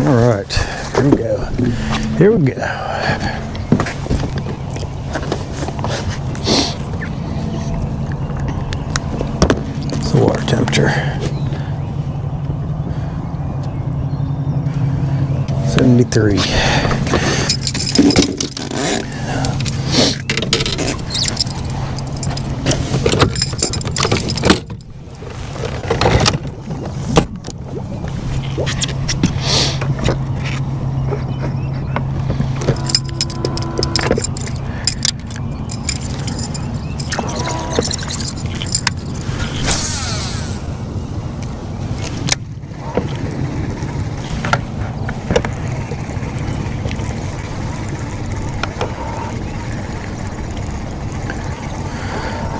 All right, here we go. Here we go. What's the water temperature? 73.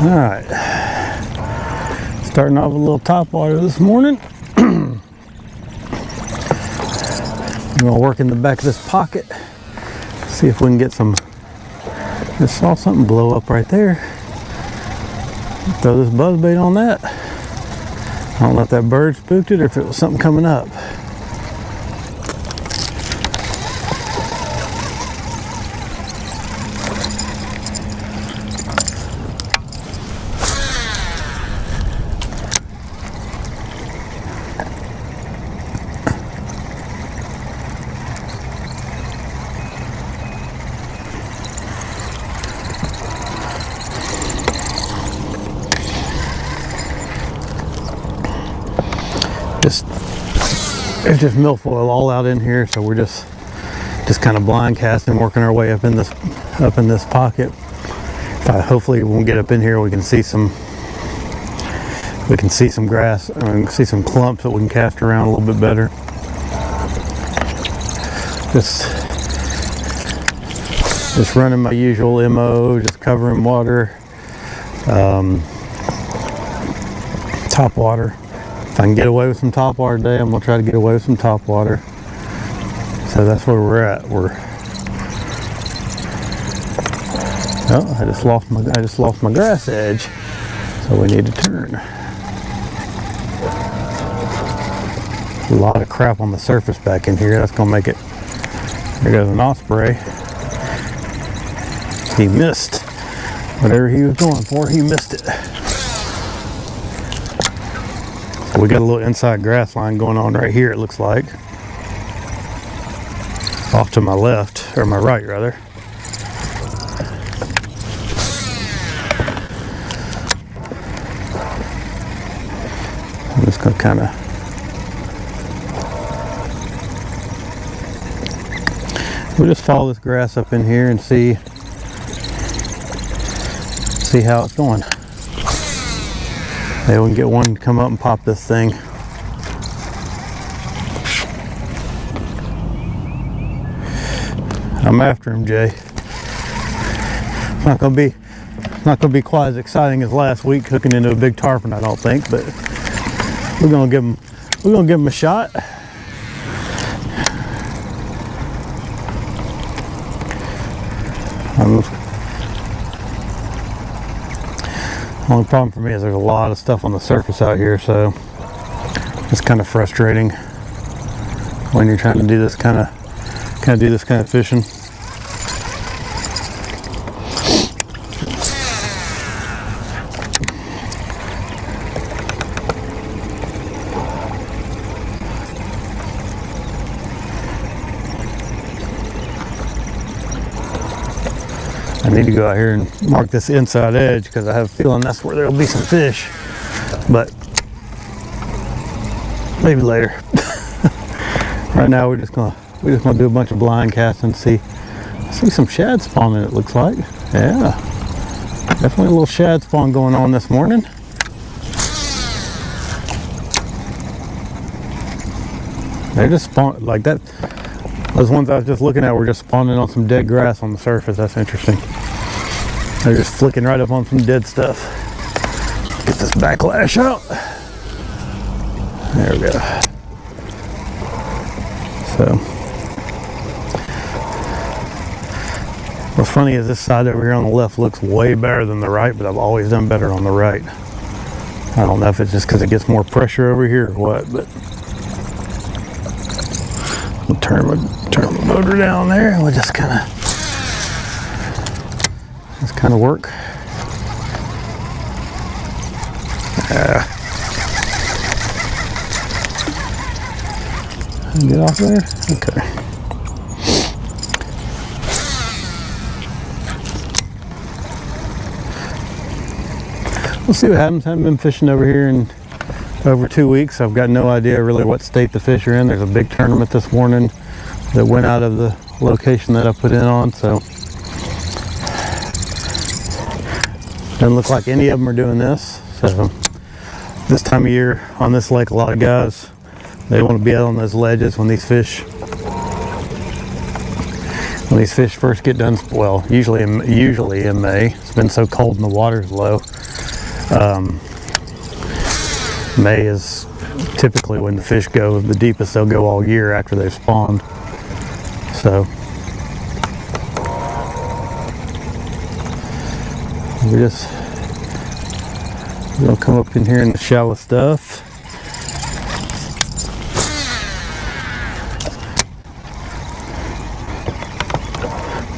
All right, starting off with a little top water this morning. I'm gonna work in the back of this pocket, see if we can get some. Just saw something blow up right there. Throw this buzzbait on that. I don't know if that bird spooked it or if it was something coming up. There's just milfoil all out in here, so we're just kind of blind casting, working our way up in this pocket. Hopefully when we get up in here we can see some grass, see some clumps that we can cast around a little bit better. Just running my usual MO, just covering water, top water. If I can get away with some top water today, I'm gonna try to get away with some top water. So that's where we're at. Oh, I just lost my grass edge, so we need to turn. A lot of crap on the surface back in here. That's gonna make it. There goes an osprey. He missed whatever he was going for. He missed it. We got a little inside grass line going on right here, it looks like. Off to my left, or my right rather. I'm just gonna kind of we'll just follow this grass up in here and see how it's going. Maybe we can get one to come up and pop this thing. I'm after him, Jay. It's not gonna be quite as exciting as last week hooking into a big tarpon, I don't think, but we're gonna give him a shot. The only problem for me is there's a lot of stuff on the surface out here, so it's kind of frustrating when you're trying to do this kind of fishing. I need to go out here and mark this inside edge because I have a feeling that's where there'll be some fish, but maybe later. Right now we're just gonna do a bunch of blind casting, see some shad spawning, it looks like. Yeah, definitely a little shad spawn going on this morning. They just spawn like that. Those ones I was just looking at were just spawning on some dead grass on the surface. That's interesting. They're just flicking right up on some dead stuff. Get this backlash out. There we go. So, what's funny is this side over here on the left looks way better than the right, but I've always done better on the right. I don't know if it's just because it gets more pressure over here or what, but We'll turn the motor down there and we'll just kind of work. Get off there? Okay. We'll see what happens. I haven't been fishing over here in over 2 weeks. I've got no idea really what state the fish are in. There's a big tournament this morning that went out of the location that I put in on, so doesn't look like any of them are doing this. So this time of year on this lake, a lot of guys, they want to be out on those ledges when these fish first get done. Well, usually in May. It's been so cold and the water's low. May is typically when the fish go the deepest they'll go all year after they've spawned. So we'll come up in here in the shallow stuff.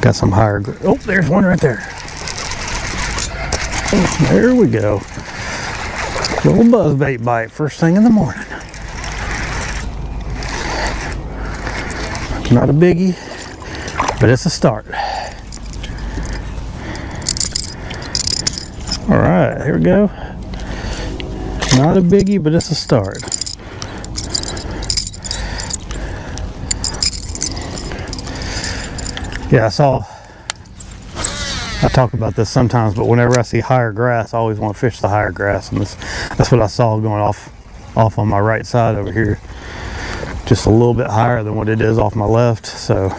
Got some higher. Oh, there's one right there. Oh, there we go. Little buzzbait bite first thing in the morning. Not a biggie, but it's a start. All right, here we go. Not a biggie, but it's a start. Yeah, I talk about this sometimes, but whenever I see higher grass, I always want to fish the higher grass, and that's what I saw going off on my right side over here. Just a little bit higher than what it is off my left, so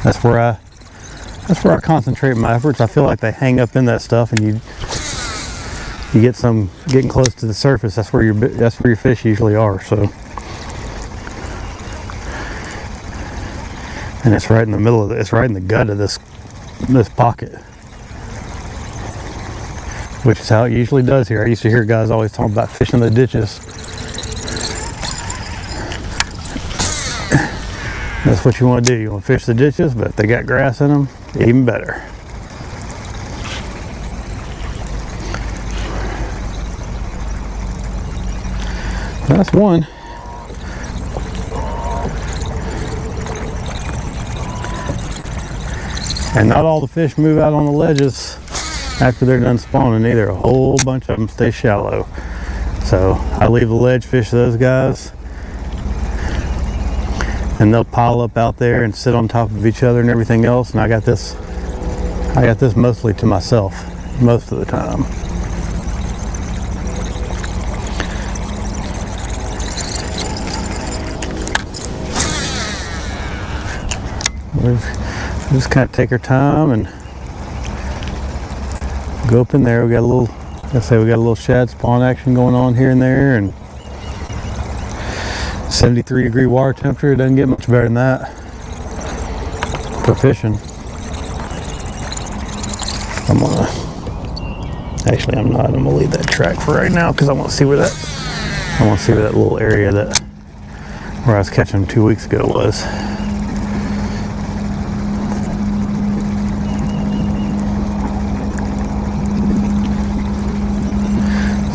that's where I concentrate my efforts. I feel like they hang up in that stuff, and you get some getting close to the surface. That's where your fish usually are. So, and it's right in the middle of it's right in the gut of this pocket, which is how it usually does here. I used to hear guys always talking about fishing the ditches. That's what you want to do. You want to fish the ditches, but if they got grass in them, even better. That's one. And not all the fish move out on the ledges after they're done spawning either. A whole bunch of them stay shallow. So I leave the ledge fish to those guys, and they'll pile up out there and sit on top of each other and everything else. And I got this mostly to myself most of the time. We'll just kind of take our time and go up in there. We got a little shad spawn action going on here and there, and 73-degree water temperature. It doesn't get much better than that for fishing. I'm not. I'm gonna leave that track for right now because I want to see where that little area where I was catching them 2 weeks ago was.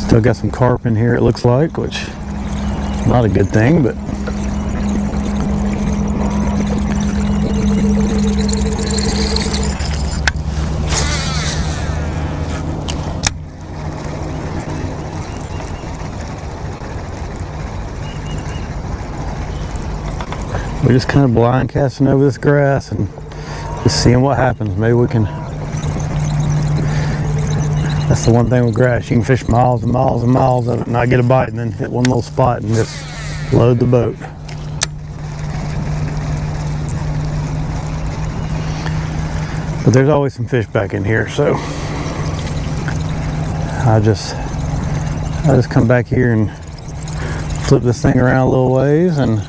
Still got some carp in here, it looks like, which is not a good thing, but we're just kind of blind casting over this grass and just seeing what happens. Maybe we can. That's the one thing with grass. You can fish miles and miles and miles of it and not get a bite, and then hit one little spot and just load the boat. But there's always some fish back in here, so I just come back here and flip this thing around a little ways, and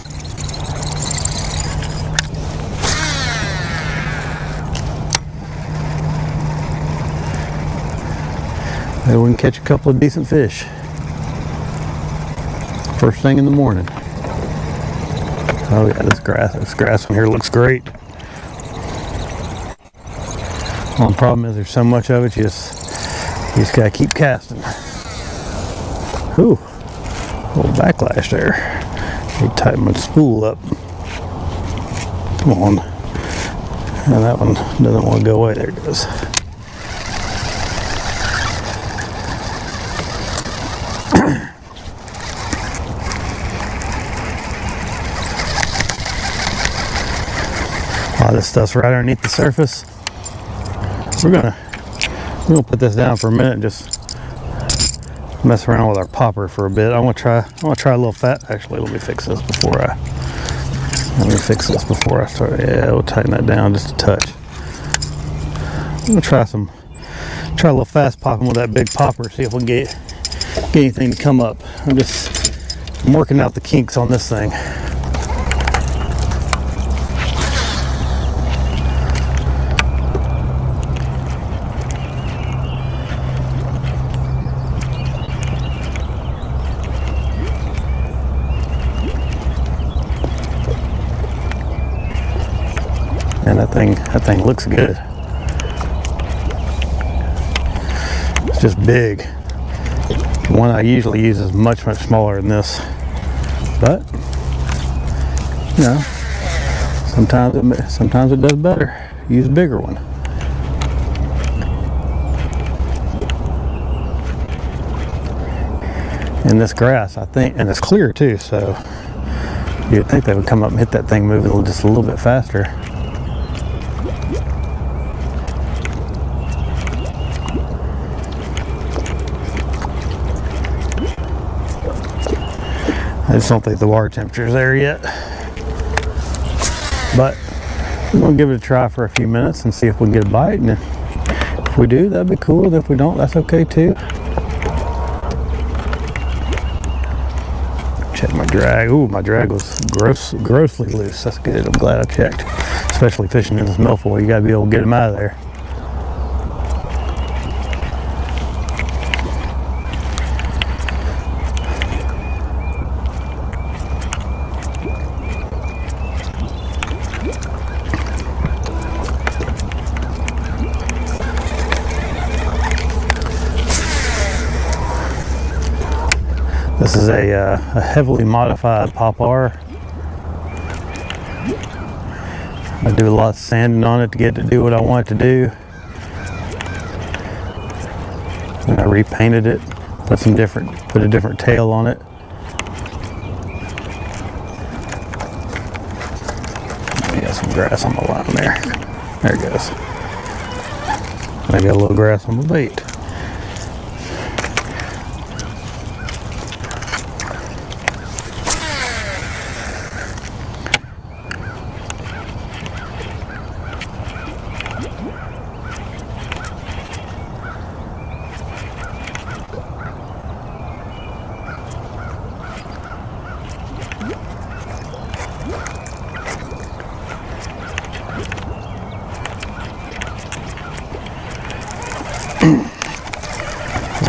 maybe we can catch a couple of decent fish. First thing in the morning. Oh yeah, this grass in here looks great. Only problem is there's so much of it, you just gotta keep casting. Ooh, a little backlash there. Need to tighten my spool up. Come on. And that one doesn't want to go away. There it goes. Wow, this stuff's right underneath the surface. We're gonna put this down for a minute and just mess around with our popper for a bit. I want to try a little fat. Actually, let me fix this before I start. Yeah, we'll tighten that down just a touch. I'm gonna try a little fast popping with that big popper. See if we can get anything to come up. I'm working out the kinks on this thing. And that thing looks good. It's just big. The one I usually use is much smaller than this, but you know, sometimes it does better. Use a bigger one. And this grass, I think, and it's clear too, so you'd think they would come up and hit that thing moving just a little bit faster. I just don't think the water temperature is there yet. But we're going to give it a try for a few minutes and see if we can get a bite. And if we do, that'd be cool. And if we don't, that's okay too. Check my drag. Ooh, my drag was grossly loose. That's good. I'm glad I checked. Especially fishing in this milfoil, you got to be able to get them out of there. This is a heavily modified popper. I do a lot of sanding on it to get it to do what I want it to do. And I repainted it, put a different tail on it. I got some grass on the line there. There it goes. I got a little grass on the bait.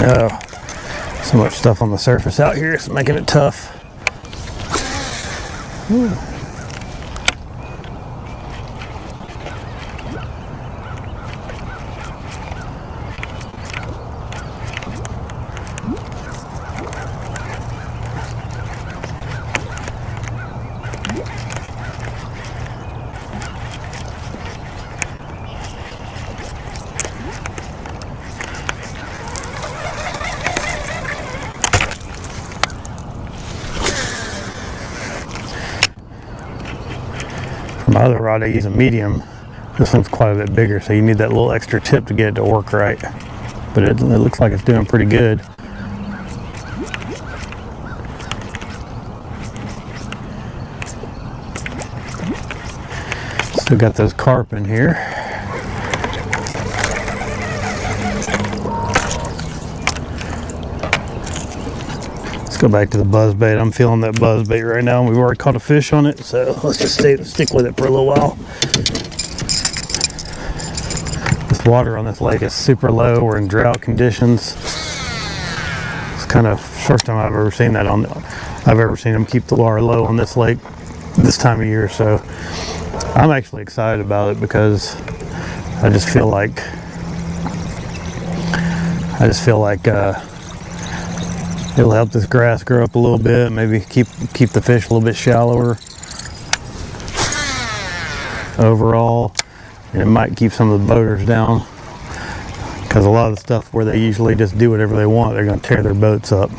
Oh, so much stuff on the surface out here, it's making it tough. Ooh. My other rod I use a medium. This one's quite a bit bigger, so you need that little extra tip to get it to work right. But it looks like it's doing pretty good. Still got those carp in here. Go back to the buzzbait. I'm feeling that buzzbait right now. We've already caught a fish on it, so let's just stick with it for a little while. This water on this lake is super low. We're in drought conditions. It's kind of first time I've ever seen that on I've ever seen them keep the water low on this lake this time of year. So I'm actually excited about it because I just feel like it'll help this grass grow up a little bit, maybe keep the fish a little bit shallower overall, and it might keep some of the boaters down, because a lot of the stuff where they usually just do whatever they want, they're going to tear their boats up.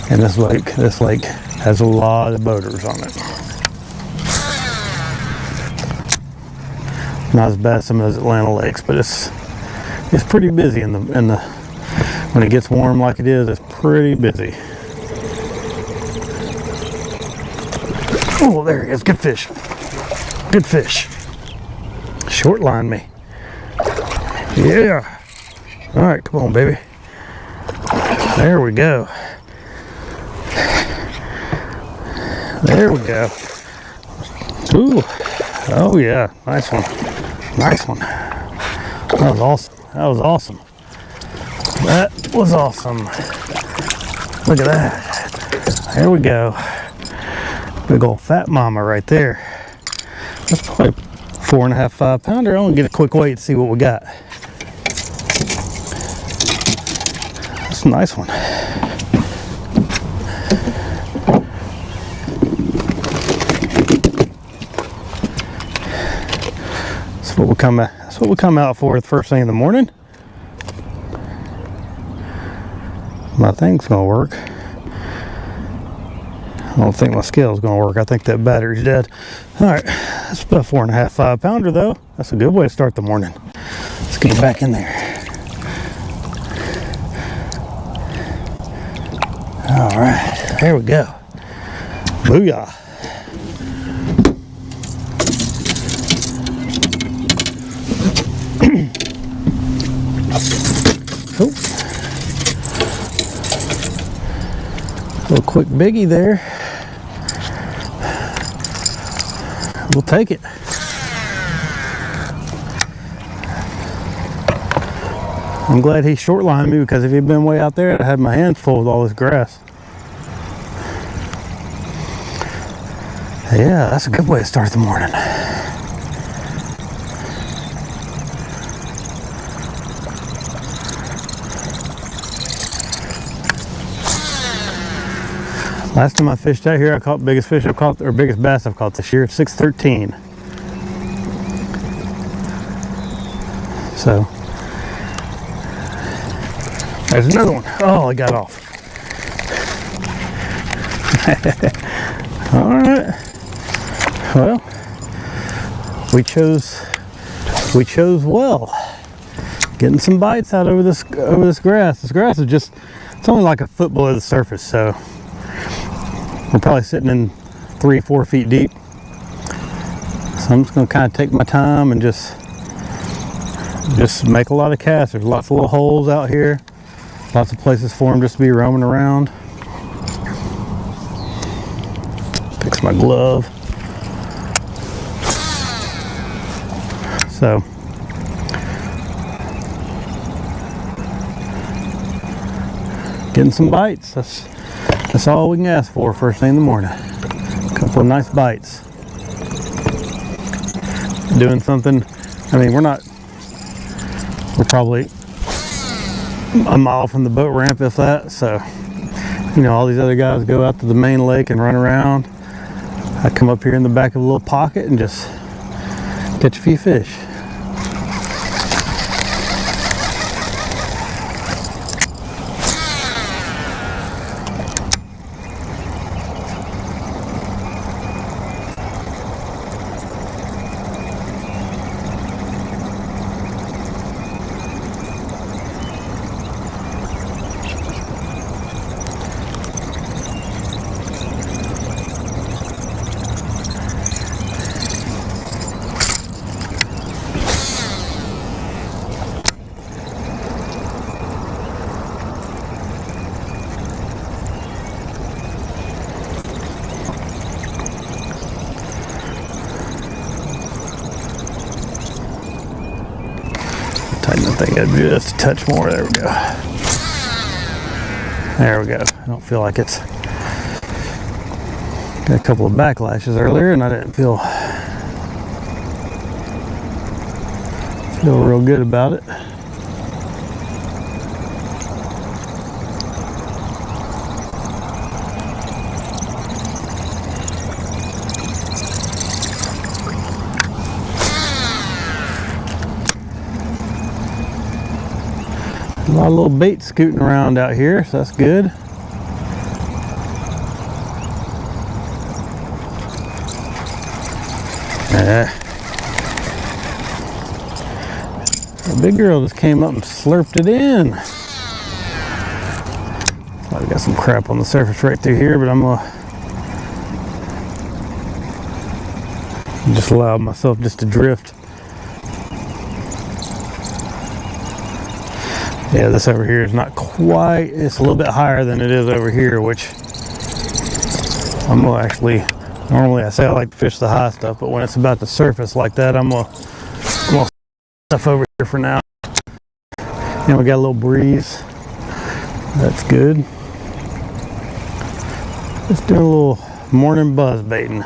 And this lake has a lot of boaters on it. Not as bad as some of those Atlanta lakes, but it's pretty busy in the when it gets warm like it is. It's pretty busy. Oh, there he is. Good fish. Good fish. Short line me. Yeah. All right, come on, baby. There we go. There we go. Ooh. Oh yeah. Nice one. Nice one. That was awesome. That was awesome. That was awesome. Look at that. There we go. Big old fat mama right there. That's probably 4.5, 5 pounder. I'm gonna get a quick weight to see what we got. That's a nice one. That's what we come out for the first thing in the morning. My thing's gonna work. I don't think my scale's gonna work. I think that battery's dead. All right, that's about 4.5, 5 pounder though. That's a good way to start the morning. Let's get back in there. All right, there we go. Booyah. Oh. Little quick biggie there. We'll take it. I'm glad he short-lined me, because if he'd been way out there, I'd had my hands full with all this grass. Yeah, that's a good way to start the morning. Last time I fished out here, I caught the biggest fish I've caught, or biggest bass I've caught this year, 613. So, there's another one. Oh, I got off. All right. Well, we chose well. Getting some bites out over this grass. This grass is just, it's only like a foot below the surface, so we're probably sitting in 3-4 feet deep. So I'm just gonna kind of take my time and just make a lot of casts. There's lots of little holes out here. Lots of places for them just to be roaming around. Fix my glove. So, getting some bites. That's all we can ask for first thing in the morning. A couple of nice bites. Doing something. I mean, we're probably a mile from the boat ramp, if that. So, you know, all these other guys go out to the main lake and run around. I come up here in the back of a little pocket and just catch a few fish. Tighten the thing up just a touch more. There we go. There we go. I don't feel like it's got a couple of backlashes earlier, and I didn't feel real good about it. A lot of little bait scooting around out here, so that's good. The big girl just came up and slurped it in. I've got some crap on the surface right through here, but I'm gonna just allow myself just to drift. Yeah, this over here is not quite, it's a little bit higher than it is over here, which I'm gonna actually, normally I say I like to fish the high stuff, but when it's about to surface like that, I'm gonna stuff over here for now. And we got a little breeze. That's good. Just doing a little morning buzz baiting.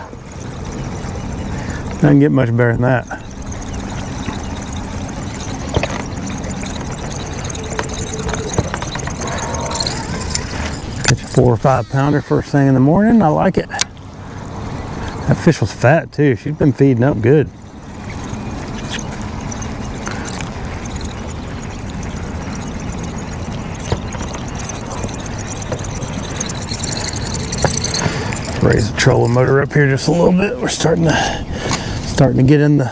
Doesn't get much better than that. Catch a 4 or 5 pounder first thing in the morning. I like it. That fish was fat too. She's been feeding up good. Raise the trolling motor up here just a little bit. We're starting to get in the,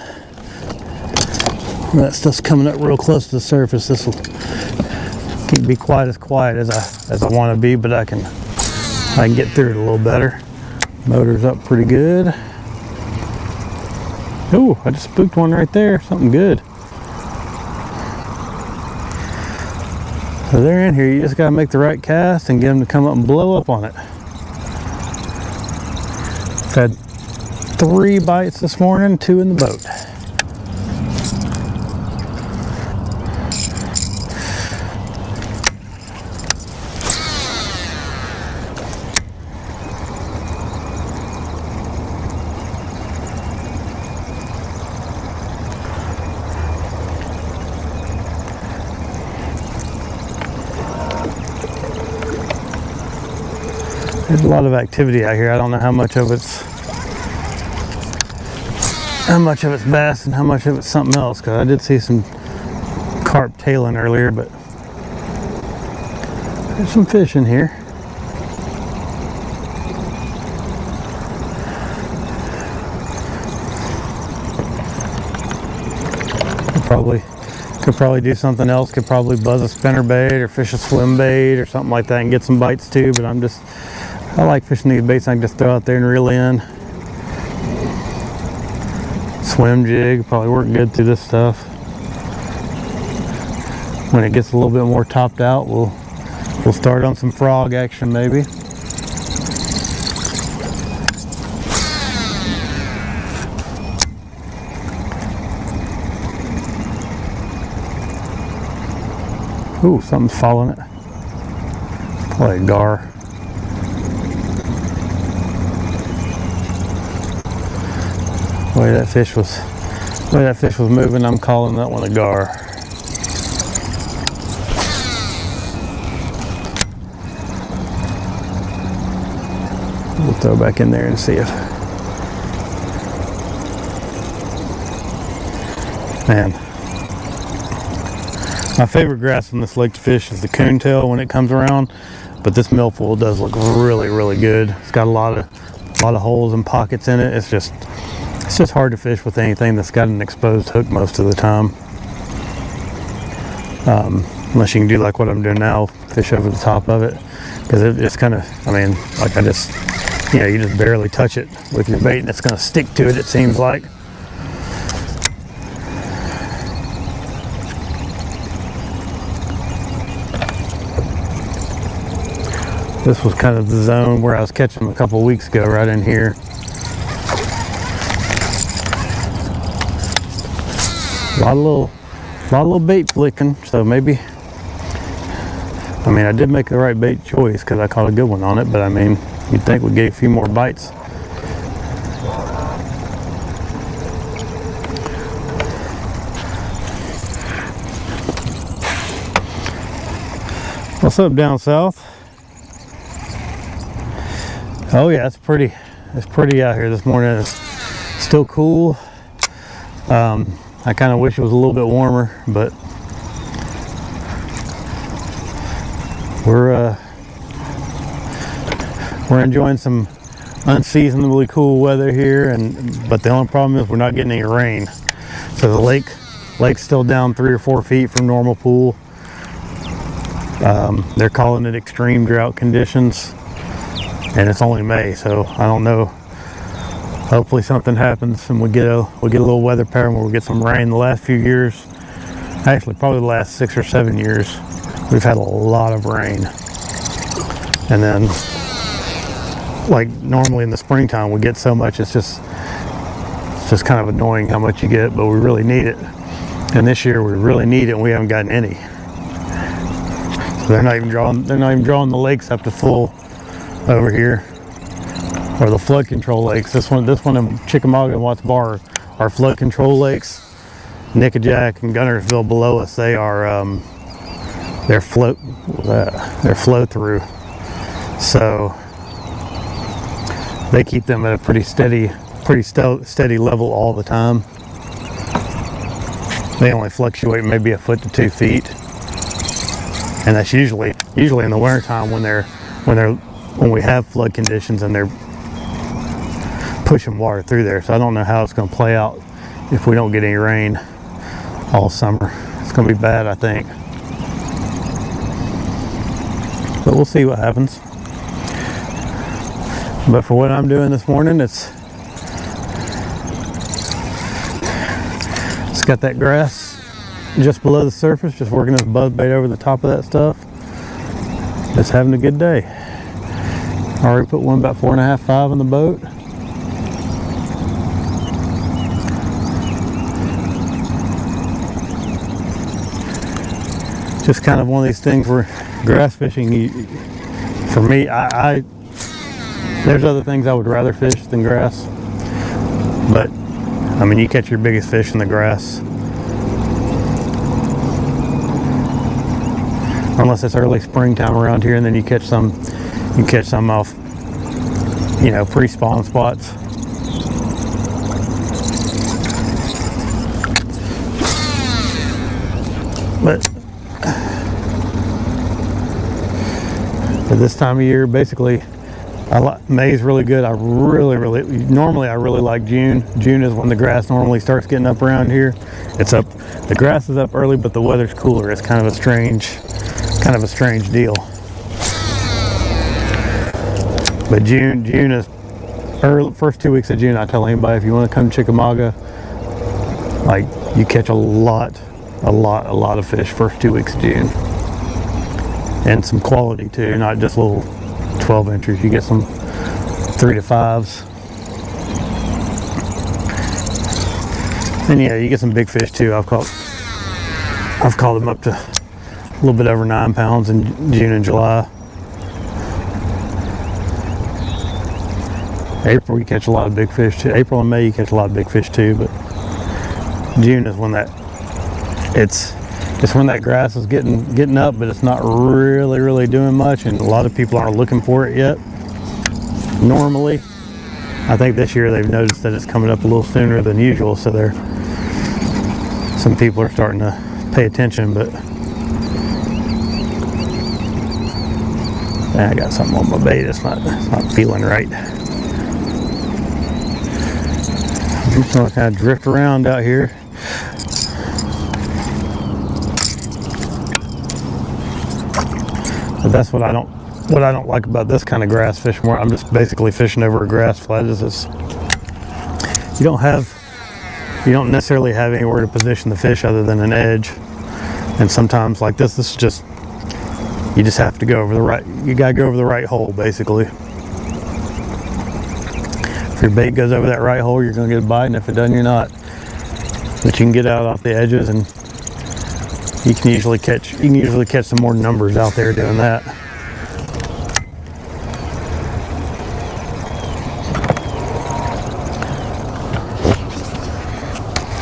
that stuff's coming up real close to the surface. This will can't be quite as quiet as I want to be, but I can get through it a little better. Motor's up pretty good. Oh, I just spooked one right there. Something good. So they're in here. You just got to make the right cast and get them to come up and blow up on it. I've had 3 bites this morning, 2 in the boat. There's a lot of activity out here. I don't know how much of it's bass and how much of it's something else, because I did see some carp tailing earlier, but there's some fish in here. Could probably do something else. Could probably buzz a spinner bait or fish a swim bait or something like that and get some bites too, but I like fishing these baits I can just throw out there and reel in. Swim jig probably work good through this stuff. When it gets a little bit more topped out, we'll start on some frog action maybe. Ooh, something's following it. Probably a gar. The way that fish was moving, I'm calling that one a gar. We'll throw back in there and see if. Man, my favorite grass on this lake to fish is the coontail when it comes around, but this milfoil does look really, really good. It's got a lot of holes and pockets in it. It's just hard to fish with anything that's got an exposed hook most of the time. Unless you can do like what I'm doing now, fish over the top of it, because it's kind of, I mean, like you just barely touch it with your bait and it's going to stick to it, it seems like. This was kind of the zone where I was catching them a couple weeks ago, right in here. A lot lot of little bait flicking, so maybe, I mean, I did make the right bait choice because I caught a good one on it, but I mean, you'd think we'd get a few more bites. What's up down south? Oh yeah, it's pretty out here this morning. It's still cool. I kind of wish it was a little bit warmer, but we're enjoying some unseasonably cool weather here, but the only problem is we're not getting any rain. So the lake's still down 3 or 4 feet from normal pool. They're calling it extreme drought conditions, and it's only May, so I don't know. Hopefully something happens and we get a little weather pattern where we get some rain. The last few years, actually probably the last 6 or 7 years, we've had a lot of rain. And then, like normally in the springtime, we get so much, it's just kind of annoying how much you get, but we really need it. And this year we really need it, and we haven't gotten any. So they're not even drawing the lakes up to full over here, or the flood control lakes. This one in Chickamauga and Watts Bar are flood control lakes. Nickajack and Gunnersville below us, they are they're flow through. So they keep them at a pretty steady level all the time. They only fluctuate maybe a foot to 2 feet, and that's usually in the wintertime when we have flood conditions and they're pushing water through there. So I don't know how it's going to play out if we don't get any rain all summer. It's going to be bad, I think, but we'll see what happens. But for what I'm doing this morning, it's got that grass just below the surface, just working this buzz bait over the top of that stuff. Just having a good day. Already put one about 4.5, 5 on the boat. Just kind of one of these things where grass fishing, for me, there's other things I would rather fish than grass, but I mean, you catch your biggest fish in the grass, unless it's early springtime around here, and then you catch some off, pre-spawn spots. But at this time of year, basically, May's really good. Normally I really like June. June is when the grass normally starts getting up around here. It's up, the grass is up early, but the weather's cooler. It's kind of a strange deal. But June is early, first 2 weeks of June. I tell anybody, if you want to come to Chickamauga, like, you catch a lot of fish first 2 weeks of June, and some quality too, not just little 12 inchers. You get some 3 to 5s, and yeah, you get some big fish too. I've caught them up to a little bit over 9 pounds in June and July. April, you catch a lot of big fish too. April and May, you catch a lot of big fish too, but June is when it's when that grass is getting up, but it's not really doing much, and a lot of people aren't looking for it yet. Normally, I think this year they've noticed that it's coming up a little sooner than usual, so some people are starting to pay attention. But I got something on my bait. It's not feeling right. I'm just gonna kind of drift around out here. But that's what I don't like about this kind of grass fishing, where I'm just basically fishing over a grass flat. You don't necessarily have anywhere to position the fish other than an edge. And sometimes like this is just, you just have to go over you gotta go over the right hole, basically. If your bait goes over that right hole, you're gonna get a bite, and if it doesn't, you're not. But you can get out off the edges and You can usually catch some more numbers out there doing that.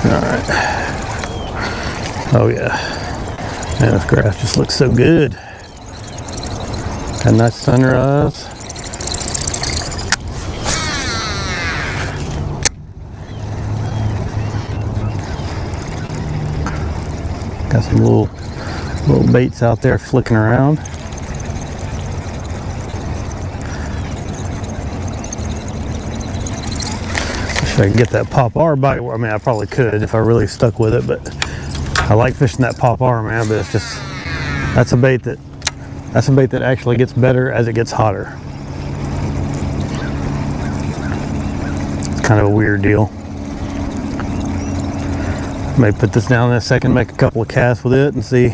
All right. Oh yeah. Man, this grass just looks so good. Got a nice sunrise. Got some little baits out there flicking around. Wish I could get that pop R bite. I mean, I probably could if I really stuck with it, but I like fishing that pop R, man. But it's just, that's a bait that actually gets better as it gets hotter. It's kind of a weird deal. May put this down in a second, make a couple of casts with it, and see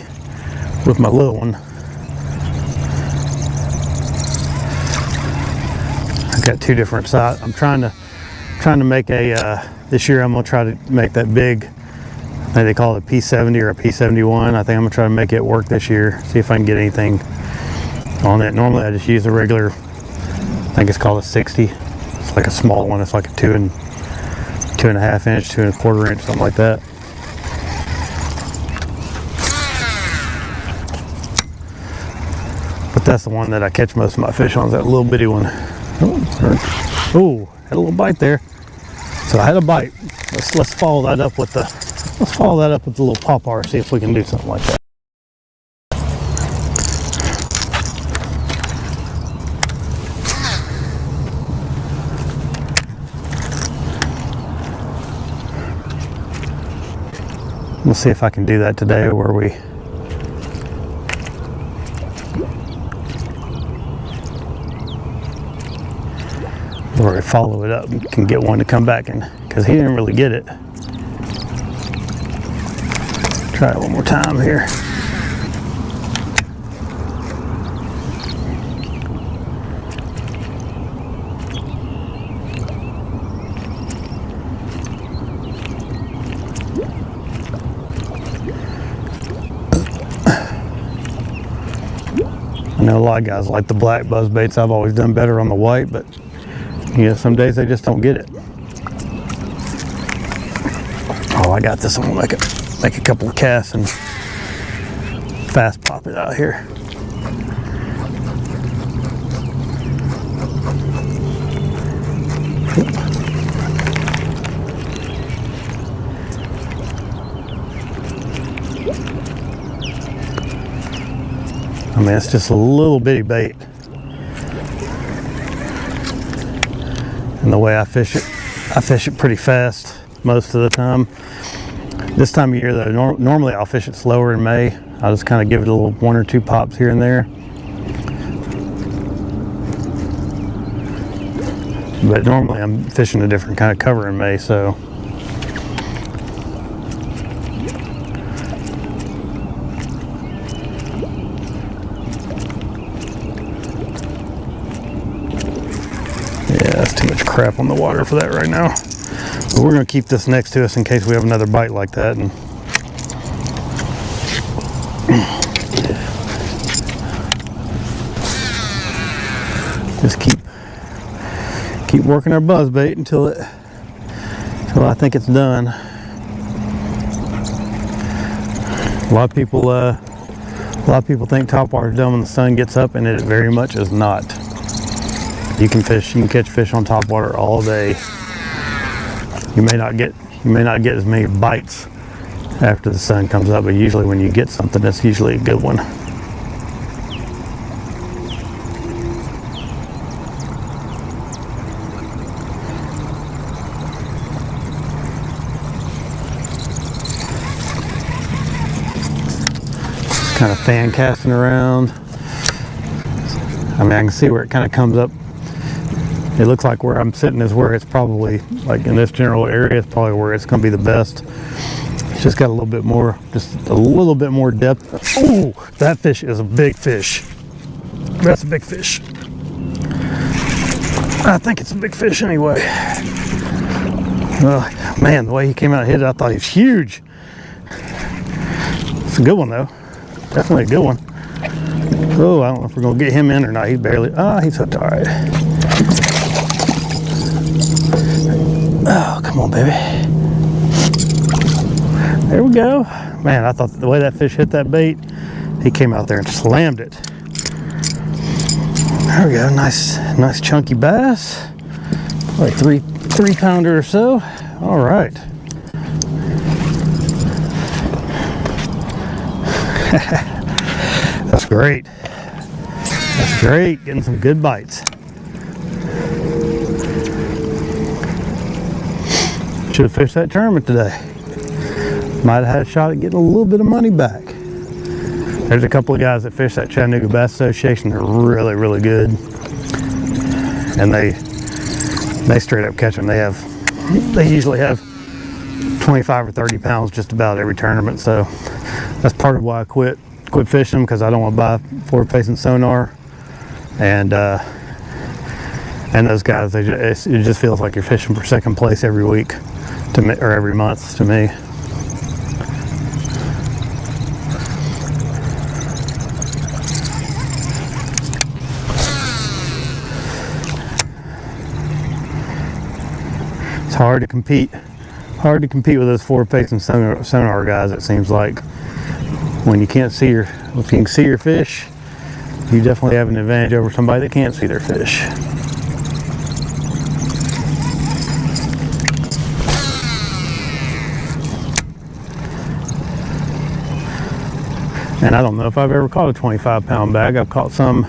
with my little one. I've got two different sizes. I'm trying to make a this year. I'm gonna try to make that big. I think they call it a P70 or a P71. I think I'm gonna try to make it work this year. See if I can get anything on it. Normally I just use a regular. I think it's called a 60. It's like a small one. It's like a 2.5 inch, 2.25 inch, something like that. But that's the one that I catch most of my fish on, is that little bitty one. Oh, had a little bite there. So I had a bite. Let's follow that up with the little pop R, see if we can do something like that. We'll see if I can do that today, where we follow it up and can get one to come back, and because he didn't really get it. Try it one more time here. I know a lot of guys like the black buzz baits. I've always done better on the white, but you know, some days they just don't get it. Oh, I got this. I'm gonna make a couple of casts and fast pop it out here. I mean, it's just a little bitty bait. And the way I fish it pretty fast most of the time. This time of year though, normally I'll fish it slower in May. I'll just kind of give it a little 1 or 2 pops here and there. But normally I'm fishing a different kind of cover in May, so. Yeah, that's too much crap on the water for that right now. But we're gonna keep this next to us in case we have another bite like that. And just keep working our buzz bait until I think it's done. A lot of people think top water is done when the sun gets up, and it very much is not. You can catch fish on top water all day. You may not get as many bites after the sun comes up, but usually when you get something, that's usually a good one. Kind of fan casting around. I mean, I can see where it kind of comes up. It looks like where I'm sitting is where it's probably, like in this general area, it's probably where it's going to be the best. It's just got a little bit more depth. Oh, that fish is a big fish. That's a big fish. I think it's a big fish anyway. Man, the way he came out and hit it, I thought he was huge. It's a good one though. Definitely a good one. Oh, I don't know if we're gonna get him in or not. He's barely, he's hooked, all right. Oh, come on, baby. There we go. Man, I thought the way that fish hit that bait, he came out there and slammed it. There we go, nice chunky bass. Like three pounder or so. All right. That's great. That's great, getting some good bites. Should have fished that tournament today. Might have had a shot at getting a little bit of money back. There's a couple of guys that fish that Chattanooga Bass Association. They're really, really good. And they straight up catch them. They usually have 25 or 30 pounds just about every tournament. So that's part of why I quit fishing, because I don't want to buy forward-facing sonar. And those guys, it just feels like you're fishing for second place every week to me, or every month to me. It's hard to compete with those forward-facing sonar guys. It seems like when you can't see if you can see your fish, you definitely have an advantage over somebody that can't see their fish. And I don't know if I've ever caught a 25-pound bag. I've caught some.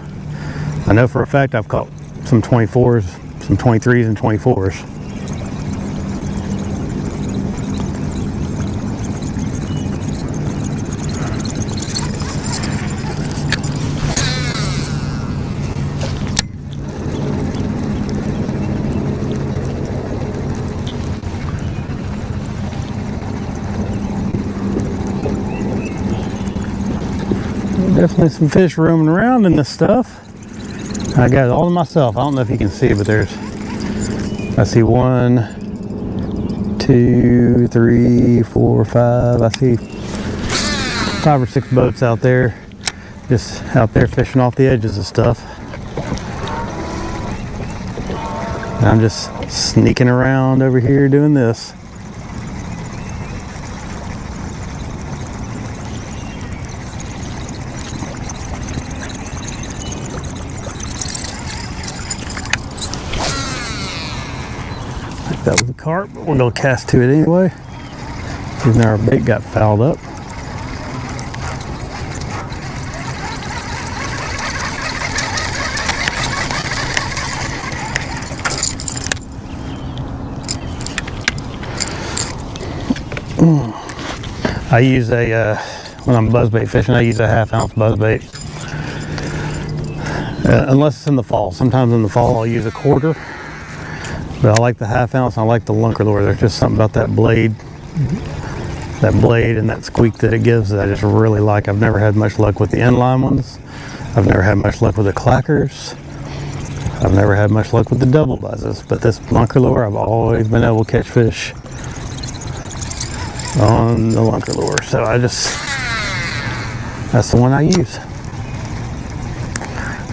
I know for a fact I've caught some 24s, some 23s, and 24s. Definitely some fish roaming around in this stuff. I got it all to myself. I don't know if you can see, but I see 1, 2, 3, 4, 5. I see 5 or 6 boats out there, just out there fishing off the edges of stuff. And I'm just sneaking around over here doing this. That was a carp, but we're gonna cast to it anyway, even though our bait got fouled up. I use when I'm buzzbait fishing, I use a 1/2 ounce buzzbait. Unless it's in the fall. Sometimes in the fall I'll use a 1/4. But I like the 1/2 ounce, and I like the lunker lure. There's just something about that blade and that squeak that it gives that I just really like. I've never had much luck with the inline ones. I've never had much luck with the clackers. I've never had much luck with the double buzzes. But this lunker lure, I've always been able to catch fish on the lunker lure. So that's the one I use.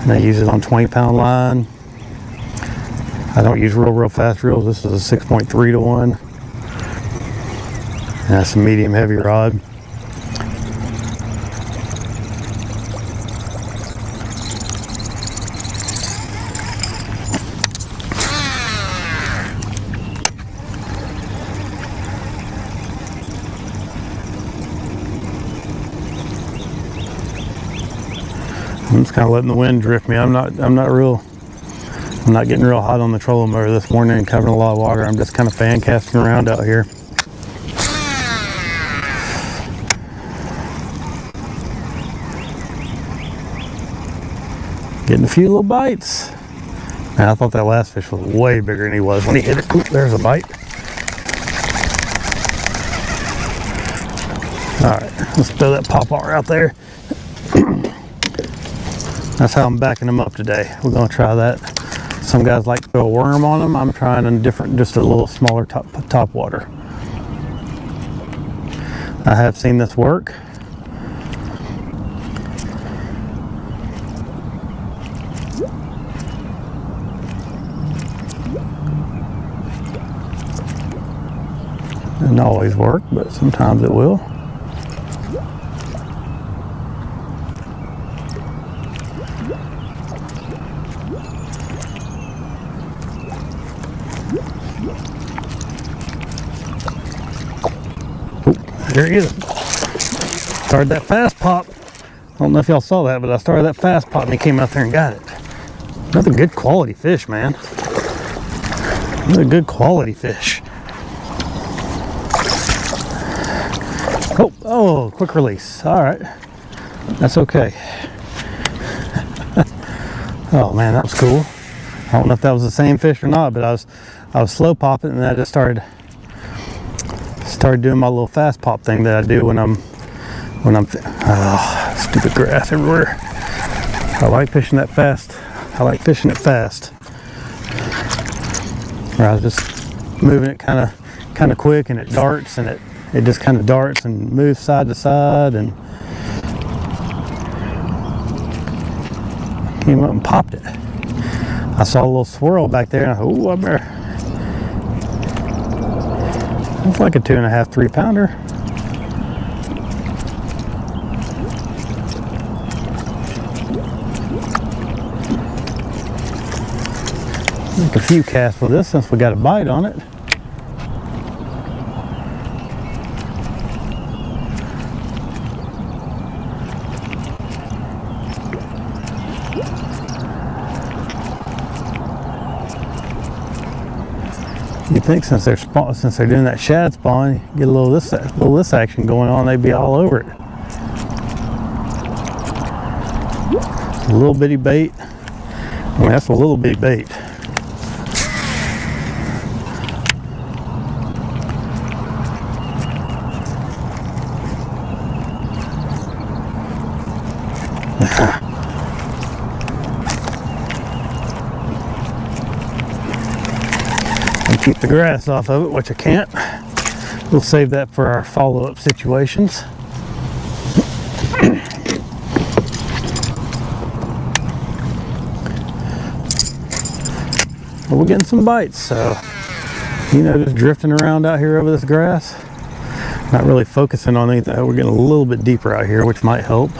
And I use it on 20-pound line. I don't use real fast reels. This is a 6.3 to 1. And that's a medium heavy rod. I'm just kind of letting the wind drift me. I'm not getting real hot on the trolling motor this morning and covering a lot of water. I'm just kind of fan casting around out here. Getting a few little bites. Man, I thought that last fish was way bigger than he was when he hit it. Oop, there's a bite. All right, let's throw that popper out there. That's how I'm backing them up today. We're gonna try that. Some guys like to throw a worm on them. I'm trying a different, just a little smaller top water. I have seen this work. Doesn't always work, but sometimes it will. Oh, there he is. Started that fast pop. I don't know if y'all saw that, but I started that fast pop and he came out there and got it. Another good quality fish, man. Another good quality fish. Oh, quick release. All right. That's okay. Oh man, that was cool. I don't know if that was the same fish or not, but I was slow popping and I just started doing my little fast pop thing that I do when I'm oh, stupid grass everywhere. I like fishing that fast. I like fishing it fast. Where I was just moving it kind of quick, and it darts, and it just kind of darts and moves side to side, and came up and popped it. I saw a little swirl back there, and I thought, ooh, I better. It's like a 2.5, 3 pounder. Make a few casts with this since we got a bite on it. You think since they're doing that shad spawn, get a little this action going on, they'd be all over it. A little bitty bait. I mean, that's a little bitty bait. And keep the grass off of it, which I can't. We'll save that for our follow-up situations. Well, we're getting some bites, so you know, just drifting around out here over this grass, not really focusing on anything. We're getting a little bit deeper out here, which might help.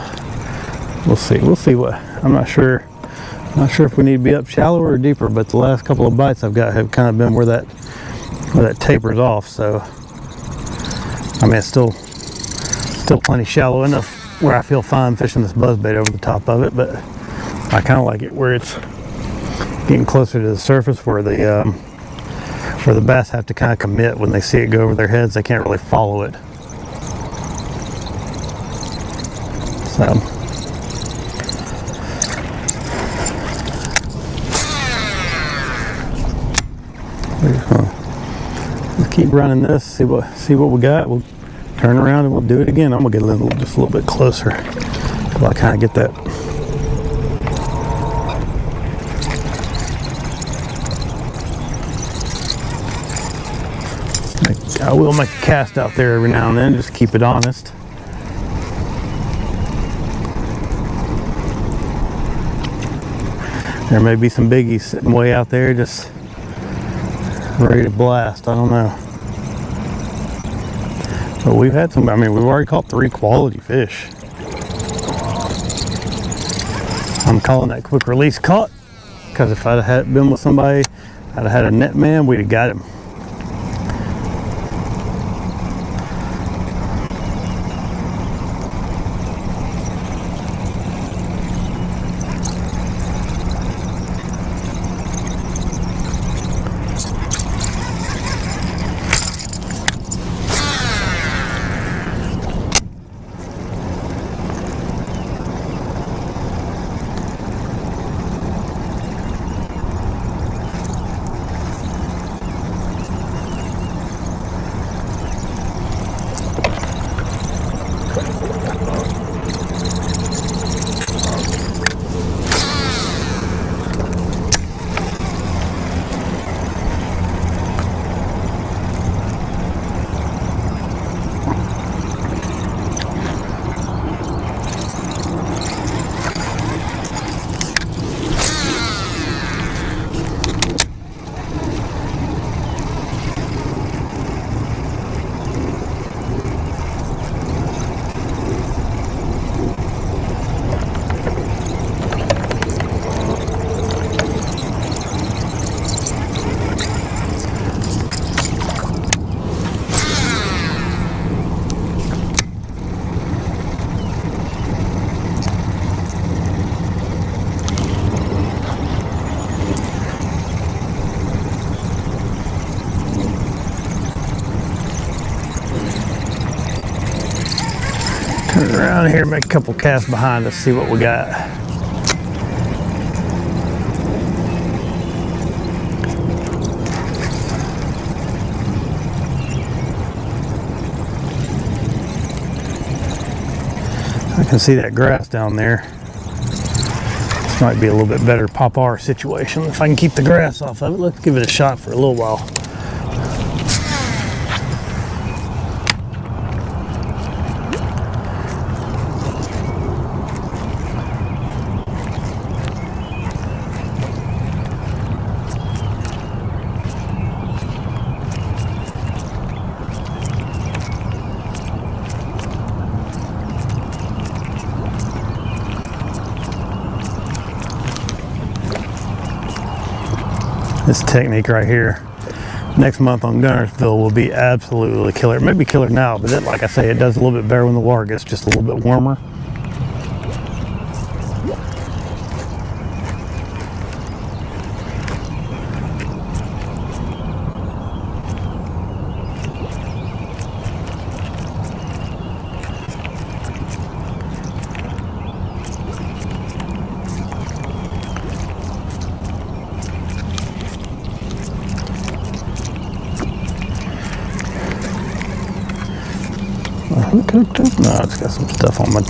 We'll see what, I'm not sure if we need to be up shallower or deeper, but the last couple of bites I've got have kind of been where that tapers off. So I mean, it's still plenty shallow enough where I feel fine fishing this buzzbait over the top of it, but I kind of like it where it's getting closer to the surface, where the bass have to kind of commit when they see it go over their heads. They can't really follow it. So we'll keep running this, see what we got. We'll turn around and we'll do it again. I'm gonna get just a little bit closer till I kind of get that. I will make a cast out there every now and then, just keep it honest. There may be some biggies sitting way out there just ready to blast. I don't know. But we've had some, I mean, we've already caught 3 quality fish. I'm calling that quick release caught, because if I'd have been with somebody, I'd have had a net man, we'd have got him. Turn around here, make a couple casts behind us, see what we got. I can see that grass down there. This might be a little bit better pop-R situation. If I can keep the grass off of it, let's give it a shot for a little while. This technique right here, next month on Gunnersville, will be absolutely killer. It may be killer now, but like I say, it does a little bit better when the water gets just a little bit warmer. No, it's got some stuff on my...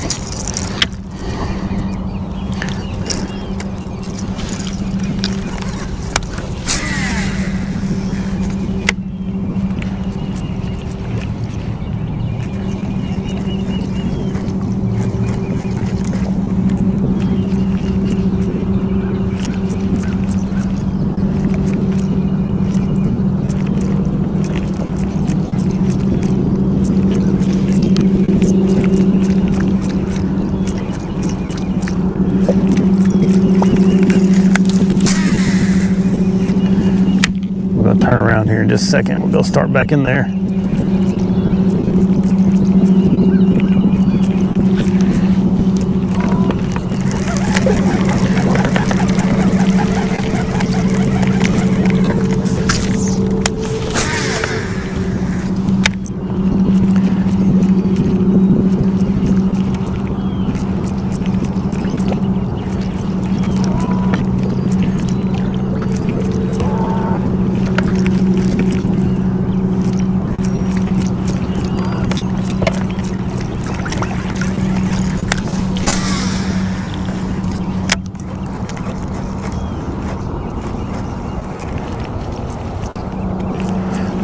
Turn around here in just a second. We'll go start back in there.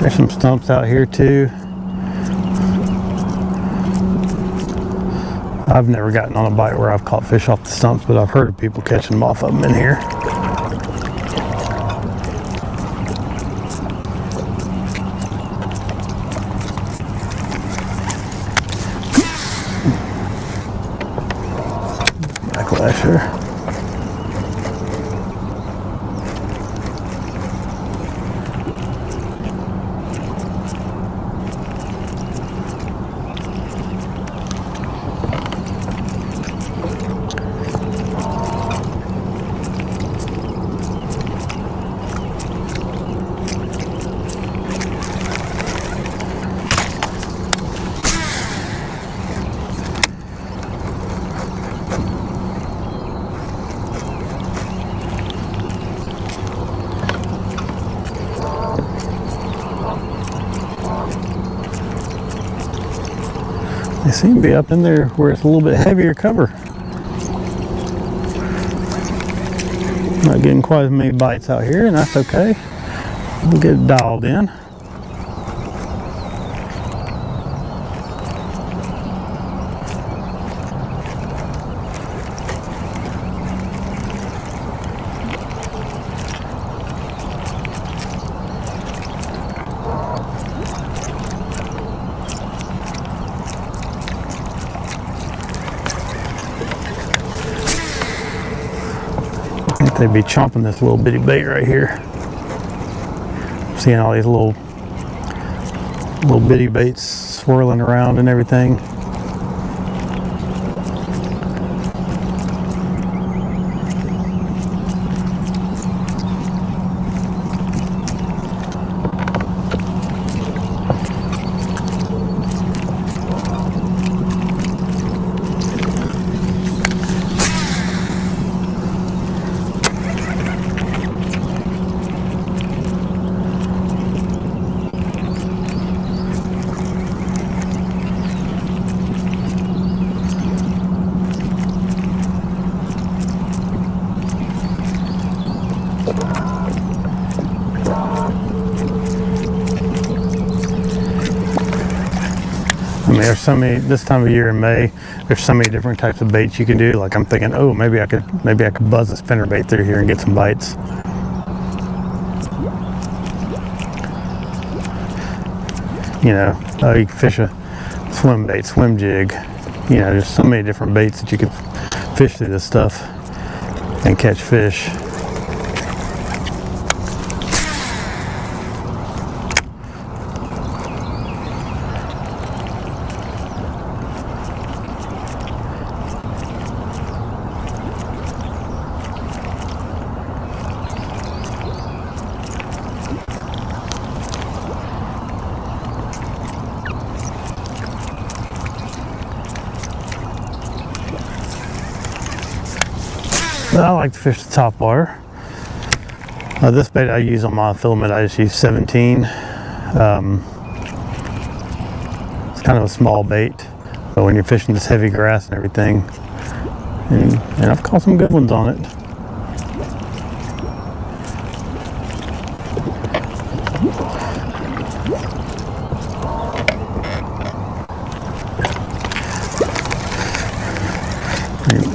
There's some stumps out here too. I've never gotten on a bite where I've caught fish off the stumps, but I've heard of people catching them off of them in here. Backlasher. They seem to be up in there where it's a little bit heavier cover. Not getting quite as many bites out here, and that's okay. We'll get it dialed in. They'd be chomping this little bitty bait right here. Seeing all these little bitty baits swirling around and everything. I mean, there's so many, this time of year in May, there's so many different types of baits you can do. Like I'm thinking, oh, maybe I could buzz a spinner bait through here and get some bites. You know, you can fish a swim bait, swim jig. You know, there's so many different baits that you can fish through this stuff and catch fish. I like to fish the top water. This bait I use on my filament, I just use 17. It's kind of a small bait, but when you're fishing this heavy grass and everything, and I've caught some good ones on it.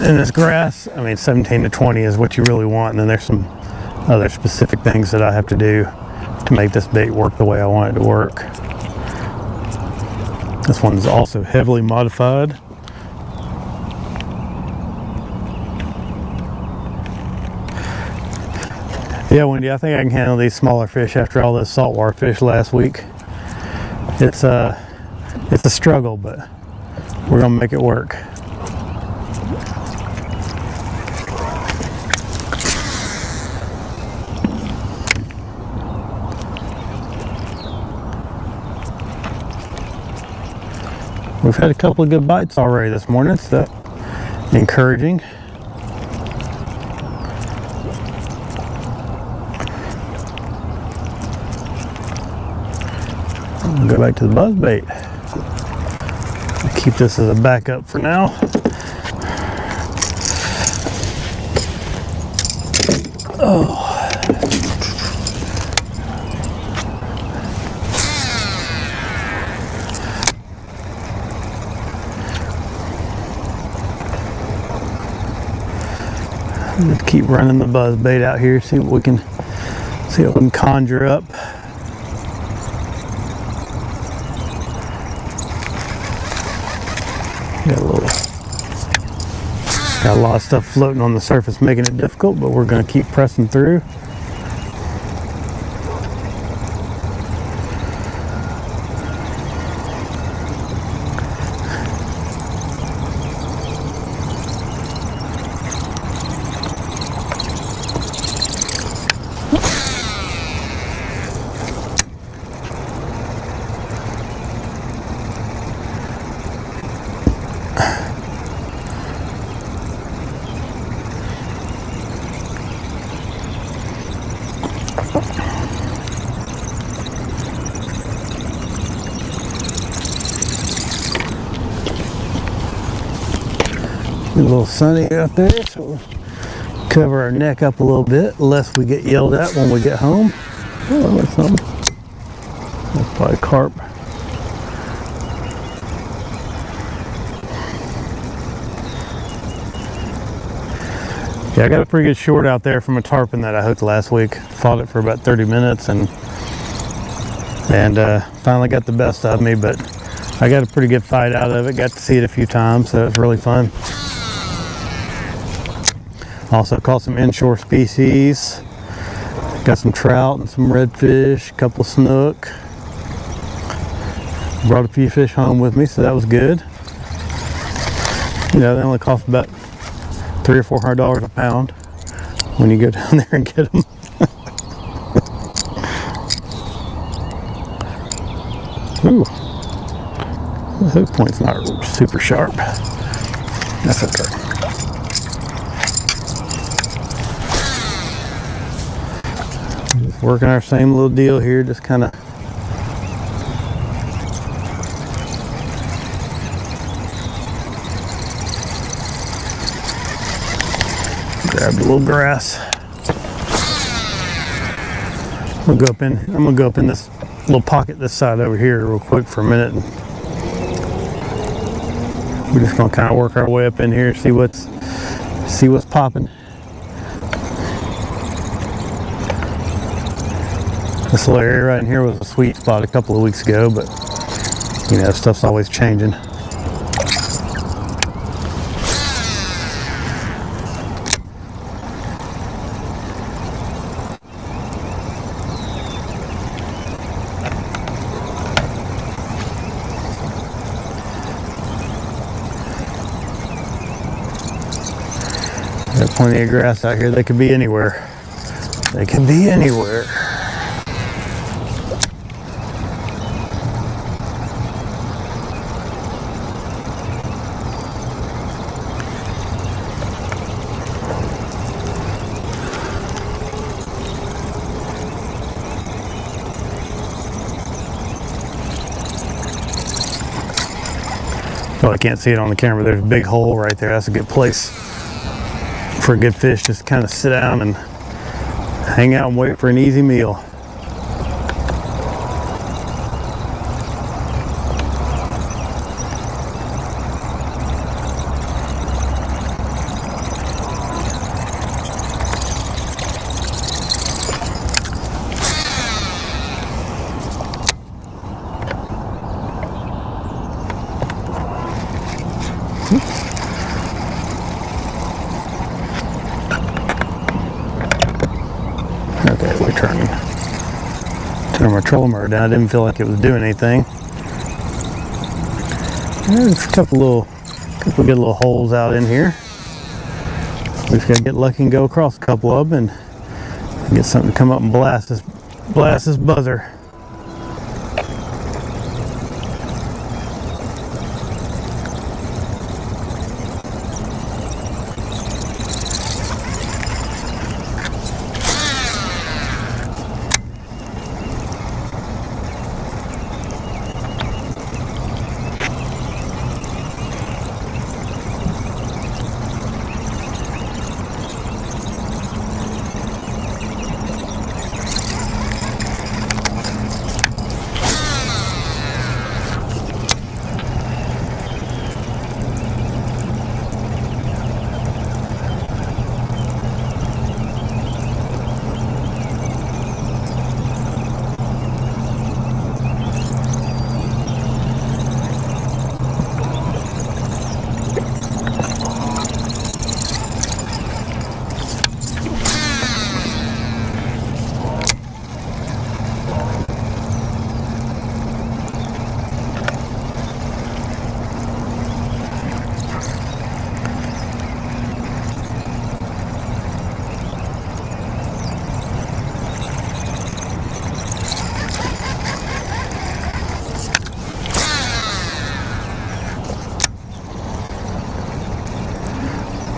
In this grass, I mean, 17 to 20 is what you really want, and then there's some other specific things that I have to do to make this bait work the way I want it to work. This one's also heavily modified. Yeah, Wendy, I think I can handle these smaller fish after all this saltwater fish last week. It's a struggle, but we're gonna make it work. We've had a couple of good bites already this morning, so encouraging. I'll go back to the buzz bait. I'll keep this as a backup for now. Oh. Let's keep running the buzz bait out here, see what we can conjure up. Got a lot of stuff floating on the surface, making it difficult, but we're going to keep pressing through. A little sunny out there, so we'll cover our neck up a little bit, lest we get yelled at when we get home. Oh, that's something. That's probably carp. Yeah, I got a pretty good short out there from a tarpon that I hooked last week. Fought it for about 30 minutes and finally got the best of me, but I got a pretty good fight out of it. Got to see it a few times, so it was really fun. Also caught some inshore species. Got some trout and some redfish, a couple of snook. Brought a few fish home with me, so that was good. You know, they only cost about $300 or $400 a pound when you go down there and get them. Ooh, the hook point's not super sharp. That's okay. Just working our same little deal here, just kind of grab the little grass. I'm gonna go up in this little pocket this side over here real quick for a minute and We're just gonna kind of work our way up in here, see what's popping. This little area right in here was a sweet spot a couple of weeks ago, but you know, stuff's always changing. There's plenty of grass out here. They could be anywhere. They could be anywhere. Oh, I can't see it on the camera. There's a big hole right there. That's a good place for a good fish. Just kind of sit down and hang out and wait for an easy meal. Okay, we're turn my trolling motor down. I didn't feel like it was doing anything. There's a couple good little holes out in here. We just gotta get lucky and go across a couple of them and get something to come up and blast this buzzer.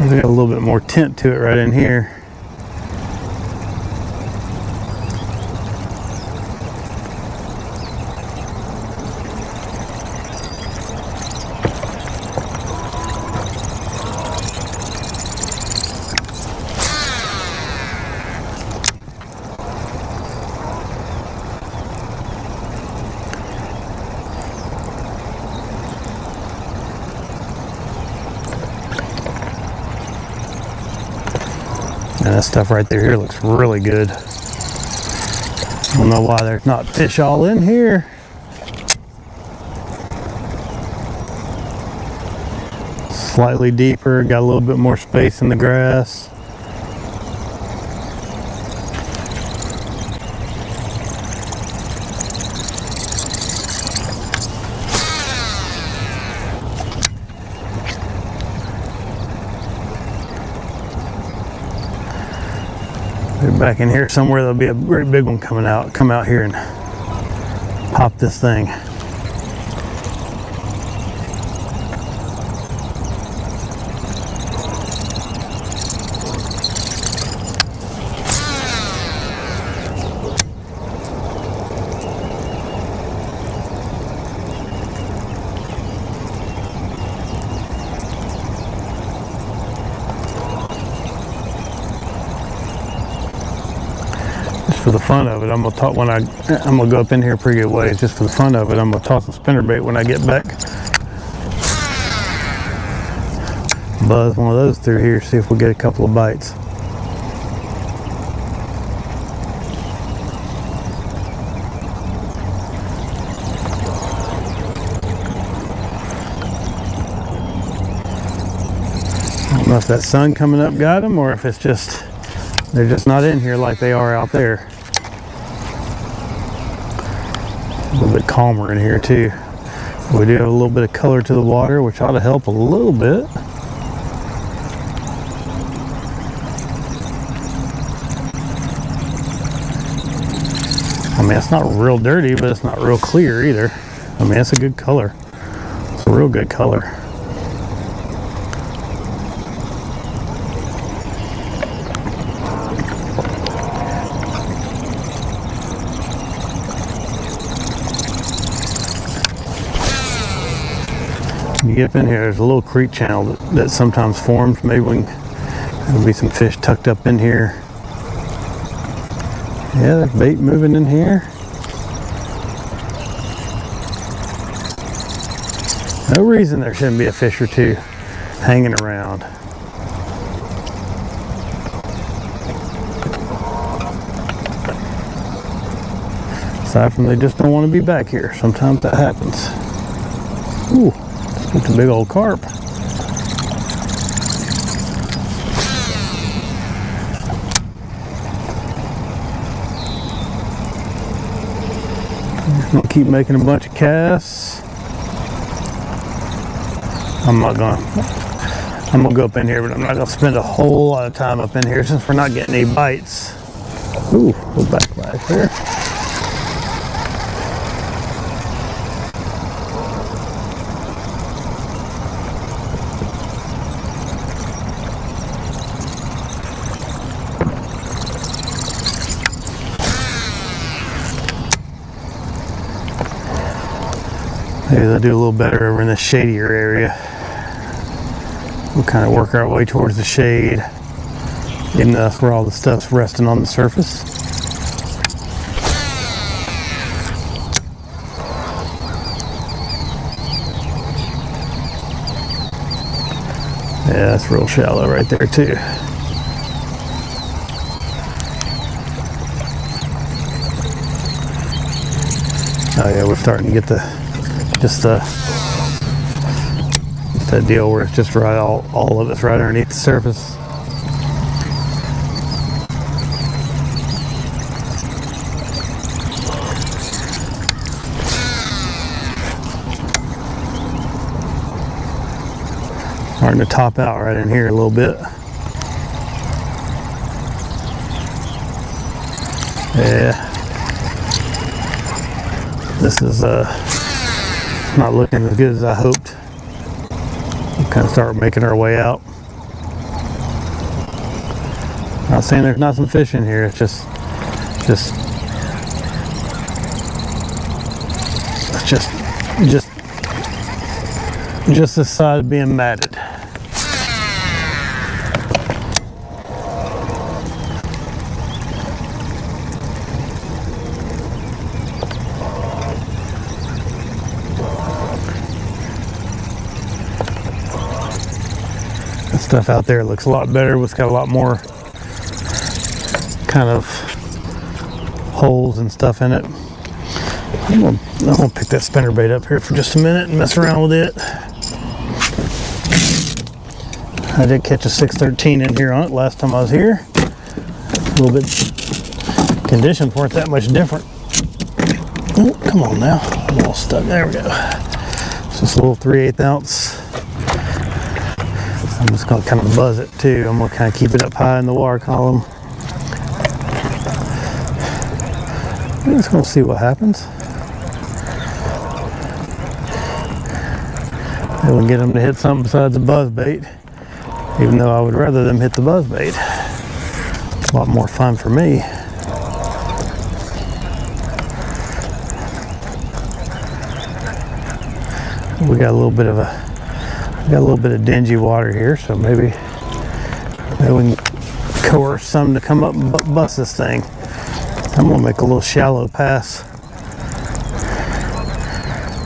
We got a little bit more tint to it right in here. And that stuff right there here looks really good. I don't know why there's not fish all in here. Slightly deeper, got a little bit more space in the grass. Back in here somewhere there'll be a great big one coming out. Come out here and pop this thing. For the fun of it, I'm gonna go up in here a pretty good ways. Just for the fun of it, I'm gonna toss a spinnerbait when I get back. buzz one of those through here, see if we get a couple of bites. I don't know if that sun coming up got them, or if it's just they're just not in here like they are out there. A little bit calmer in here too. We do have a little bit of color to the water, which ought to help a little bit. I mean, it's not real dirty, but it's not real clear either. I mean, it's a good color. It's a real good color. You get up in here, there's a little creek channel that sometimes forms. Maybe there'll be some fish tucked up in here. Yeah, there's bait moving in here. No reason there shouldn't be a fish or two hanging around. Aside from they just don't want to be back here. Sometimes that happens. Ooh. It's a big old carp. I'm gonna keep making a bunch of casts. I'm gonna go up in here, but I'm not gonna spend a whole lot of time up in here since we're not getting any bites. Ooh, we'll back there. Maybe they'll do a little better over in the shadier area. We'll kind of work our way towards the shade, even though that's where all the stuff's resting on the surface. Yeah, that's real shallow right there too. Oh yeah, we're starting to get just that deal where it's just right, all of it's right underneath the surface. Starting to top out right in here a little bit. Yeah. This is not looking as good as I hoped. We'll kind of start making our way out. Not saying there's not some fish in here. It's just this side being matted. Stuff out there looks a lot better. It's got a lot more kind of holes and stuff in it. I'm gonna pick that spinnerbait up here for just a minute and mess around with it. I did catch a 613 in here on it last time I was here. A little bit, conditions weren't that much different. Oh, come on now, I'm all stuck. There we go. It's just a little 3/8 ounce. I'm just going to kind of buzz it too. I'm going to kind of keep it up high in the water column. I'm just going to see what happens. Maybe we'll get them to hit something besides the buzz bait, even though I would rather them hit the buzz bait. It's a lot more fun for me. We got a little bit of dingy water here, so maybe we can coerce some to come up and bust this thing. I'm gonna make a little shallow pass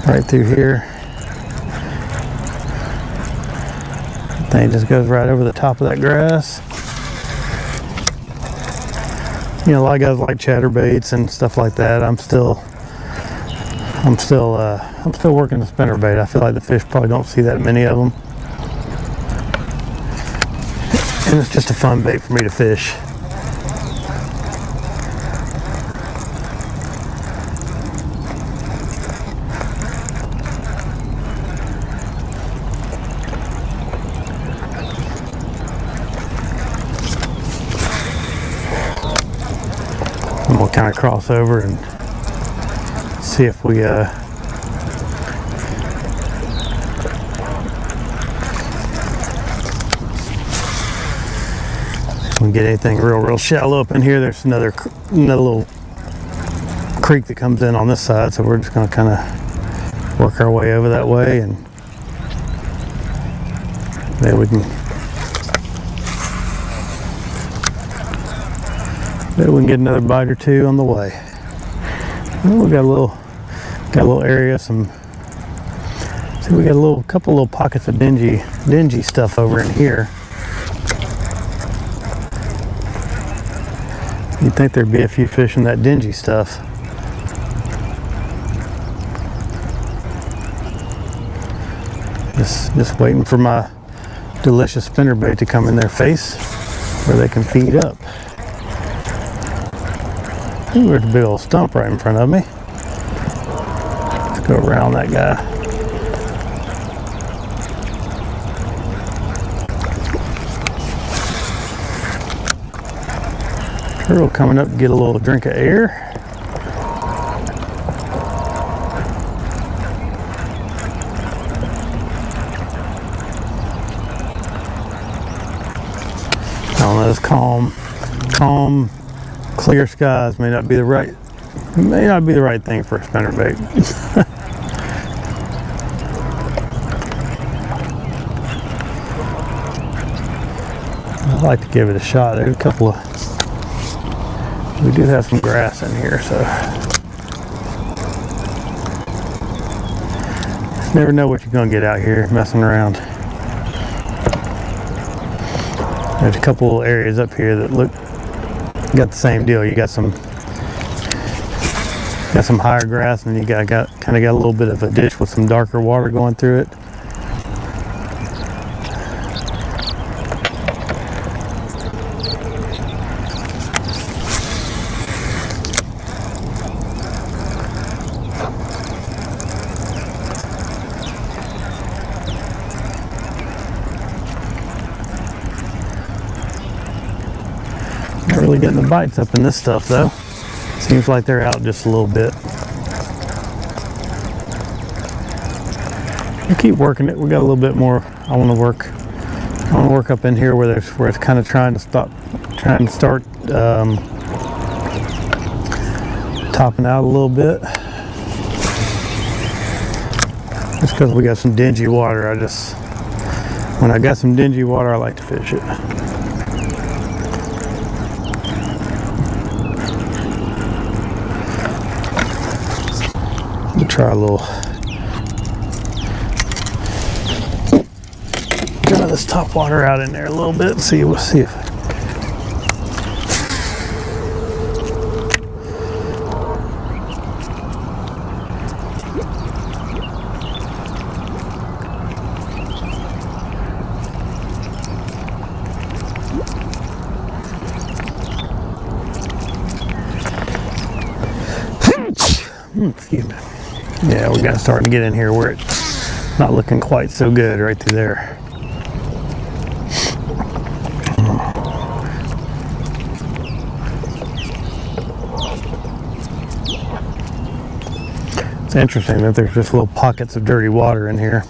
right through here. Thing just goes right over the top of that grass. You know, a lot of guys like chatterbaits and stuff like that. I'm still working the spinnerbait. I feel like the fish probably don't see that many of them, and it's just a fun bait for me to fish. And we'll kind of cross over and see if we can get anything real shallow up in here. There's another little creek that comes in on this side, so we're just going to kind of work our way over that way, and maybe we can get another bite or two on the way. Well, we got a little area. See, we got a couple little pockets of dingy stuff over in here. You'd think there'd be a few fish in that dingy stuff. Just waiting for my delicious spinnerbait to come in their face where they can feed up. Ooh, there's a big old stump right in front of me. Let's go around that guy. Turtle coming up to get a little drink of air. I don't know, it's calm, clear skies may not be the right thing for a spinnerbait. I'd like to give it a shot. There's we do have some grass in here, so just never know what you're gonna get out here messing around. There's a couple areas up here that got the same deal. You got some higher grass, and you kind of got a little bit of a ditch with some darker water going through it. Not really getting the bites up in this stuff though. Seems like they're out just a little bit. We'll keep working it. We got a little bit more. I want to work up in here where it's kind of trying to start topping out a little bit. Just because we got some dingy water. When I got some dingy water, I like to fish it. Try a little dry this top water out in there a little bit and we'll see if excuse me. Yeah, we got starting to get in here where it's not looking quite so good right through there. It's interesting that there's just little pockets of dirty water in here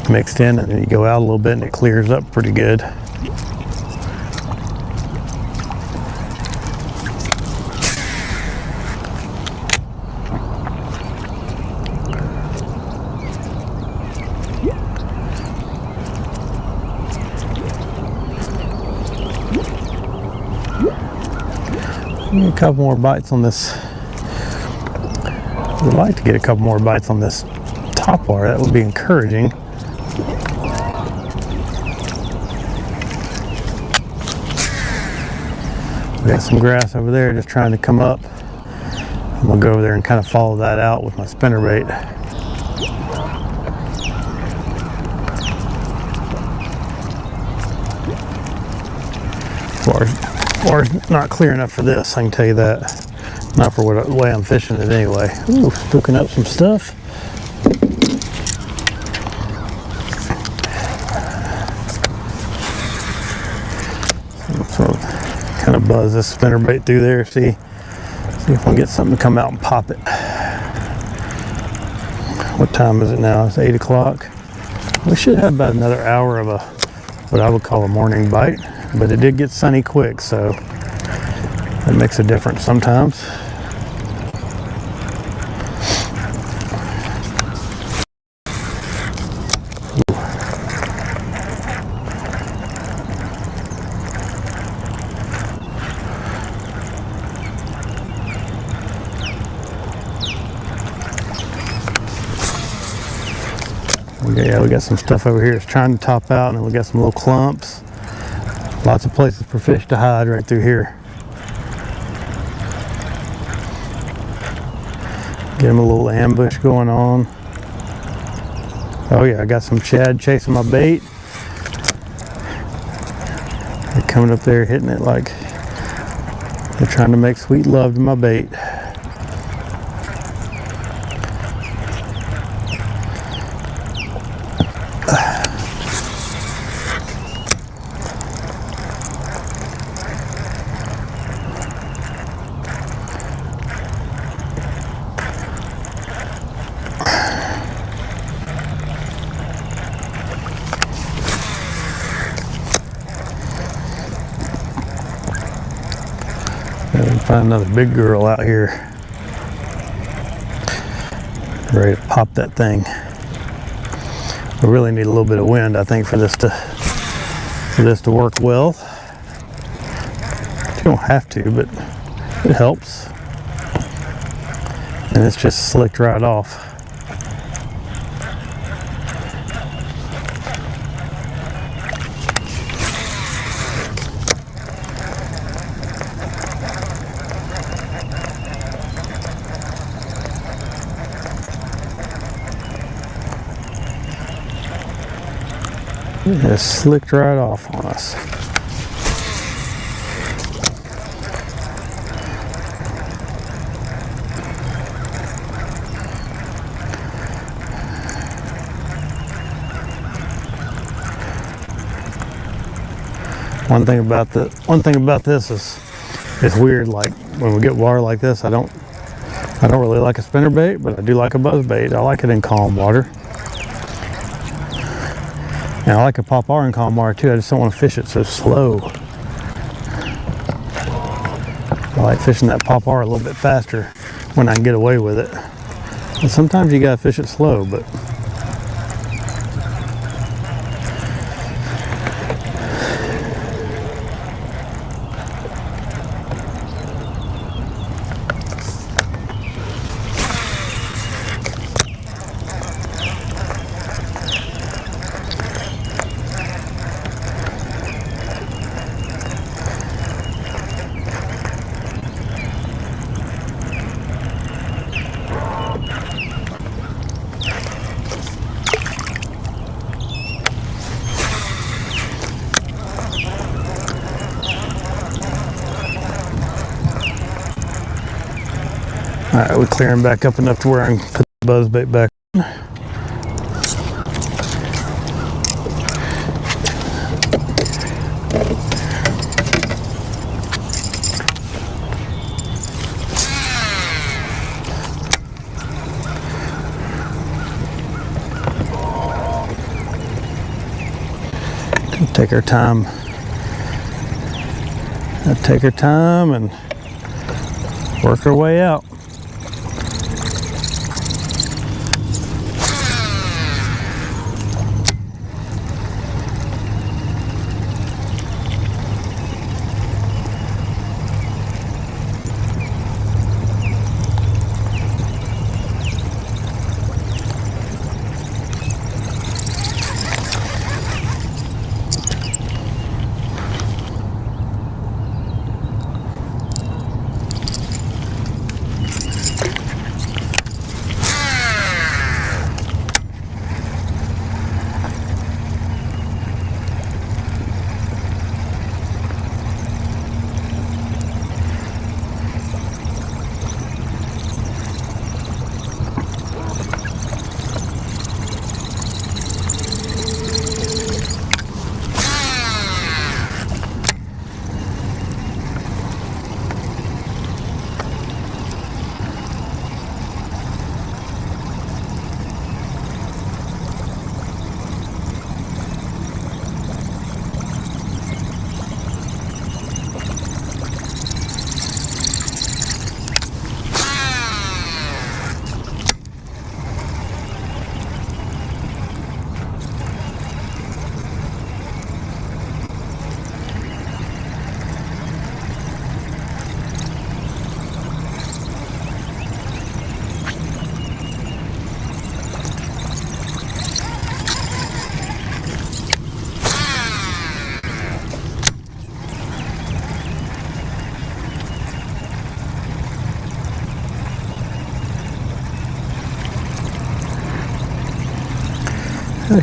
mixed in, and then you go out a little bit and it clears up pretty good. A couple more bites on this. I'd like to get a couple more bites on this top water. That would be encouraging. We got some grass over there just trying to come up. I'm gonna go over there and kind of follow that out with my spinnerbait. Water's not clear enough for this, I can tell you that. Not for the way I'm fishing it anyway. Ooh, spooking up some stuff. So kind of buzz this spinnerbait through there, see if I can get something to come out and pop it. What time is it now? It's 8 o'clock. We should have about another hour of what I would call a morning bite, but it did get sunny quick, so that makes a difference sometimes. Yeah, we got some stuff over here that's trying to top out, and then we got some little clumps. Lots of places for fish to hide right through here. Get them a little ambush going on. Oh yeah, I got some shad chasing my bait. They're coming up there hitting it like they're trying to make sweet love to my bait. Find another big girl out here, ready to pop that thing. We really need a little bit of wind, I think, for this to work well. You don't have to, but it helps. And it's just slicked right off. It has slicked right off on us. One thing about this is it's weird. Like when we get water like this, I don't really like a spinnerbait, but I do like a buzzbait. I like it in calm water. And I like a popper in calm water too. I just don't want to fish it so slow. I like fishing that popper a little bit faster when I can get away with it. And sometimes you gotta fish it slow, but all right, we're clearing back up enough to where I can put the buzzbait back. Take our time. Take our time and work our way out.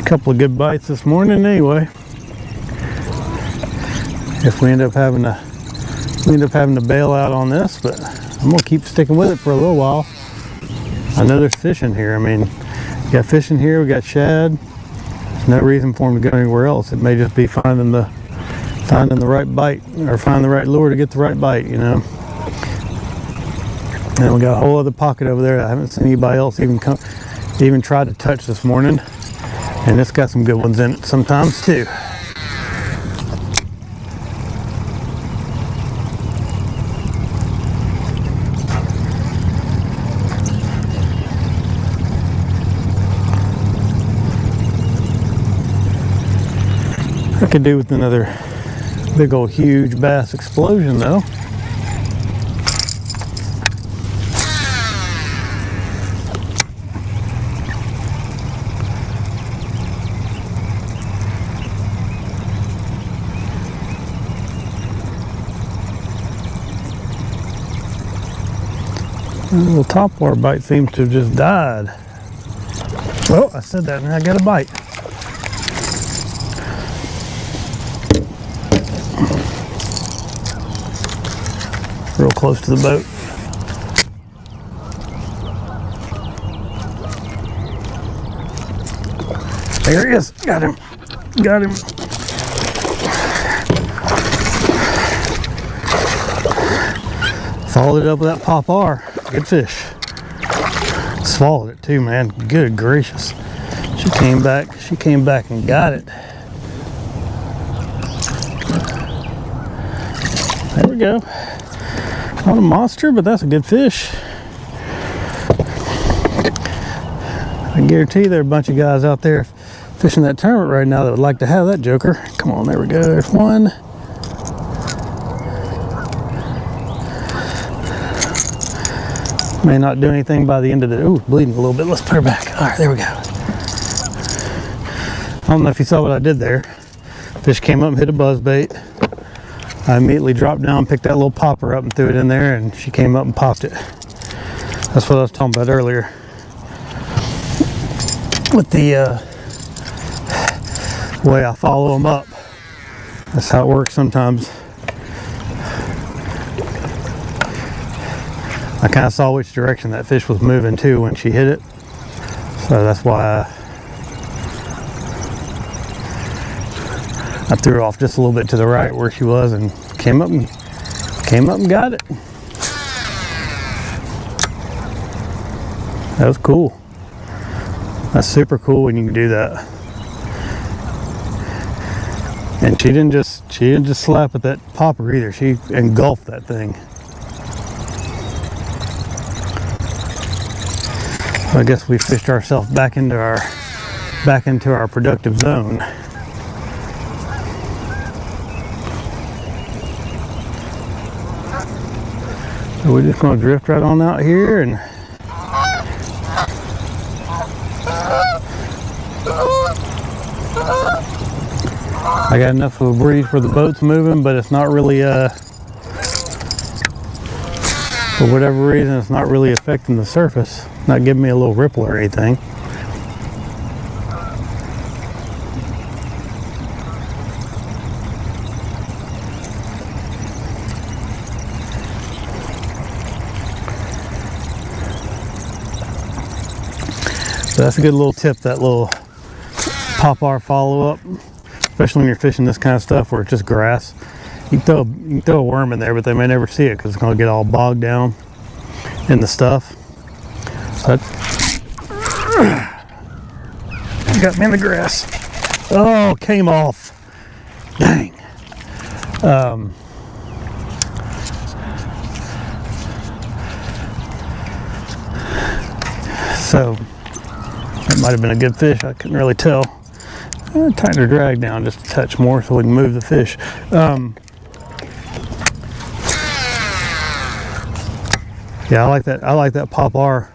couple of good bites this morning anyway. If we end up having to bail out on this, but I'm gonna keep sticking with it for a little while. I know there's fish in here. I mean, we got fish in here, we got shad. There's no reason for them to go anywhere else. It may just be finding the right bite, or find the right lure to get the right bite, you know. And we got a whole other pocket over there that I haven't seen anybody else even try to touch this morning. And it's got some good ones in it sometimes too. I could do with another big old huge bass explosion though. The little topwater bite seems to have just died. Well, I said that and I got a bite. Real close to the boat. There he is. Got him. Got him. Followed it up with that pop R. Good fish. Swallowed it too, man. Good gracious. She came back and got it. There we go. Not a monster, but that's a good fish. I guarantee there are a bunch of guys out there fishing that tournament right now that would like to have that joker. Come on, there we go. There's one. May not do anything by the end of the... Ooh, bleeding a little bit. Let's put her back. All right, there we go. I don't know if you saw what I did there. Fish came up and hit a buzzbait. I immediately dropped down, picked that little popper up and threw it in there, and she came up and popped it. That's what I was talking about earlier. With the way I follow them up. That's how it works sometimes. I kind of saw which direction that fish was moving to when she hit it. So that's why I threw off just a little bit to the right where she was and came up and got it. That was cool. That's super cool when you can do that. And she didn't just slap at that popper either. She engulfed that thing. So I guess we fished ourselves back into our productive zone. So we're just going to drift right on out here, and I got enough of a breeze where the boat's moving, but it's not really for whatever reason it's not really affecting the surface, not giving me a little ripple or anything. So that's a good little tip, that little pop-R follow-up, especially when you're fishing this kind of stuff where it's just grass. You can throw a worm in there, but they may never see it because it's going to get all bogged down in the stuff. So that's, got me in the grass. Oh, came off. Dang. So that might have been a good fish. I couldn't really tell. Tighten her drag down just a touch more so we can move the fish. Yeah, I like that pop R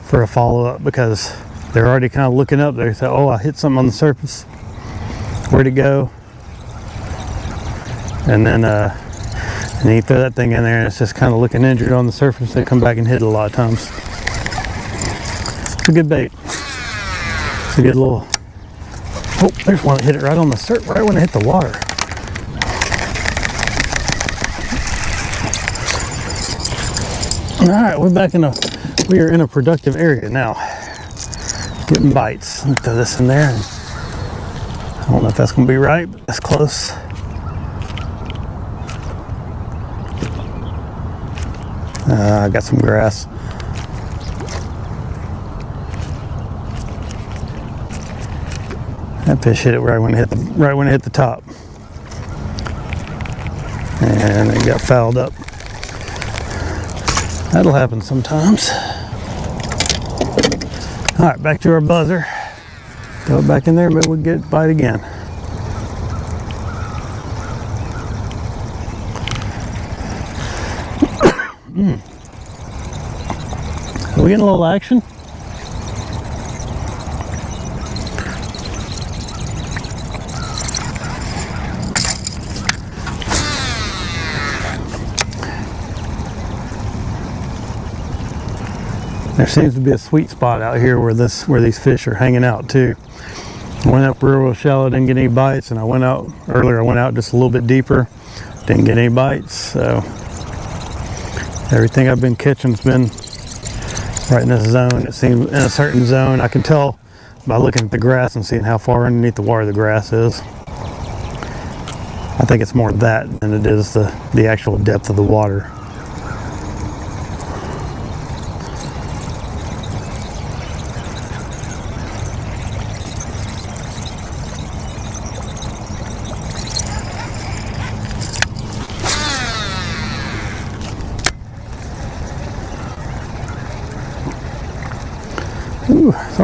for a follow-up because they're already kind of looking up. They say, "Oh, I hit something on the surface. Where'd it go?" And then you throw that thing in there, and it's just kind of looking injured on the surface. They come back and hit it a lot of times. It's a good bait. It's a good little Oh, there's one that hit it right on the surf, right when it hit the water. All right, we are in a productive area now. Getting bites. Let me throw this in there. I don't know if that's gonna be right, but that's close. I got some grass. That fish hit it right when it hit the top, and it got fouled up. That'll happen sometimes. All right, back to our buzzer. Throw it back in there, but we'll get a bite again. Are we getting a little action? There seems to be a sweet spot out here where these fish are hanging out too. I went up real shallow, didn't get any bites, and I went out just a little bit deeper, didn't get any bites. So everything I've been catching has been right in this zone. It seems in a certain zone. I can tell by looking at the grass and seeing how far underneath the water the grass is. I think it's more that than it is the actual depth of the water. Ooh, it's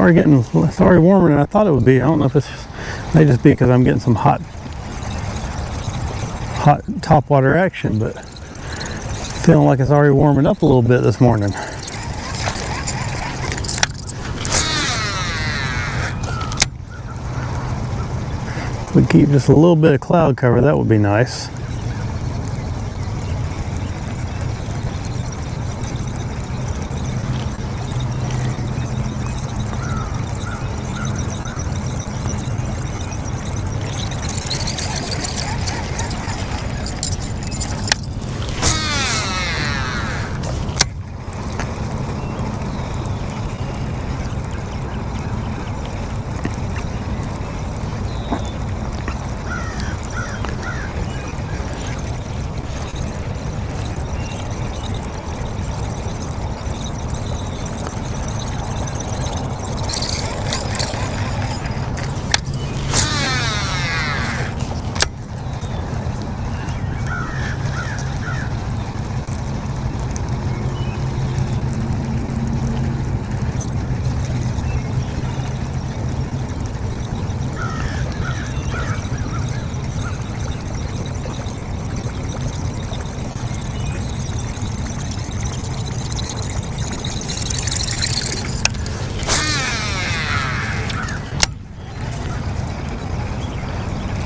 already warmer than I thought it would be. I don't know if it may just be because I'm getting some hot topwater action, but feeling like it's already warming up a little bit this morning. If we keep just a little bit of cloud cover, that would be nice.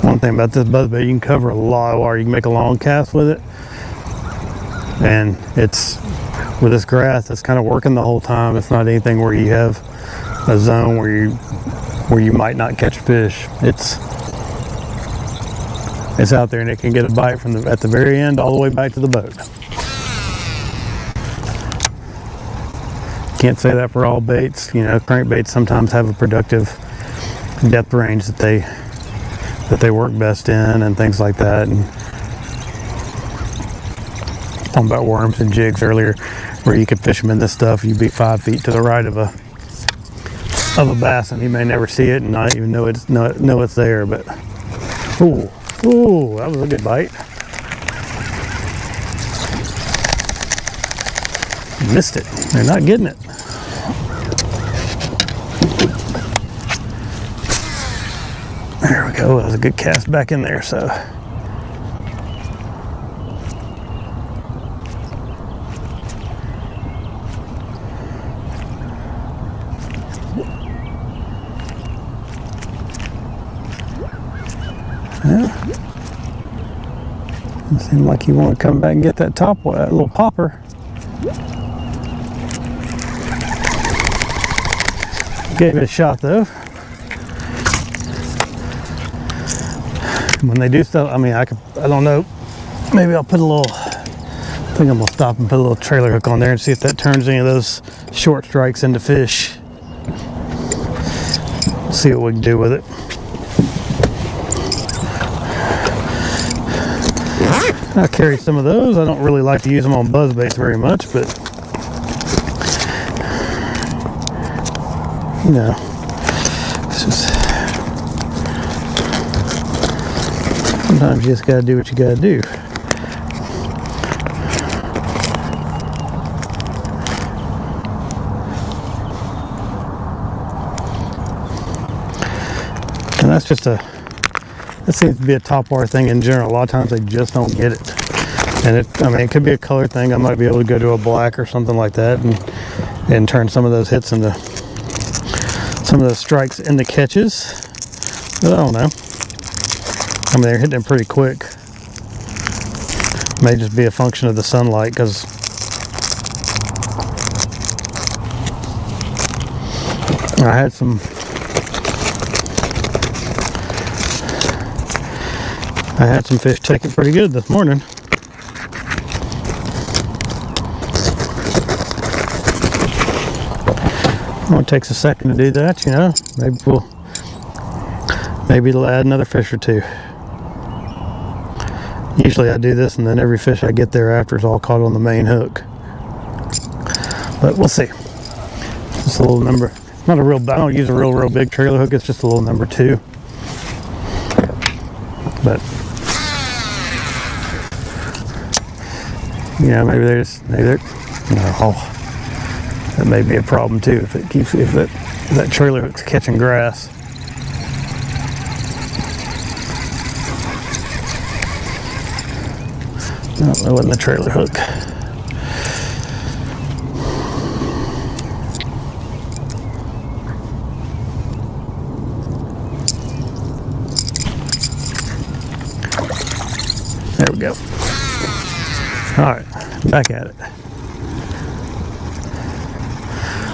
One thing about this buzzbait, you can cover a lot of water. You can make a long cast with it, and it's with this grass, it's kind of working the whole time. It's not anything where you have a zone where you might not catch fish. It's out there, and it can get a bite from at the very end all the way back to the boat. Can't say that for all baits. You know, crankbaits sometimes have a productive depth range that they work best in, and things like that. And talking about worms and jigs earlier, where you could fish them in this stuff, you'd be 5 feet to the right of a bass, and you may never see it and not even know it's there. But ooh, that was a good bite. Missed it. They're not getting it. There we go. That was a good cast back in there. So yeah, it seemed like you want to come back and get that top one, that little popper. Gave it a shot though. when they do stuff, I mean, I don't know, maybe I'll put a little, I think I'm gonna stop and put a little trailer hook on there and see if that turns any of those short strikes into fish. See what we can do with it. I carry some of those. I don't really like to use them on buzzbaits very much, but you know, it's just sometimes you just gotta do what you gotta do. And that's just that seems to be a top bar thing in general. A lot of times they just don't get it. And I mean, it could be a color thing. I might be able to go to a black or something like that and turn some of those hits into, some of those strikes into catches. But I don't know. I mean, they're hitting it pretty quick. May just be a function of the sunlight, because I had some fish take it pretty good this morning. Well, it takes a second to do that, you know. Maybe it'll add another fish or two. Usually I do this and then every fish I get thereafter is all caught on the main hook. But we'll see. Just a little number, not a real, I don't use a real big trailer hook, it's just a little number 2. But you know, maybe they're, you know, that may be a problem too if that trailer hook's catching grass. No, that wasn't the trailer hook. There we go. All right, back at it.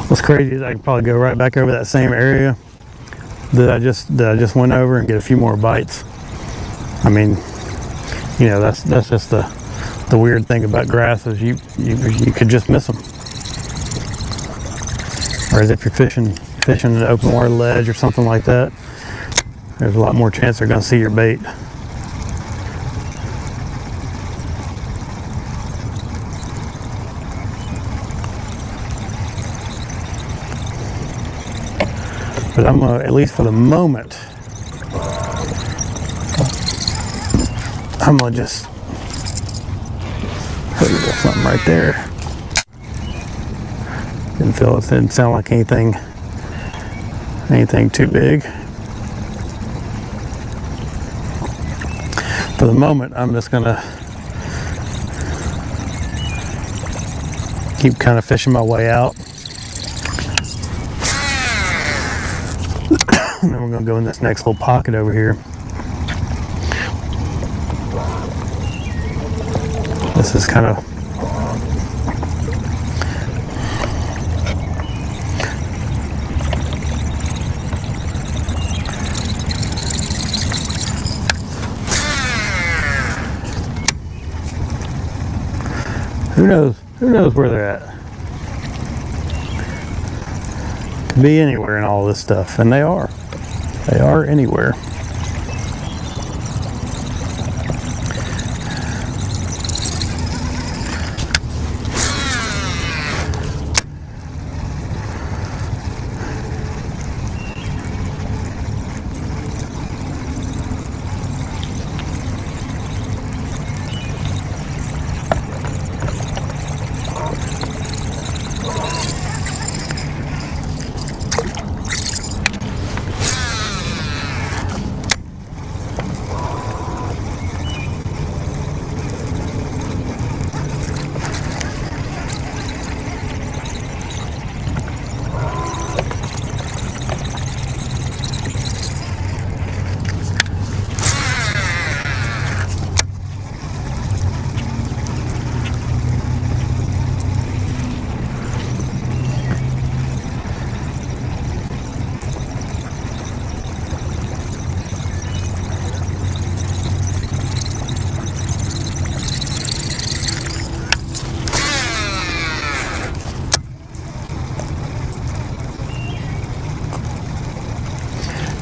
What's crazy is I can probably go right back over that same area that I just went over and get a few more bites. I mean, you know, that's just the weird thing about grass is you could just miss them. Whereas if you're fishing an open water ledge or something like that, there's a lot more chance they're going to see your bait. But I'm gonna, at least for the moment, I'm gonna just something right there. Didn't sound like anything too big. For the moment, I'm just gonna keep kind of fishing my way out. And then we're going to go in this next little pocket over here. This is kind of who knows where they're at. Could be anywhere in all this stuff, and they are anywhere.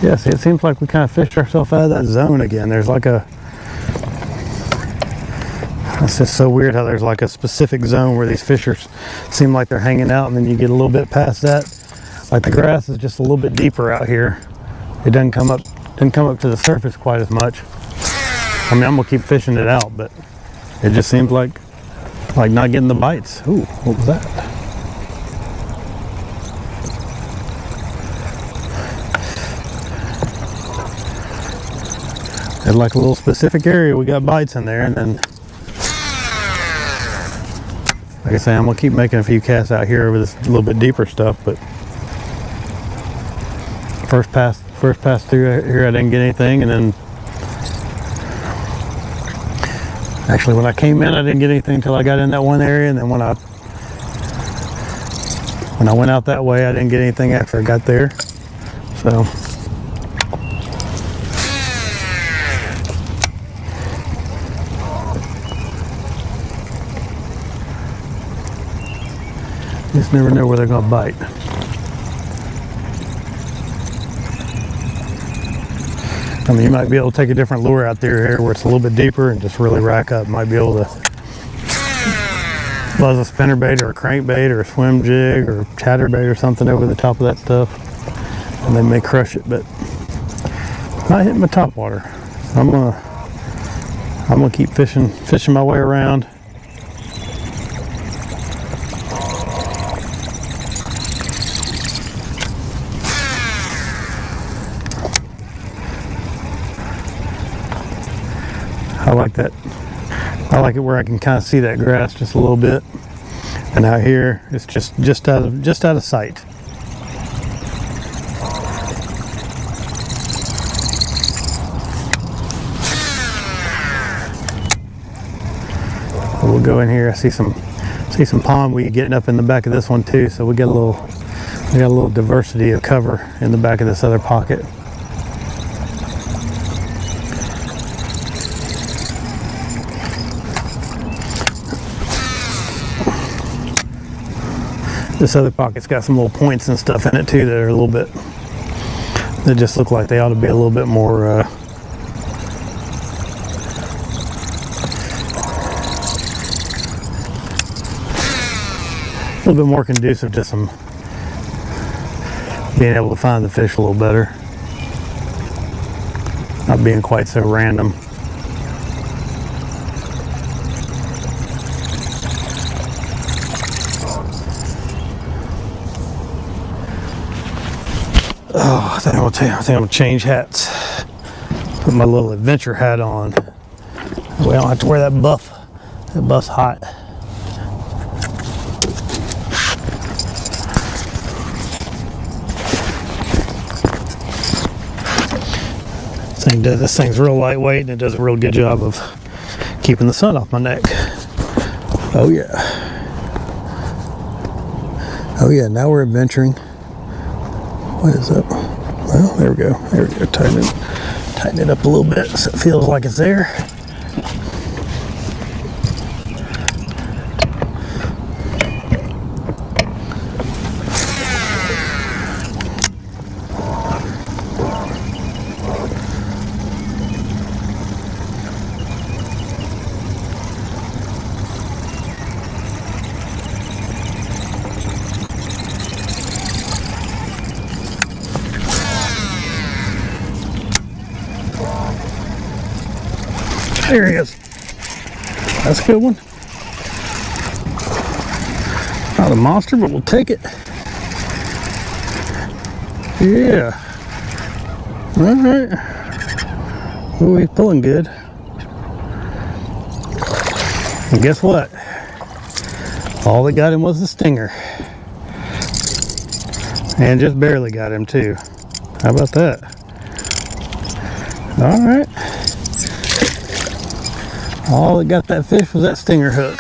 Yeah, see, it seems like we kind of fished ourselves out of that zone again. There's like a, it's just so weird how there's like a specific zone where these fish seem like they're hanging out, and then you get a little bit past that. Like the grass is just a little bit deeper out here. It didn't come up to the surface quite as much. I mean, I'm gonna keep fishing it out, but it just seems like not getting the bites. Ooh, what was that? It's like a little specific area we got bites in there, and then like I say, I'm gonna keep making a few casts out here over this little bit deeper stuff, but first pass through here I didn't get anything, and then actually when I came in I didn't get anything until I got in that one area, and then when I went out that way I didn't get anything after I got there. So you just never know where they're gonna bite. I mean, you might be able to take a different lure out there here where it's a little bit deeper and just really rack up. Might be able to buzz a spinnerbait or a crankbait or a swim jig or chatterbait or something over the top of that stuff, and they may crush it, but not hitting my top water. I'm gonna keep fishing my way around. I like that. I like it where I can kind of see that grass just a little bit, and out here it's just out of sight. We'll go in here. I see some pondweed getting up in the back of this one too, so we got a little diversity of cover in the back of this other pocket. This other pocket's got some little points and stuff in it too that are a little bit, that just look like they ought to be a little bit more a little bit more conducive to some being able to find the fish a little better, not being quite so random. Oh, I think I'm gonna change hats. Put my little adventure hat on. We don't have to wear that buff. That buff's hot. This thing's real lightweight, and it does a real good job of keeping the sun off my neck. Oh yeah. Oh yeah, now we're adventuring. What is up? Well, there we go. There we go. Tighten it up a little bit so it feels like it's there. There he is. That's a good one. Not a monster, but we'll take it. Yeah. All right. Oh, he's pulling good. And guess what? All that got him was the stinger. And just barely got him too. How about that? All right. All that got that fish was that stinger hook.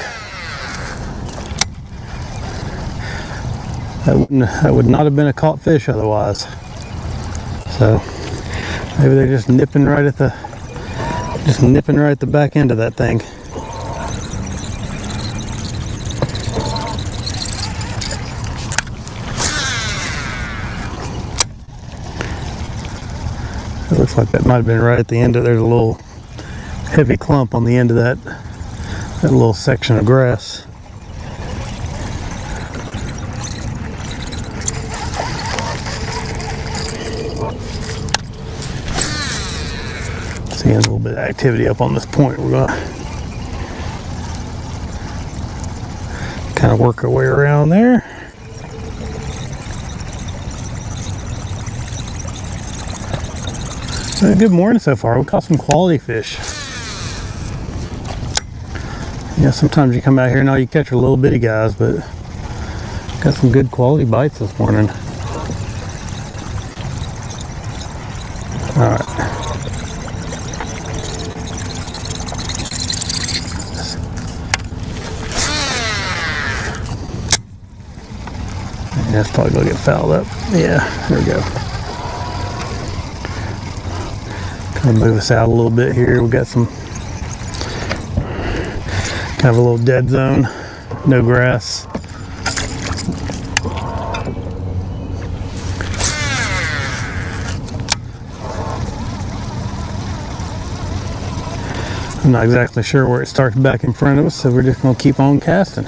That would not have been a caught fish otherwise. So maybe they're just nipping right at the back end of that thing. Looks like that might have been right at the end of, there's a little heavy clump on the end of that little section of grass. Seeing a little bit of activity up on this point. We're gonna kind of work our way around there. Good morning so far. We caught some quality fish. Yeah, sometimes you come out here and all you catch are little bitty guys, but got some good quality bites this morning. All right. That's probably gonna get fouled up. Yeah, there we go. Kind of move us out a little bit here. We got some kind of a little dead zone, no grass. I'm not exactly sure where it starts back in front of us, so we're just gonna keep on casting.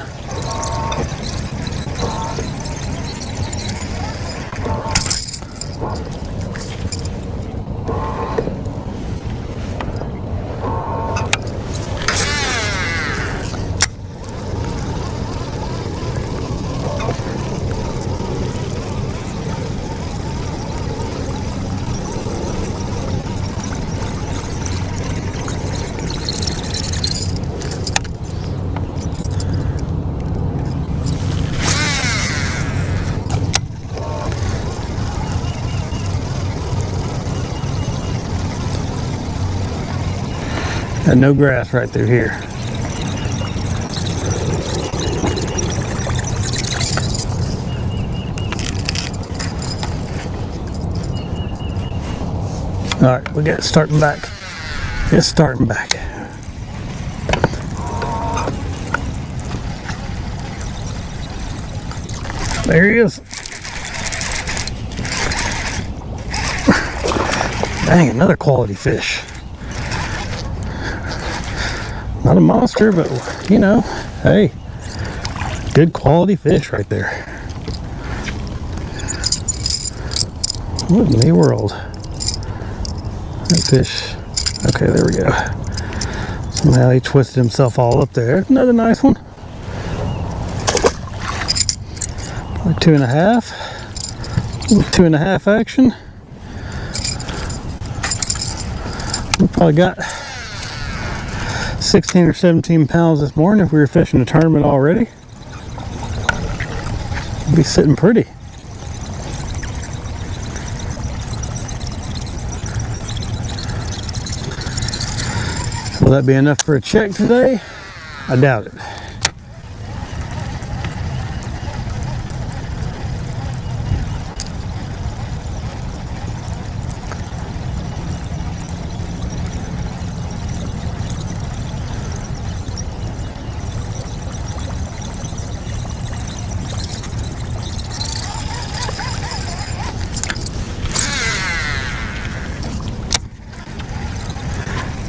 And no grass right through here. All right, we got it starting back. It's starting back. There he is. Dang, another quality fish. Not a monster, but you know, hey, good quality fish right there. What in the world? That fish. Okay, there we go. Somehow he twisted himself all up there. Another nice one. Like 2.5. 2.5 action. We probably got 16 or 17 pounds this morning. If we were fishing a tournament already, it'd be sitting pretty. Will that be enough for a check today? I doubt it.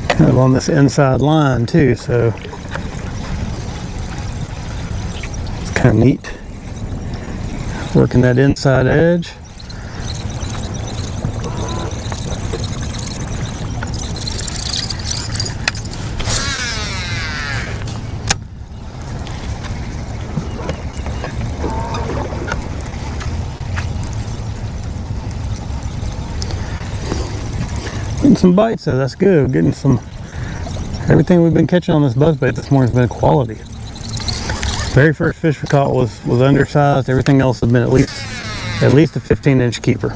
Kind of on this inside line too, so it's kind of neat. Working that inside edge. Getting some bites though, that's good. Getting some, everything we've been catching on this buzzbait this morning has been quality. Very first fish we caught was undersized. Everything else has been at least a 15-inch keeper.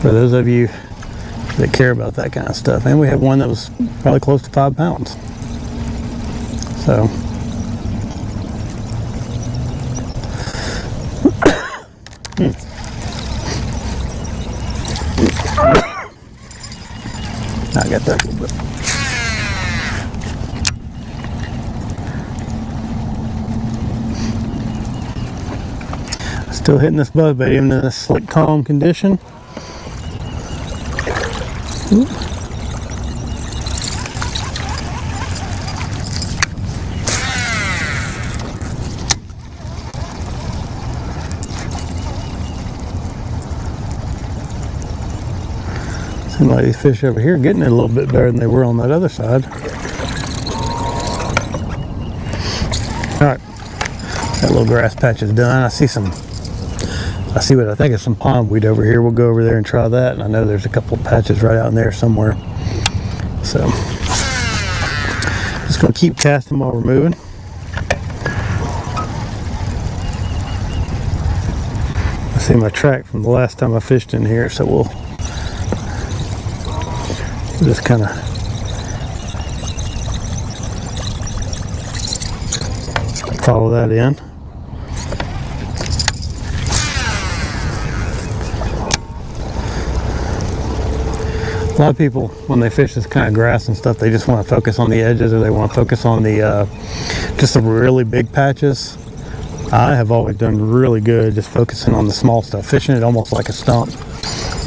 For those of you that care about that kind of stuff. And we had one that was probably close to 5 pounds. So I got that a little bit. Still hitting this buzzbait even in this slick, calm condition. Ooh. Seems like these fish over here are getting it a little bit better than they were on that other side. Alright, that little grass patch is done. I see what I think is some pondweed over here. We'll go over there and try that. And I know there's a couple of patches right out in there somewhere. So, just going to keep casting while we're moving. I see my track from the last time I fished in here, so we'll just kind of follow that in. A lot of people, when they fish this kind of grass and stuff, they just want to focus on the edges, or they want to focus on the just the really big patches. I have always done really good just focusing on the small stuff, fishing it almost like a stump.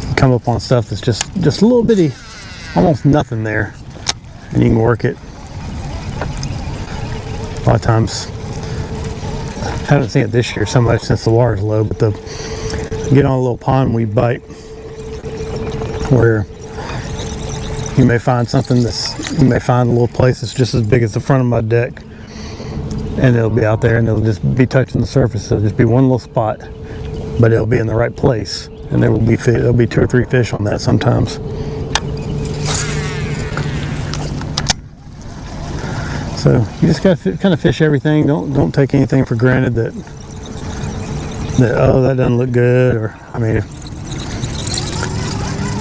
You come up on stuff that's just a little bitty, almost nothing there, and you can work it. A lot of times, I haven't seen it this year so much since the water's low, but get on a little pond we bite where you may find you may find a little place that's just as big as the front of my deck, and it'll be out there and it'll just be touching the surface. It'll just be one little spot, but it'll be in the right place, and there'll be 2 or 3 fish on that sometimes. So you just got to kind of fish everything. Don't take anything for granted that oh, that doesn't look good, or I mean,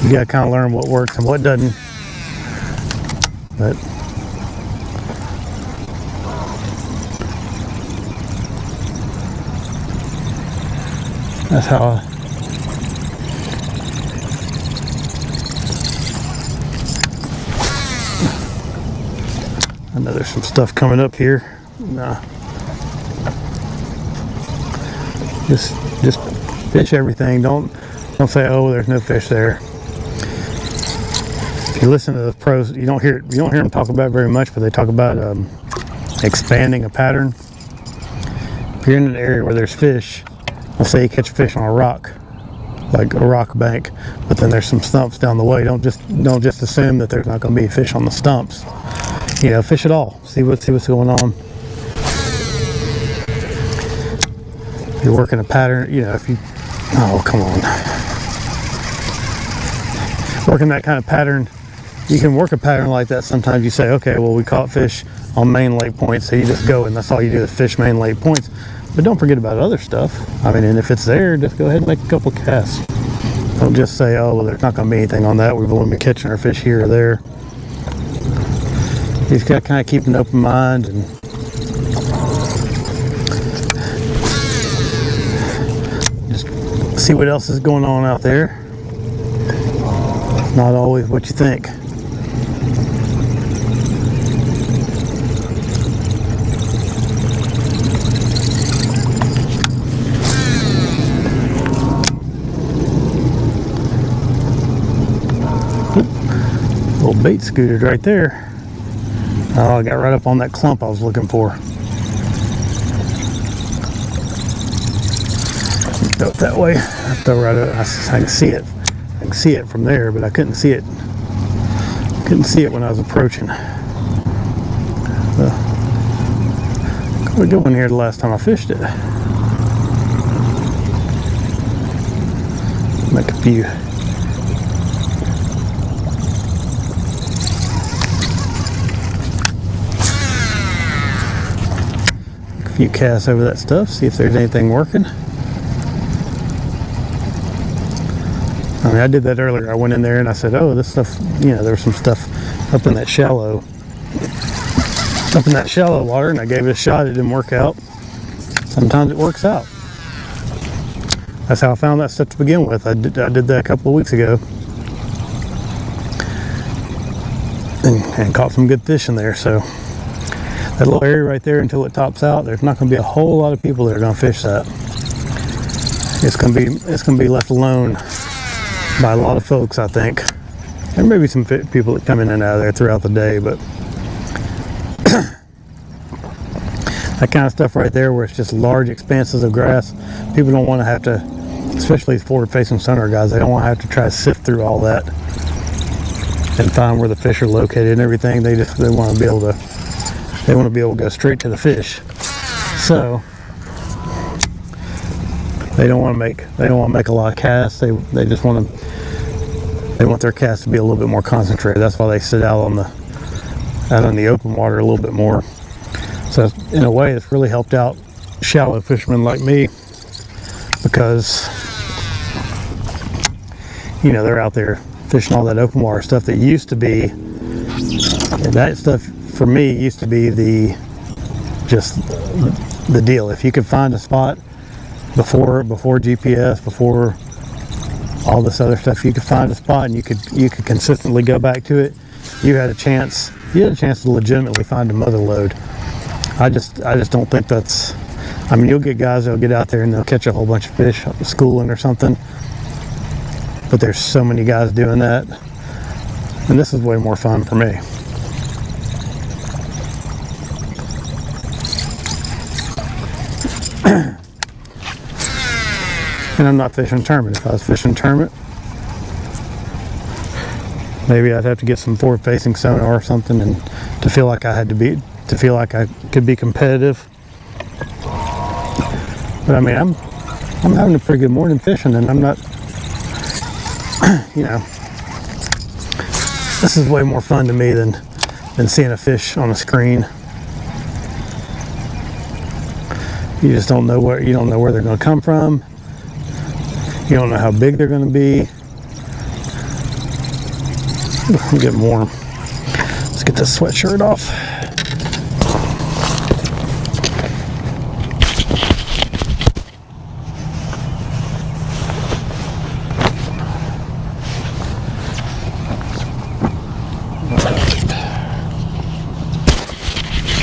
you got to kind of learn what works and what doesn't. But that's how I know there's some stuff coming up here. Nah. Just fish everything. Don't say, oh, there's no fish there. If you listen to the pros, you don't hear them talk about it very much, but they talk about expanding a pattern. If you're in an area where there's fish, let's say you catch a fish on a rock, like a rock bank, but then there's some stumps down the way. Don't just assume that there's not going to be fish on the stumps. You know, fish it all. See what's going on. If you're working a pattern, you know, oh, come on. Working that kind of pattern, you can work a pattern like that. Sometimes you say, okay, well, we caught fish on main lake points, so you just go and that's all you do is fish main lake points. But don't forget about other stuff. I mean, and if it's there, just go ahead and make a couple casts. Don't just say, oh, well, there's not going to be anything on that. We've only been catching our fish here or there. You just got to kind of keep an open mind and just see what else is going on out there. It's not always what you think. Little bait scooted right there. Oh, I got right up on that clump I was looking for. Go that way. I throw right up. I can see it. I can see it from there, but I couldn't see it. Couldn't see it when I was approaching. Got a good one here the last time I fished it. Make a few. Few casts over that stuff, see if there's anything working. I mean, I did that earlier. I went in there and I said, oh, this stuff, you know, there was some stuff up in that shallow water, and I gave it a shot. It didn't work out. Sometimes it works out. That's how I found that stuff to begin with. I did that a couple of weeks ago and caught some good fish in there. So that little area right there, until it tops out, there's not going to be a whole lot of people that are going to fish that. it's gonna be left alone by a lot of folks, I think. There may be some people that come in and out of there throughout the day, but that kind of stuff right there where it's just large expanses of grass, people don't want to have to, especially forward-facing sonar guys, they don't want to have to try to sift through all that and find where the fish are located and everything. They want to be able to go straight to the fish. So they don't want to make a lot of casts. They want their casts to be a little bit more concentrated. That's why they sit out in the open water a little bit more. So in a way, it's really helped out shallow fishermen like me, because they're out there fishing all that open water stuff that used to be, and that stuff for me used to be the deal. If you could find a spot before GPS, before all this other stuff, you could find a spot and you could consistently go back to it, you had a chance to legitimately find a mother lode. I just don't think that's, I mean, you'll get guys that'll get out there and they'll catch a whole bunch of fish schooling or something, but there's so many guys doing that, and this is way more fun for me. And I'm not fishing tournament. If I was fishing tournament, maybe I'd have to get some forward-facing sonar or something, and to feel like I could be competitive. But I mean, I'm having a pretty good morning fishing, and I'm not, this is way more fun to me than seeing a fish on a screen. You just don't know where they're going to come from. You don't know how big they're going to be. I'm getting warm. Let's get this sweatshirt off.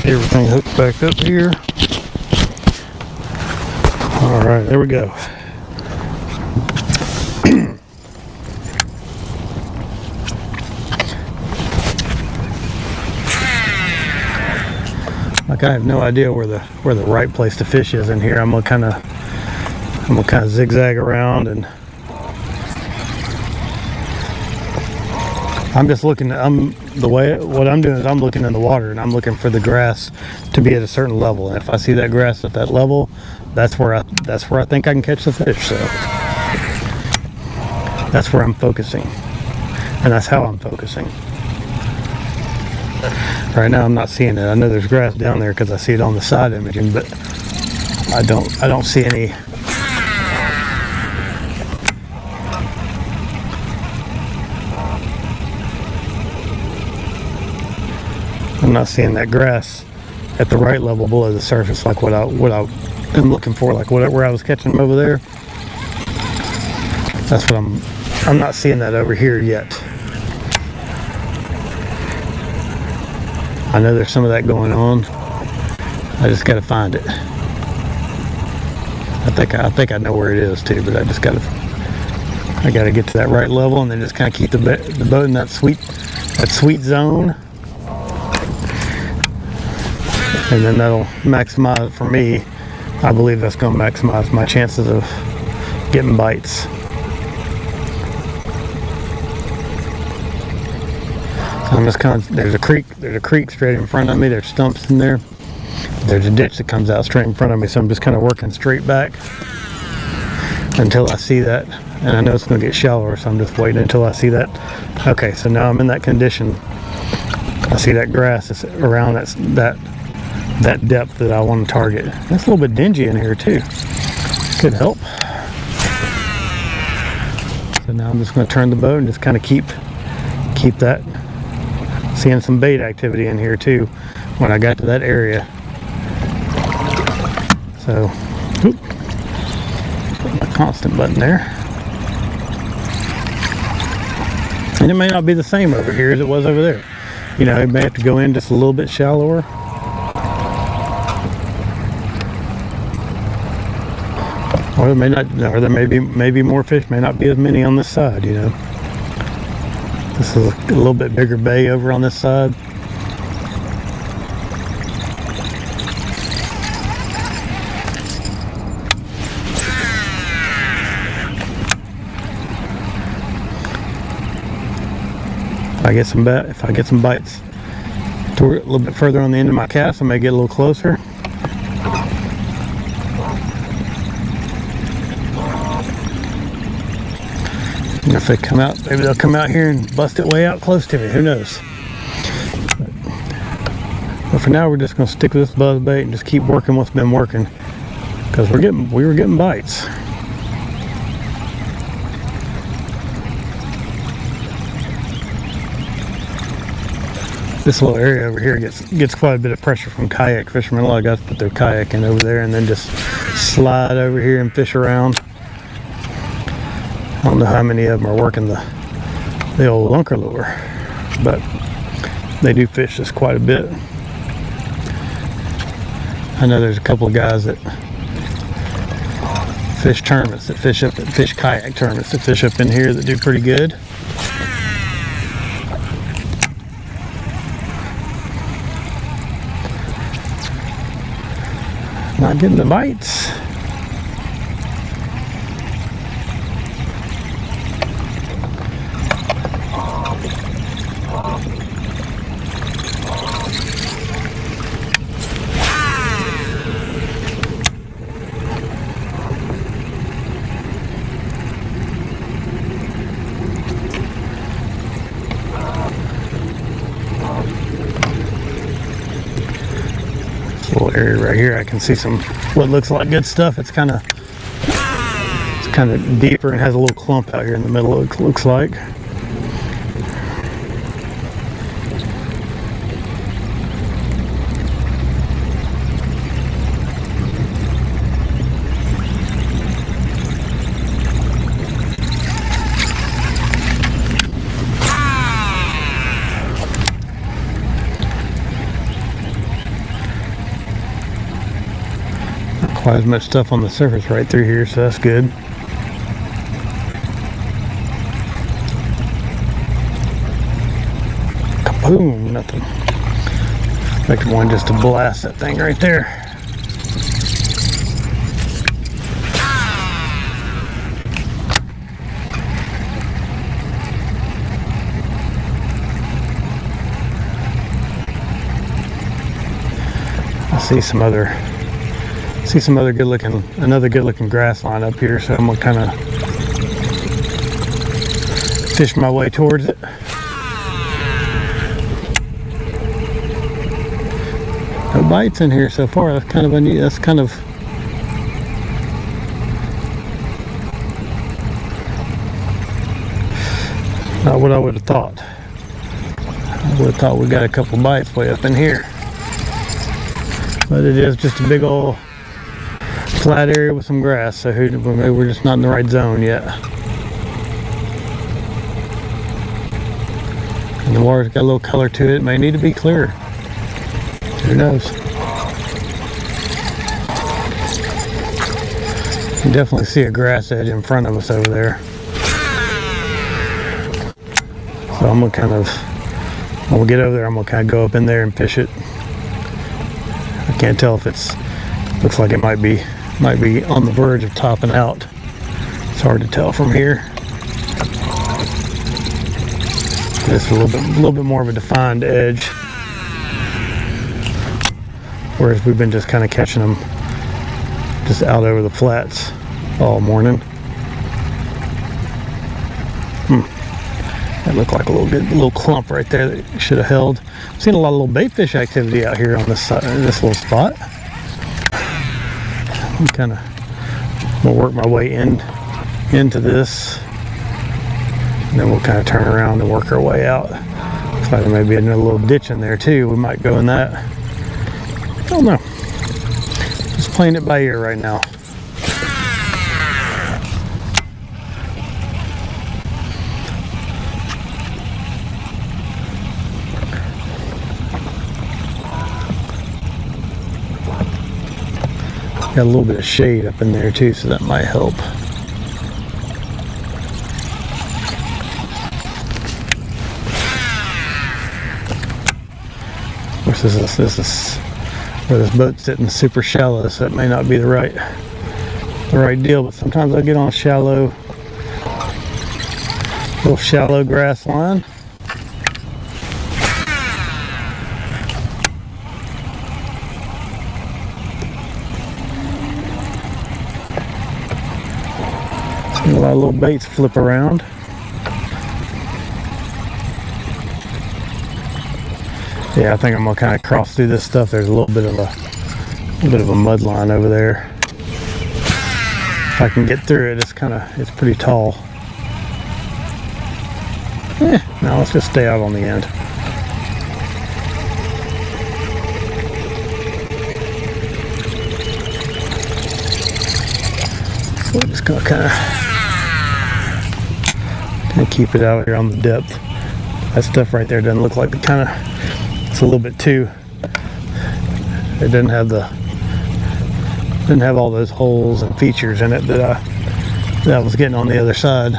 Everything hooked back up here. All right, there we go. Like, I have no idea where the right place to fish is in here. I'm gonna kind of zigzag around, and I'm just looking. What I'm doing is I'm looking in the water, and I'm looking for the grass to be at a certain level. And if I see that grass at that level, that's where I think I can catch the fish. So that's where I'm focusing, and that's how I'm focusing. Right now I'm not seeing it. I know there's grass down there because I see it on the side imaging, but I don't see any. I'm not seeing that grass at the right level below the surface, like what I am looking for, like where I was catching them over there. That's what I'm not seeing that over here yet. I know there's some of that going on. I just got to find it. I think I know where it is too, but I got to get to that right level, and then just kind of keep the boat in that sweet zone, and then that'll maximize, for me, I believe that's going to maximize my chances of getting bites. I'm just there's a creek straight in front of me. There's stumps in there. There's a ditch that comes out straight in front of me, so I'm just kind of working straight back until I see that. And I know it's going to get shallower, so I'm just waiting until I see that. Okay, so now I'm in that condition. I see that grass is around that depth that I want to target. It's a little bit dingy in here too. Could help. So now I'm just going to turn the boat and just kind of keep that. Seeing some bait activity in here too when I got to that area. So, put my constant button there. And it may not be the same over here as it was over there. It may have to go in just a little bit shallower. Or there may not, or there may be more fish, may not be as many on this side, you know. This is a little bit bigger bay over on this side. If I get some bites toward a little bit further on the end of my cast, I may get a little closer. And if they come out, maybe they'll come out here and bust it way out close to me. Who knows? But for now, we're just going to stick with this buzz bait and just keep working what's been working, because we were getting bites. This little area over here gets quite a bit of pressure from kayak fishermen. A lot of guys put their kayak in over there and then just slide over here and fish around. I don't know how many of them are working the old lunker lure, but they do fish this quite a bit. I know there's a couple of guys that fish tournaments, that fish kayak tournaments, that fish up in here that do pretty good. Not getting the bites. Little area right here, I can see some what looks like good stuff. It's kind of deeper and has a little clump out here in the middle. It looks like. Quite as much stuff on the surface right through here, so that's good. Kaboom! Nothing. Expected one just to blast that thing right there. I see some other another good looking grass line up here, so I'm gonna kind of fish my way towards it. No bites in here so far. That's kind of unusual. That's kind of not what I would have thought. I would have thought we got a couple bites way up in here, but it is just a big old flat area with some grass, so maybe we're just not in the right zone yet. And the water's got a little color to it. It may need to be clearer. Who knows? You can definitely see a grass edge in front of us over there. So I'm gonna when we get over there, I'm gonna kind of go up in there and fish it. I can't tell if looks like it might be on the verge of topping out. It's hard to tell from here. It's a little bit more of a defined edge, whereas we've been just kind of catching them just out over the flats all morning. That looked like a little clump right there that should have held. I've seen a lot of little bait fish activity out here on this side, this little spot. I'm gonna work my way into this, and then we'll kind of turn around and work our way out. Looks like there may be another little ditch in there too. We might go in that. I don't know. Just playing it by ear right now. Got a little bit of shade up in there too, so that might help. Of course, this is where this boat's sitting super shallow, so it may not be the right deal. But sometimes I get on a little shallow grass line. A lot of little baits flip around. Yeah, I think I'm gonna kind of cross through this stuff. There's a little bit of a mud line over there. If I can get through it, it's pretty tall. Now let's just stay out on the end. So we're just gonna kind of keep it out here on the depth. That stuff right there doesn't look like it's a little bit too. It didn't have all those holes and features in it that I was getting on the other side.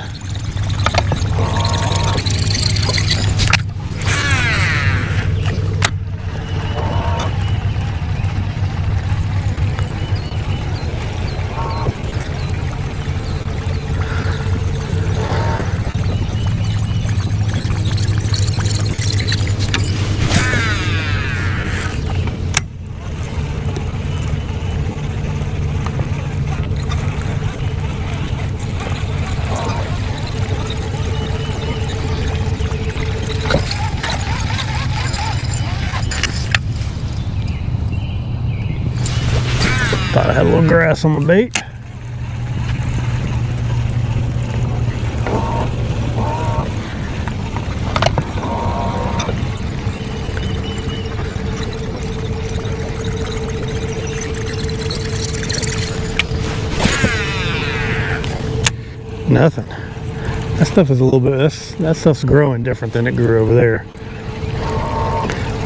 Thought I had a little grass on my bait. Nothing. That stuff is a little bit, that stuff's growing different than it grew over there.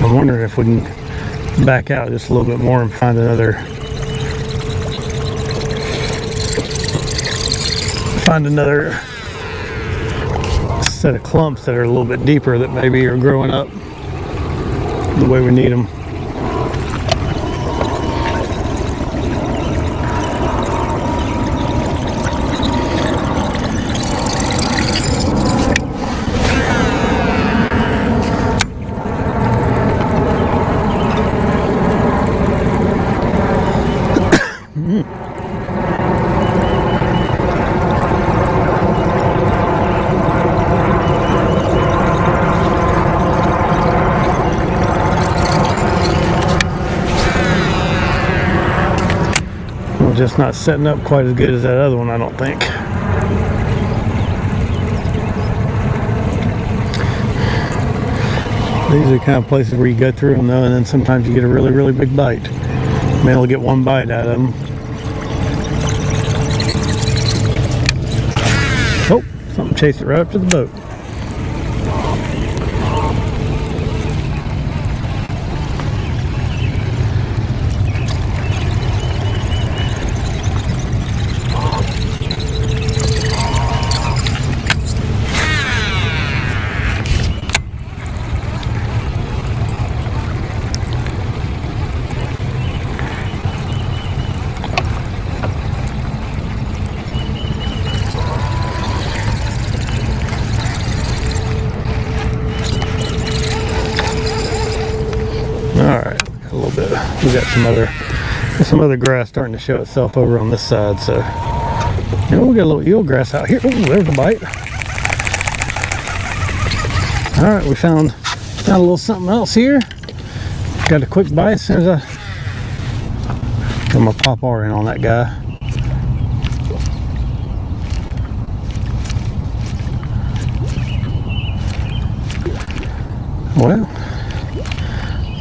I'm wondering if we can back out just a little bit more and find another set of clumps that are a little bit deeper that maybe are growing up the way we need them. Just not setting up quite as good as that other one, I don't think. These are the kind of places where you go through them though, and then sometimes you get a really, really big bite. You may only get one bite out of them. Oh, something chased it right up to the boat. Alright, a little bit. We got some other grass starting to show itself over on this side, so you know, we got a little eel grass out here. Oh, there's a bite. Alright, we found a little something else here. Got a quick bite as soon as I'm gonna pop R in on that guy. Well,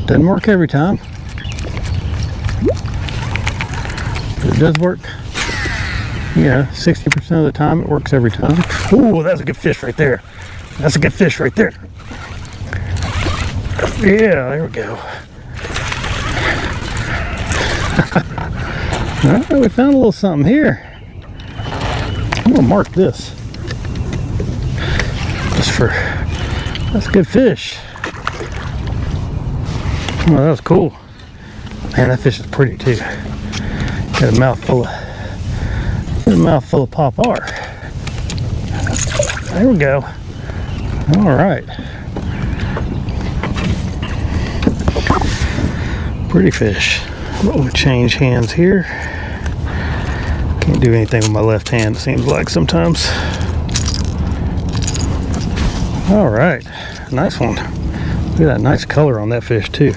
doesn't work every time, but it does work. Yeah, 60% of the time it works every time. Ooh, that's a good fish right there. That's a good fish right there. Yeah, there we go. Alright, we found a little something here. I'm gonna mark this. That's good fish. Oh, that was cool. Man, that fish is pretty too. Got a mouthful of popar. There we go. All right. Pretty fish. We'll change hands here. Can't do anything with my left hand, it seems like sometimes. All right, nice one. Look at that nice color on that fish too.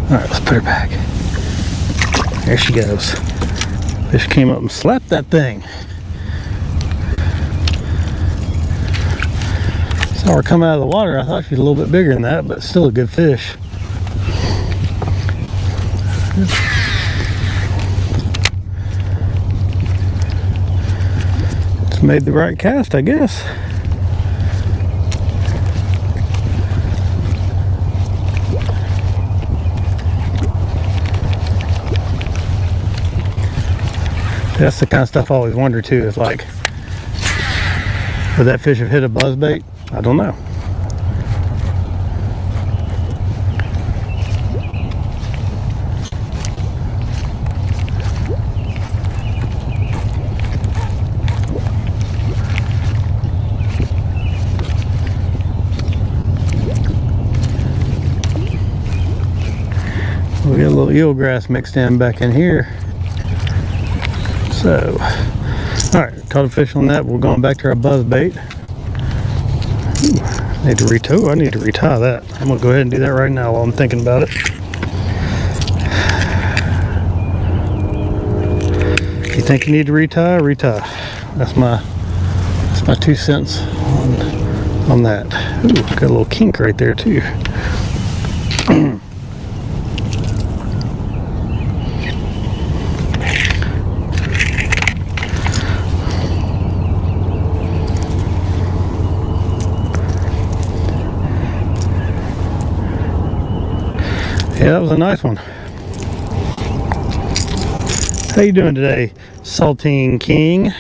All right, let's put her back. There she goes. Fish came up and slapped that thing. Saw her come out of the water. I thought she was a little bit bigger than that, but still a good fish. It's made the right cast, I guess. That's the kind of stuff I always wonder too, is like, would that fish have hit a buzzbait? I don't know. We got a little eelgrass mixed in back in here. So, alright, caught a fish on that. We're going back to our buzzbait. I need to retie that. I'm going to go ahead and do that right now while I'm thinking about it. You think you need to retie? Retie. That's my 2 cents on that. Ooh, got a little kink right there too. Yeah, that was a nice one. How you doing today, Saltine King?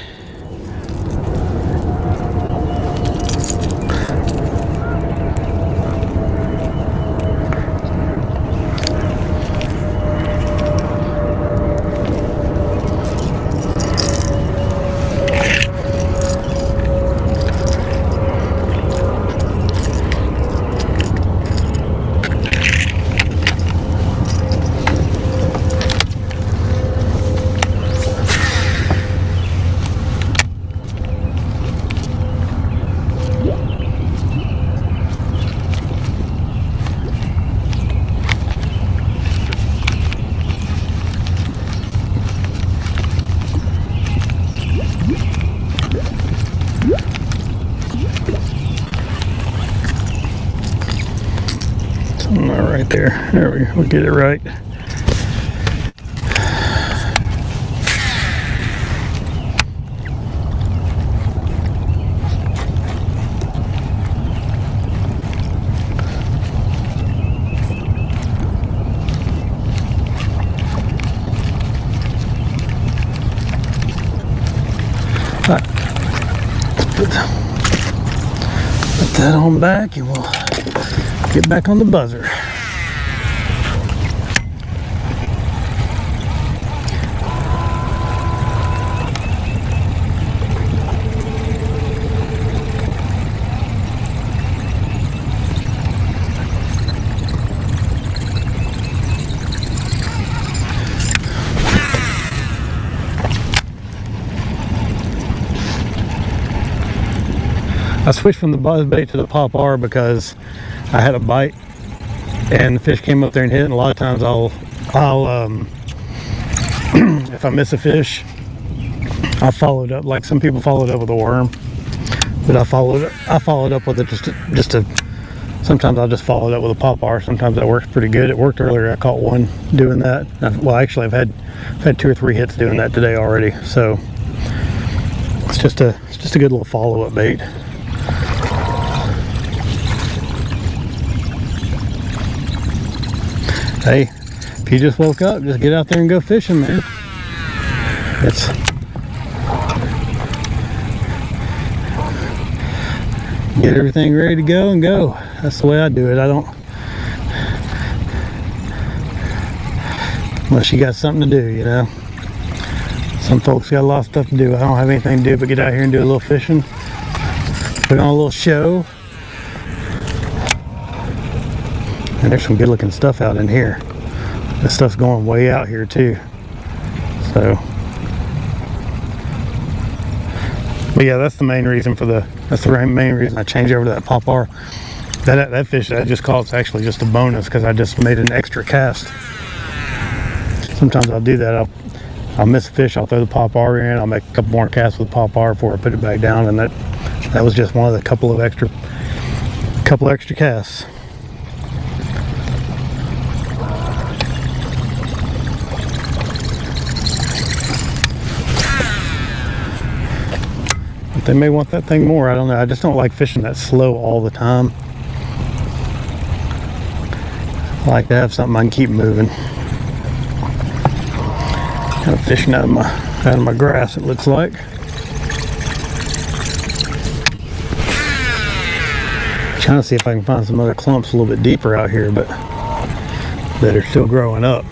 Right there. There we'll get it right. All right. Put that on back and we'll get back on the buzzer. I switched from the buzzbait to the popar because I had a bite and the fish came up there and hit it, and a lot of times I'll if I miss a fish, I'll follow it up, like some people followed up with a worm, but I followed up with it just to sometimes I'll just follow it up with a popar. Sometimes that works pretty good. It worked earlier. I caught one doing that. Well, actually I've had 2 or 3 hits doing that today already, so it's just a good little follow-up bait. Hey, If you just woke up, just get out there and go fishing, man. It's get everything ready to go and go. That's the way I do it. I don't, unless you got something to do, you know. Some folks got a lot of stuff to do. I don't have anything to do but get out here and do a little fishing, put on a little show. And there's some good looking stuff out in here. This stuff's going way out here too. So, but yeah, that's the main reason for that's the main reason I changed over to that Pop-R. That fish that I just caught is actually just a bonus because I just made an extra cast. Sometimes I'll do that. I'll miss a fish, I'll throw the Pop-R in, I'll make a couple more casts with Pop-R before I put it back down, and that was just one of the couple extra casts. They may want that thing more. I don't know. I just don't like fishing that slow all the time. I like to have something I can keep moving. Kind of fishing out of my grass, it looks like. Trying to see if I can find some other clumps a little bit deeper out here, but that are still growing up.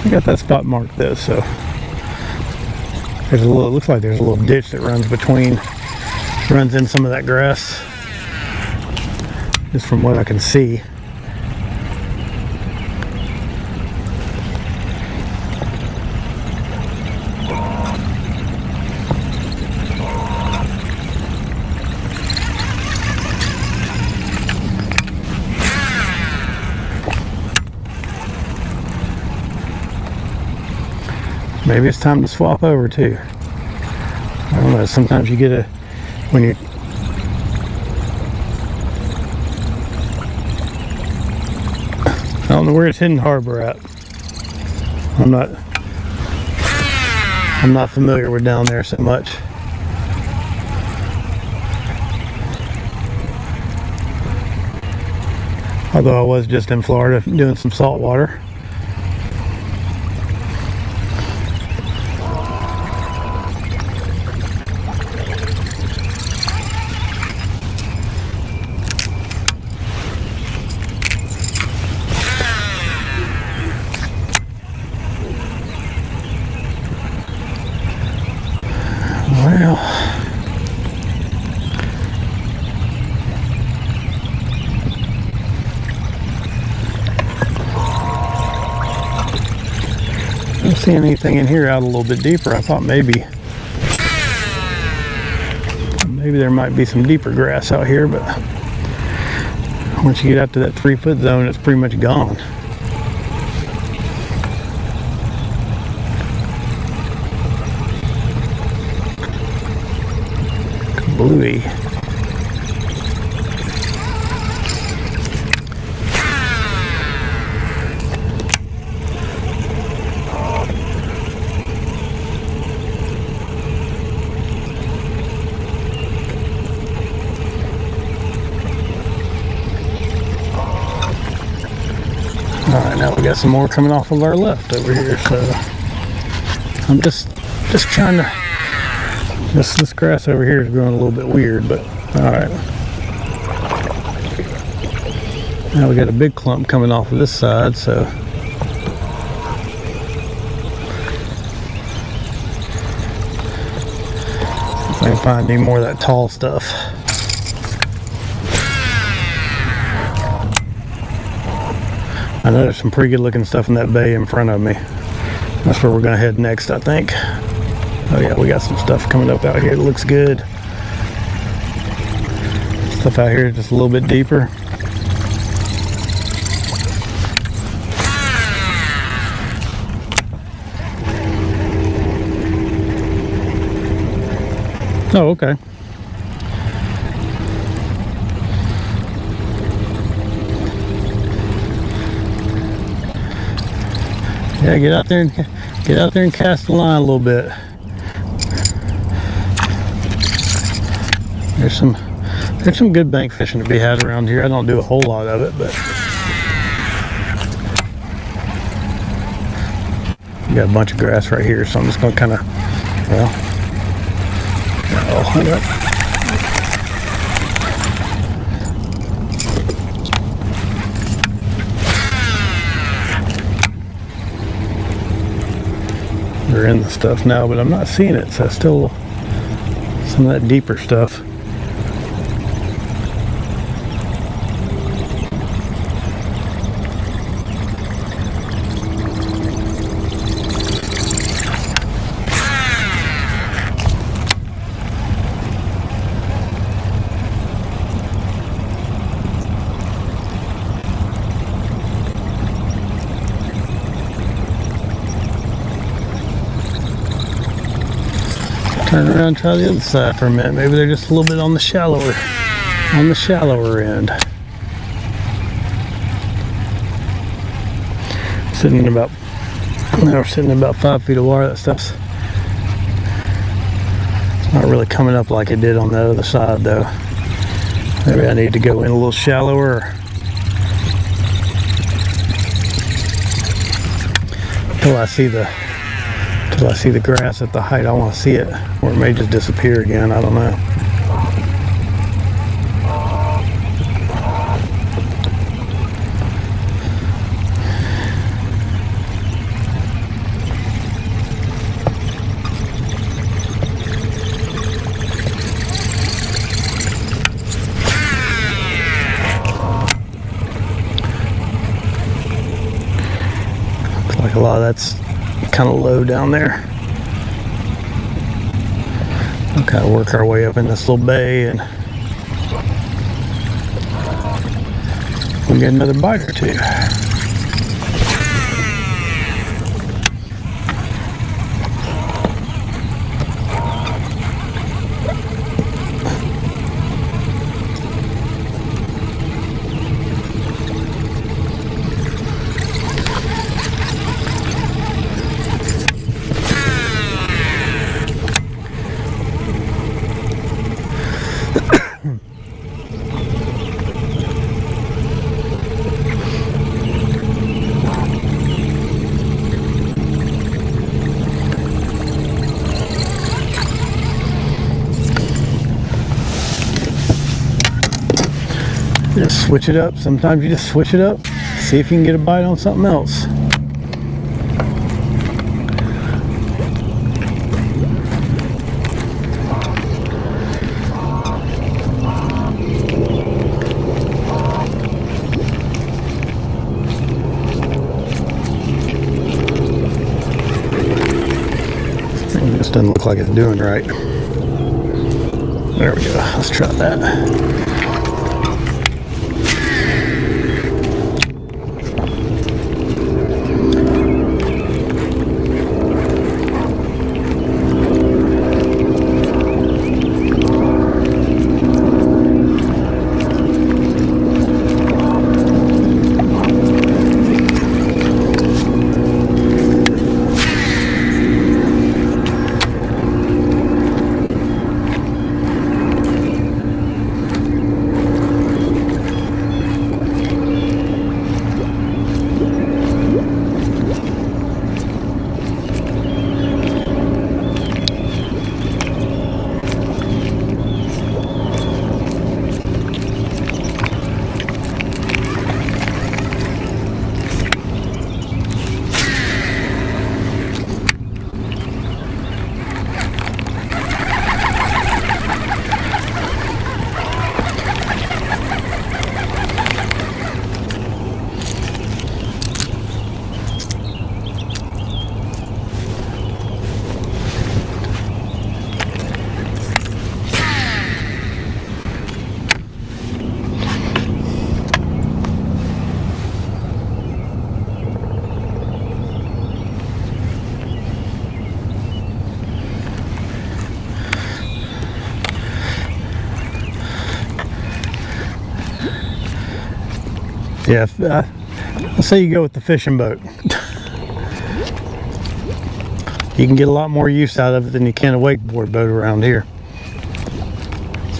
I got that spot marked though, so there's a little, it looks like there's a little ditch that runs in some of that grass, just from what I can see. Maybe it's time to swap over too. I don't know, sometimes you get when you I don't know where it's Hidden Harbor at. I'm not familiar with down there so much. Although I was just in Florida doing some salt water. Well, I don't see anything in here out a little bit deeper. I thought maybe there might be some deeper grass out here, but once you get out to that 3-foot zone, it's pretty much gone. Bluey. Alright, now we got some more coming off of our left over here, so I'm just trying to. This grass over here is growing a little bit weird, but alright. Now we got a big clump coming off of this side, so if I can find any more of that tall stuff. I know there's some pretty good looking stuff in that bay in front of me. That's where we're gonna head next, I think. Oh yeah, we got some stuff coming up out here that looks good. Stuff out here just a little bit deeper. Oh, okay. Yeah, get out there and cast the line a little bit. There's some There's some good bank fishing to be had around here. I don't do a whole lot of it, but you got a bunch of grass right here, so I'm just gonna kind of, well, they're in the stuff now, but I'm not seeing it, so still some of that deeper stuff. Turn around and try the other side for a minute. Maybe they're just a little bit on the shallower end. We're sitting in about 5 feet of water. That stuff's not really coming up like it did on the other side though. Maybe I need to go in a little shallower until I see the grass at the height I want to see it, or it may just disappear again. I don't know. Looks like a lot of that's kind of low down there. We'll kind of work our way up in this little bay and we'll get another bite or two. Just switch it up. Sometimes you just switch it up, see if you can get a bite on something else. This doesn't look like it's doing right. There we go. Let's try that. Yeah, let's say you go with the fishing boat. You can get a lot more use out of it than you can a wakeboard boat around here.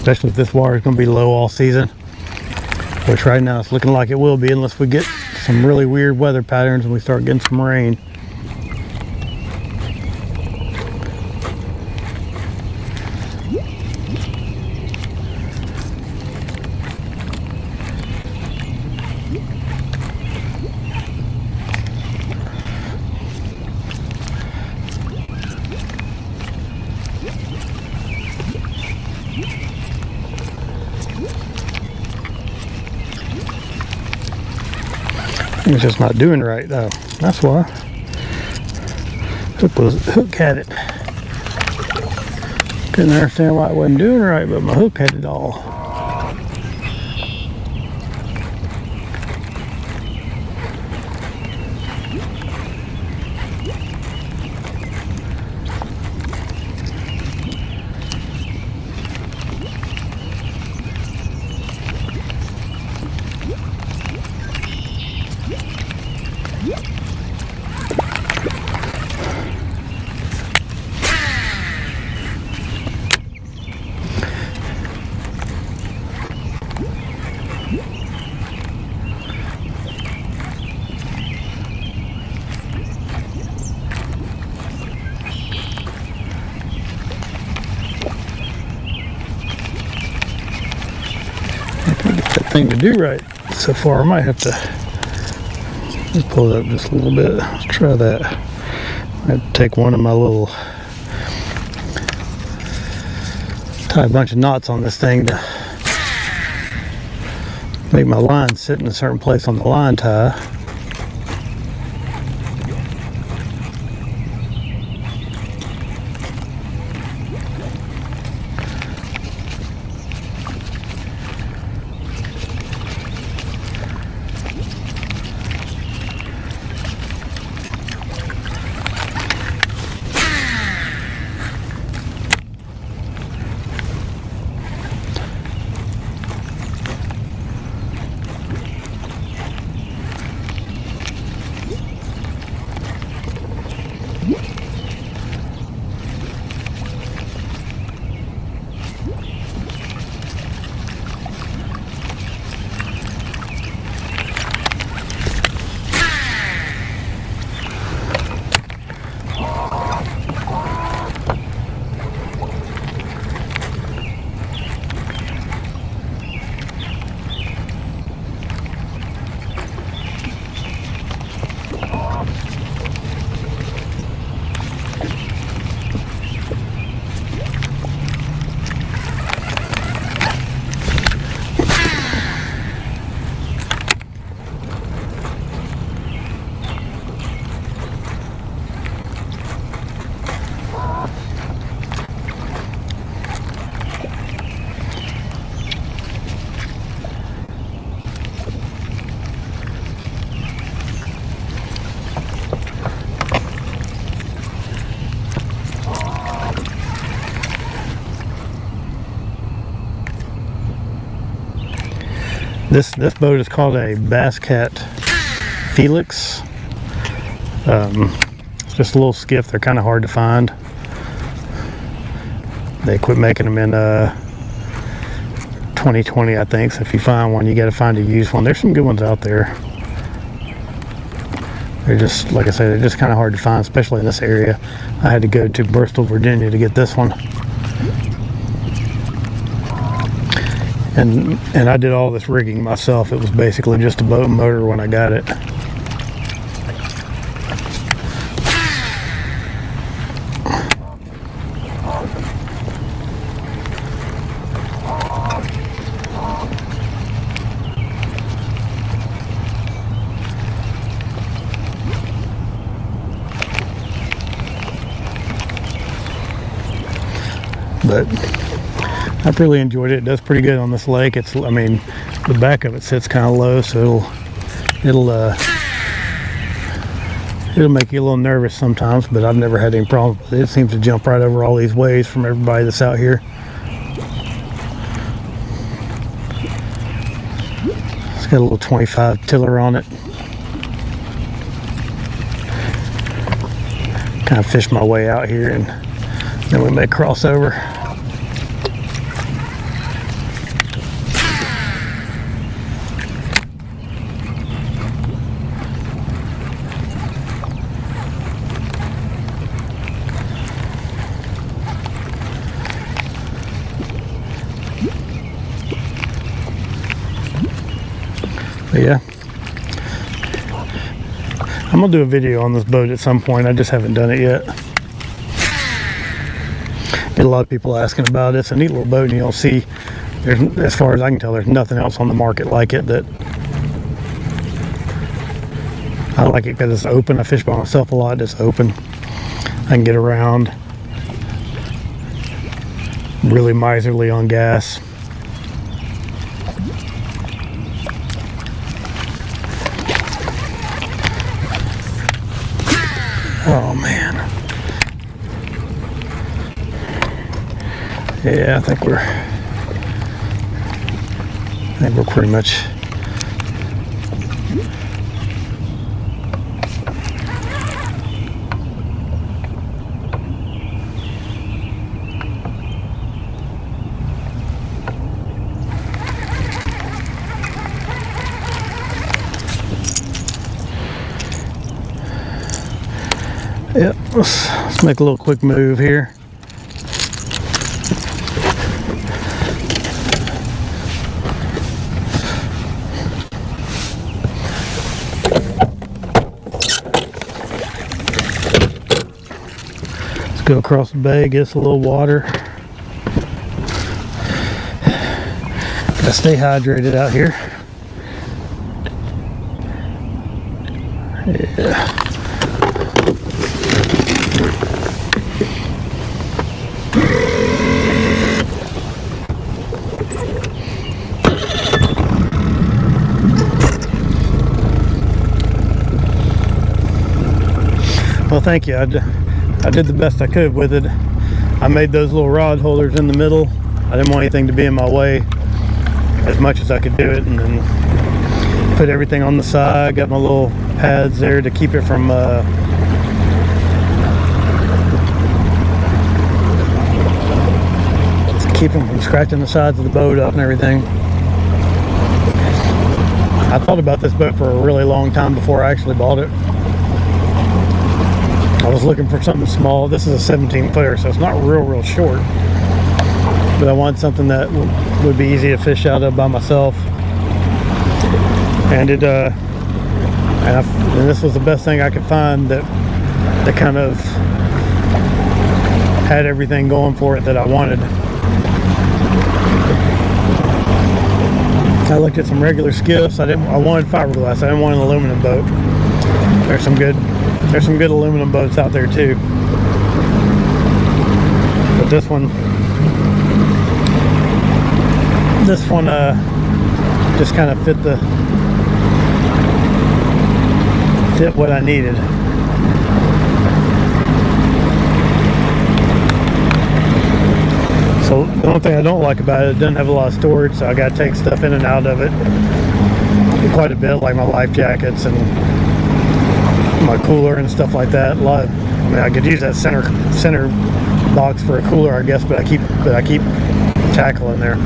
especially if this water is going to be low all season, which right now it's looking like it will be unless we get some really weird weather patterns and we start getting some rain. It's just not doing right though. That's why. Hook had it. Couldn't understand why it wasn't doing right, but my hook had it all. Thing to do right so far. I might have to pull it up just a little bit. Let's try that. I have to take one of my little, tie a bunch of knots on this thing to make my line sit in a certain place on the line tie. This boat is called a Bass Cat Felix. It's just a little skiff. They're kind of hard to find. They quit making them in 2020, I think. So if you find one, you got to find a used one. There's some good ones out there. They're just, like I said, they're just kind of hard to find, especially in this area. I had to go to Bristol, Virginia to get this one. And I did all this rigging myself. It was basically just a boat and motor when I got it. But I've really enjoyed it. It does pretty good on this lake. It's, I mean, the back of it sits kind of low, so it'll make you a little nervous sometimes, but I've never had any problems with it. It seems to jump right over all these waves from everybody that's out here. It's got a little 25 tiller on it. Kind of fish my way out here and then we may cross over. yeah, I'm gonna do a video on this boat at some point. I just haven't done it yet. Get a lot of people asking about it. It's a neat little boat, and you'll see, as far as I can tell, there's nothing else on the market like it. That I like it because it's open. I fish by myself a lot. It's open. I can get around. Really miserly on gas. Oh man. Yeah, I think we're pretty much yep, let's make a little quick move here. Let's go across the bay, get us a little water. Gotta stay hydrated out here. Yeah. Well, thank you. I did the best I could with it. I made those little rod holders in the middle. I didn't want anything to be in my way as much as I could do it, and then put everything on the side. Got my little pads there to keep it from keep them from scratching the sides of the boat up and everything. I thought about this boat for a really long time before I actually bought it. I was looking for something small. This is a 17 footer, so it's not real short. But I wanted something that would be easy to fish out of by myself. And and this was the best thing I could find that kind of had everything going for it that I wanted. I looked at some regular skiffs. I wanted fiberglass. I didn't want an aluminum boat. There's some good aluminum boats out there too. But this one just kind of fit what I needed. So the only thing I don't like about it doesn't have a lot of storage, so I got to take stuff in and out of it quite a bit, like my life jackets and my cooler and stuff like that. I mean, I could use that center box for a cooler, I guess, but I keep tackle in there.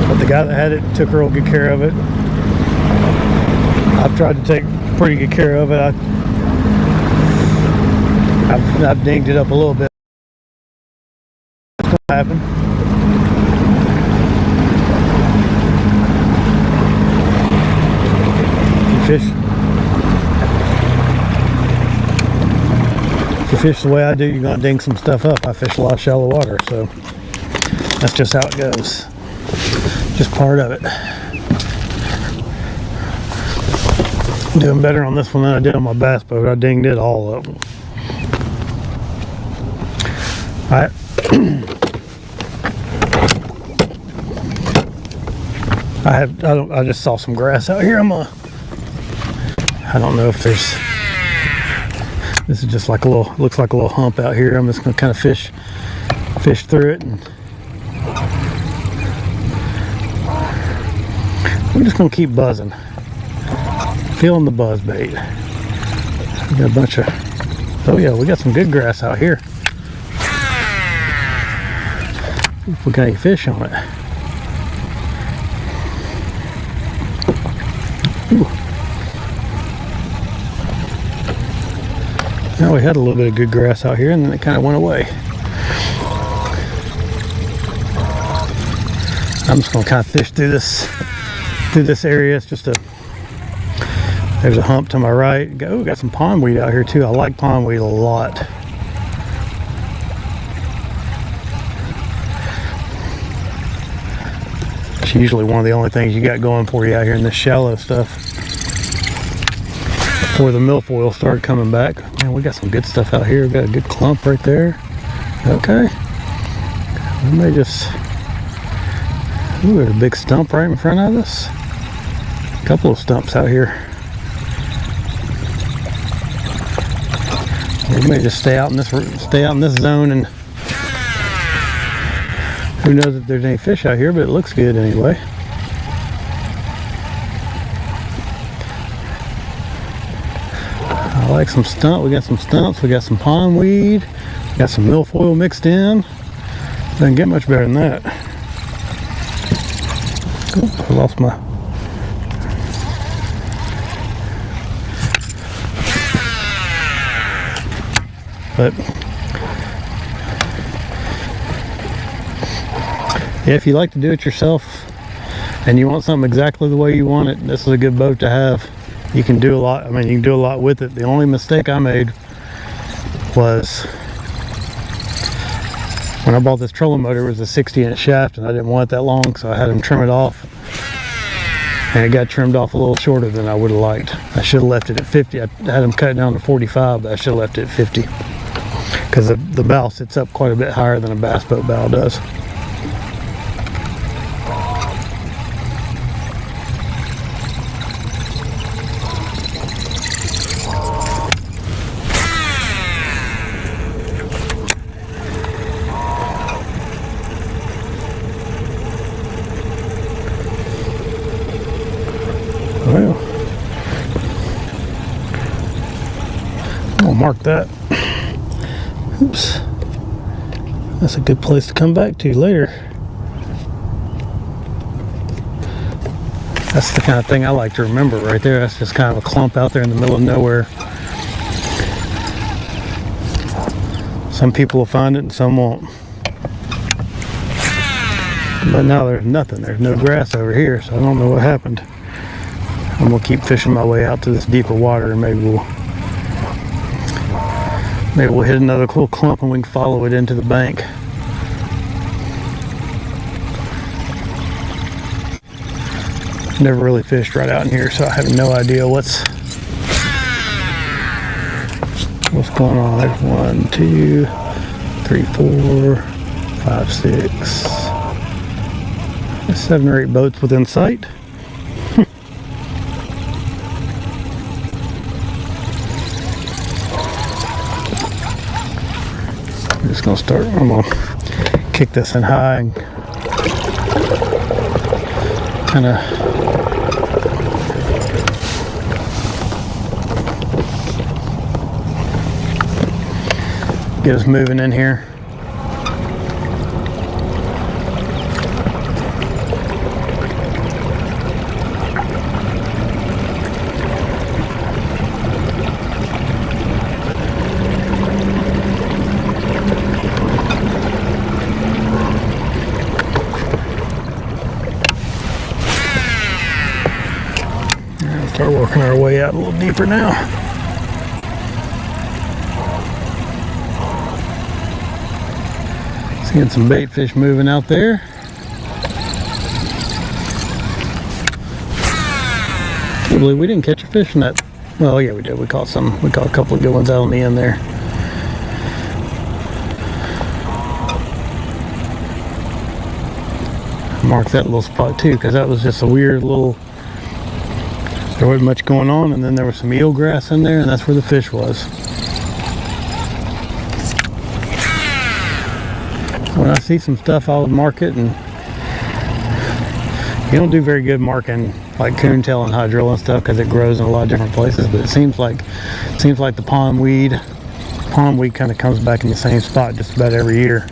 But the guy that had it took real good care of it. I've tried to take pretty good care of it. I've dinged it up a little bit. What's gonna happen? If you fish the way I do, you're gonna ding some stuff up. I fish a lot of shallow water, so that's just how it goes. Just part of it. I'm doing better on this one than I did on my bass boat. I dinged it all up. Alright. I just saw some grass out here. I don't know if there's, this is just like looks like a little hump out here. I'm just gonna kind of fish through it, and I'm just gonna keep buzzing, feeling the buzz bait. We got a bunch of, oh yeah, we got some good grass out here. If we got any fish on it. Ooh. Now we had a little bit of good grass out here, and then it kind of went away. I'm just gonna kind of fish through this area. It's just there's a hump to my right. Oh, got some pondweed out here too. I like pondweed a lot. It's usually one of the only things you got going for you out here in this shallow stuff. Before the milfoil started coming back. Man, we got some good stuff out here. We got a good clump right there. Okay. We may just... Ooh, there's a big stump right in front of us. A couple of stumps out here. We may just stay out in this zone, and who knows if there's any fish out here, but it looks good anyway. I like some stump. We got some stumps. We got some pondweed. We got some milfoil mixed in. Doesn't get much better than that. Oh, I lost my... But yeah, if you like to do it yourself and you want something exactly the way you want it, this is a good boat to have. You can do a lot. I mean, you can do a lot with it. The only mistake I made was when I bought this trolling motor. It was a 60-inch shaft, and I didn't want it that long, so I had them trim it off. And it got trimmed off a little shorter than I would have liked. I should have left it at 50. I had them cut it down to 45, but I should have left it at 50. Because the bow sits up quite a bit higher than a bass boat bow does. Well, I'll mark that. Oops. That's a good place to come back to later. That's the kind of thing I like to remember right there. That's just kind of a clump out there in the middle of nowhere. Some people will find it and some won't. But now there's nothing. There's no grass over here, so I don't know what happened. I'm gonna keep fishing my way out to this deeper water, and maybe we'll hit another cool clump and we can follow it into the bank. Never really fished right out in here, so I have no idea what's going on. There's 1, 2, 3, 4, 5, 6, 7 or 8 boats within sight. I'm gonna kick this in high and kind of get us moving in here. Start working our way out a little deeper now. Seeing some bait fish moving out there. I believe we didn't catch a fish in that. Well, yeah, we did. We caught some. We caught a couple of good ones out on the end there. Mark that little spot too, because that was just a weird little. There wasn't much going on, and then there was some eelgrass in there, and that's where the fish was. When I see some stuff, I'll mark it, and you don't do very good marking like coontail and hydrilla and stuff because it grows in a lot of different places. But it seems like the pondweed kind of comes back in the same spot just about every year.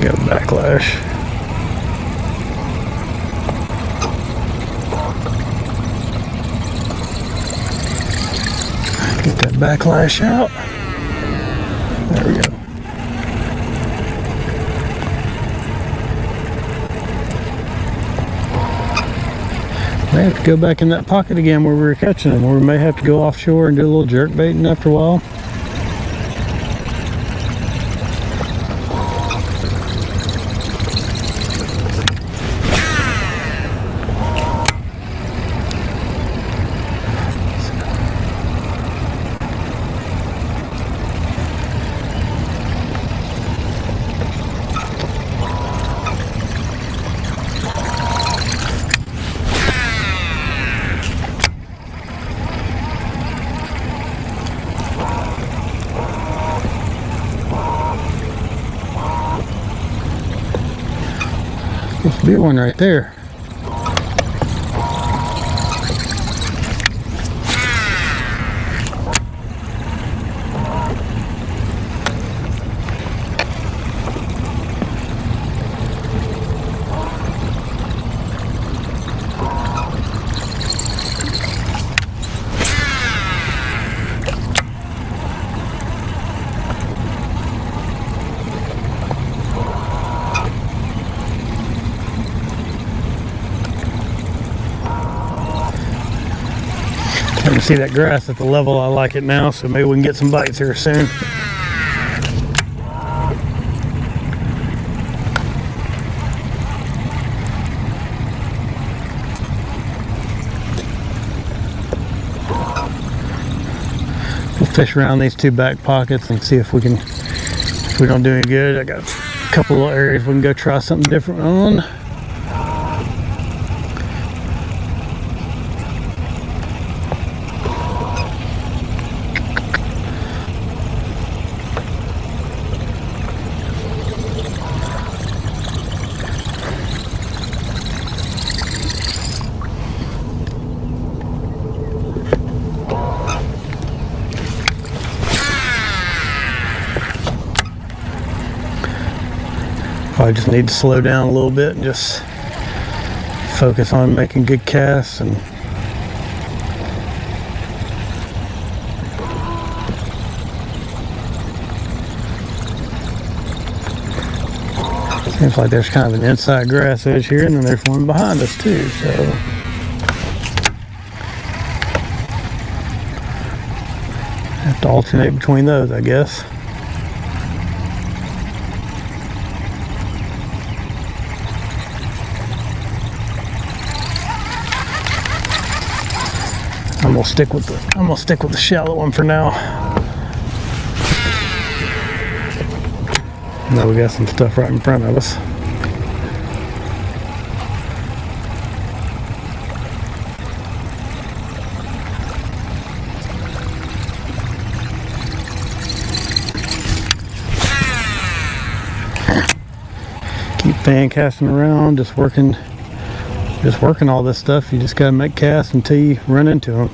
Got backlash. Get that backlash out. There we go. May have to go back in that pocket again where we were catching them, or we may have to go offshore and do a little jerk baiting after a while. Supposed to be one right there. I can see that grass at the level I like it now, so maybe we can get some bites here soon. We'll fish around these two back pockets and see if we can, if we don't do any good. I got a couple of areas we can go try something different on. I just need to slow down a little bit and just focus on making good casts. And seems like there's kind of an inside grass edge here, and then there's one behind us too, so have to alternate between those, I guess. I'm gonna stick with the shallow one for now. Now we got some stuff right in front of us. Keep fan casting around, just working all this stuff. You just gotta make casts until you run into them.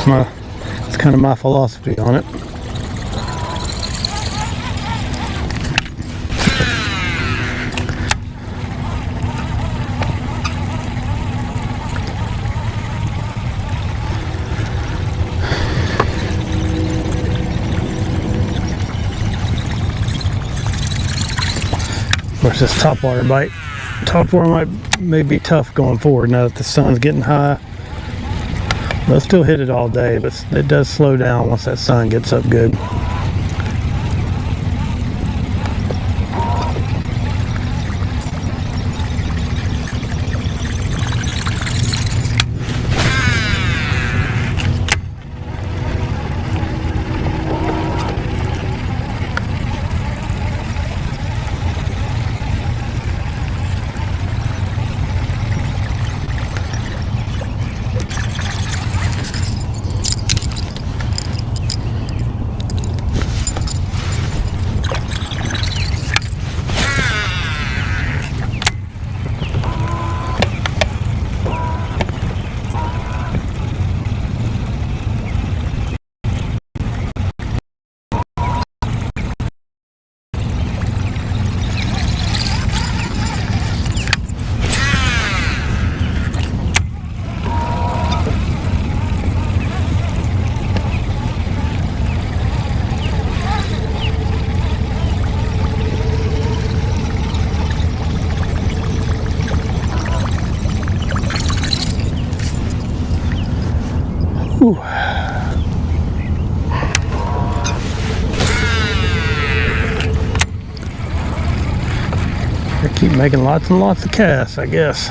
That's kind of my philosophy on it. Of course, this topwater bite. Topwater may be tough going forward now that the sun's getting high. They'll still hit it all day, but it does slow down once that sun gets up good. They keep making lots and lots of casts, I guess.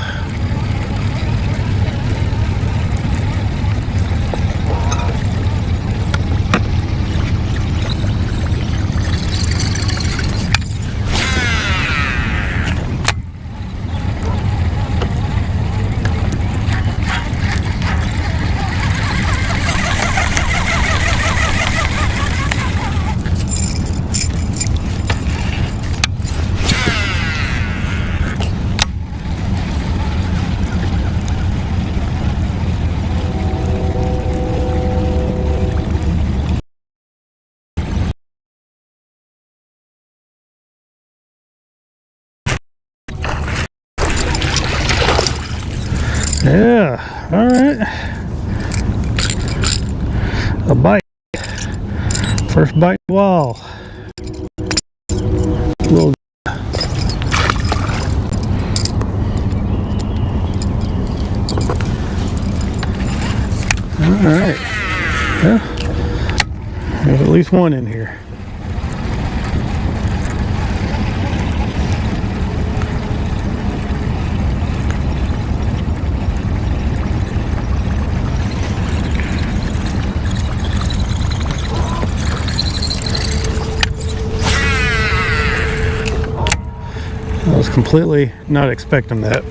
Yeah, all right. A bite. First bite in a while. Little. All right. Yeah. There's at least one in here. I was completely not expecting that.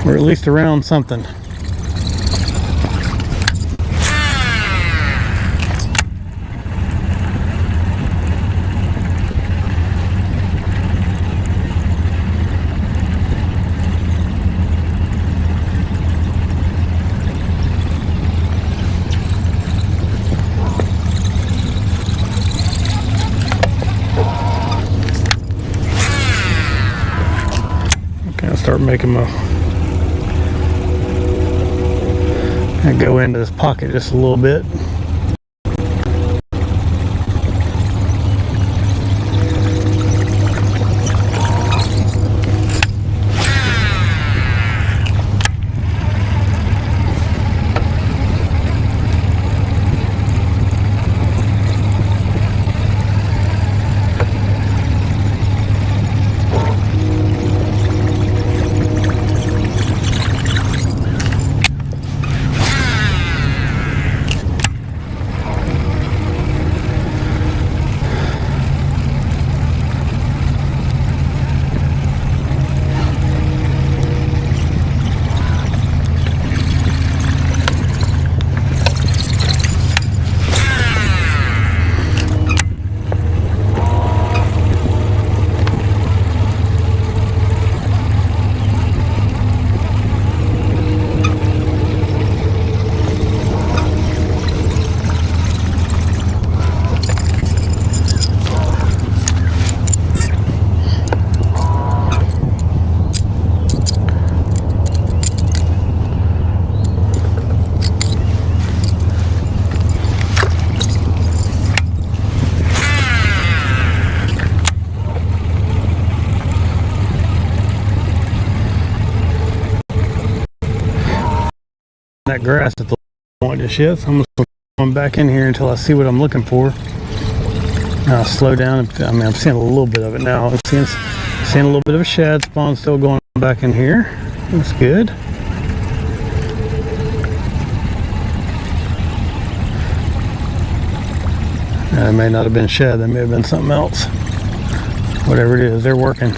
Or at least around something. Okay, I'll start making my and go into this pocket just a little bit. That grass at the point just yet, so I'm just going back in here until I see what I'm looking for. I'll slow down. I mean, I'm seeing a little bit of it now. I'm seeing a little bit of a shad spawn still going back in here. That's good. It may not have been shad. That may have been something else. Whatever it is, they're working.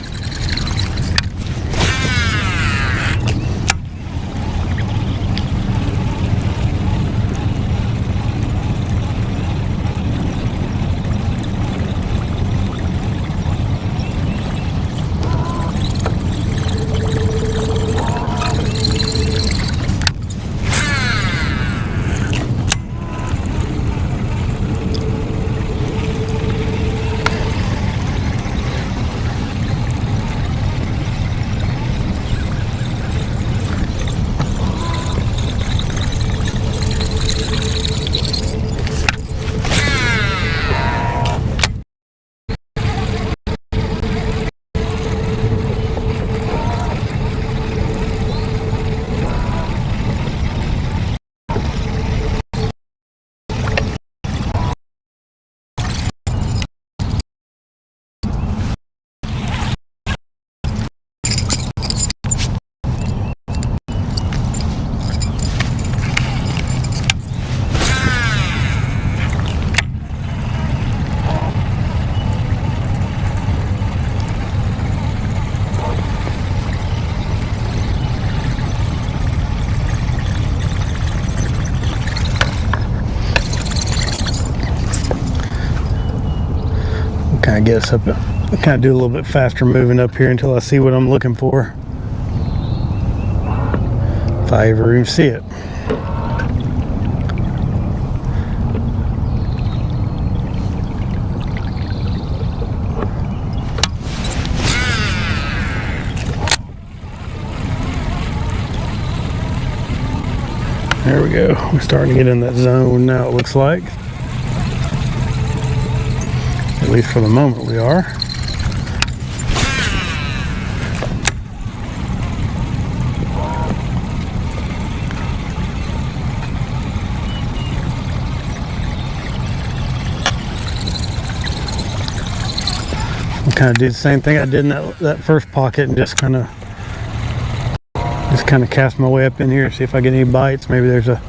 get us up, kind of do a little bit faster moving up here until I see what I'm looking for. If I ever even see it. There we go. We're starting to get in that zone now, it looks like. At least for the moment we are. I'll kind of do the same thing I did in that first pocket and just kind of cast my way up in here, see if I get any bites. Maybe there's a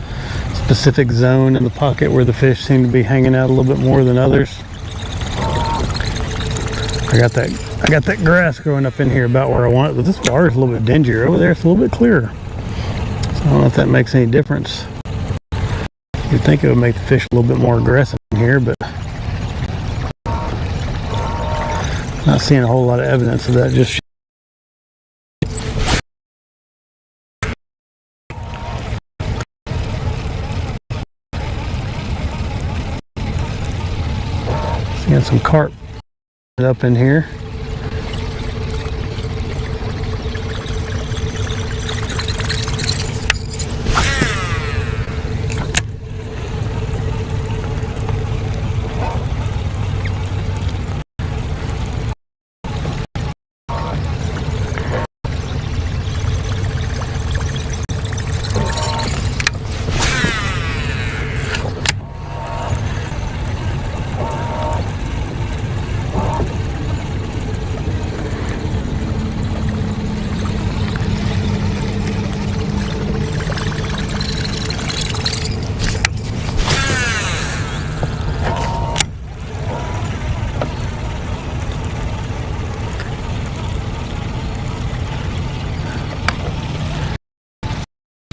specific zone in the pocket where the fish seem to be hanging out a little bit more than others. I got that grass growing up in here about where I want it, but this water is a little bit dingier. Over there it's a little bit clearer. So I don't know if that makes any difference. You'd think it would make the fish a little bit more aggressive in here, but not seeing a whole lot of evidence of that just yet. Seeing some carp up in here.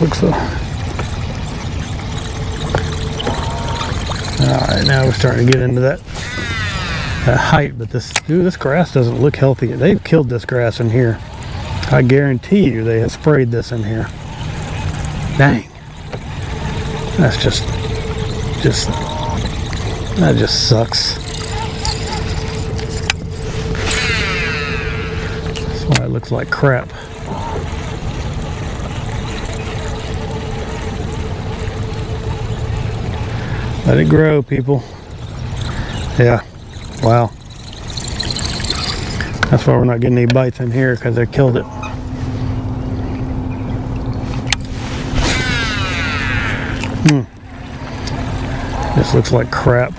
Looks so. Alright, now we're starting to get into that height, but this grass doesn't look healthy. They've killed this grass in here. I guarantee you they have sprayed this in here. Dang. That just sucks. That's why it looks like crap. Let it grow, people. Yeah. Wow. That's why we're not getting any bites in here, because they killed it. This looks like crap.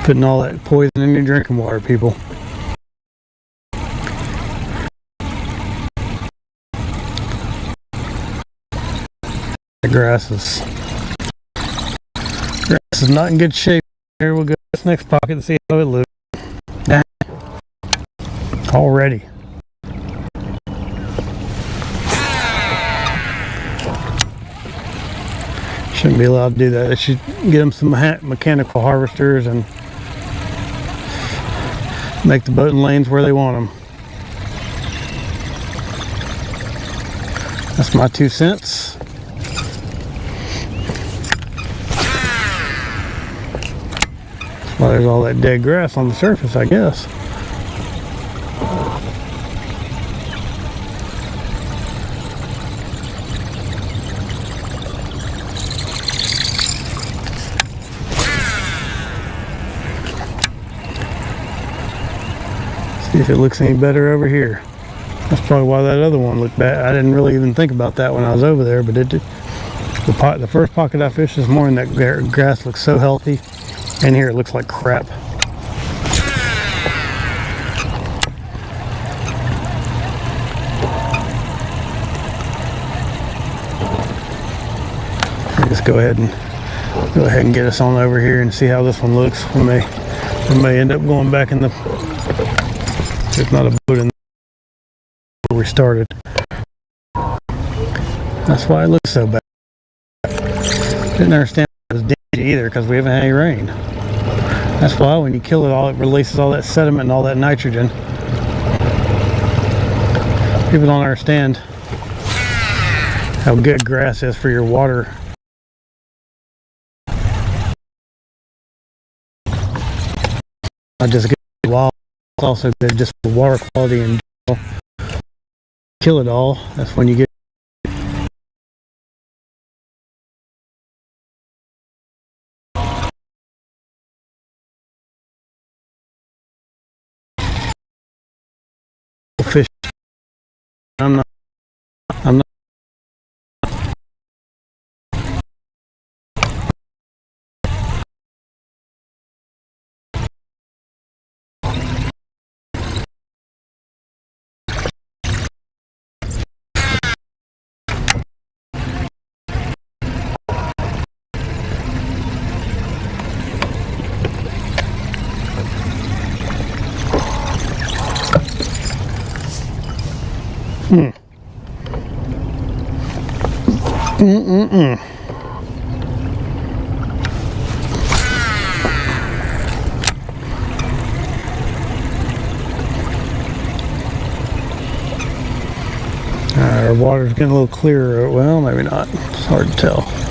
Putting all that poison in your drinking water, people. The grass is not in good shape. Here we'll go to this next pocket to see how it looks. Already. Shouldn't be allowed to do that. They should get them some mechanical harvesters and make the boating lanes where they want them. That's my 2 cents. That's why there's all that dead grass on the surface, I guess. See if it looks any better over here. That's probably why that other one looked bad. I didn't really even think about that when I was over there, but it did. The first pocket I fished this morning, that grass looks so healthy. And here it looks like crap. Just go ahead and get us on over here and see how this one looks. We may end up going back in the. There's not a boat in where we started. That's why it looks so bad. Didn't understand it was dingy either because we haven't had any rain. That's why when you kill it all, it releases all that sediment and all that nitrogen. People don't understand how good grass is for your water. Not just good for the wild, it's also good just for water quality in general. Kill it all, that's when you get fish. I'm not Our water's getting a little clearer. Well, maybe not. It's hard to tell.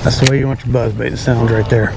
That's the way you want your buzzbait to sound right there.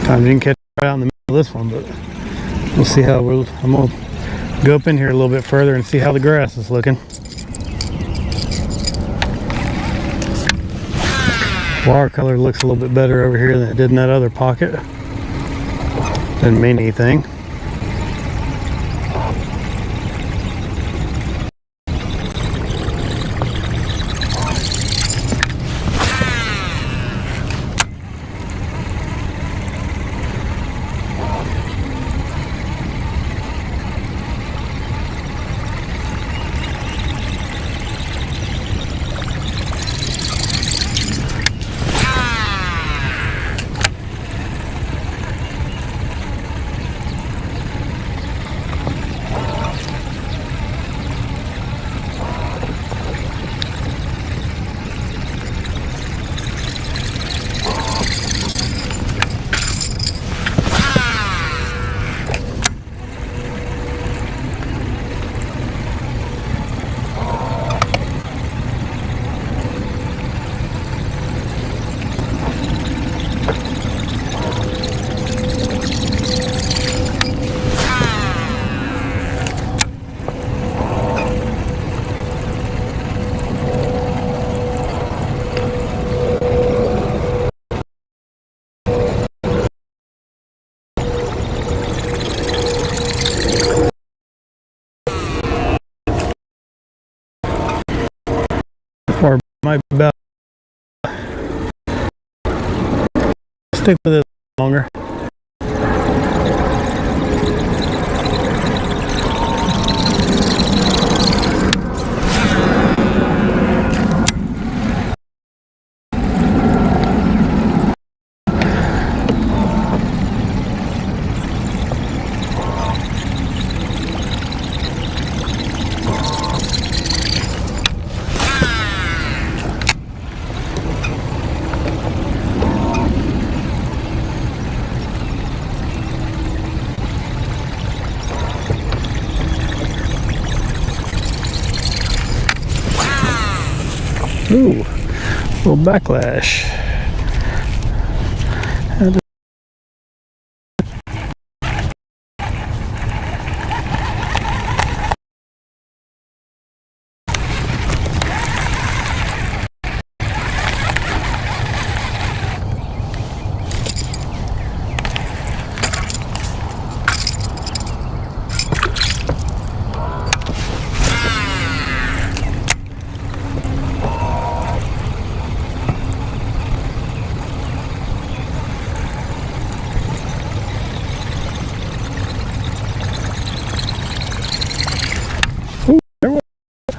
I didn't catch it right out in the middle of this one, but we'll see how I'm going to go up in here a little bit further and see how the grass is looking. Watercolor looks a little bit better over here than it did in that other pocket. Doesn't mean anything. might be about. Stick with it longer. Ooh, a little backlash.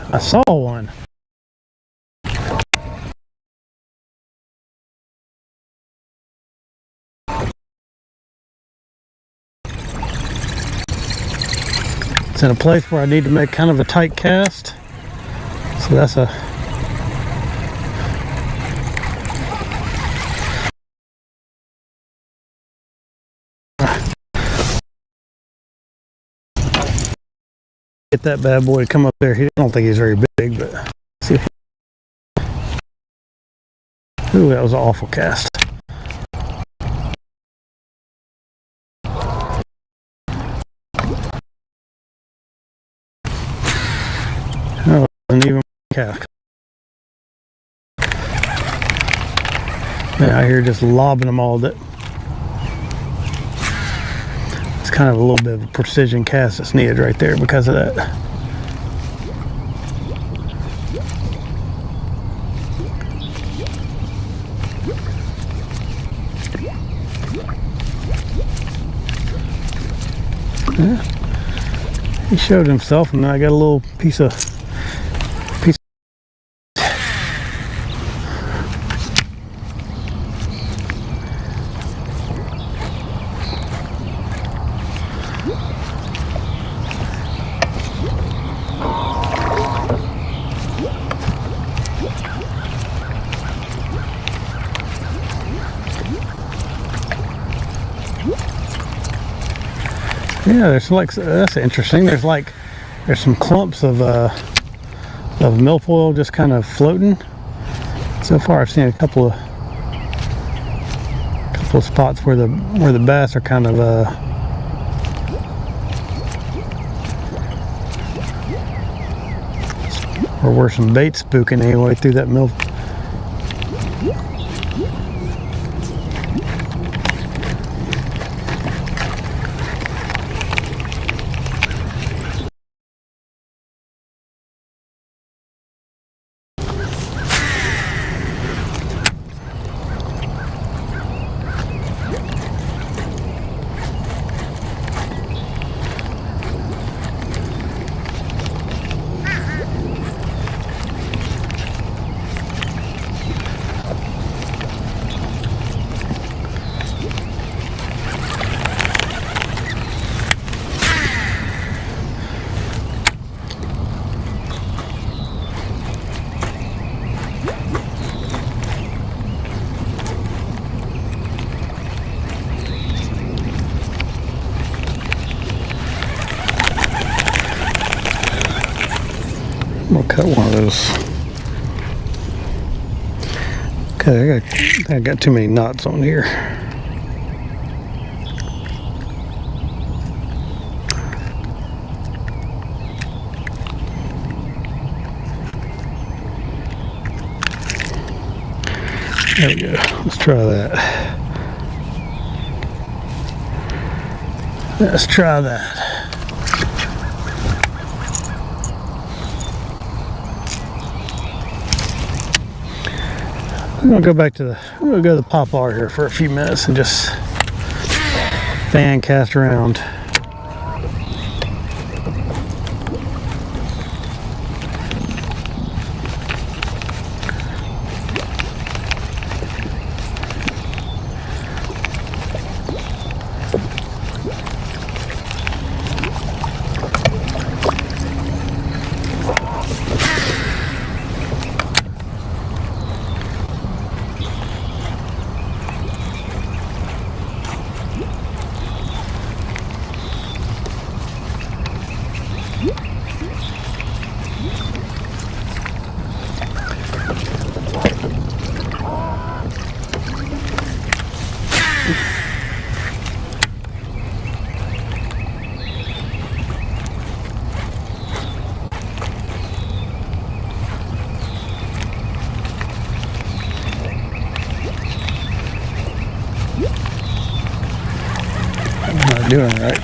I saw one. It's in a place where I need to make kind of a tight cast. So that's a get that bad boy to come up there. I don't think he's very big, but let's see if. Ooh, that was an awful cast. That wasn't even a cast. Man, out here just lobbing them all. That it's kind of a little bit of a precision cast that's needed right there because of that. Yeah. He showed himself, and I got a little piece of. Yeah, there's like, that's interesting. There's some clumps of milfoil just kind of floating. So far, I've seen a couple of spots where the bass are kind of or where some bait spooking anyway through that milk. I'm gonna cut one of those. Okay, I got too many knots on here. There we go. Let's try that. Let's try that. I'm gonna go back to the, I'm gonna go to the Poplar here for a few minutes and just fan cast around. I'm not doing it right.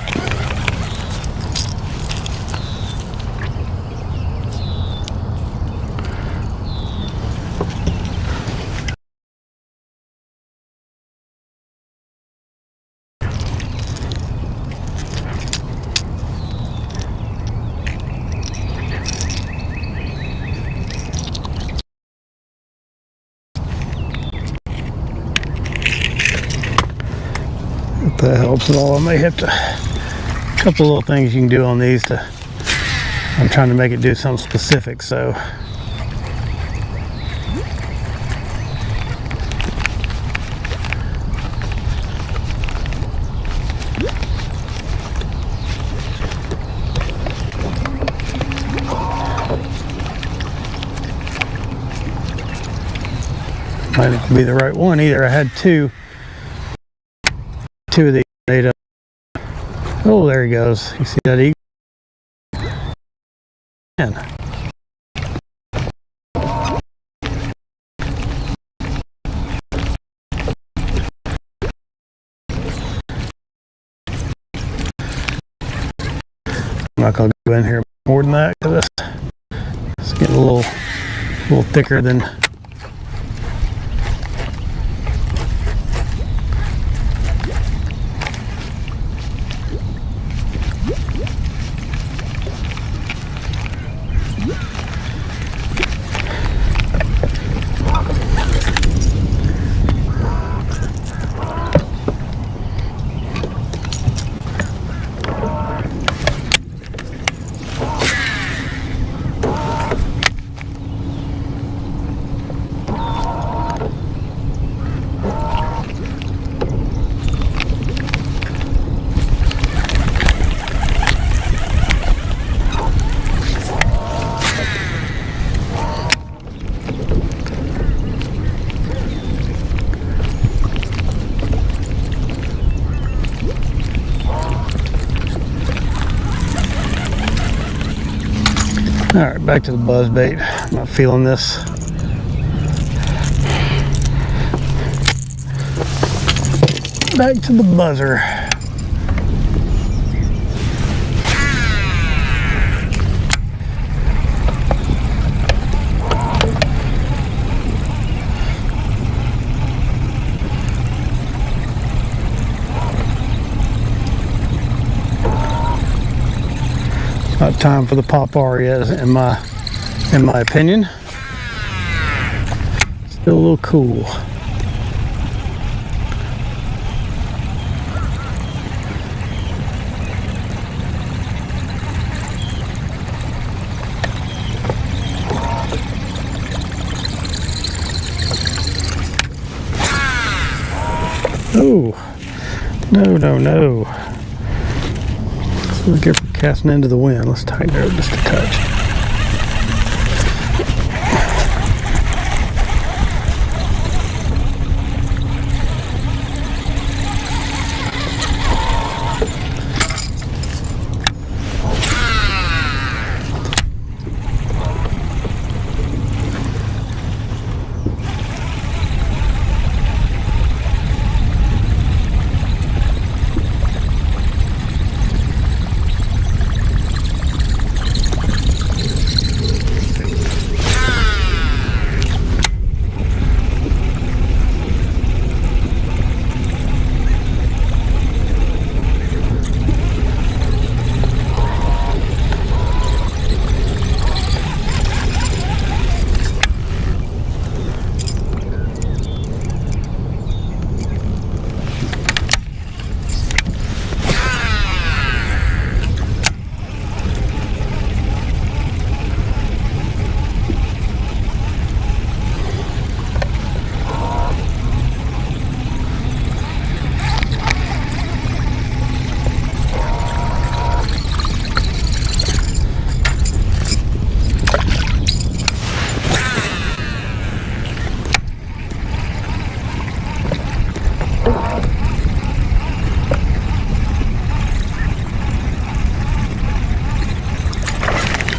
If that helps at all, I may have to, a couple little things you can do on these to, I'm trying to make it do something specific, so. Might not be the right one either. I had two of these made up. Oh, there he goes. You see that eagle? Man. I'm not gonna go in here more than that because it's getting a little thicker than. All right, back to the buzz bait. I'm not feeling this. Back to the buzzer. Not time for the Poplar yet, in my opinion. Still a little cool. Oh, no. So careful casting into the wind. Let's tighten it up just a touch.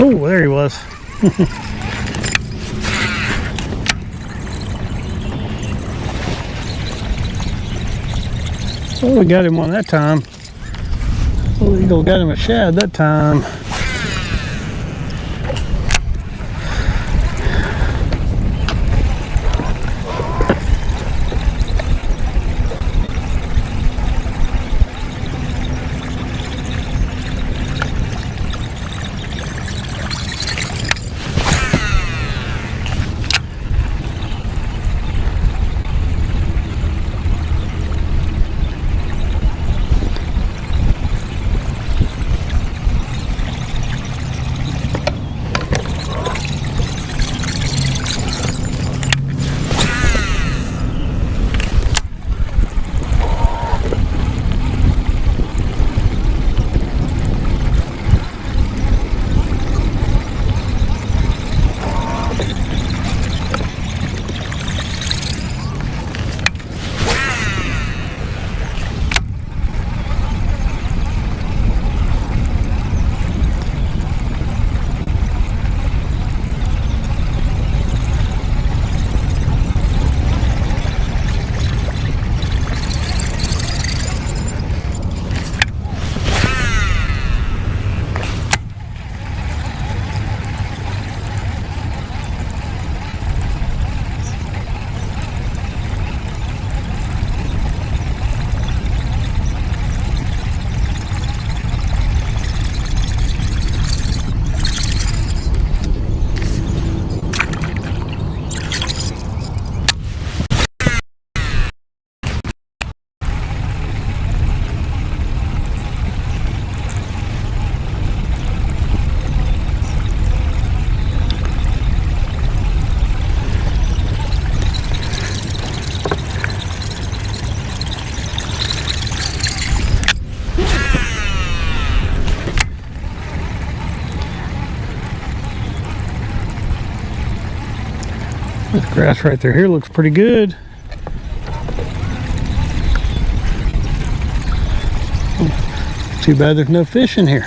Oh, there he was. Oh, we got him on that time. Oh, Eagle got him a shad that time. This grass right there here looks pretty good. Too bad there's no fish in here.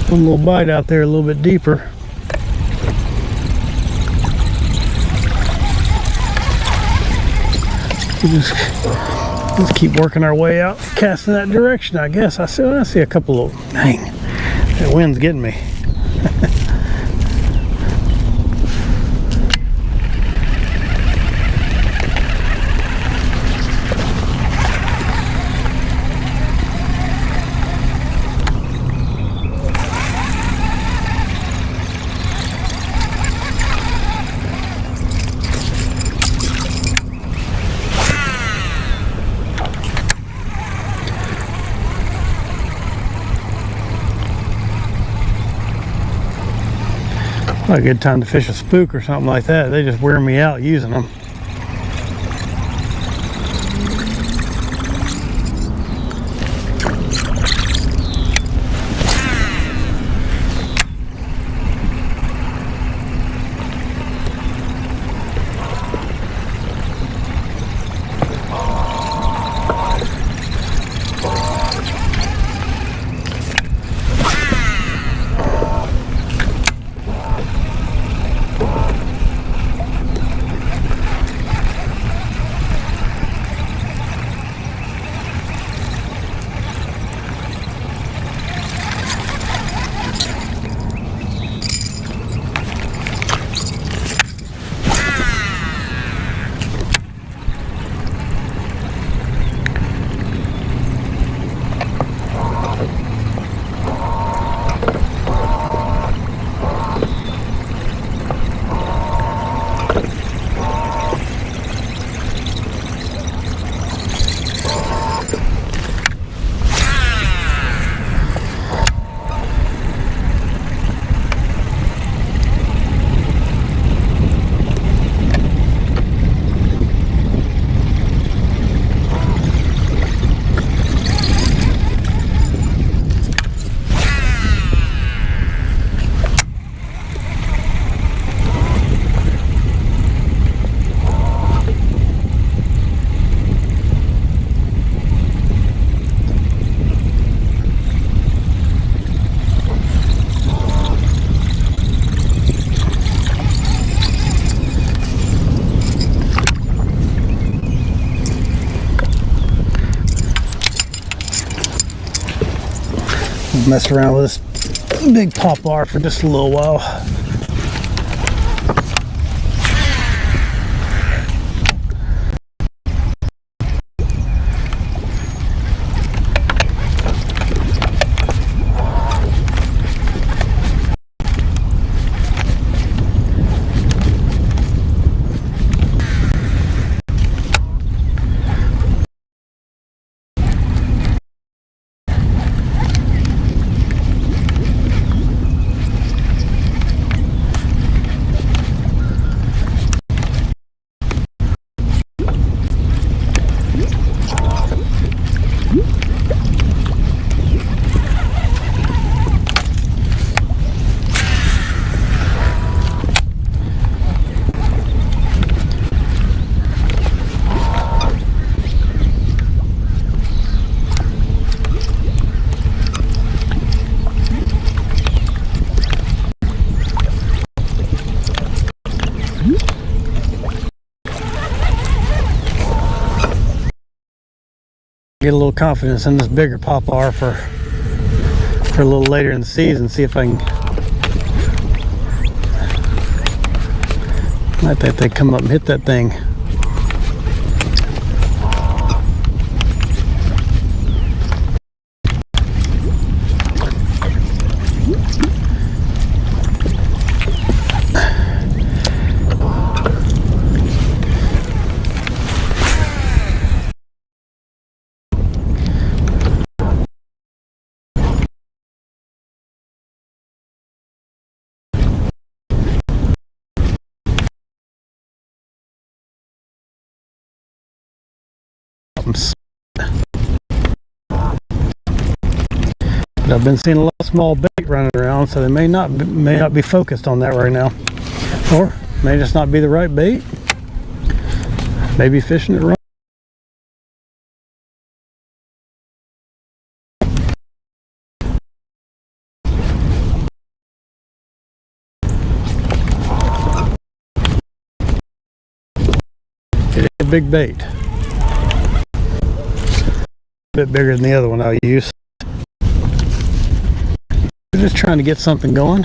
One little bite out there a little bit deeper. Let's keep working our way out, casting that direction, I guess. I see a couple of, dang, that wind's getting me. Not a good time to fish a spook or something like that. They just wear me out using them. Mess around with this big poplar for just a little while. Get a little confidence in this bigger poplar for a little later in the season. See if I can. Might bet they come up and hit that thing. I've been seeing a lot of small bait running around, so they may not be focused on that right now, or may just not be the right bait. Maybe fishing it wrong. It is a big bait, a bit bigger than the other one I used. We're just trying to get something going.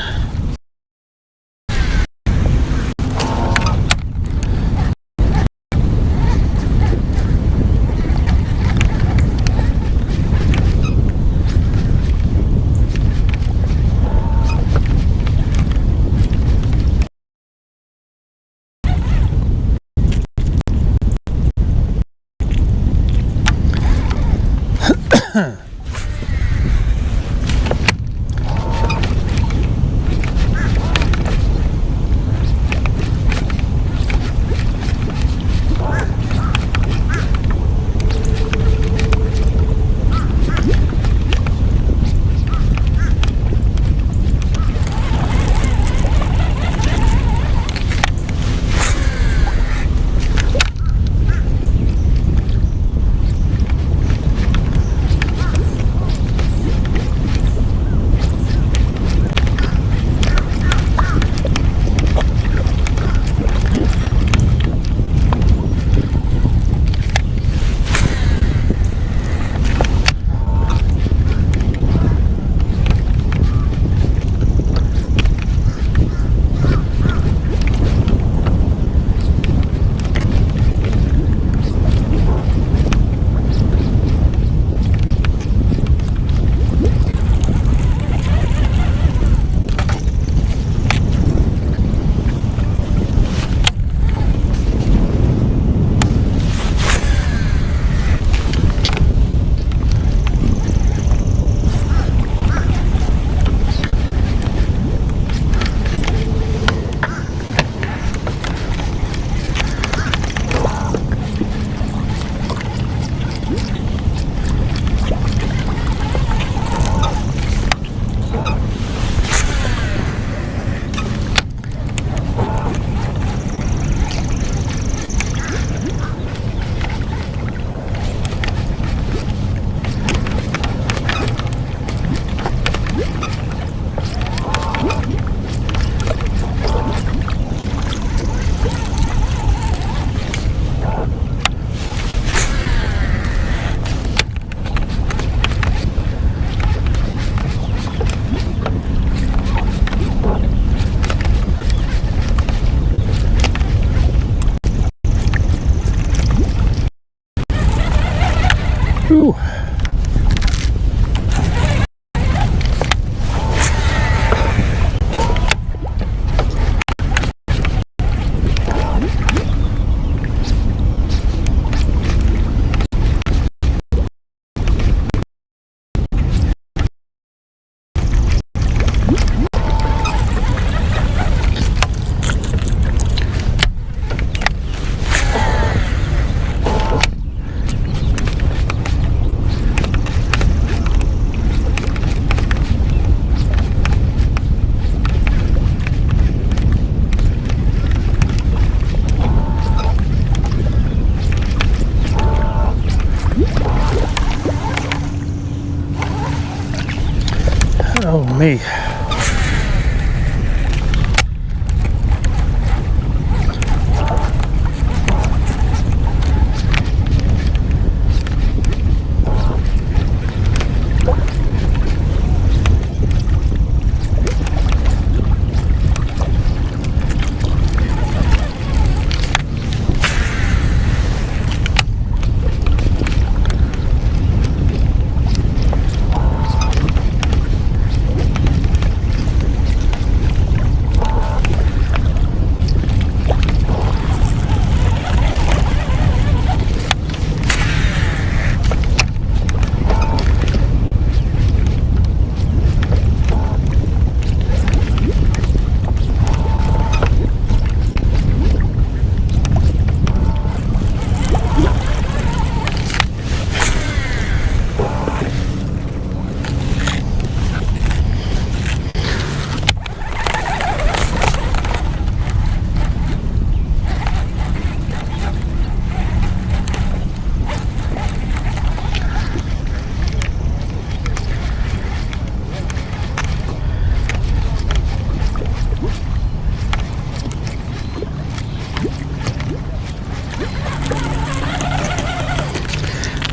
me.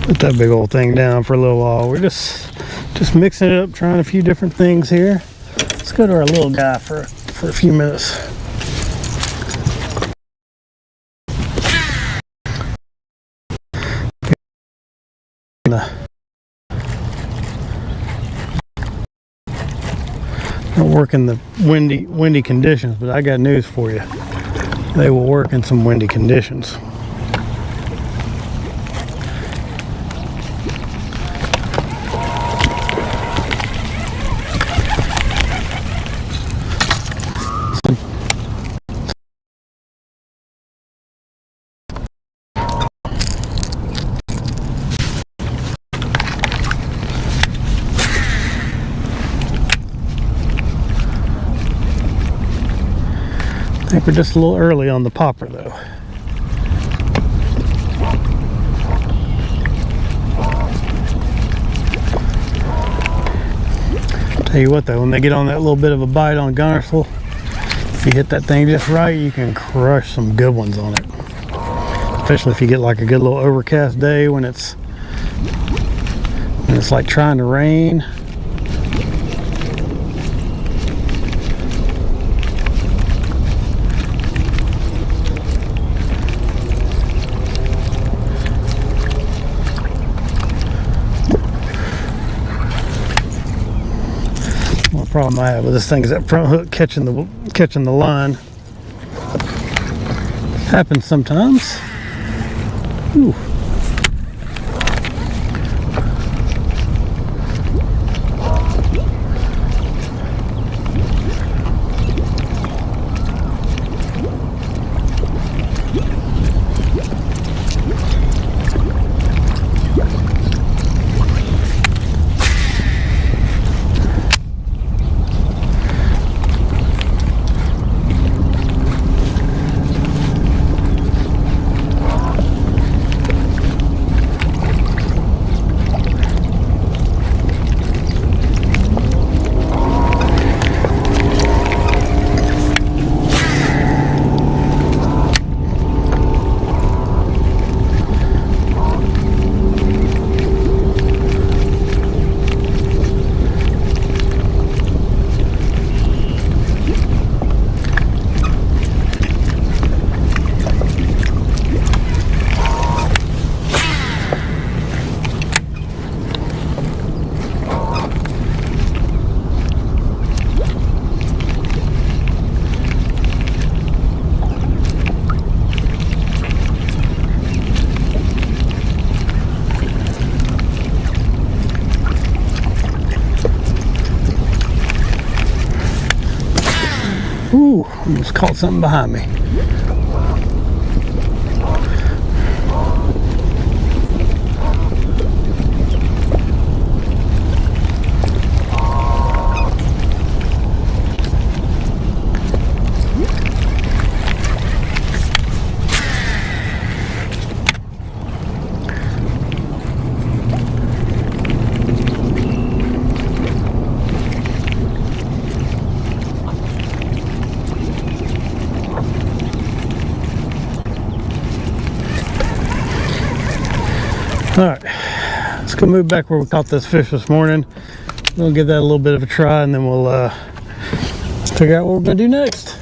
Put that big old thing down for a little while. We're just mixing it up, trying a few different things here. Let's go to our little guy for a few minutes. Don't work in the windy conditions, but I got news for you. They will work in some windy conditions. I think we're just a little early on the popper though. Tell you what though, when they get on that little bit of a bite on gunnersel, if you hit that thing just right, you can crush some good ones on it. Especially if you get like a good little overcast day when it's like trying to rain. Problem I have with this thing is that front hook catching the line. Happens sometimes. Ooh. Ooh, almost caught something behind me. Alright, let's go move back where we caught this fish this morning. We'll give that a little bit of a try, and then we'll figure out what we're going to do next.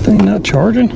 Thing not charging.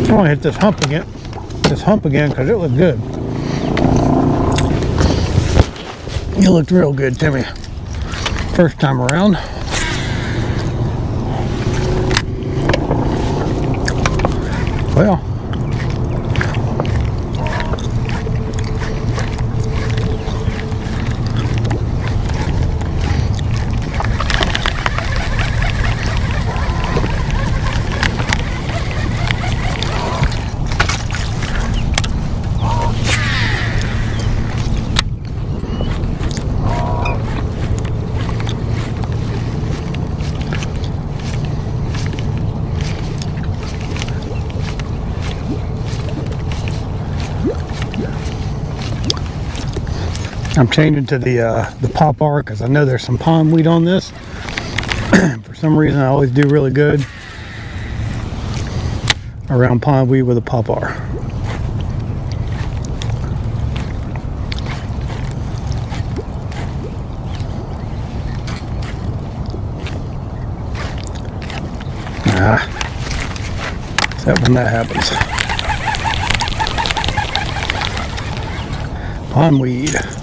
I want to hit this hump again because it looked good. It looked real good to me first time around. Well, I'm changing to the popper because I know there's some pondweed on this. For some reason, I always do really good around pondweed with a popper. Except when that happens. Pondweed.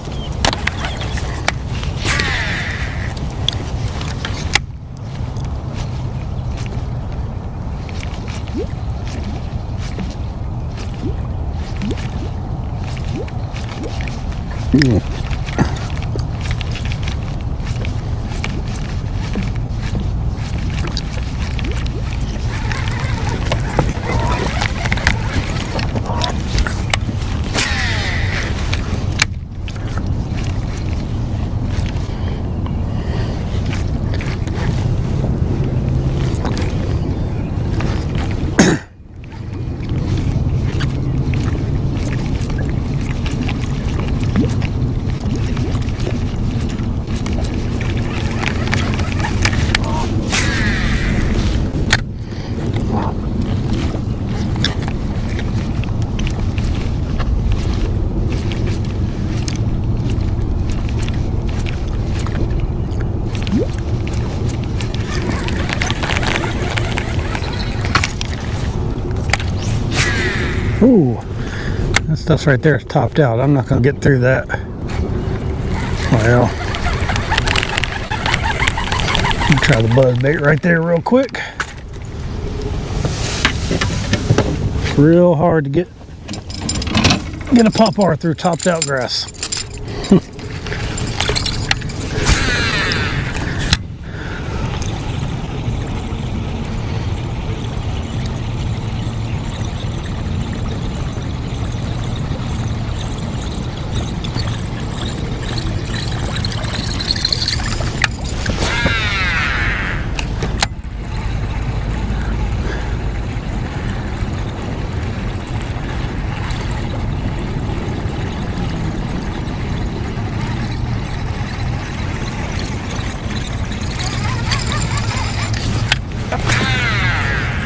Ooh, that stuff's right there is topped out. I'm not going to get through that. Well, try the buzz bait right there real quick. It's real hard to get a popper through topped out grass.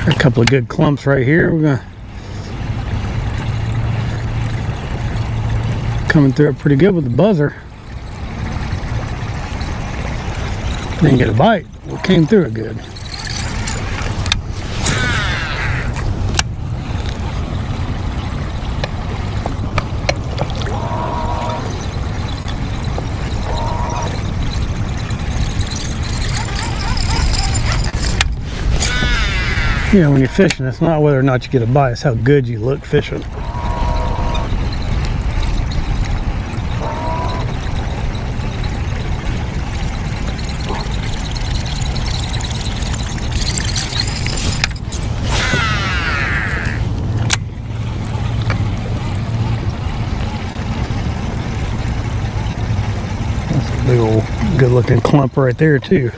A couple of good clumps right here. We're gonna coming through it pretty good with the buzzer. Didn't get a bite. We came through it good. You know, when you're fishing, it's not whether or not you get a bite, it's how good you look fishing. That's a big old good looking clump right there too.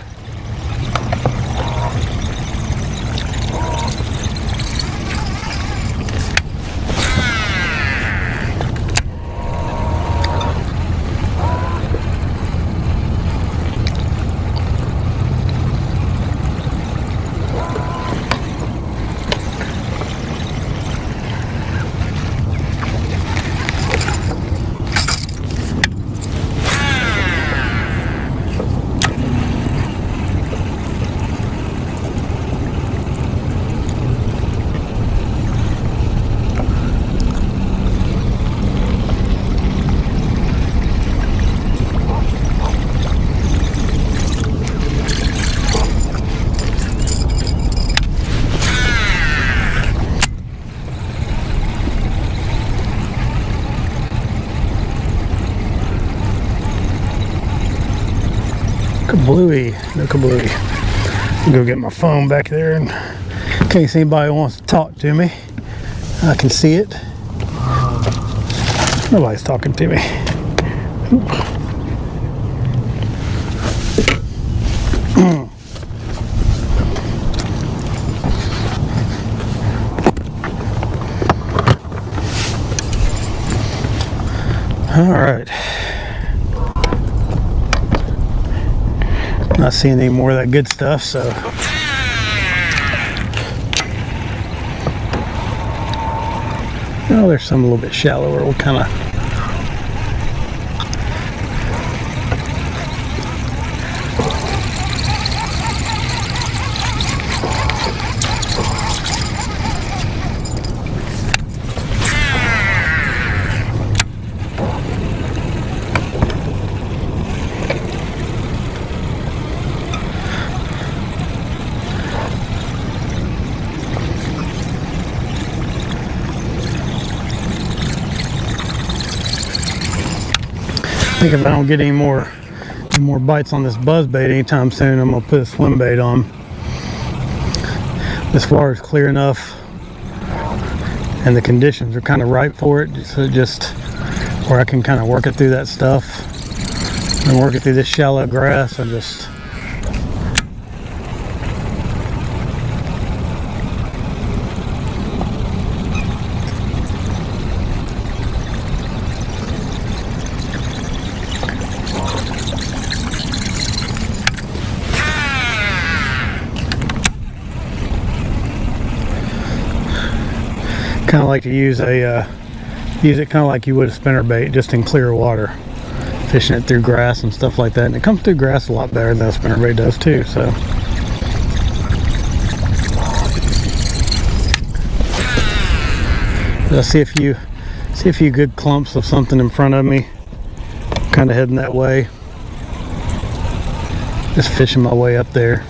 Kablooey, no kablooey. Go get my phone back there in case anybody wants to talk to me. I can see it. Nobody's talking to me. All right. Not seeing any more of that good stuff, so oh, there's some a little bit shallower. We'll kind of think if I don't get any more bites on this buzz bait anytime soon, I'm gonna put a swim bait on. This water is clear enough and the conditions are kind of right for it, so just where I can kind of work it through that stuff and work it through this shallow grass and just kind of like to use it kind of like you would a spinner bait, just in clear water, fishing it through grass and stuff like that. And it comes through grass a lot better than a spinner bait does too. So I see a few good clumps of something in front of me, kind of heading that way. Just fishing my way up there.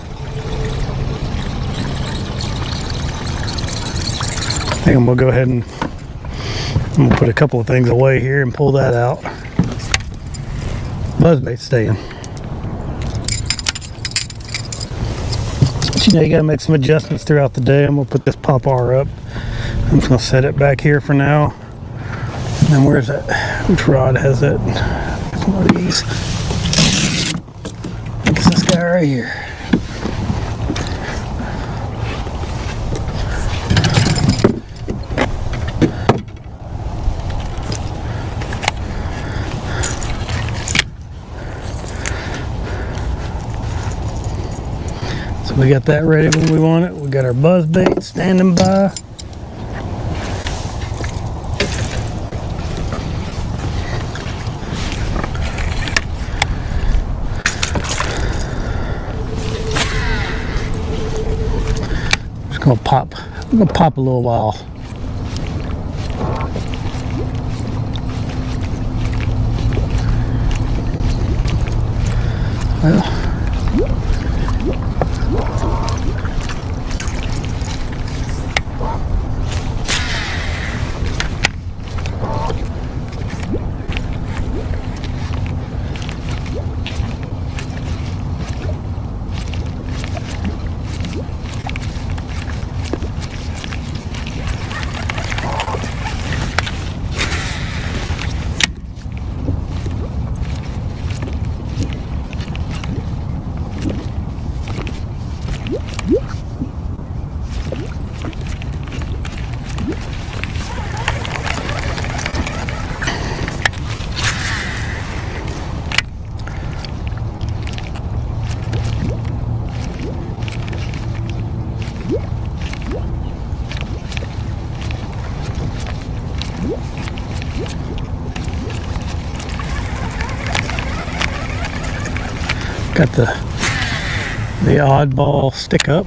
I think I'm gonna go ahead and I'm gonna put a couple of things away here and pull that out. Buzzbait staying. But you know, you gotta make some adjustments throughout the day. I'm gonna put this pop R up. I'm just gonna set it back here for now. And then where's that? Which rod has it? It's one of these. I think it's this guy right here. We got that ready when we want it. We got our buzz bait standing by. Just gonna pop. I'm gonna pop a little while. Well. Got the oddball stick up.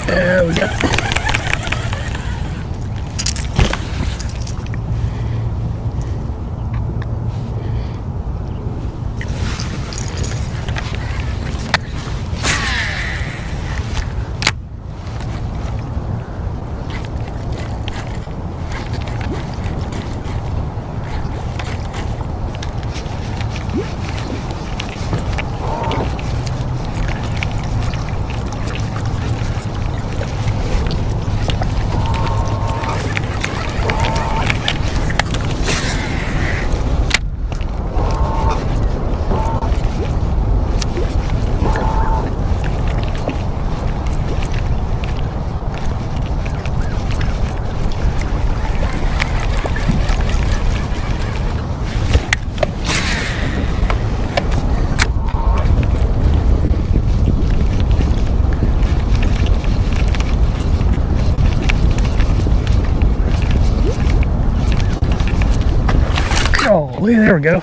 There we go. Oh, there we go.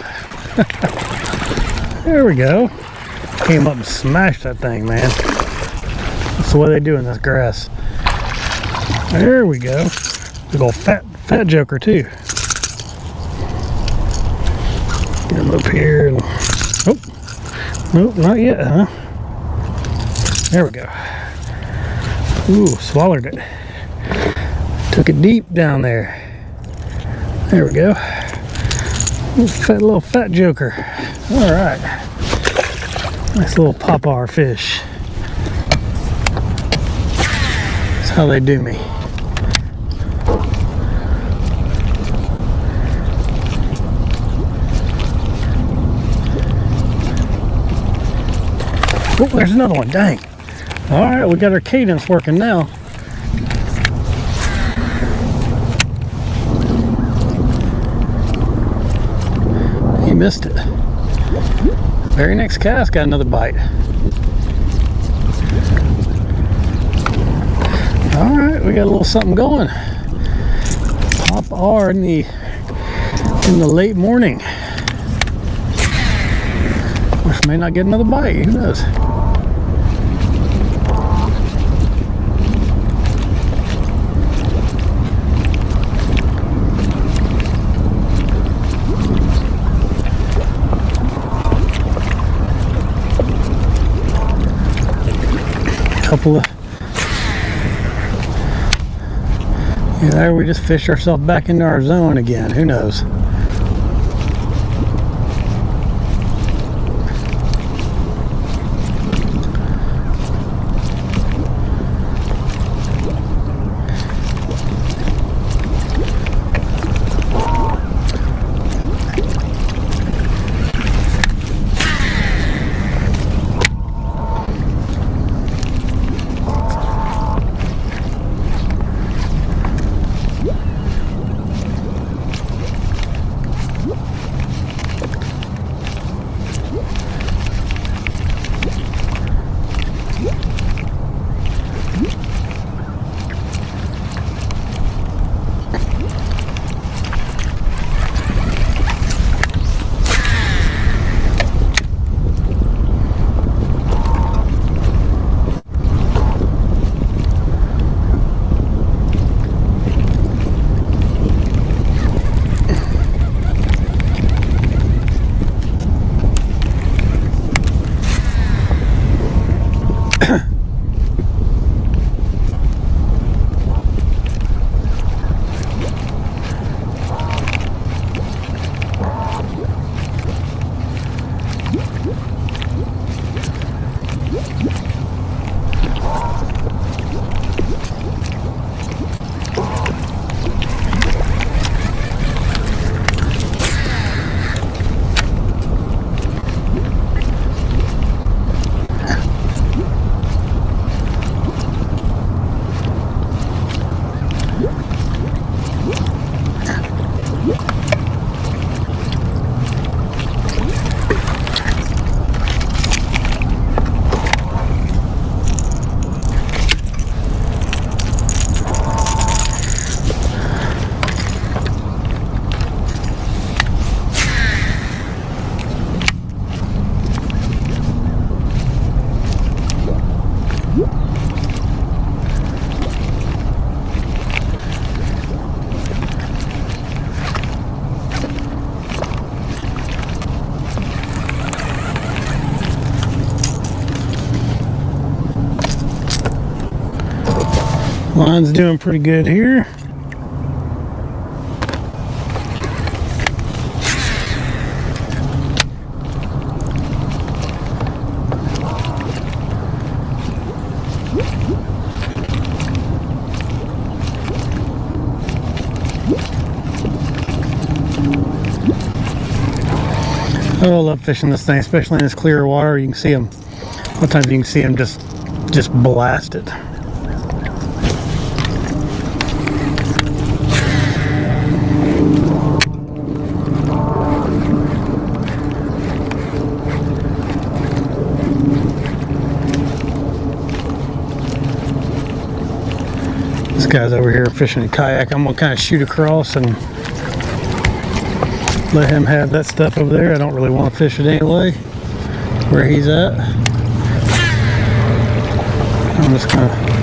There we go. Came up and smashed that thing, man. That's the way they do in this grass. There we go. Big old fat joker too. Get him up here and oh, nope, not yet, huh? There we go. Ooh, swallowed it. Took it deep down there. There we go. Little fat joker. All right. Nice little popper fish. That's how they do me. Oh, there's another one. Dang. All right, we got our cadence working now. He missed it. Very next cast, got another bite. All right, we got a little something going. Pop R in the late morning. Which may not get another bite. Who knows? Couple of there we just fished ourselves back into our zone again. Who knows? Line's doing pretty good here. Oh, I love fishing this thing, especially in this clear water. You can see them. Sometimes you can see them just blast it. This guy's over here fishing a kayak. I'm gonna kind of shoot across and let him have that stuff over there. I don't really want to fish it anyway. where he's at. I'm just gonna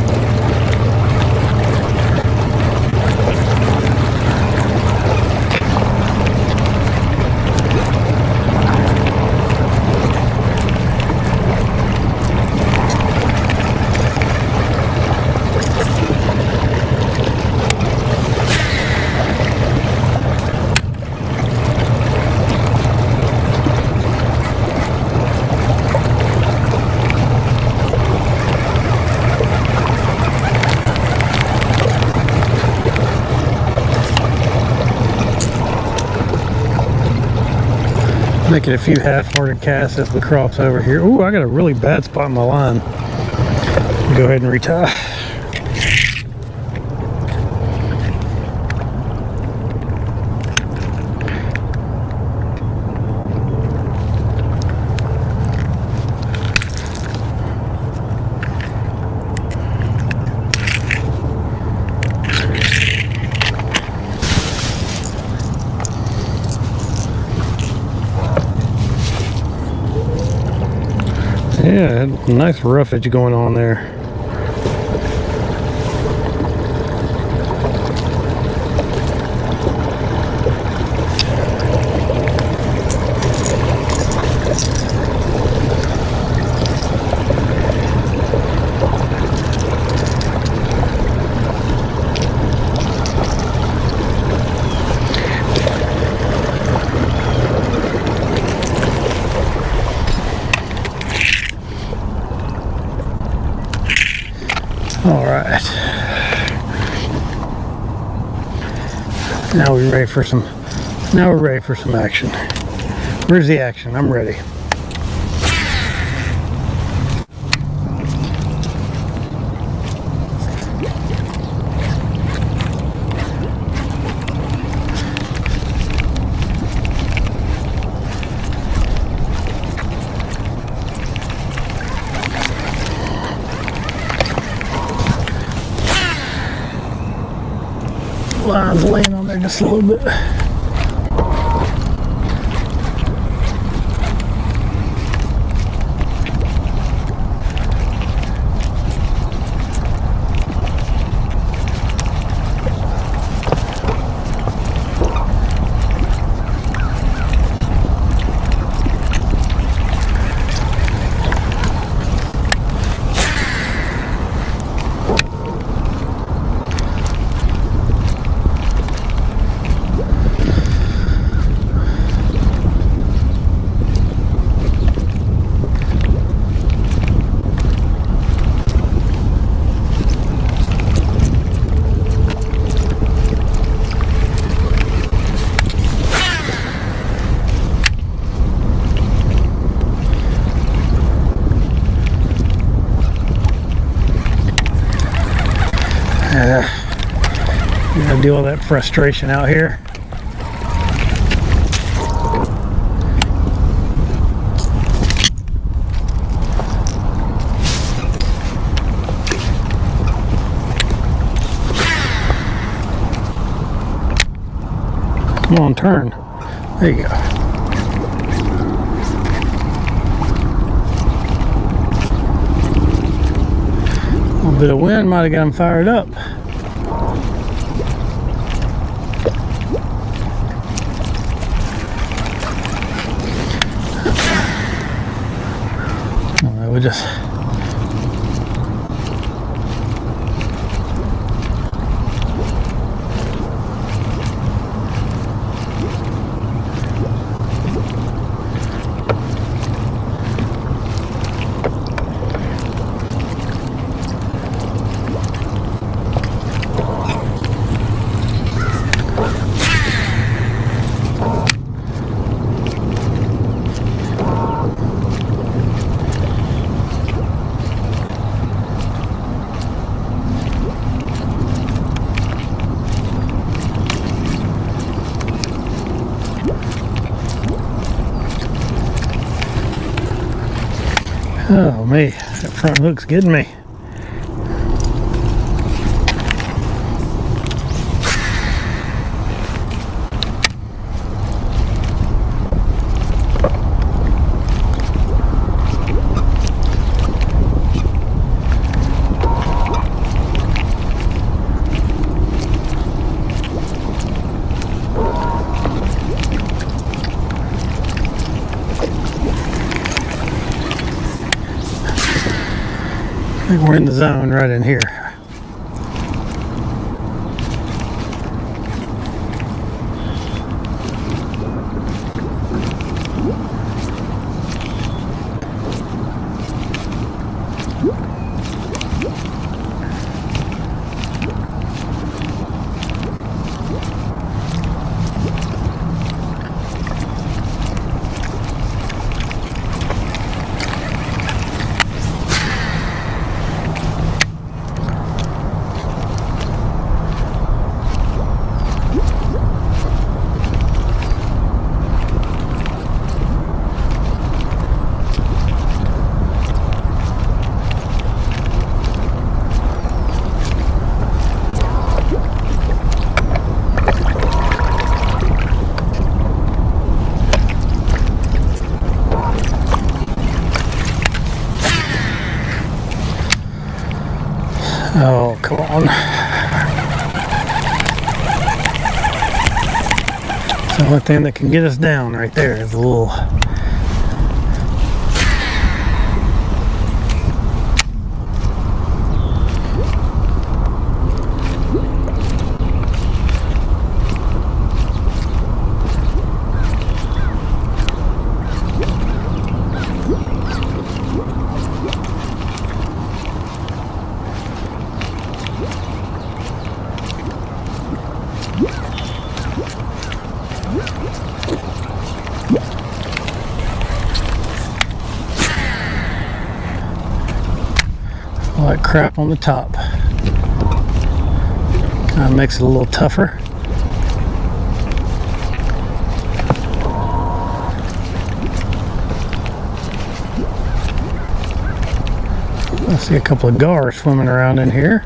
making a few half-hearted casts as we cross over here. Ooh, I got a really bad spot in my line. Go ahead and retie. Yeah, nice roughage going on there. All right. Now we're ready for some. Now we're ready for some action. Where's the action? I'm ready. Line's laying on there just a little bit. You gotta deal with that frustration out here. Come on, turn. There you go. A little bit of wind might have got him fired up. All right, we'll just oh me, that front hook's getting me. think we're in the zone right in here. Oh, come on. It's the only thing that can get us down right there is a little... all that crap on the top. Kind of makes it a little tougher. I see a couple of gar swimming around in here.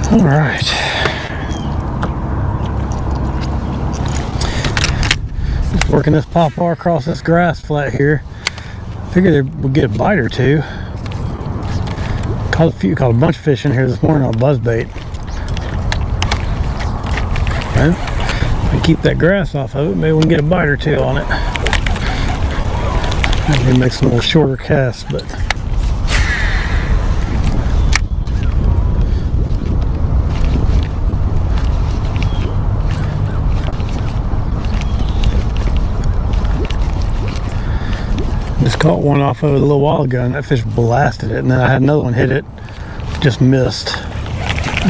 All right. Just working this pawpaw across this grass flat here. Figured we'd get a bite or two. Caught a bunch of fish in here this morning on buzzbait. Well, if we keep that grass off of it, maybe we can get a bite or two on it. Maybe make some little shorter casts, but Caught one off of it a little while ago, and that fish blasted it, and then I had another one hit it, just missed.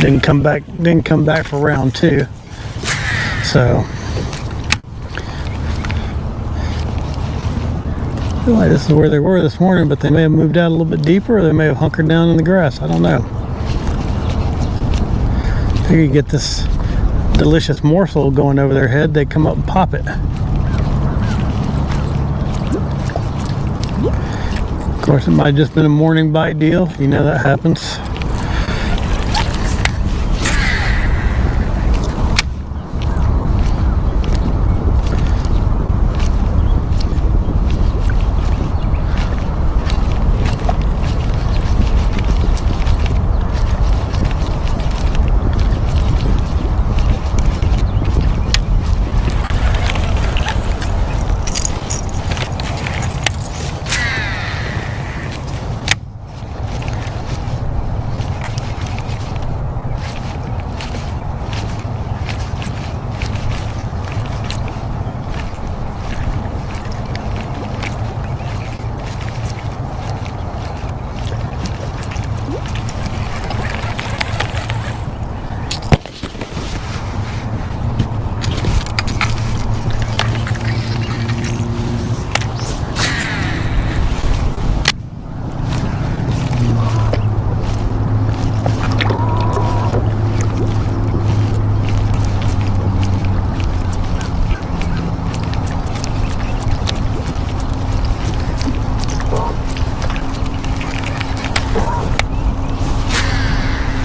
Didn't come back for round 2. So I feel like this is where they were this morning, but they may have moved out a little bit deeper, or they may have hunkered down in the grass. I don't know. Figure you get this delicious morsel going over their head, they come up and pop it. Of course, it might have just been a morning bite deal. You know that happens.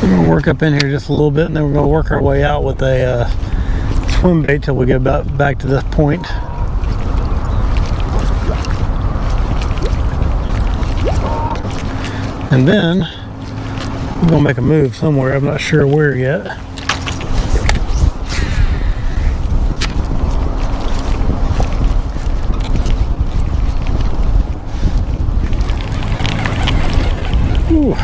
We're going to work up in here just a little bit, and then we're going to work our way out with a swim bait till we get about back to this point. And then we're going to make a move somewhere. I'm not sure where yet. Ooh.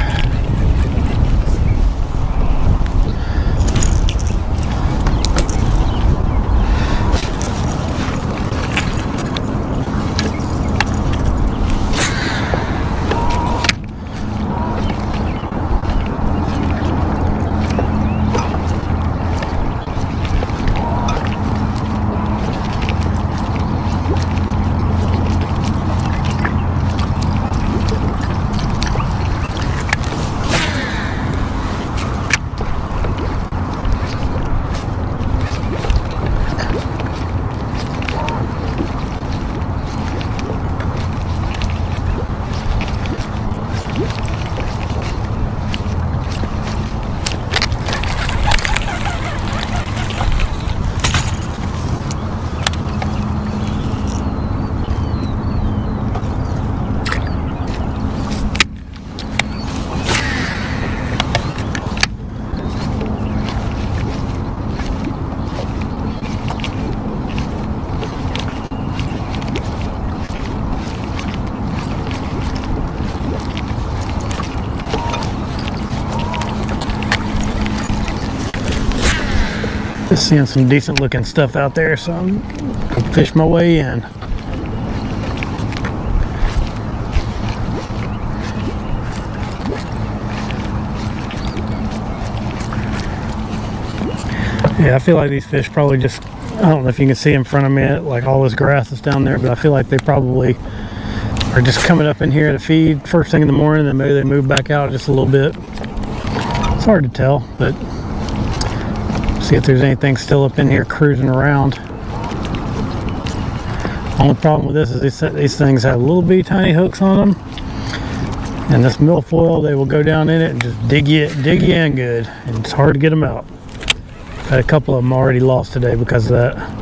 Just seeing some decent looking stuff out there, so I'm gonna fish my way in. Yeah, I feel like these fish probably just, I don't know if you can see in front of me, like all this grass is down there, but I feel like they probably are just coming up in here to feed first thing in the morning, and maybe they move back out just a little bit. It's hard to tell, but see if there's anything still up in here cruising around. Only problem with this is these things have little bitty tiny hooks on them, and this milfoil, they will go down in it and just dig you in good, and it's hard to get them out. Had a couple of them already lost today because of that.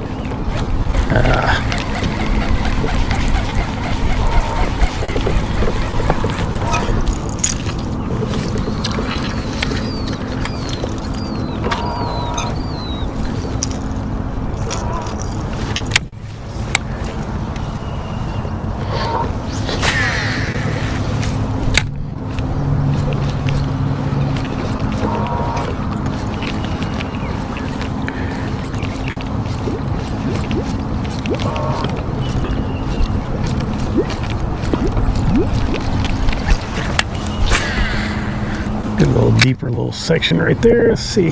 Get a little deeper little section right there. Let's see.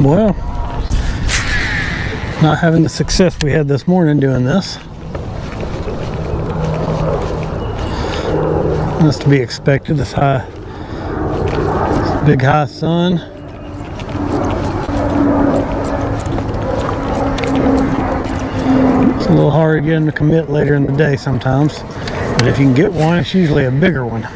Well, not having the success we had this morning doing this. That's to be expected. This big high sun. It's a little hard to get them to commit later in the day sometimes, but if you can get one, it's usually a bigger one.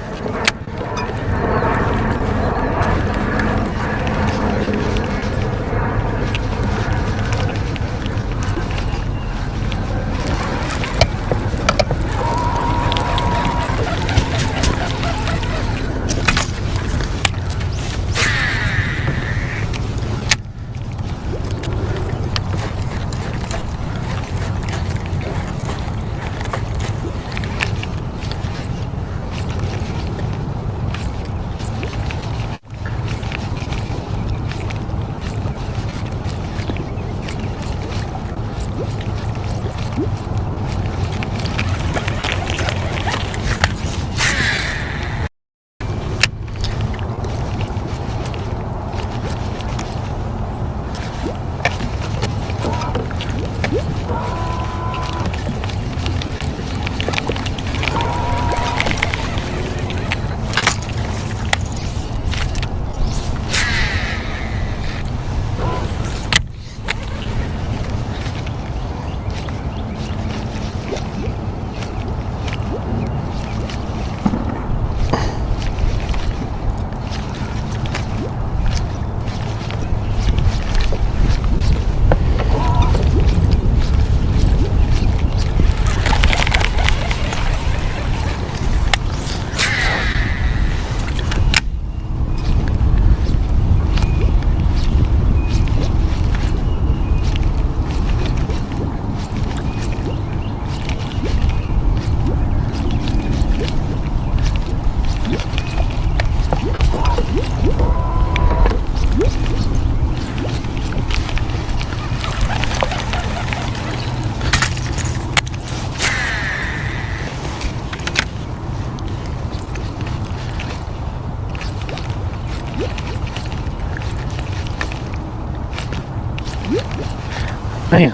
Man,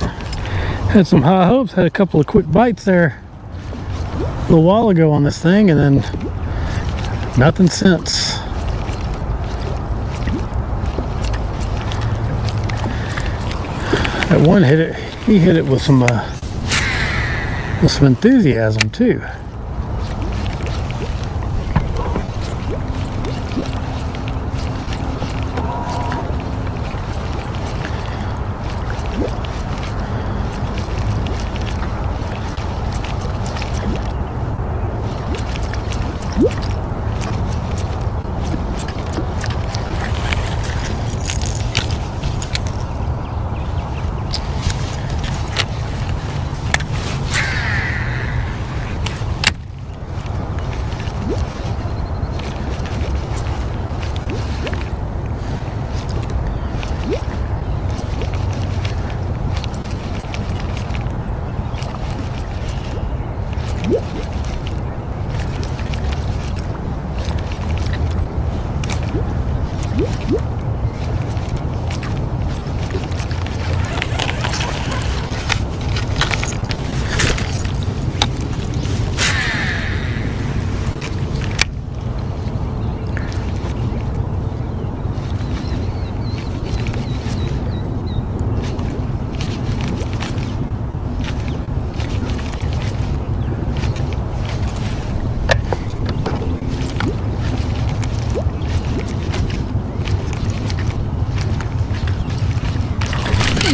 had some high hopes, had a couple of quick bites there a little while ago on this thing, and then nothing since. That one hit it, he hit it with some enthusiasm too.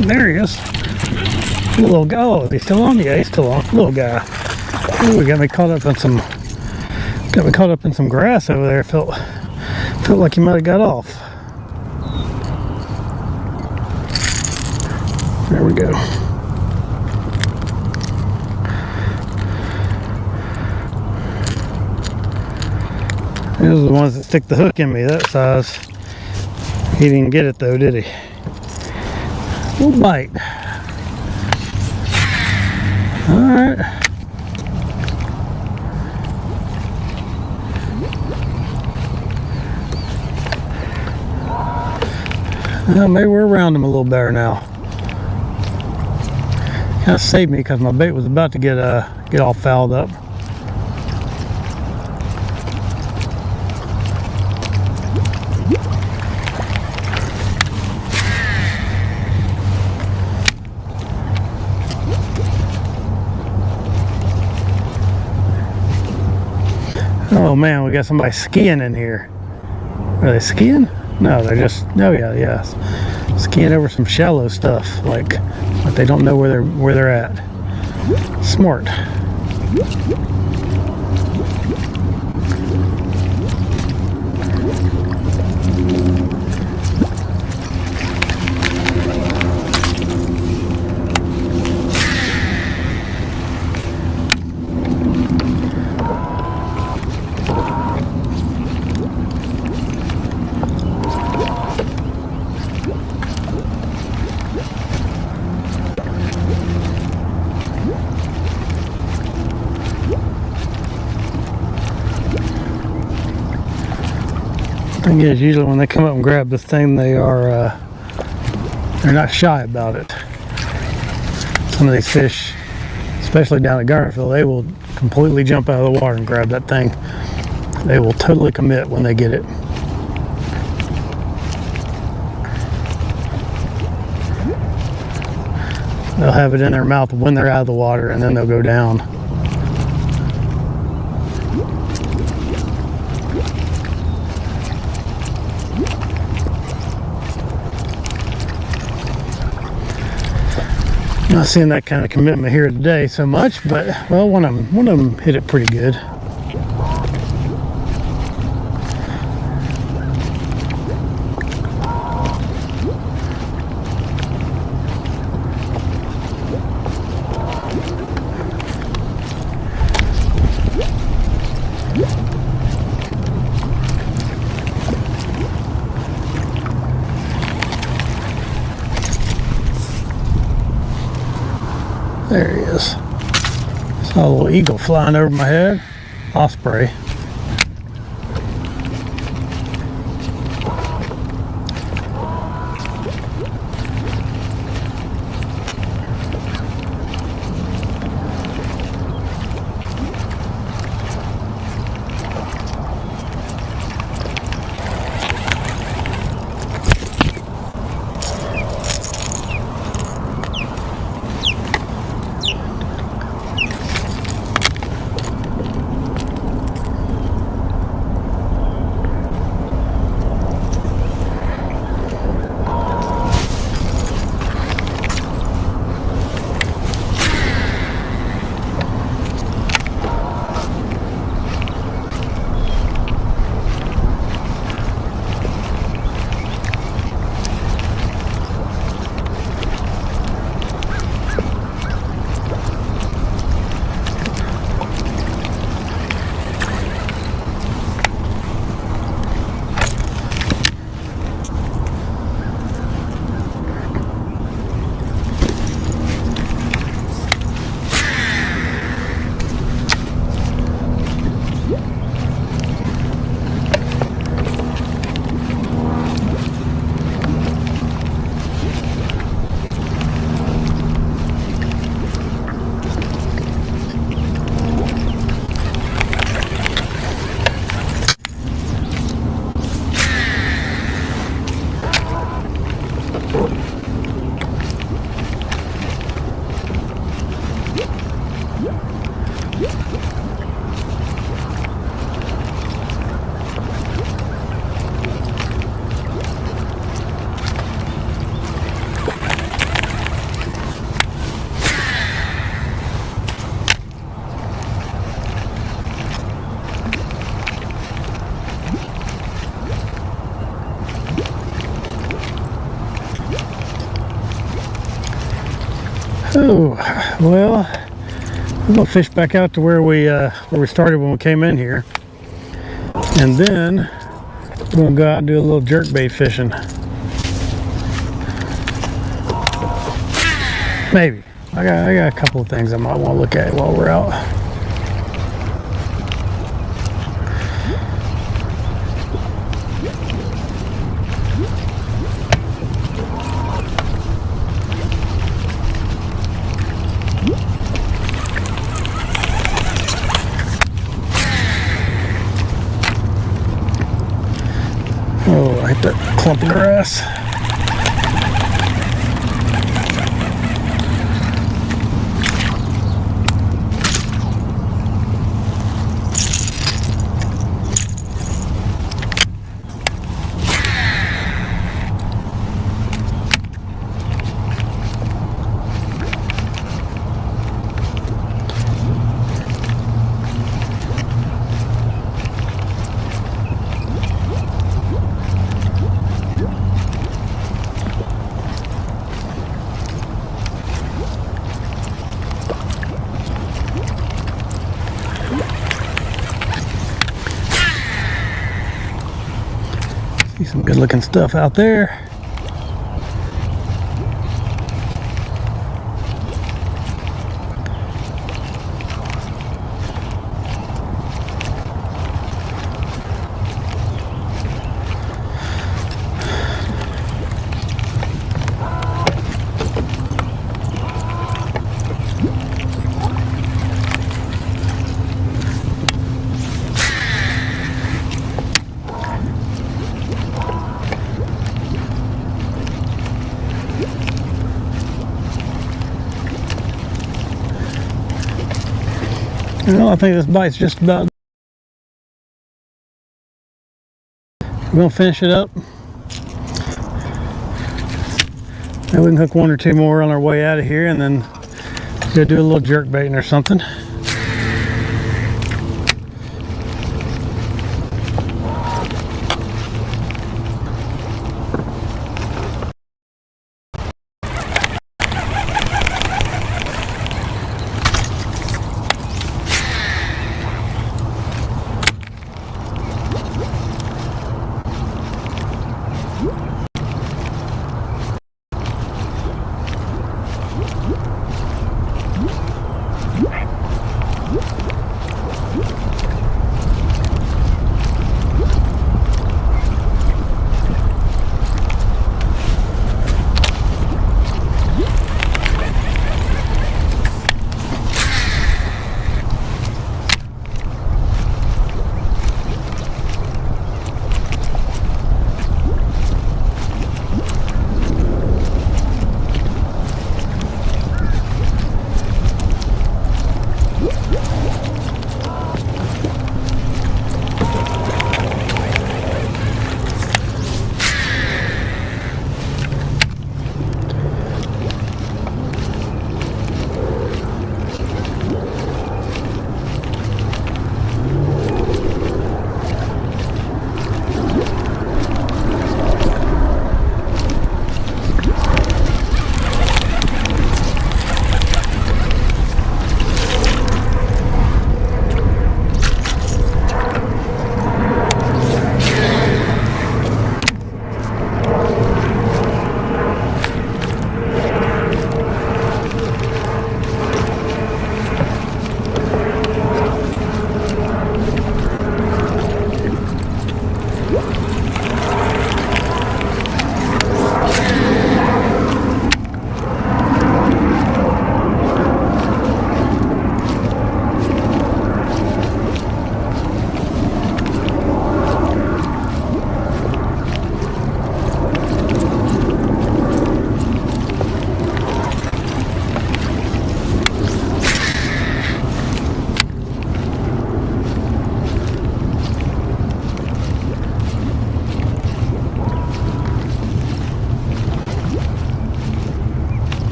There he is. Little guy. Oh, is he still on? Yeah, he's still on. Little guy. Ooh, he got me caught up in some grass over there. Felt like he might have got off. There we go. Those are the ones that stick the hook in me, that size. He didn't get it though, did he? Little bite. Alright. Well, maybe we're around him a little better now. Kind of saved me because my bait was about to get all fouled up. Oh man, we got somebody skiing in here. Are they skiing? No, they're just, oh yeah, skiing over some shallow stuff, like they don't know where they're at. Smart. Thing is, usually when they come up and grab this thing, they're not shy about it. Some of these fish, especially down at Garnersville, they will completely jump out of the water and grab that thing. They will totally commit when they get it. They'll have it in their mouth when they're out of the water, and then they'll go down. Not seeing that kind of commitment here today so much, but well, one of them hit it pretty good. There he is. Saw a little eagle flying over my head. Osprey. Oh, well, we're gonna fish back out to where we started when we came in here, and then we're gonna go out and do a little jerkbait fishing. Maybe. I got a couple of things I might want to look at while we're out. Oh, I hit that clump of grass. See some good looking stuff out there. Well, I think this bite's just about. We're gonna finish it up. Maybe we can hook one or two more on our way out of here, and then go do a little jerk baiting or something.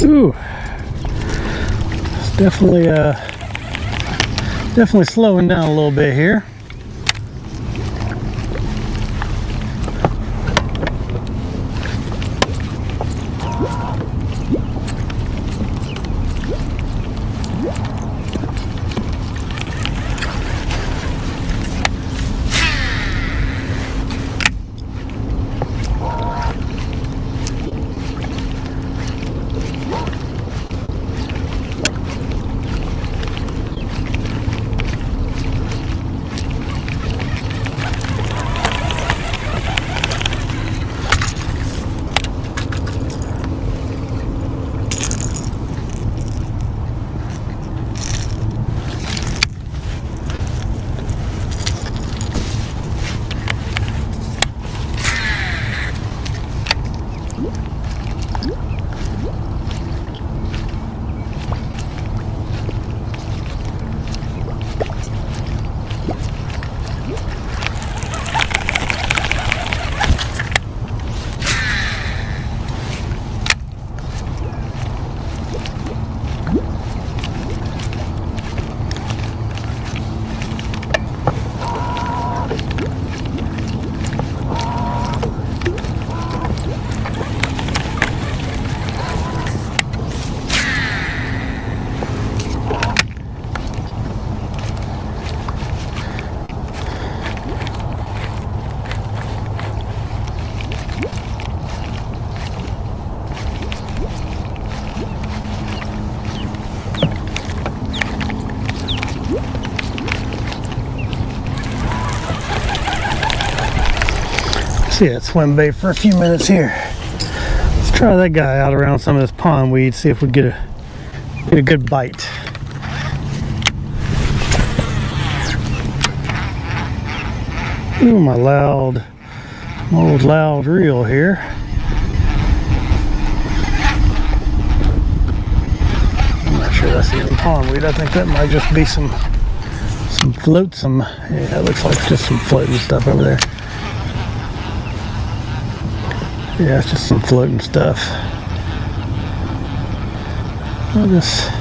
Ooh, it's definitely slowing down a little bit here. See that swim bait for a few minutes here. Let's try that guy out around some of this pond weed, see if we get a good bite. Ooh, my old loud reel here. I'm not sure that's even pondweed. I think that might just be some floatsome. Yeah, it looks like just some floating stuff over there. Yeah, it's just some floating stuff. I'll just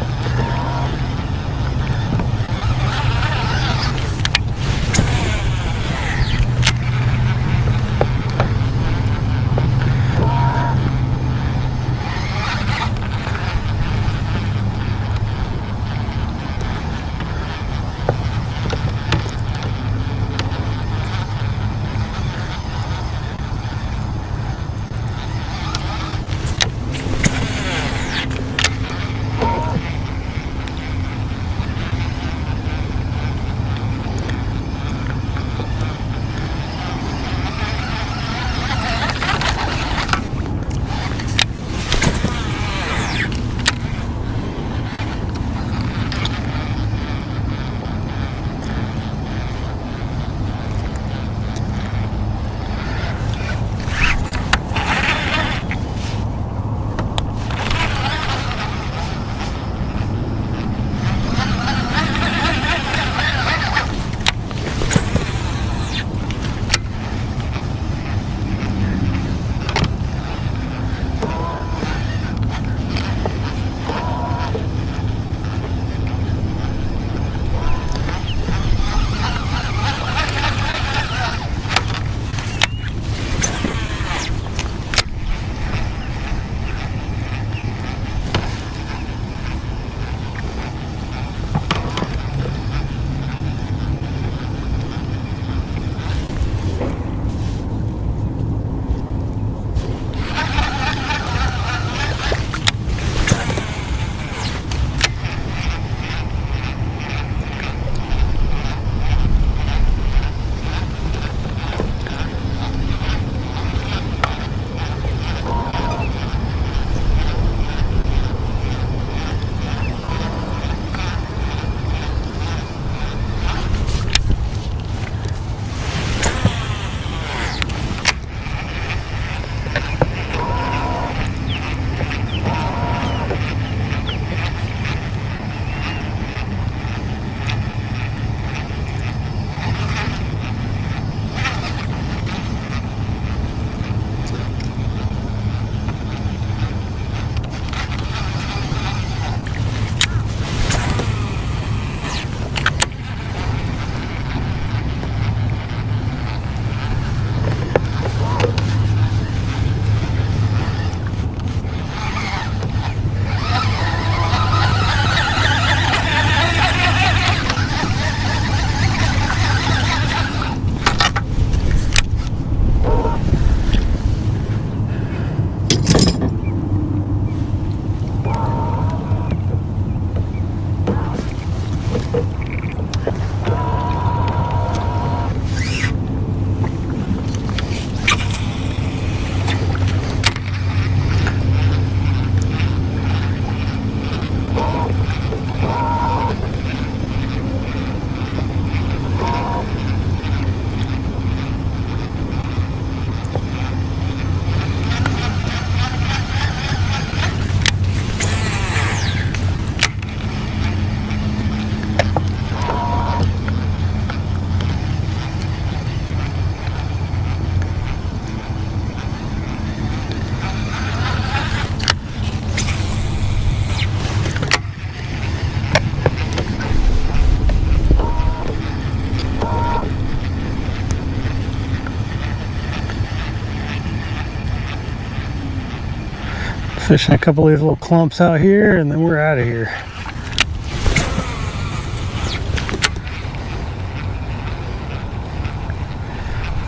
Fishing a couple of these little clumps out here, and then we're out of here.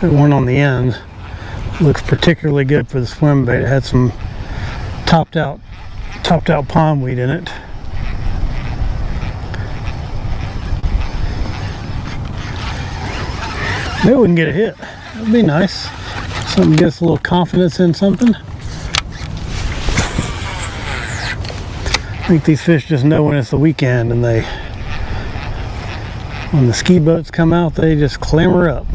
That one on the end looks particularly good for the swim bait. It had some topped out pondweed in it. Maybe we can get a hit. That'd be nice. Something gets a little confidence in something. I think these fish just know when it's the weekend, and when the ski boats come out, they just clamor up.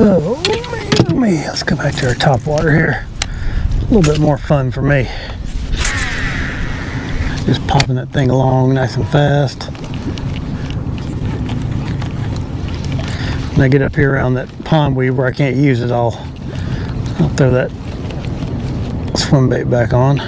Oh me, let's go back to our top water here. A little bit more fun for me. Just popping that thing along nice and fast. When I get up here around that pondweed where I can't use it, I'll throw that swim bait back on.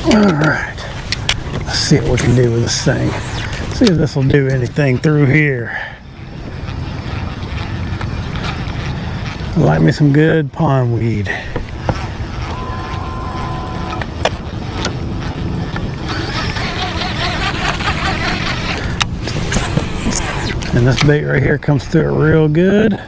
Alright, let's see what we can do with this thing. See if this will do anything through here. I like me some good pondweed. And this bait right here comes through it real good.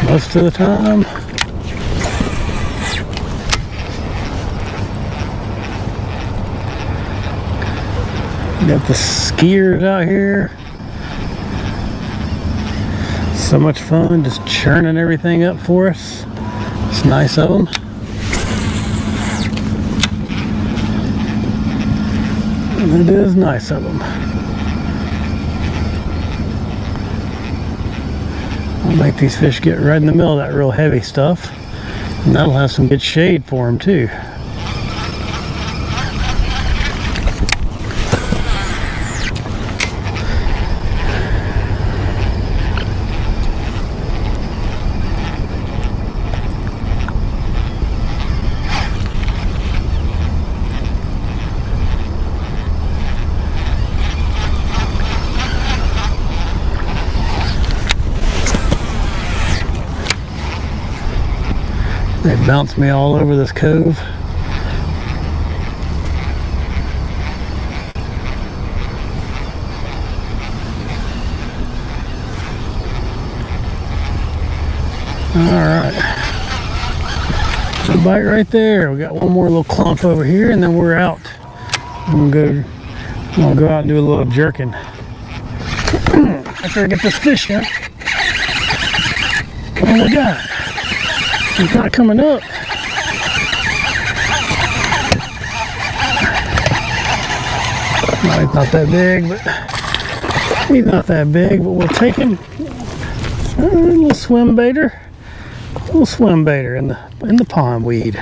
Most of the time. Got the skiers out here. So much fun just churning everything up for us. It's nice of them. And it is nice of them. I'll make these fish get right in the middle of that real heavy stuff, and that'll have some good shade for them too. They bounce me all over this cove. Alright. So bite right there. We got one more little clump over here and then we're out. I'm gonna go out and do a little jerking. After I get this fish in. Oh my god. He's not coming up. No, he's not that big, but he's not that big, but we'll take him. A little swim baiter. A little swim baiter in the pondweed.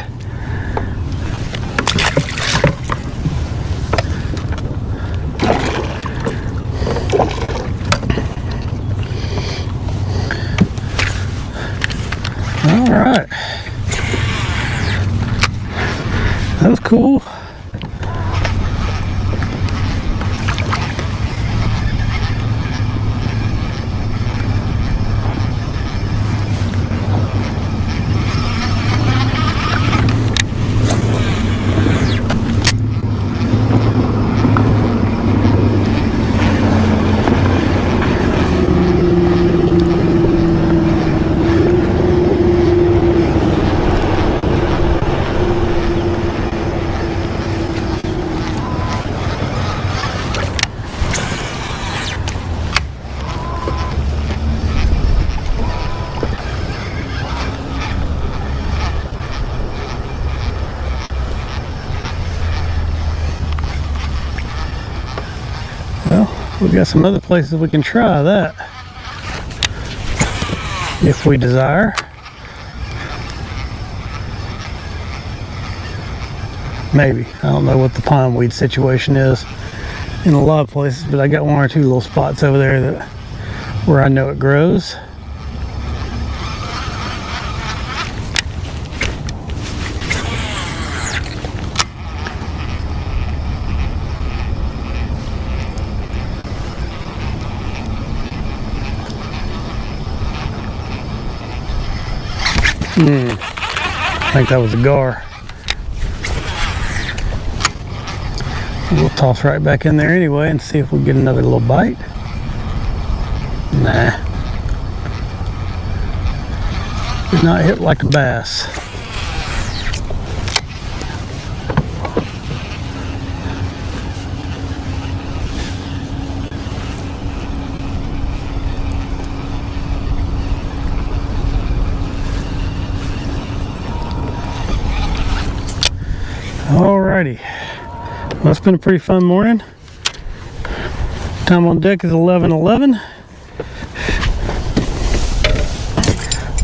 All right, that was cool. We've got some other places we can try that if we desire. Maybe. I don't know what the pondweed situation is in a lot of places, but I got one or two little spots over there where I know it grows. I think that was a gar. We'll toss right back in there anyway and see if we get another little bite. Nah. Did not hit like a bass. Alrighty, well, it's been a pretty fun morning. Time on deck is 11:11.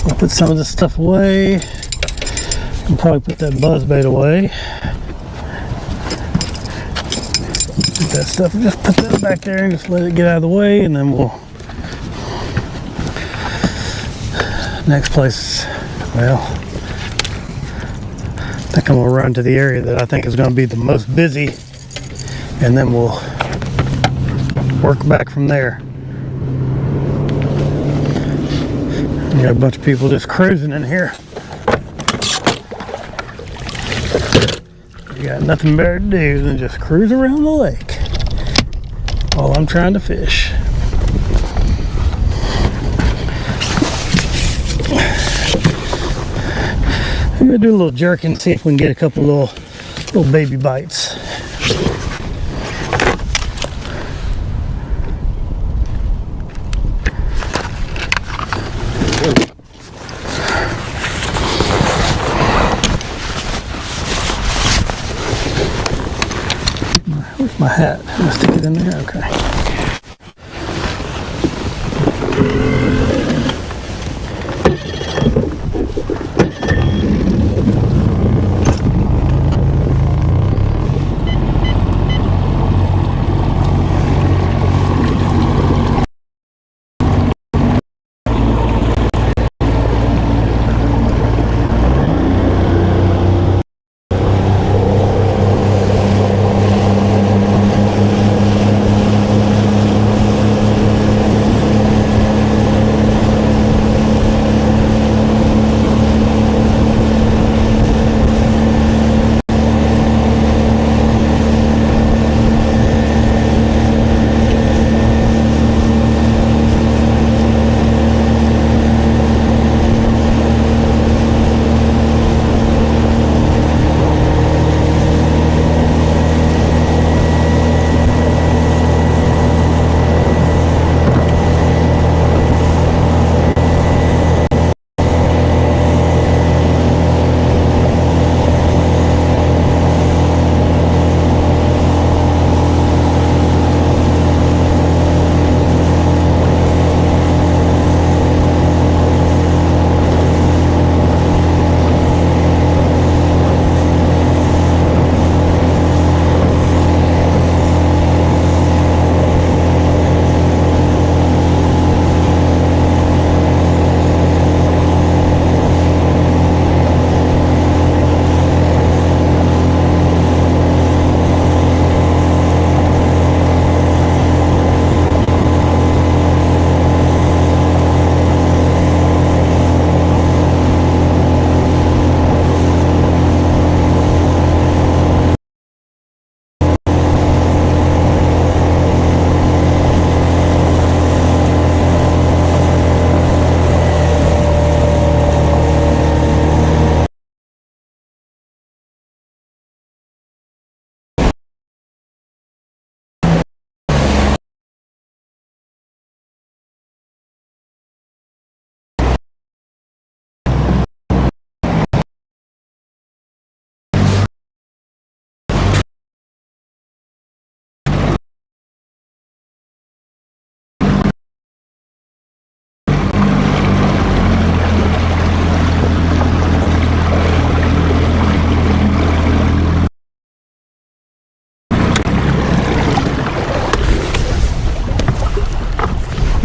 I'll put some of this stuff away. I'll probably put that buzzbait away. Put that stuff, just put that back there and just let it get out of the way, and then we'll. Next place, well. I think I'm going to run to the area that I think is going to be the most busy, and then we'll work back from there. We got a bunch of people just cruising in here. You got nothing better to do than just cruise around the lake while I'm trying to fish. I'm gonna do a little jerk and see if we can get a couple little baby bites. Where's my hat? I'm gonna stick it in there. Okay.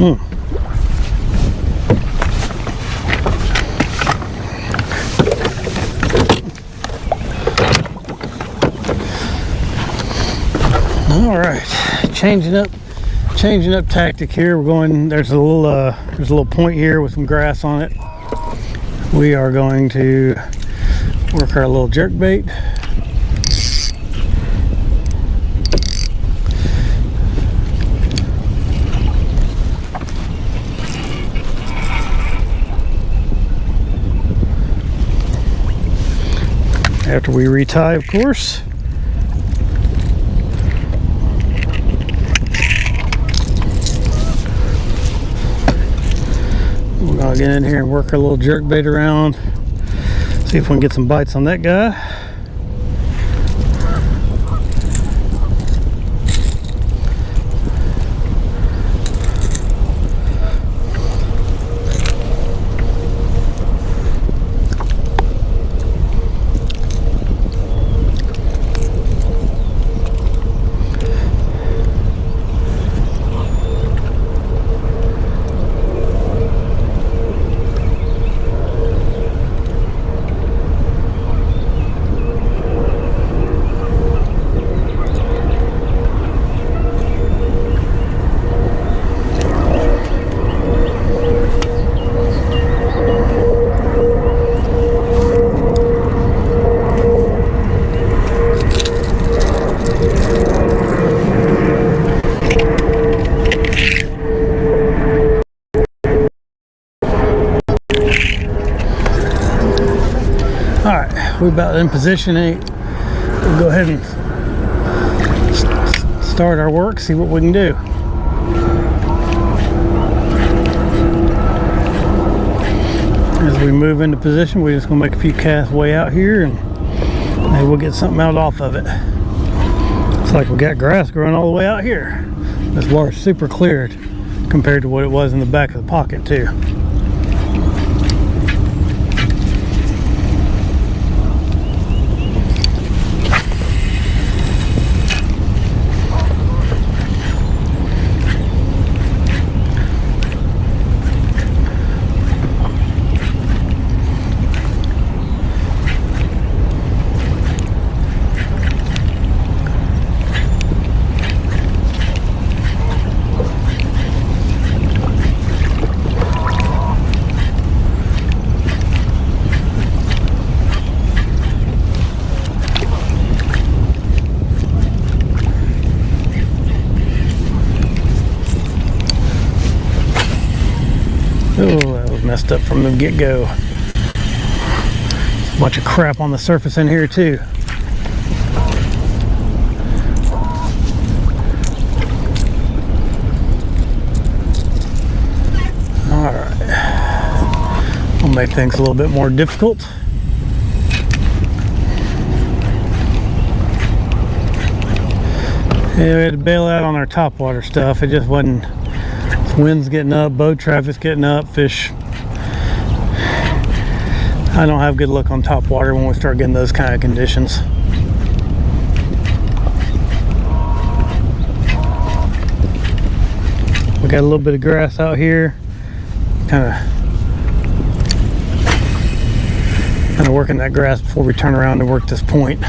All right, changing up tactic here. We're going. There's a little point here with some grass on it. We are going to work our little jerk bait. After we retie, of course. We're gonna get in here and work our little jerk bait around. See if we can get some bites on that guy. We're about in position 8. We'll go ahead and start our work, see what we can do. As we move into position, we're just going to make a few casts way out here and maybe we'll get something out off of it. Looks like we got grass growing all the way out here. This water's super cleared compared to what it was in the back of the pocket too. Oh, that was messed up from the get-go. A bunch of crap on the surface in here too. Alright. We'll make things a little bit more difficult. Yeah, we had to bail out on our topwater stuff. It just wasn't. Wind's getting up, boat traffic's getting up, fish. I don't have good luck on top water when we start getting those kind of conditions. We got a little bit of grass out here, kind of working that grass before we turn around and work this point.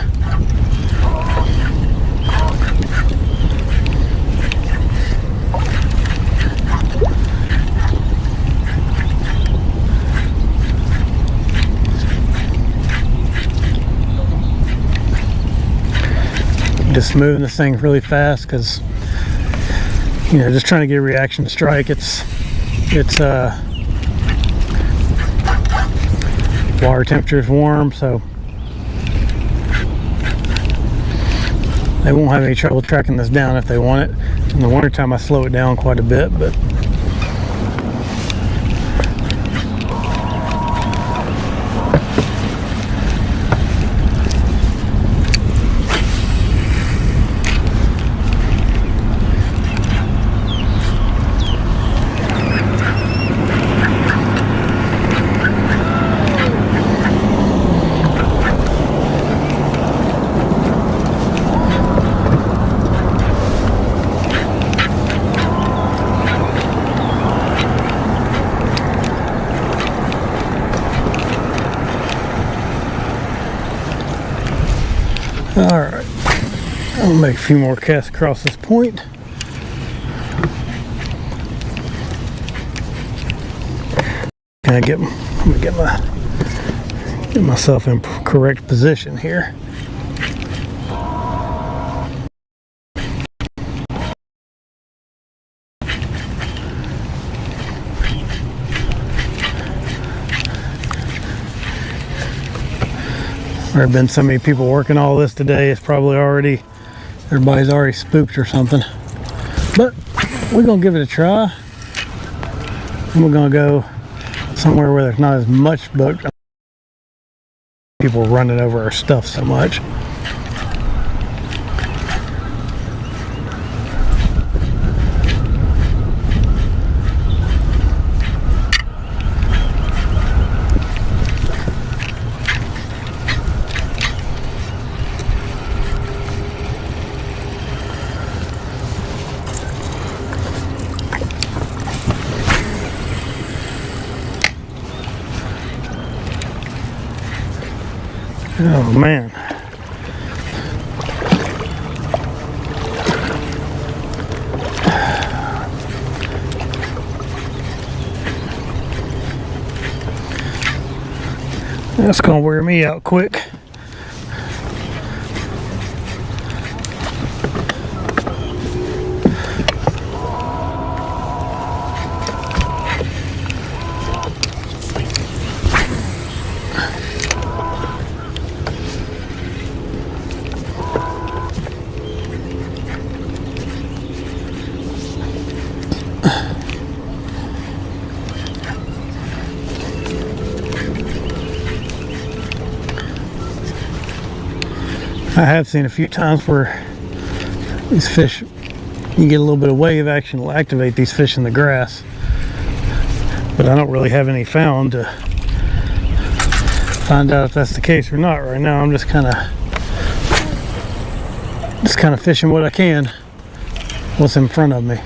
Just moving this thing really fast because, you know, just trying to get a reaction strike. It's water temperature is warm, so they won't have any trouble tracking this down if they want it. In the wintertime I slow it down quite a bit, but I'll make a few more casts across this point. Can I get myself in correct position here? There have been so many people working all this today, it's probably everybody's already spooked or something. But we're gonna give it a try. And we're gonna go somewhere where there's not as much people running over our stuff so much. Oh man. That's gonna wear me out quick. I have seen a few times where these fish, you get a little bit of wave action, will activate these fish in the grass, but I don't really have any found to find out if that's the case or not right now. I'm just kind of fishing what I can, what's in front of me.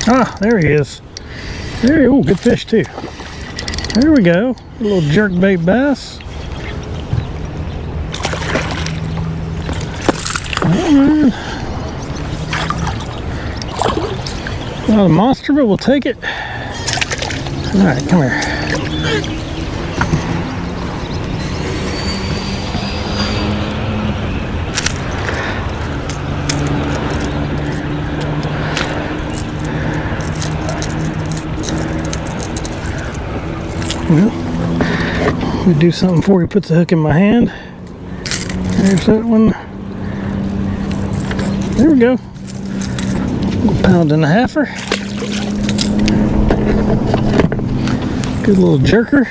Ah, there he is. Oh, good fish too. There we go. A little jerkbait bass. Alright. Not a monster, but we'll take it. Alright, come here. Well, we do something before he puts the hook in my hand. There's that one. There we go. A pound and a halfer. Good little jerker.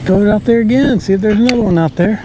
Throw it out there again and see if there's another one out there.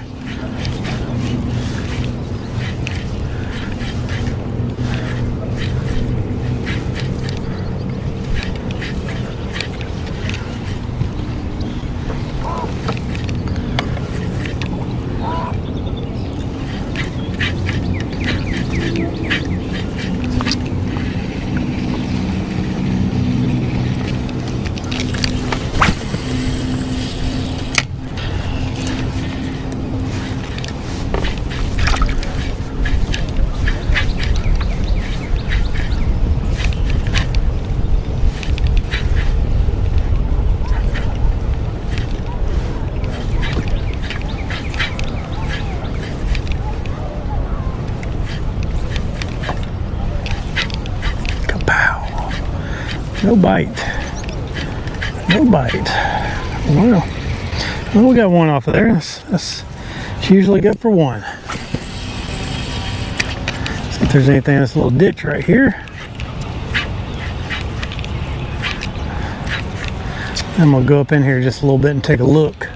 No bite. No bite. Well, we got one off of there. That's usually good for one. See if there's anything in this little ditch right here. I'm gonna go up in here just a little bit and take a look.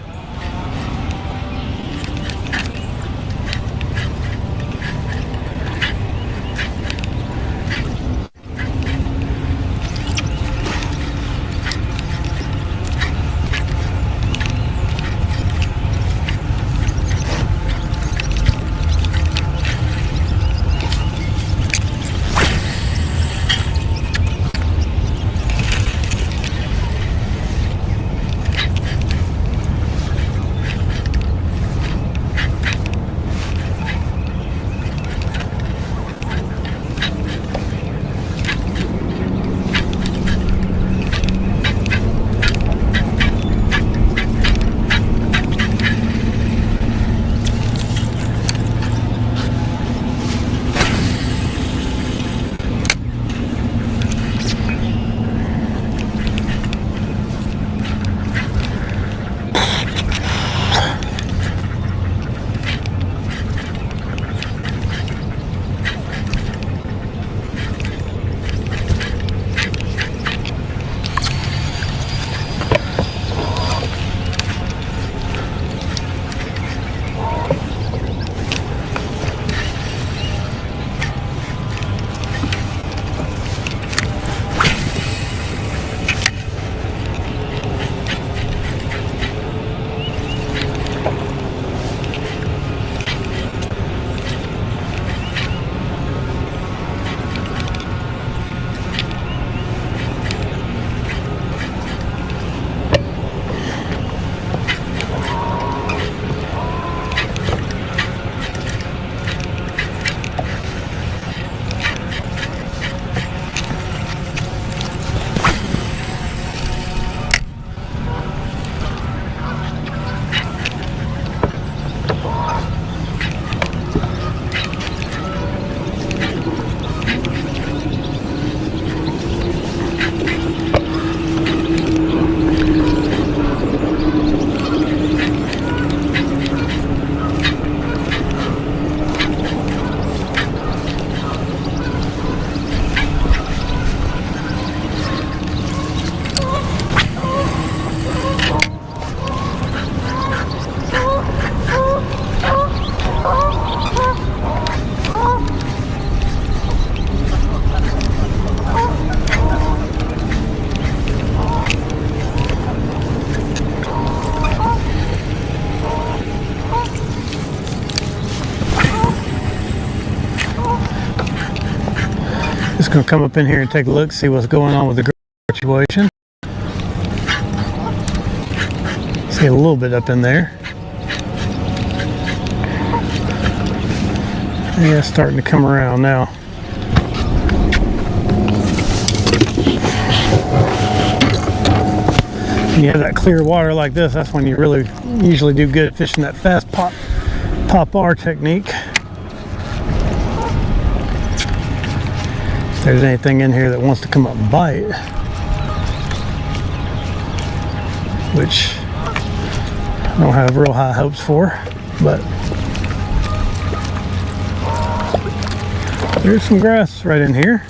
Just gonna come up in here and take a look, see what's going on with the situation. See a little bit up in there. Yeah, it's starting to come around now. When you have that clear water like this, that's when you really usually do good fishing that fast pop R technique. If there's anything in here that wants to come up and bite, which I don't have real high hopes for, but there's some grass right in here.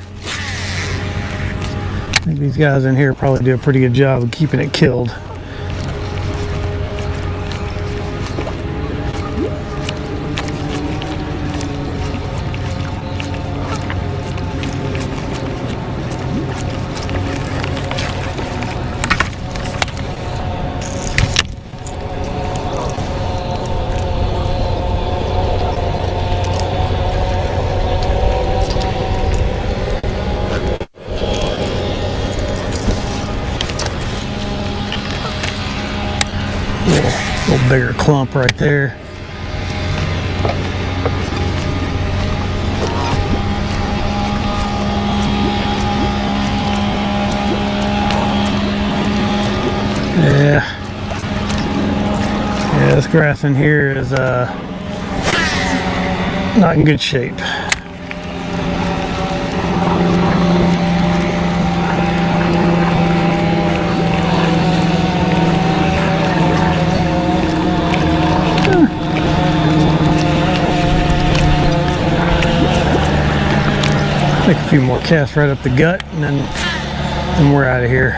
I think these guys in here probably do a pretty good job of keeping it killed. Little bigger clump right there. Yeah, this grass in here is not in good shape. Make a few more casts right up the gut, and then we're out of here.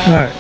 All right.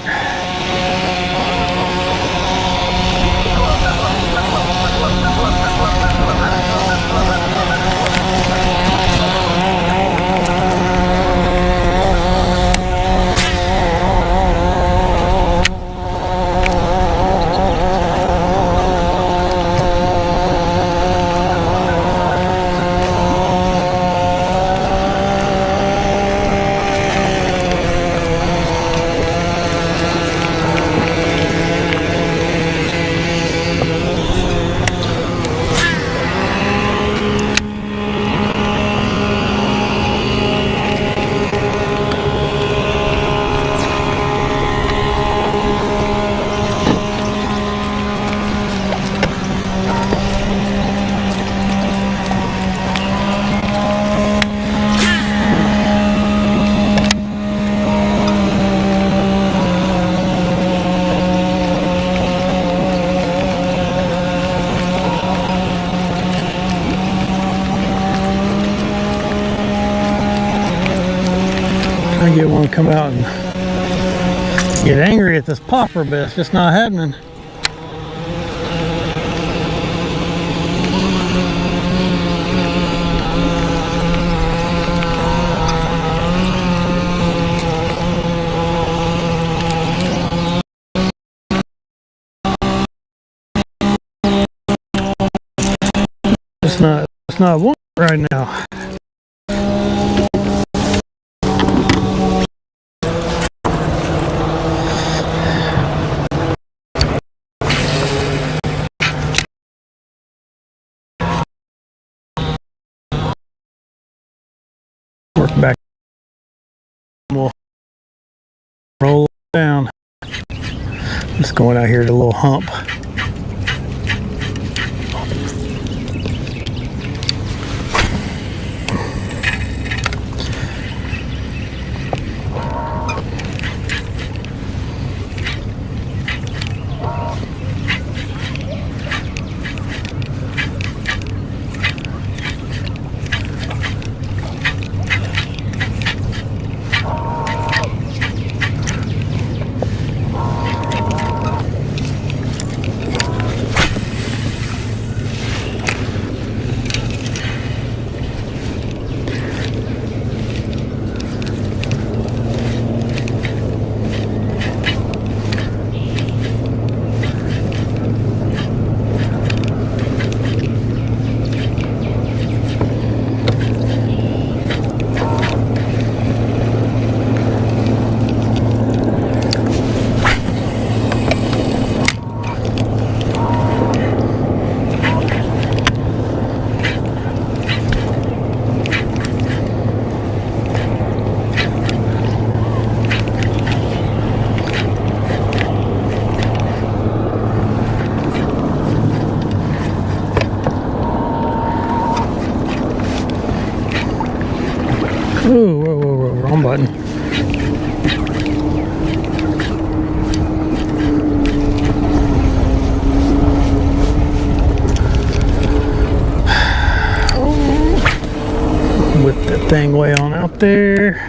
I get one to come out and get angry at this popper, but it's just not happening. It's not one right now. Work back. We'll roll it down. Just going out here to a little hump. Ooh, whoa, wrong button. Whip that thing way on out there.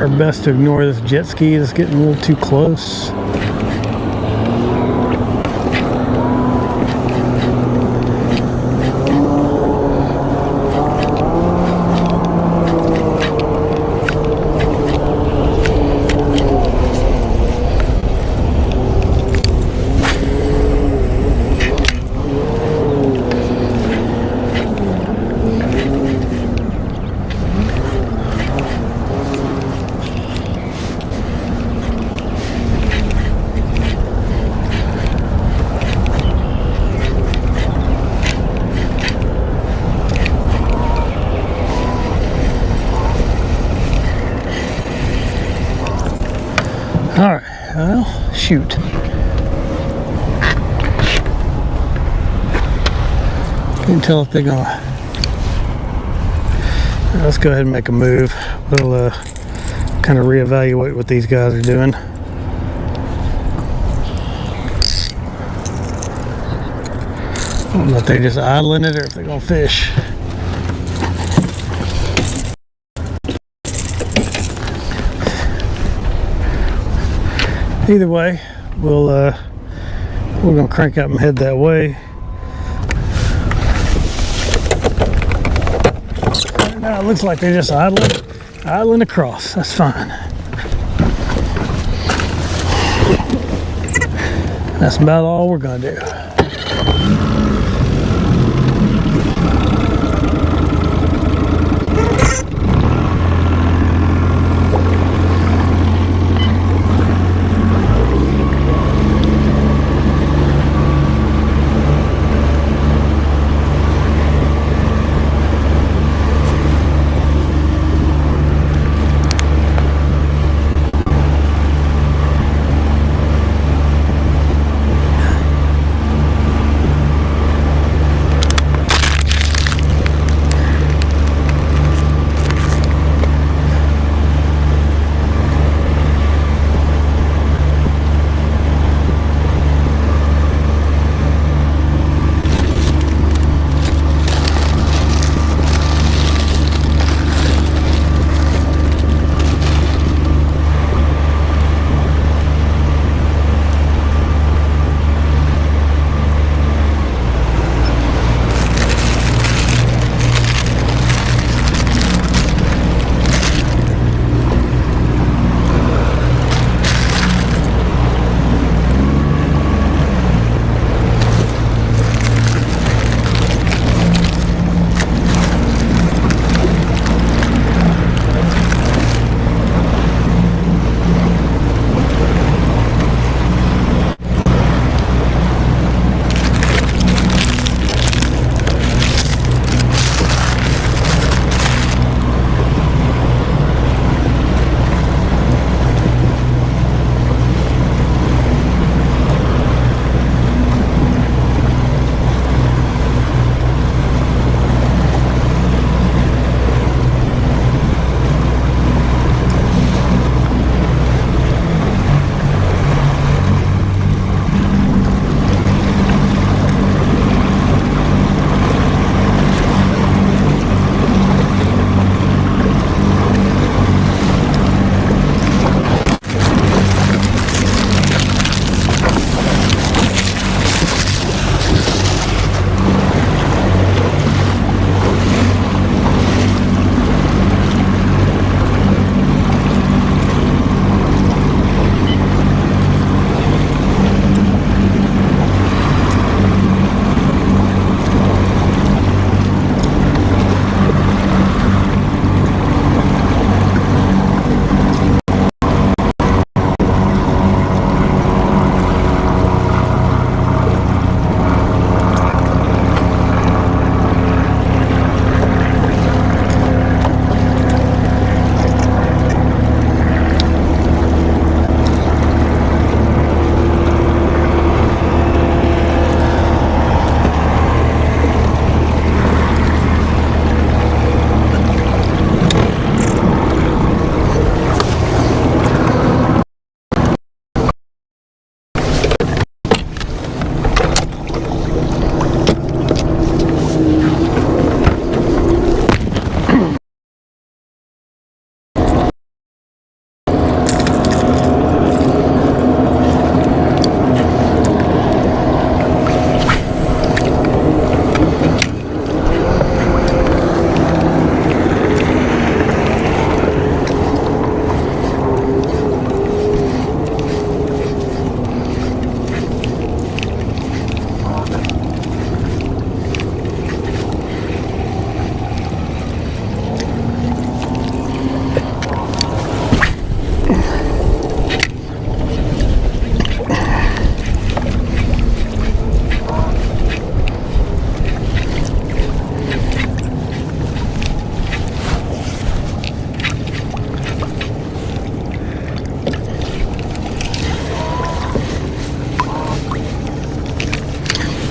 our best to ignore this jet ski that's getting a little too close. Alright, well, shoot. Can't tell if they're gonna. Let's go ahead and make a move. We'll kind of reevaluate what these guys are doing. I don't know if they're just idling it or if they're gonna fish. Either way, we're gonna crank up and head that way. Right now it looks like they're just idling across. That's fine. That's about all we're gonna do.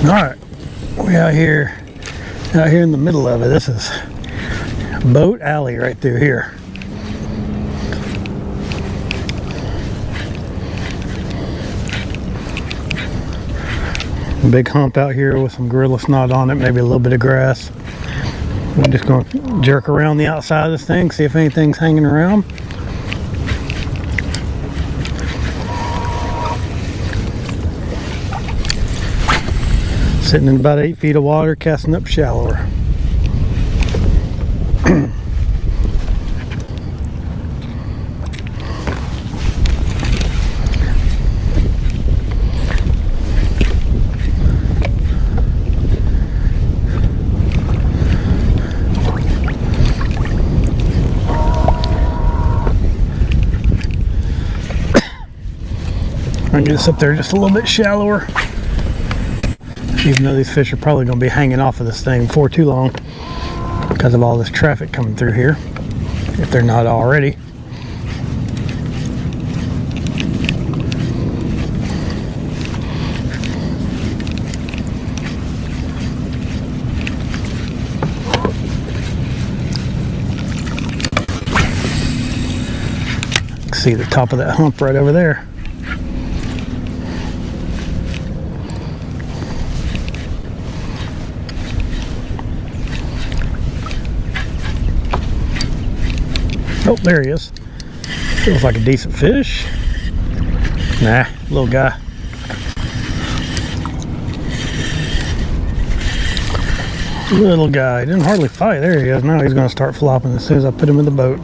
All right, we out here in the middle of it. This is Boat Alley right through here. Big hump out here with some gorilla snot on it, maybe a little bit of grass. We're just going to jerk around the outside of this thing, see if anything's hanging around. Sitting in about 8 feet of water, casting up shallower. I'm going to get this up there just a little bit shallower, even though these fish are probably going to be hanging off of this thing for too long because of all this traffic coming through here, if they're not already. See the top of that hump right over there. Oh, there he is. Feels like a decent fish. Nah, little guy. Little guy. He didn't hardly fight. There he is. Now he's going to start flopping as soon as I put him in the boat.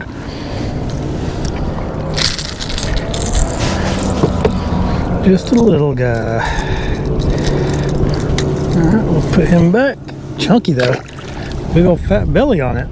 Just a little guy. Alright, we'll put him back. Chunky though. Big old fat belly on it.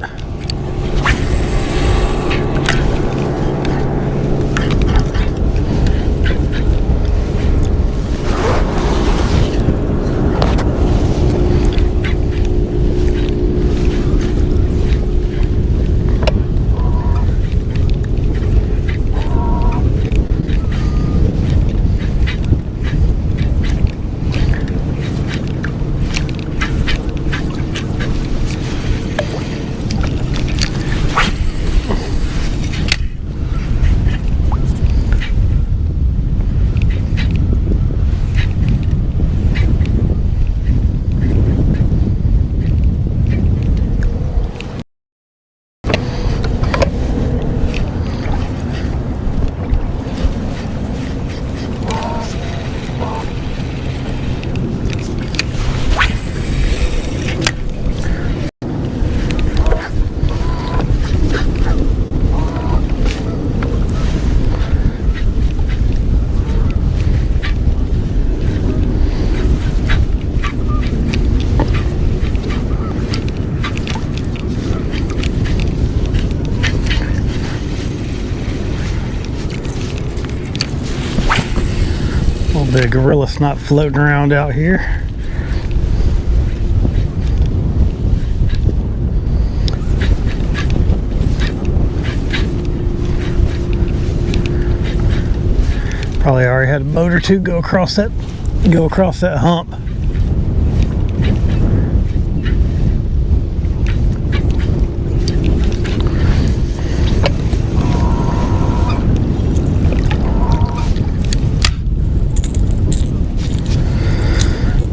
The gorilla snot floating around out here. Probably already had a boat or two go across that hump.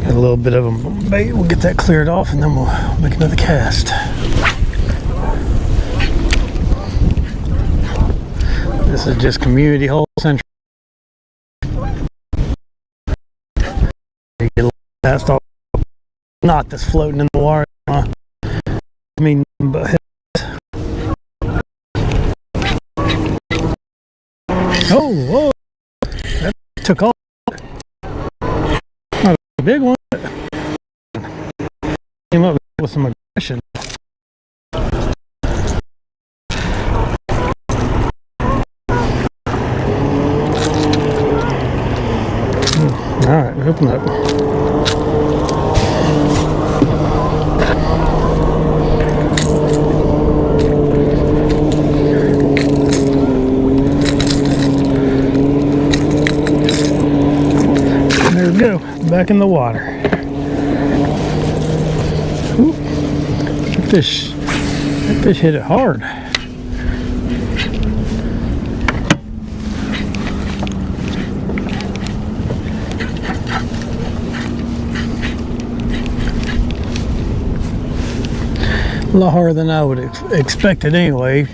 A little bit of a bait. We'll get that cleared off and then we'll make another cast. This is just community hole central. You get a cast off, knot that's floating in the water. I mean, but oh, whoa, that took off. Not a big one. Came up with some aggression. Alright, open up. There we go, back in the water. That fish hit it hard. A lot harder than I would expect it anyway.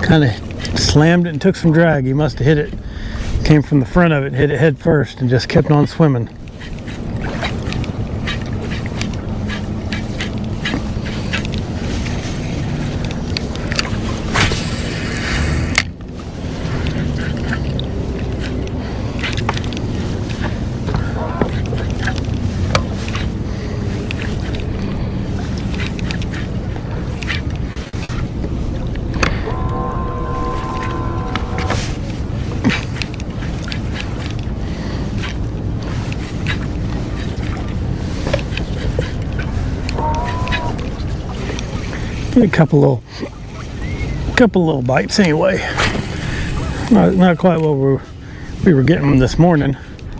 Kind of slammed it and took some drag. He must have hit it, came from the front of it, hit it head first, and just kept on swimming. A couple little bites anyway. Not quite what we were getting this morning,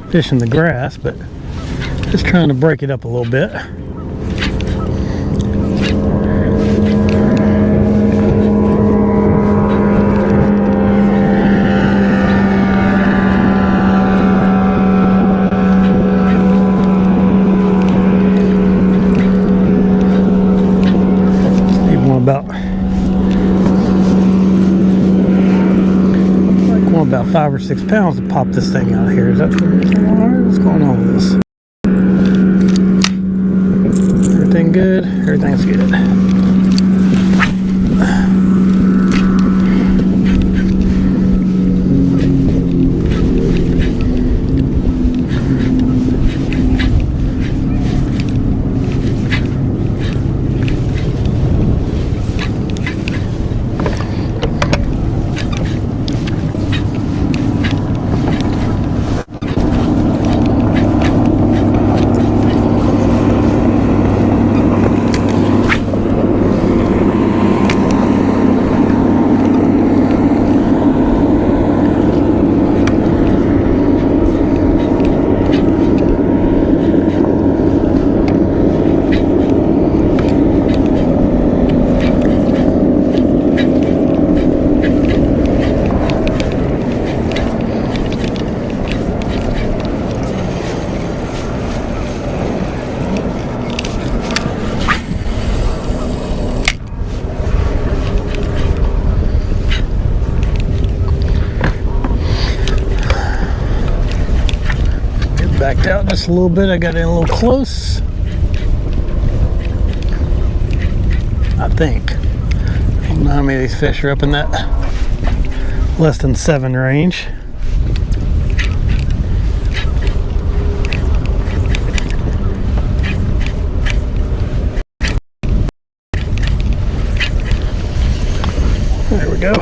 fishing the grass, but just trying to break it up a little bit. About 5 or 6 pounds to pop this thing out here. Is that what's going on with this? Everything good? Everything's good. Backed out just a little bit. I got in a little close. I think. I don't know how many of these fish are up in that less than 7 range. There we go.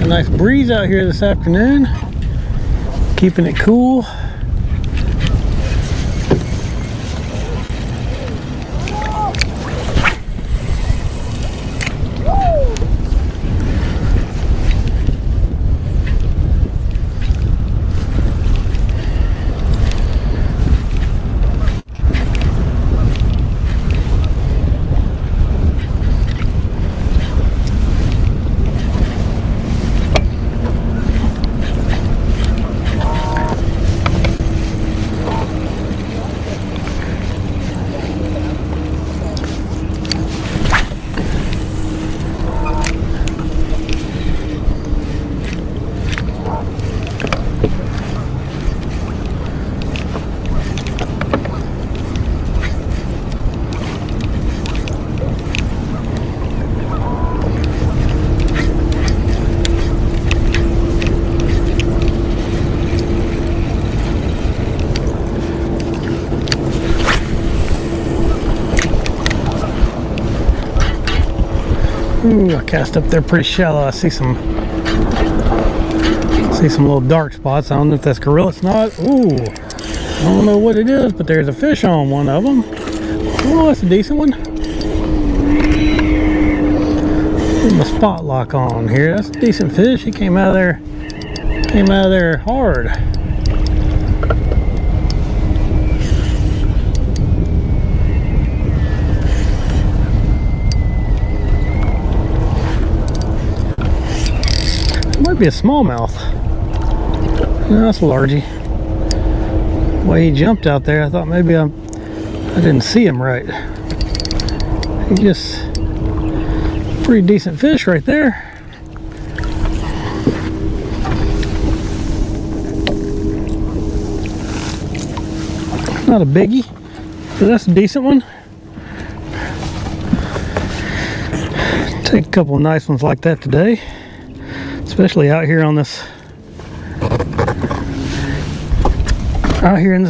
Nice breeze out here this afternoon, keeping it cool. Ooh, I cast up there pretty shallow. I see some little dark spots. I don't know if that's gorilla snot. Ooh, I don't know what it is, but there's a fish on one of them. Oh, that's a decent one. Put my spot lock on here. That's a decent fish. He came out of there hard. Might be a smallmouth. No, that's a largie. The way he jumped out there, I thought maybe I didn't see him right. He just pretty decent fish right there. Not a biggie, but that's a decent one. Take a couple of nice ones like that today. Especially out here in this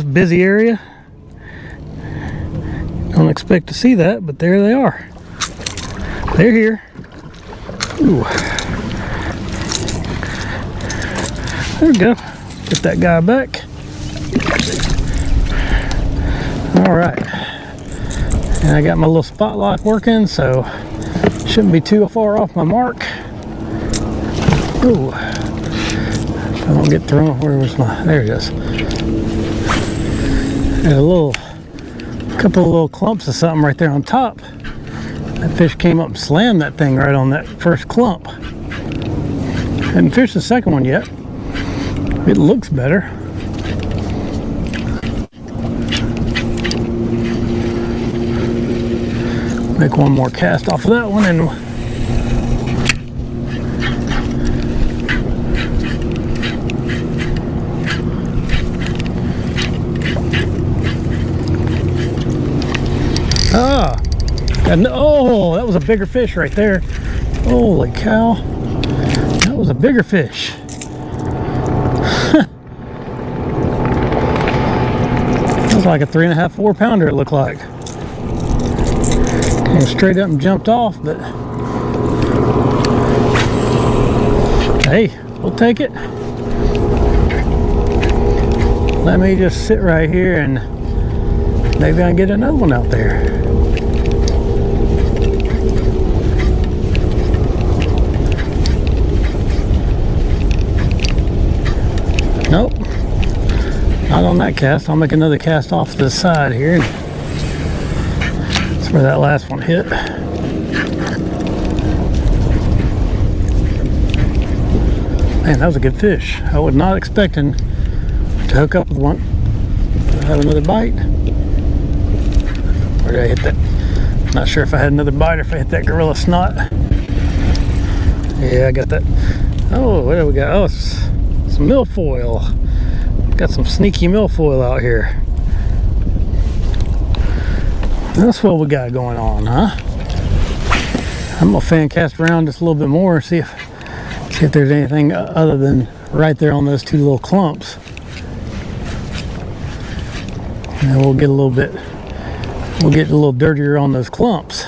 busy area. Don't expect to see that, but there they are. They're here. Ooh. There we go. Get that guy back. All right. And I got my little spot lock working, so shouldn't be too far off my mark. Ooh, I don't get thrown. Where was my? There it is. There's a couple of little clumps of something right there on top. That fish came up and slammed that thing right on that first clump. Hadn't fished the second one yet. It looks better. Make one more cast off of that one and. Oh, that was a bigger fish right there. Holy cow. That was a bigger fish. That was like a 3.5, 4 pounder it looked like. Came straight up and jumped off, but hey, we'll take it. Let me just sit right here and maybe I can get another one out there. Nope, not on that cast. I'll make another cast off to the side here. That's where that last one hit. Man, that was a good fish. I was not expecting to hook up with one. Have another bite. Where did I hit that? Not sure if I had another bite or if I hit that gorilla snot. Yeah, I got that. Oh, what do we got? Oh, it's some milfoil. Got some sneaky milfoil out here. That's what we got going on, huh? I'm gonna fan cast around just a little bit more, see if there's anything other than right there on those two little clumps. And we'll get a little dirtier on those clumps.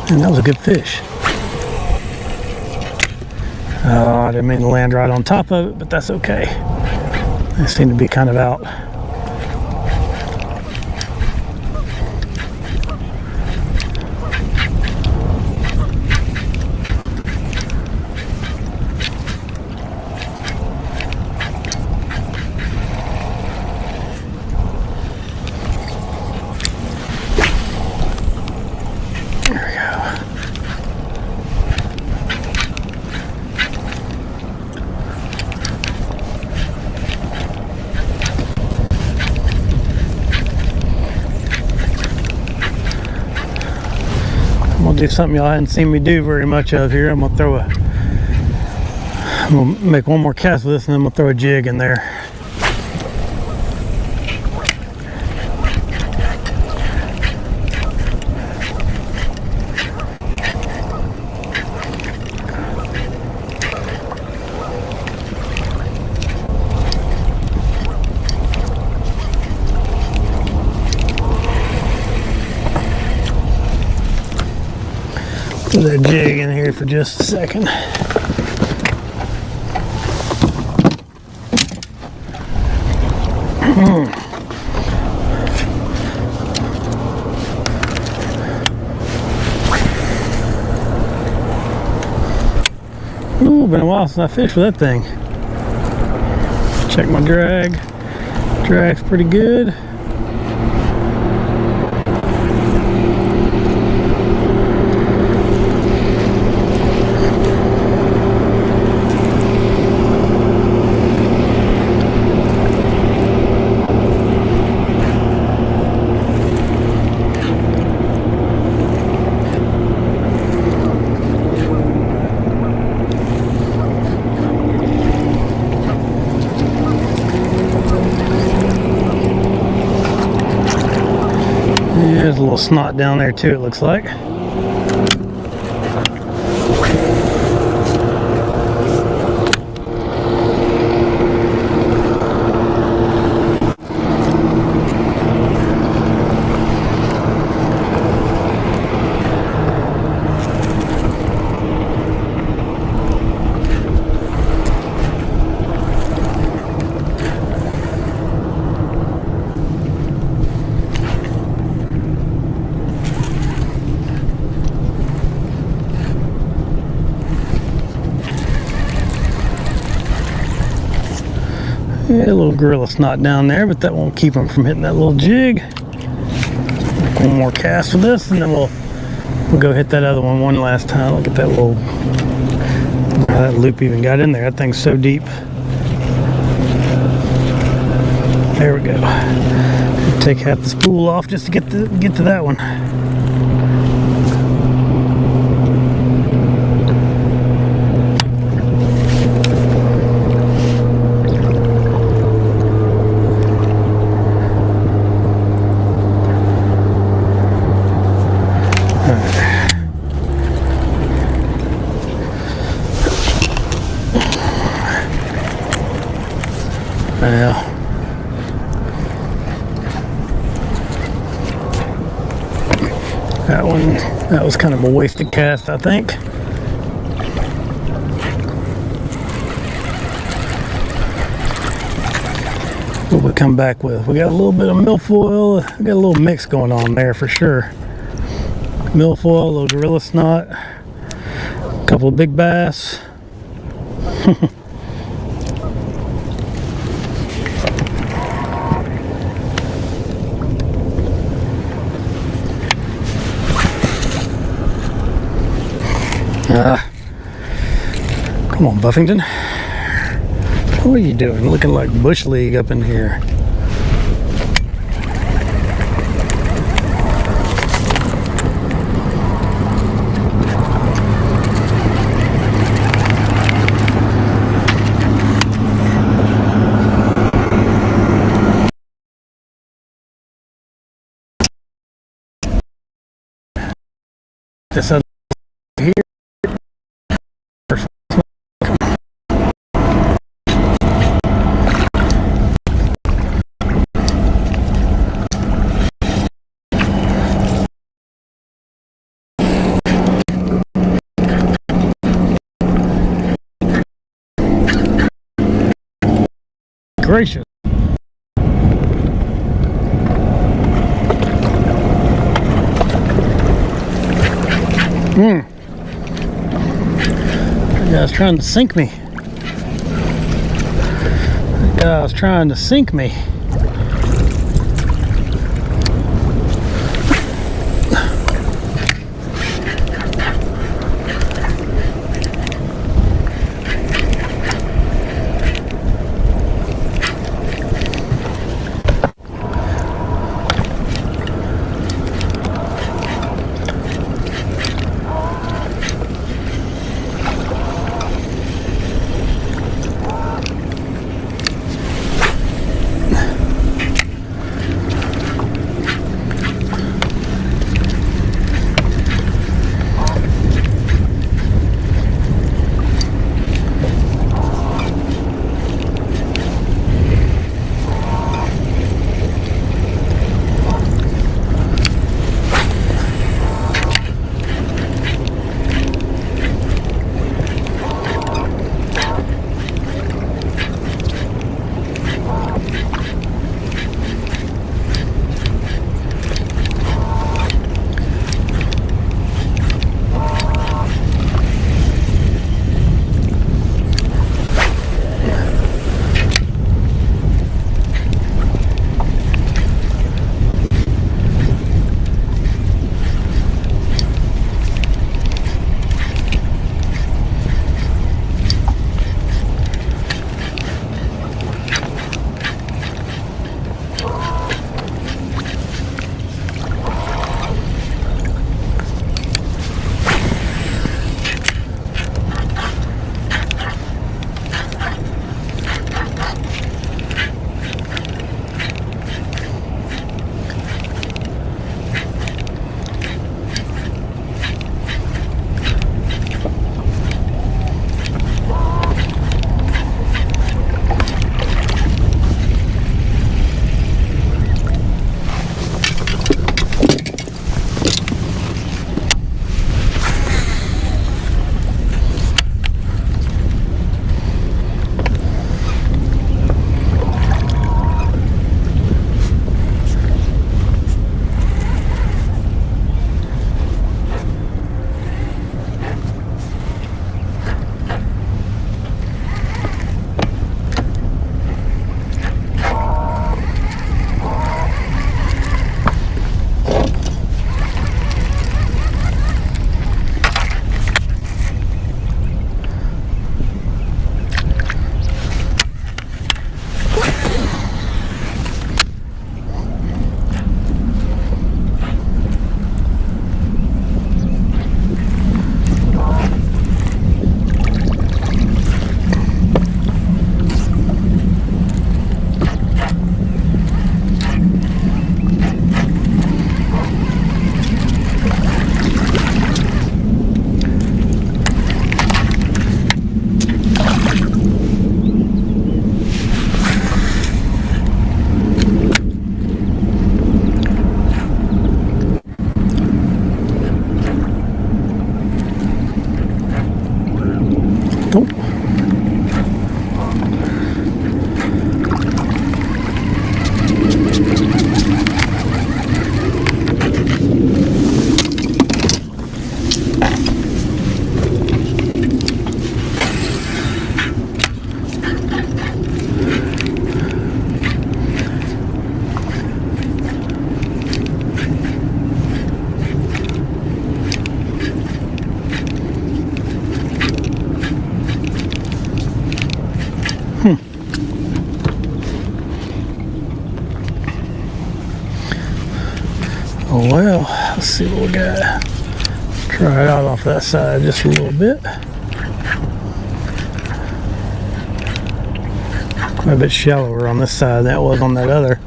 And that was a good fish. Oh, I didn't mean to land right on top of it, but that's okay. They seem to be kind of out. Do something y'all hadn't seen me do very much of here. I'm gonna make one more cast with this and then I'm gonna throw a jig in there. Put that jig in here for just a second. Ooh, been a while since I fished with that thing. Check my drag. Drag's pretty good. There's a little snot down there too, it looks like. Yeah, a little gorilla snot down there, but that won't keep him from hitting that little jig. One more cast with this, and then we'll go hit that other one last time. Look at that little, that loop even got in there. That thing's so deep. There we go. Take half the spool off just to get to that one. Well, that was kind of a wasted cast, I think. What we come back with? We got a little bit of milfoil. We got a little mix going on there for sure. Milfoil, a little gorilla snot, a couple of big bass. Come on, Buffington. What are you doing? Looking like Bush League up in here. This other here. Gracious. That guy's trying to sink me. That guy's trying to sink me. Oh well, let's see what we got. Try it out off that side just a little bit. Quite a bit shallower on this side than it was on that other.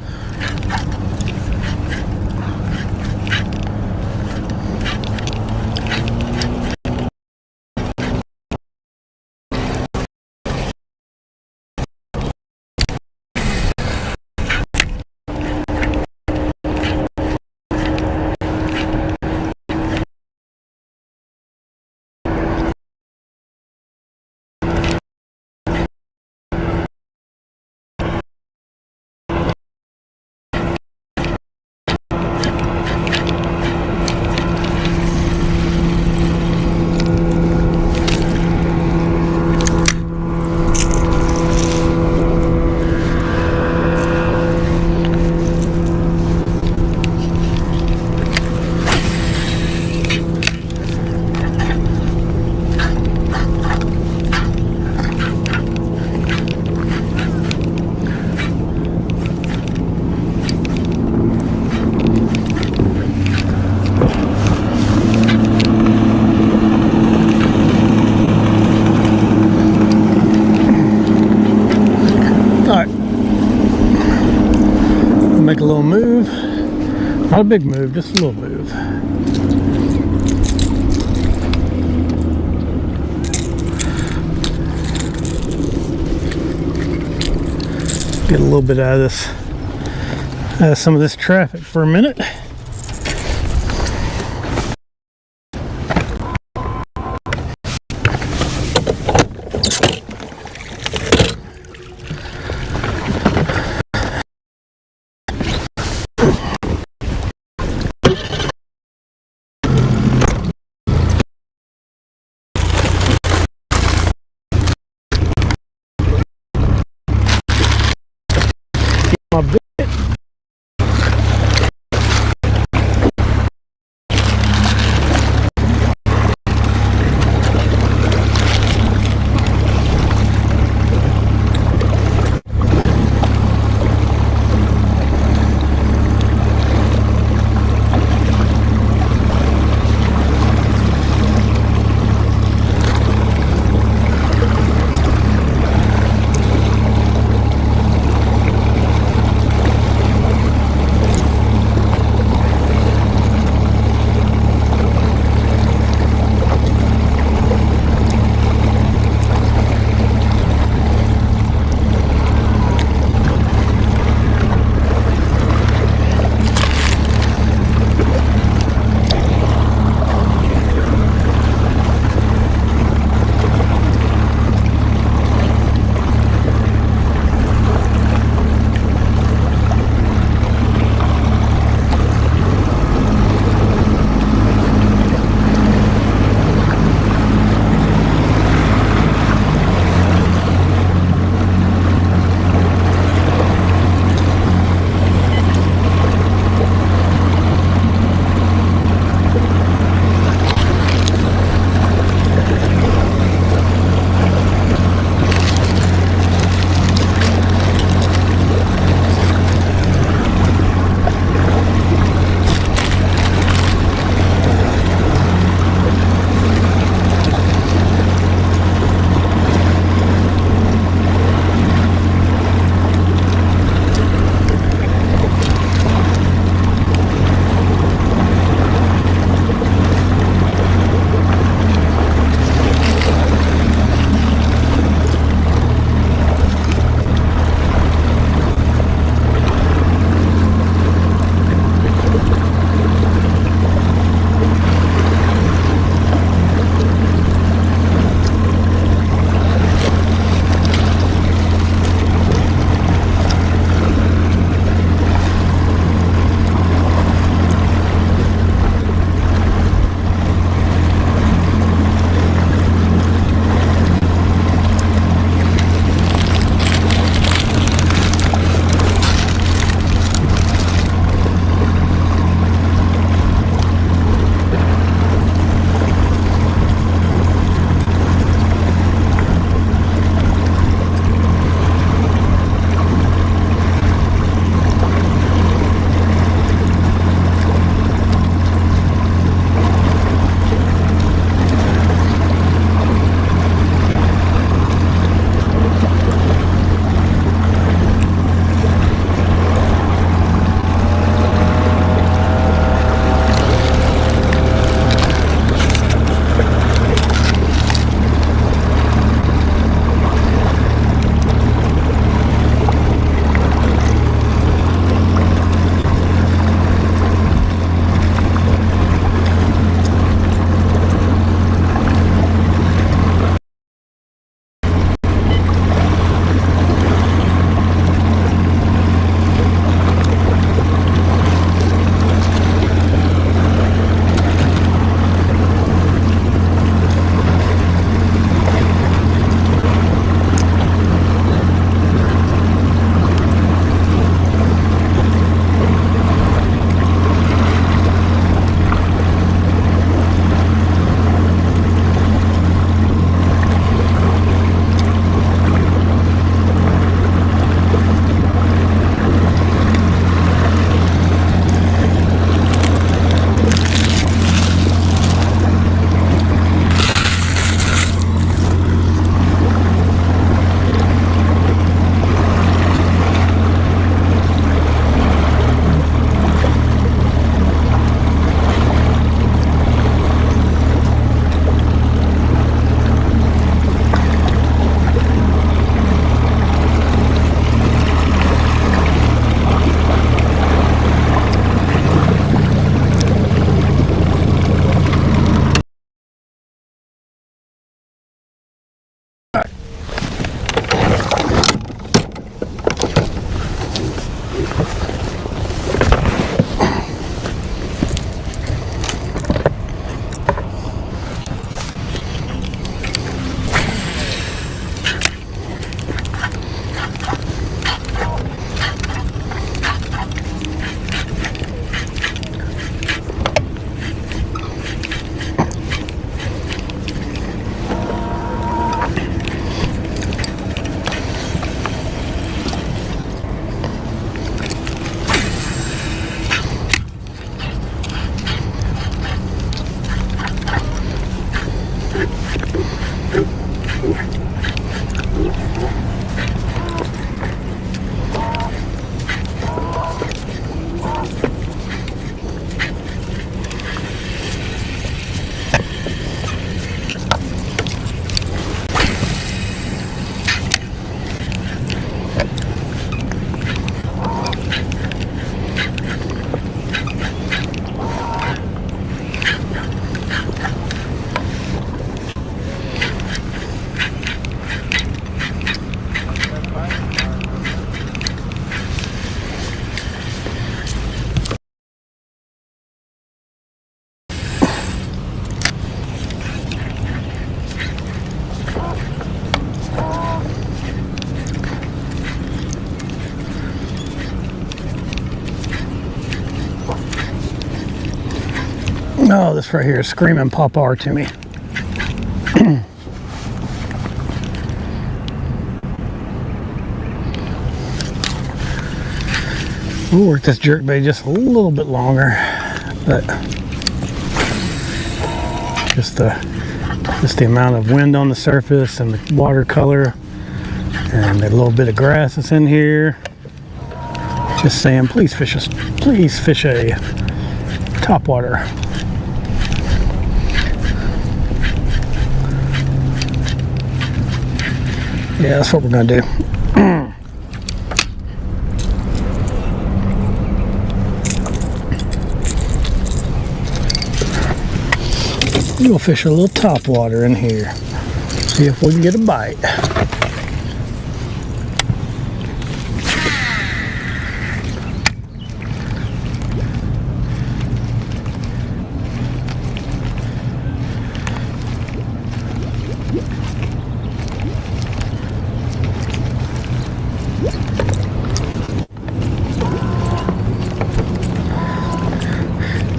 Make a little move, not a big move, just a little move. Get a little bit out of this, some of this traffic for a minute. My bit. Oh, this right here is screaming Pop R to me. We'll work this jerkbait just a little bit longer, but just the amount of wind on the surface and the watercolor and the little bit of grass that's in here. Just saying, please fish a topwater. Yeah, that's what we're gonna do. We'll fish a little topwater in here. See if we can get a bite.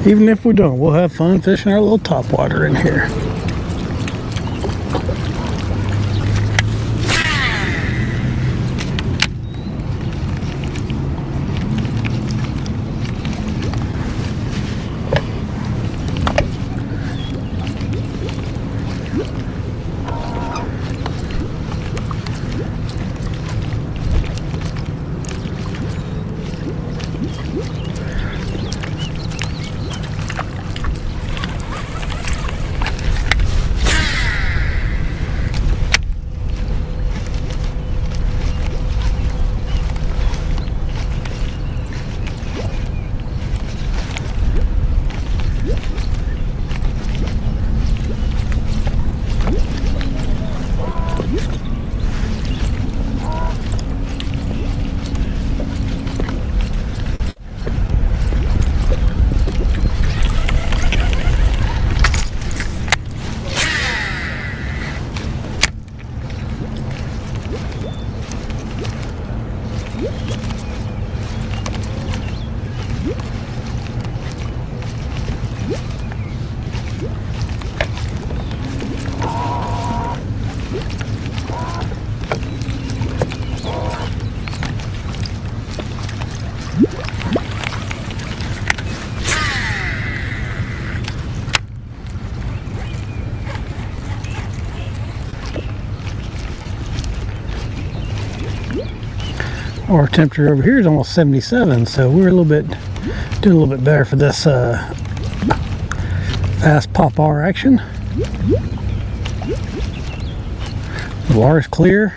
Even if we don't, we'll have fun fishing our little topwater in here. Our temperature over here is almost 77, so we're doing a little bit better for this fast Pop R action. The water's clear.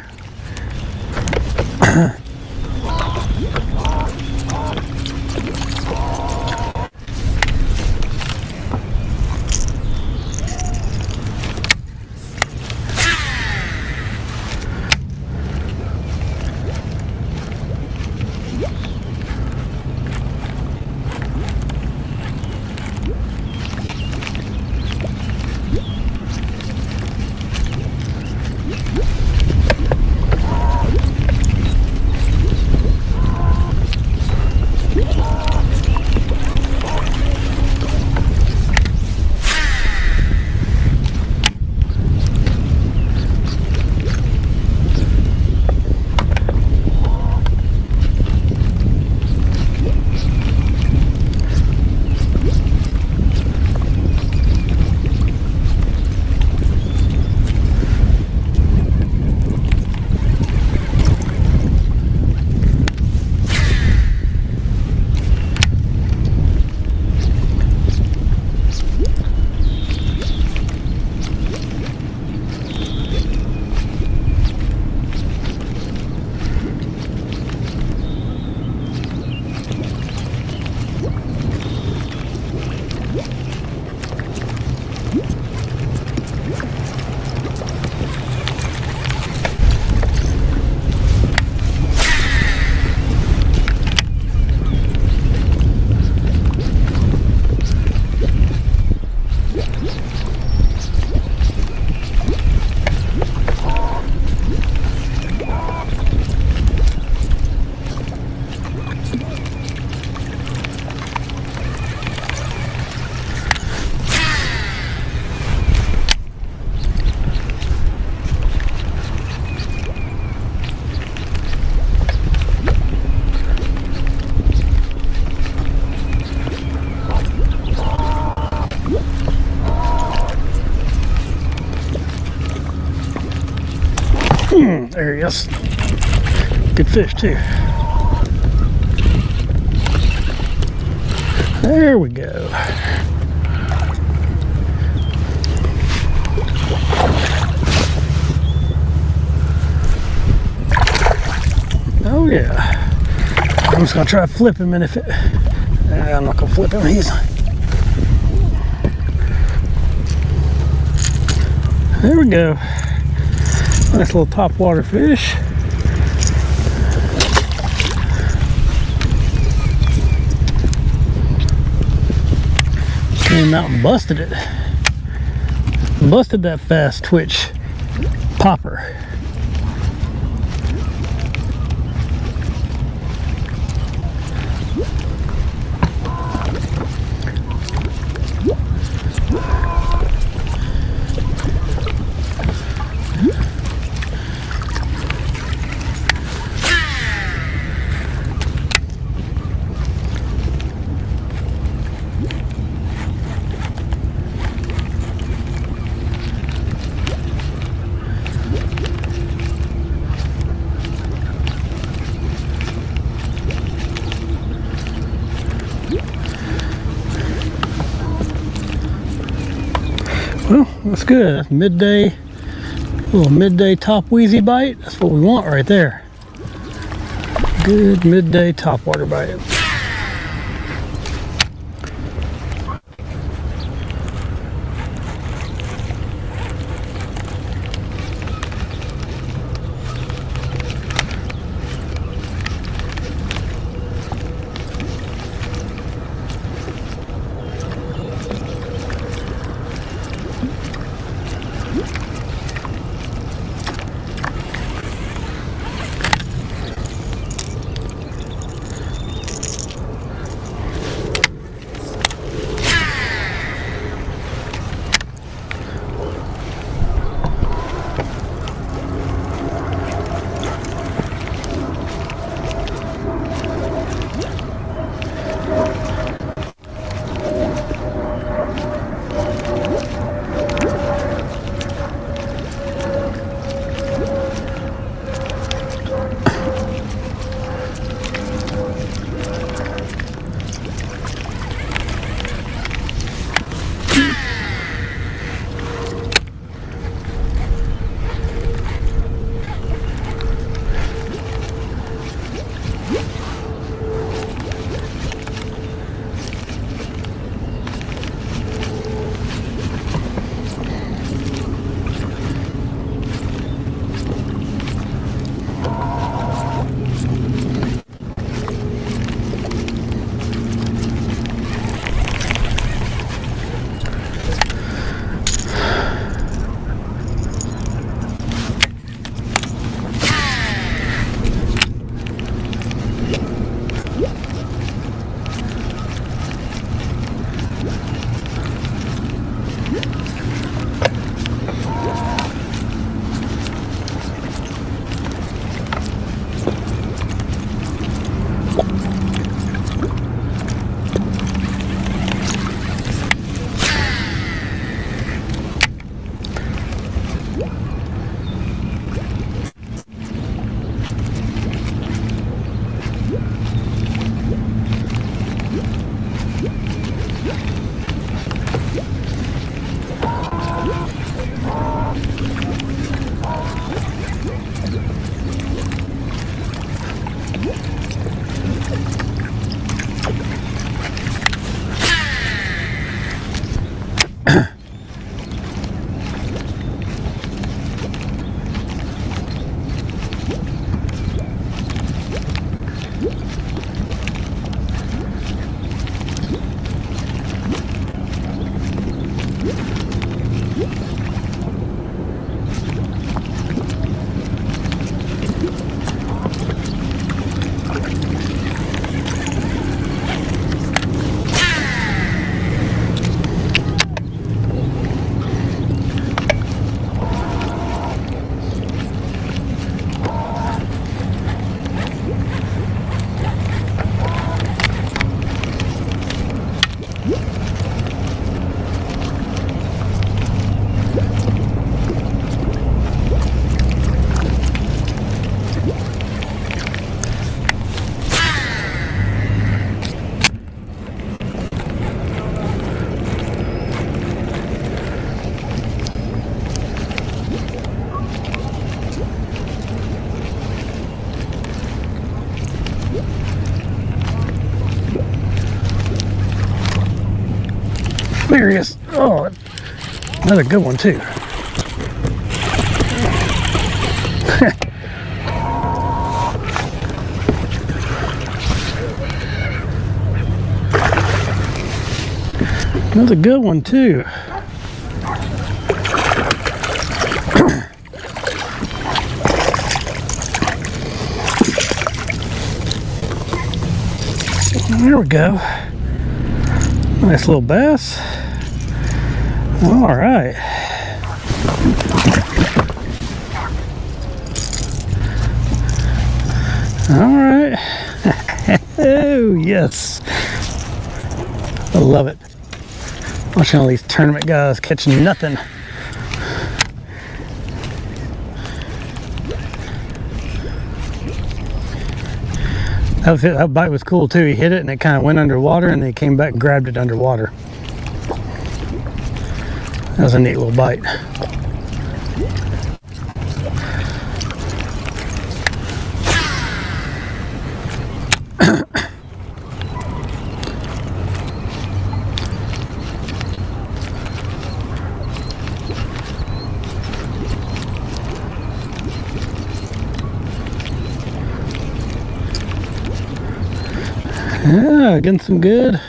There he is. Good fish too. There we go. Oh yeah. I'm just gonna try to flip him, and if it, I'm not gonna flip him. There we go. Nice little topwater fish. Came out and busted it. Busted that fast twitch popper. Well, that's good. That's midday, little midday top wheezy bite. That's what we want right there. Good midday topwater bite. There he is. Oh, another good one too. Another good one too. There we go. Nice little bass. All right. All right. Oh, yes. I love it. Watching all these tournament guys catching nothing. That bite was cool too. He hit it and it kind of went underwater and then he came back and grabbed it underwater. That was a neat little bite. Yeah, getting some good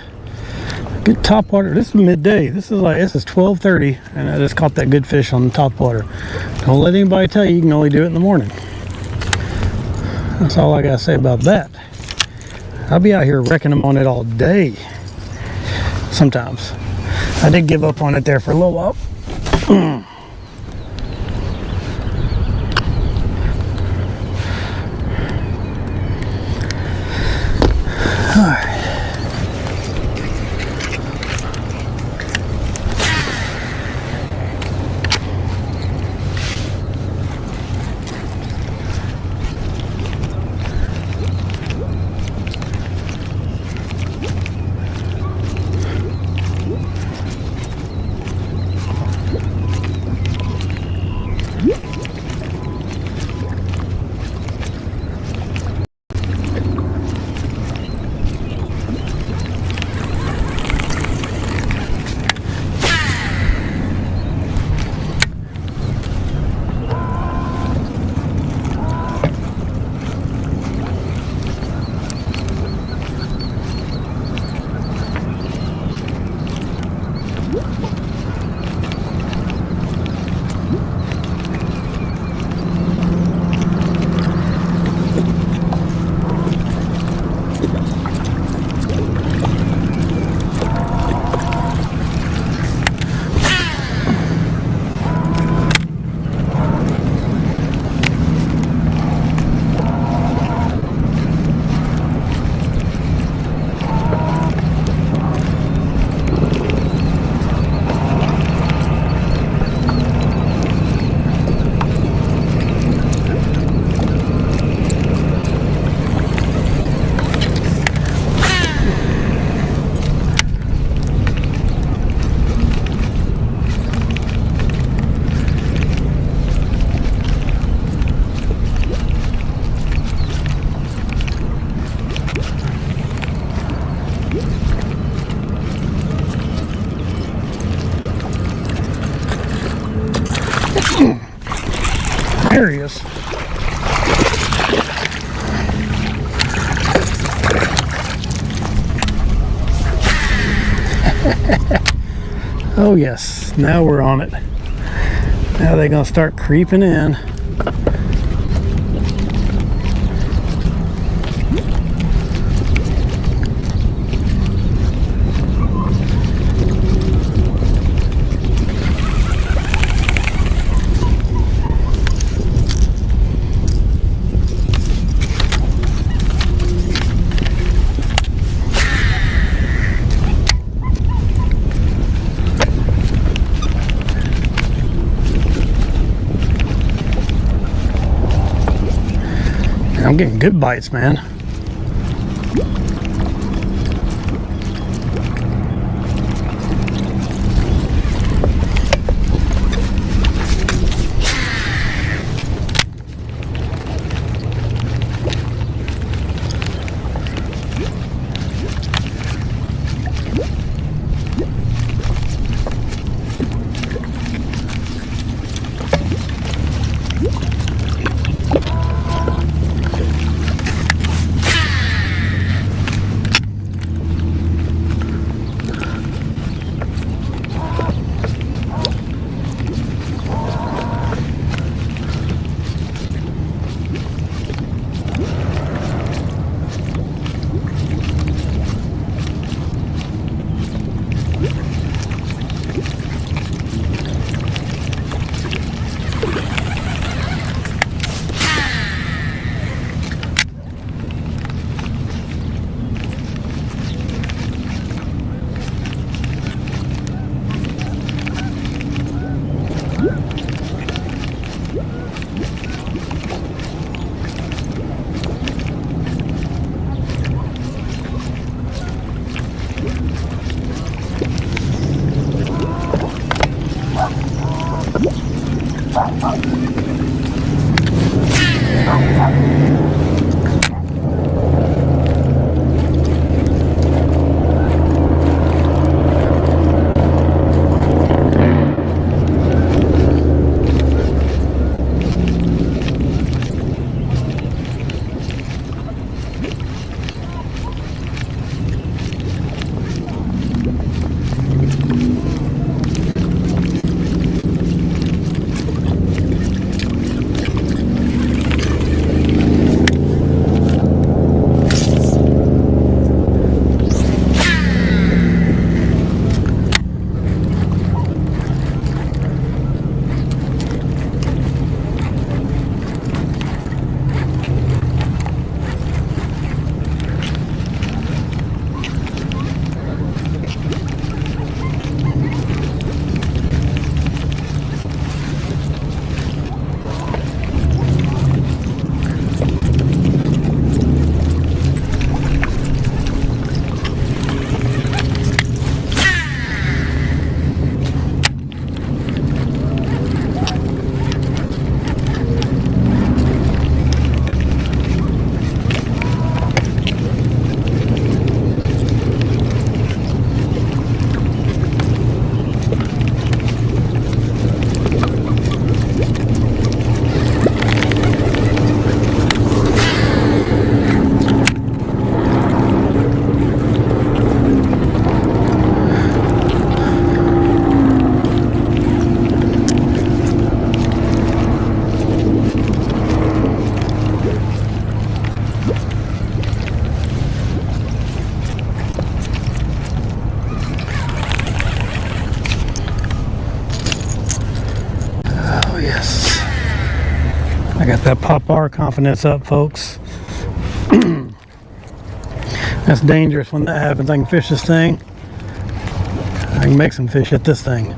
top water. This is midday. This is 12:30, and I just caught that good fish on the top water. Don't let anybody tell you can only do it in the morning. That's all I gotta say about that. I'll be out here wrecking them on it all day. Sometimes. I did give up on it there for a little while. There he is. Oh yes, now we're on it. Now they're gonna start creeping in. I'm getting good bites, man. I got that pop bar confidence up, folks. That's dangerous when that happens. I can fish this thing. I can make some fish at this thing.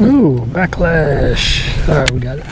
Ooh, backlash. All right, we got it.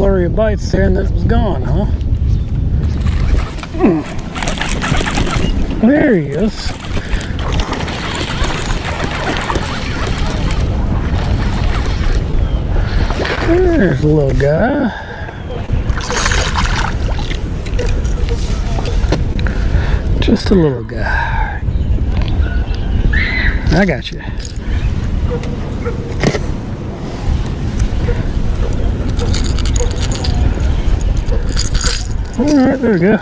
flurry of bites there and then it was gone, huh? There he is. There's a little guy. Just a little guy. I got you. All right, there we go.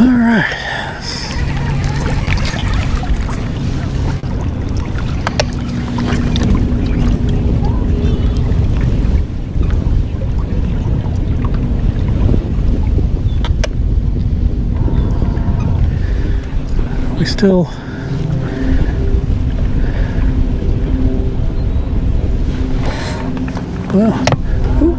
All right. We still well. Ooh.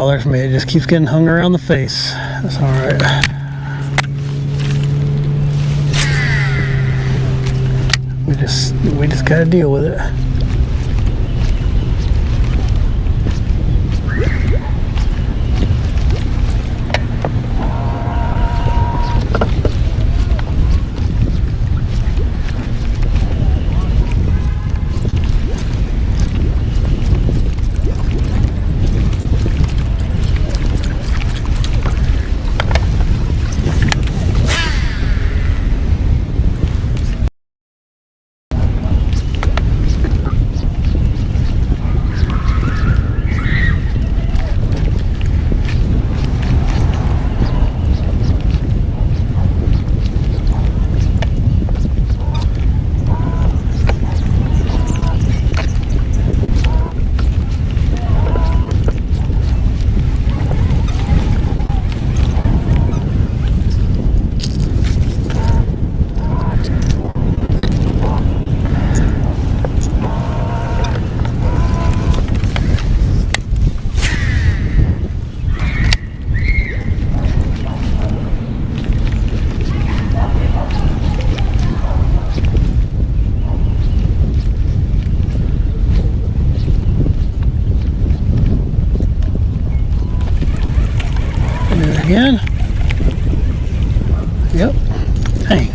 bothers me. It just keeps getting hung around the face. That's all right. We just gotta deal with it. Again. Yep. Dang.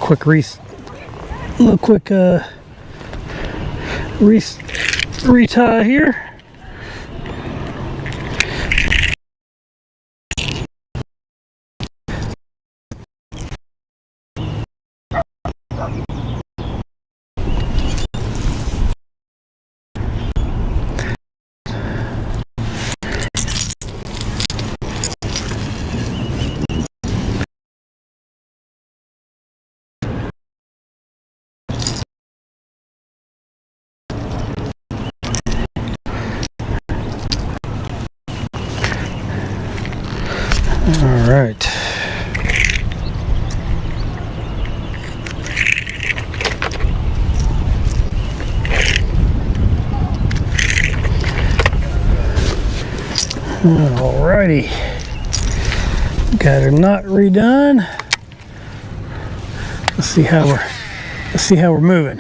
quick retie here. All right. Alrighty. Got her knot redone. Let's see how we're moving.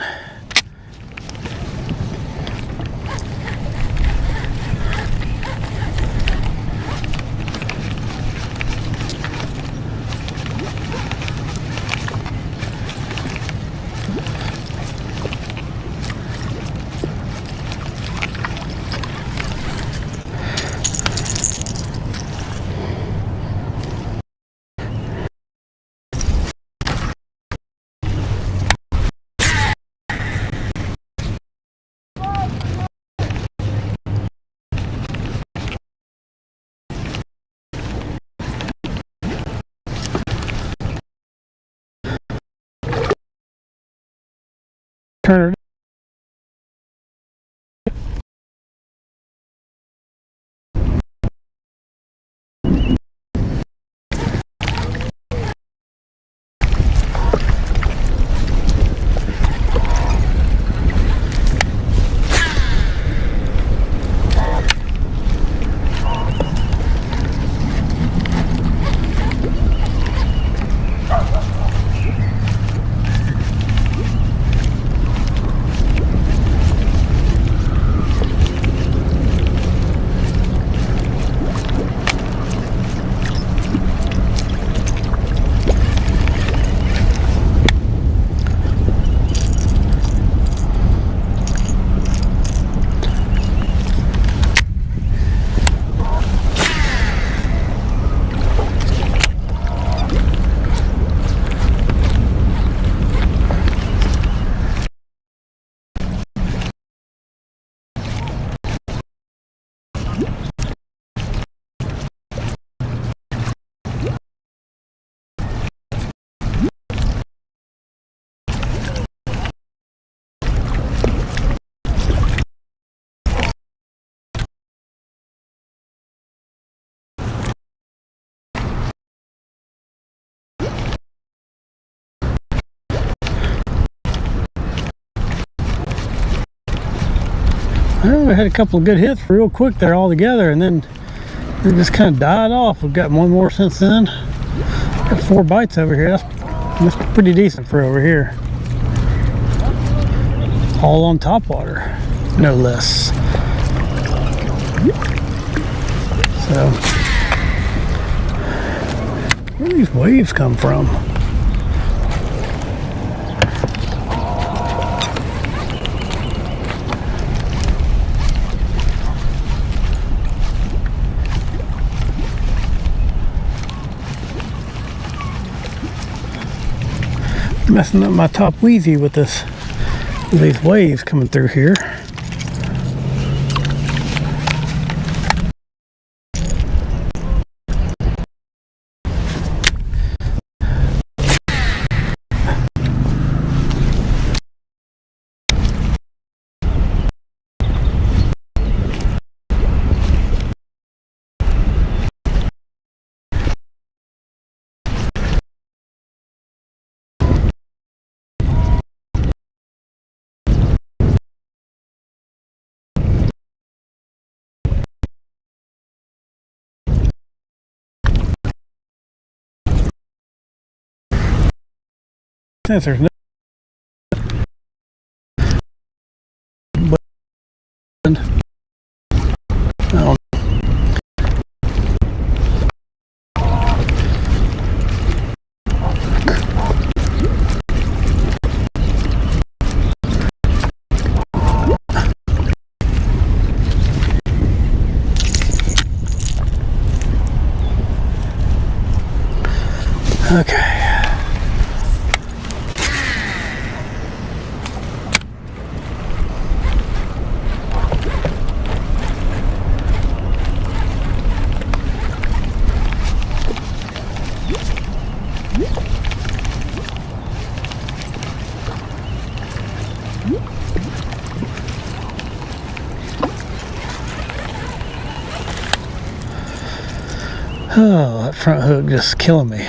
Turn her. Well, we had a couple of good hits real quick there all together, and then it just kind of died off. We've got one more since then. Got 4 bites over here. That's pretty decent for over here. All on topwater, no less. So, where do these waves come from? Messing up my top wheezy with these waves coming through here. Since there's no Oh, that front hook just killing me.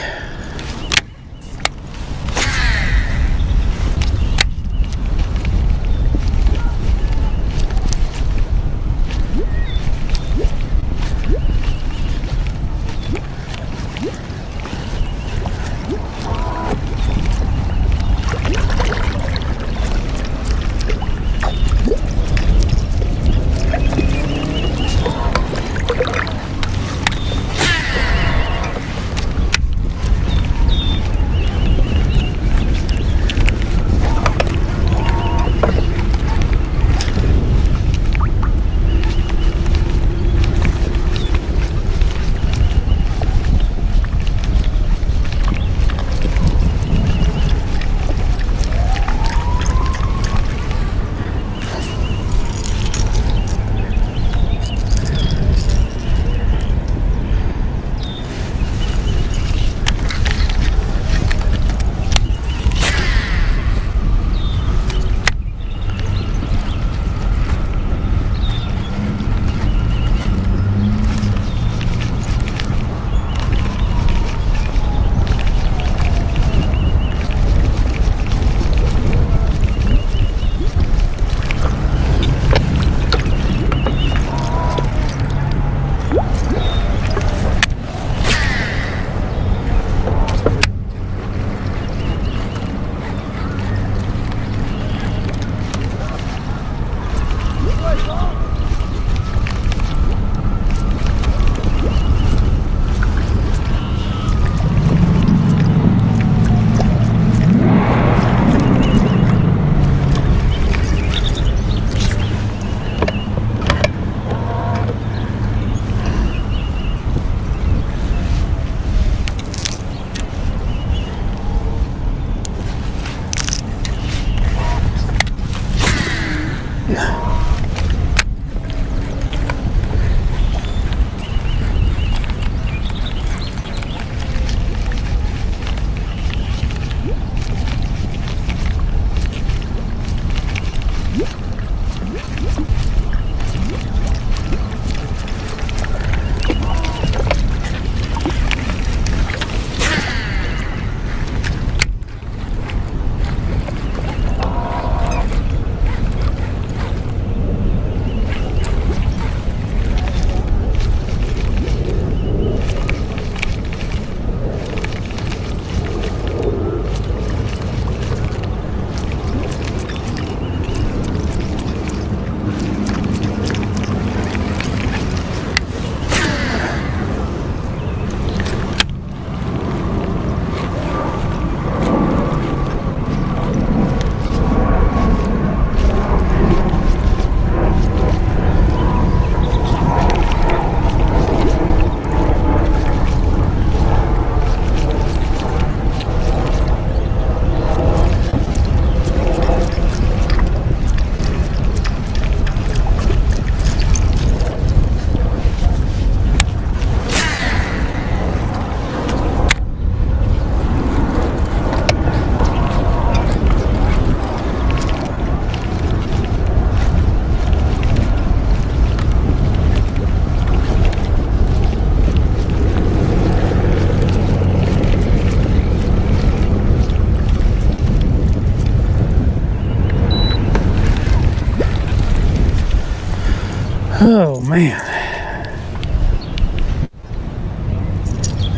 Oh man,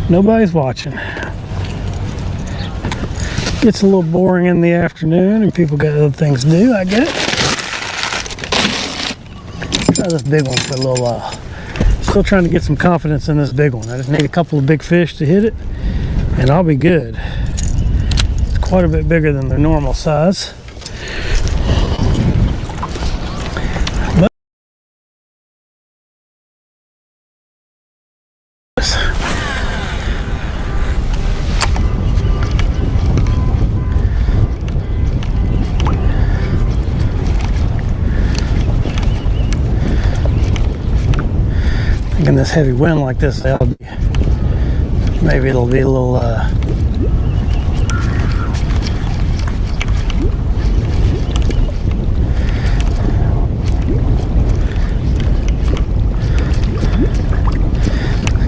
nobody's watching. Gets a little boring in the afternoon and people got other things to do, I get it. Try this big one for a little while. Still trying to get some confidence in this big one. I just need a couple of big fish to hit it and I'll be good. It's quite a bit bigger than their normal size. In this heavy wind like this, maybe it'll be a little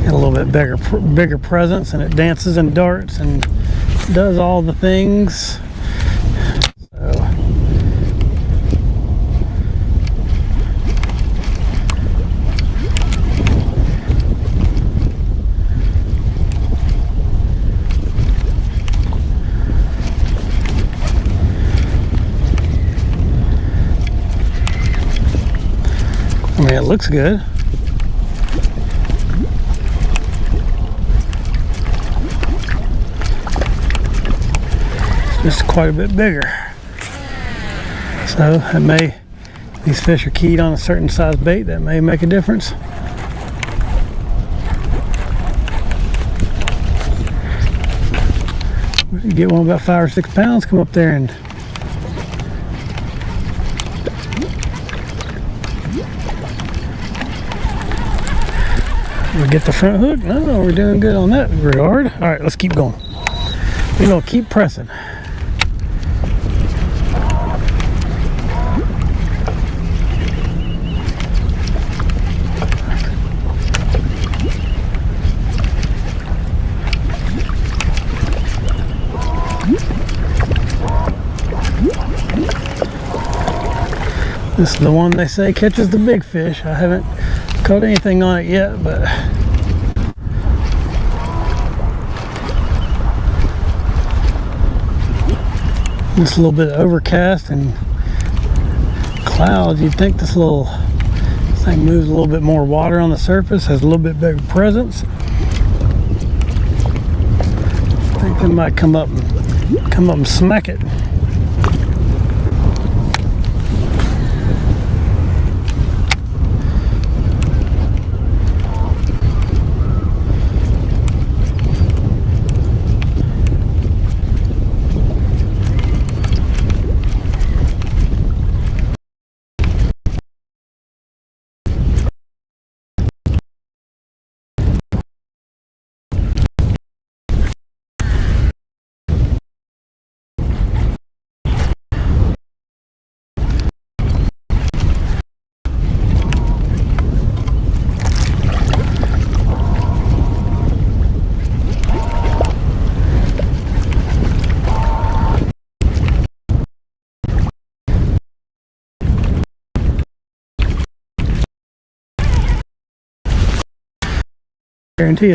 get a little bit bigger presence, and it dances and darts and does all the things. So I mean, it looks good. Just quite a bit bigger. So it may, these fish are keyed on a certain size bait, that may make a difference. You get one about 5 or 6 pounds, come up there and we get the front hook. No, we're doing good on that regard. All right, let's keep going. We're gonna keep pressing. This is the one they say catches the big fish. I haven't caught anything on it yet, but it's a little bit overcast and clouds. You'd think this thing moves a little bit more water on the surface, has a little bit bigger presence. I think they might come up and smack it. Guarantee it.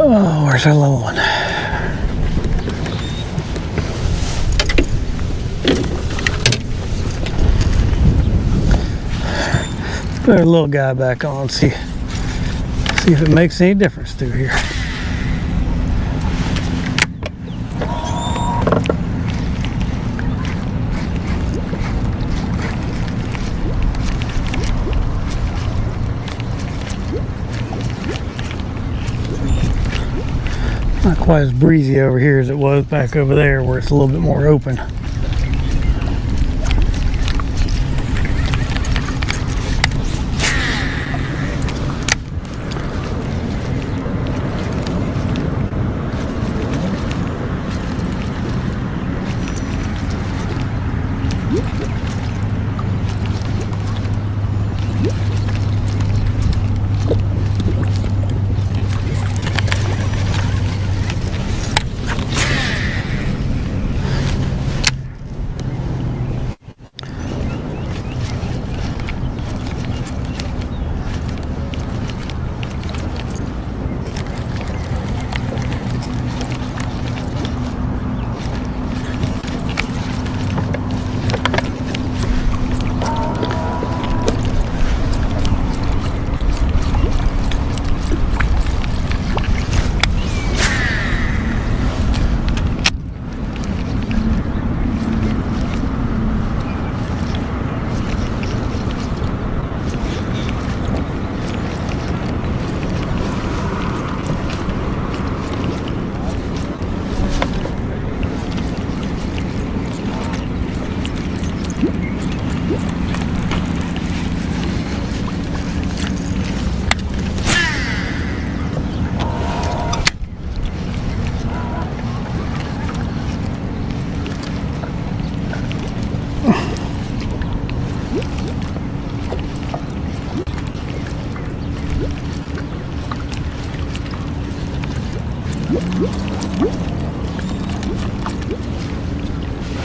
Oh, where's our little one? Put our little guy back on, see if it makes any difference through here. Not quite as breezy over here as it was back over there where it's a little bit more open.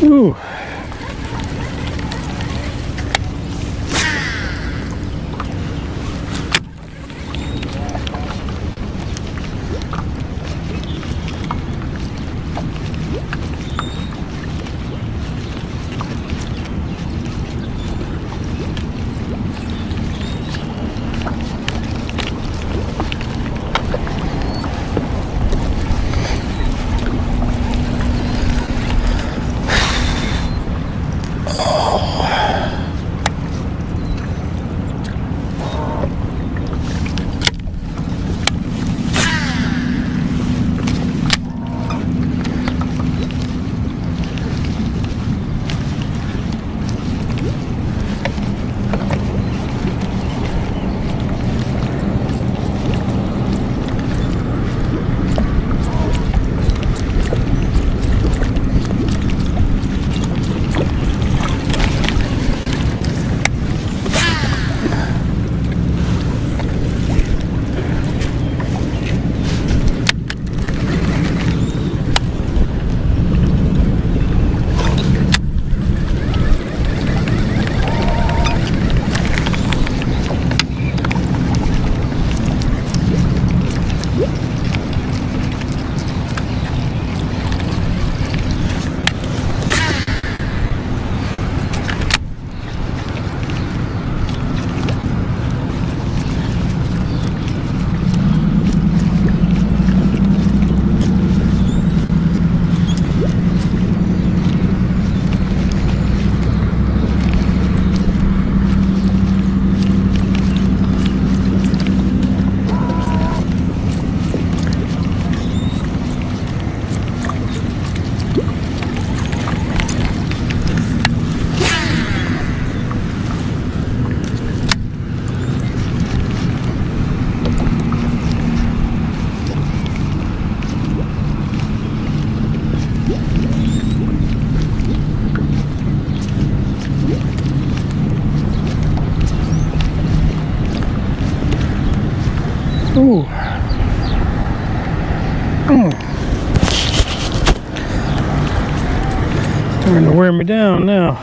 Ooh. Ooh. Starting to wear me down now.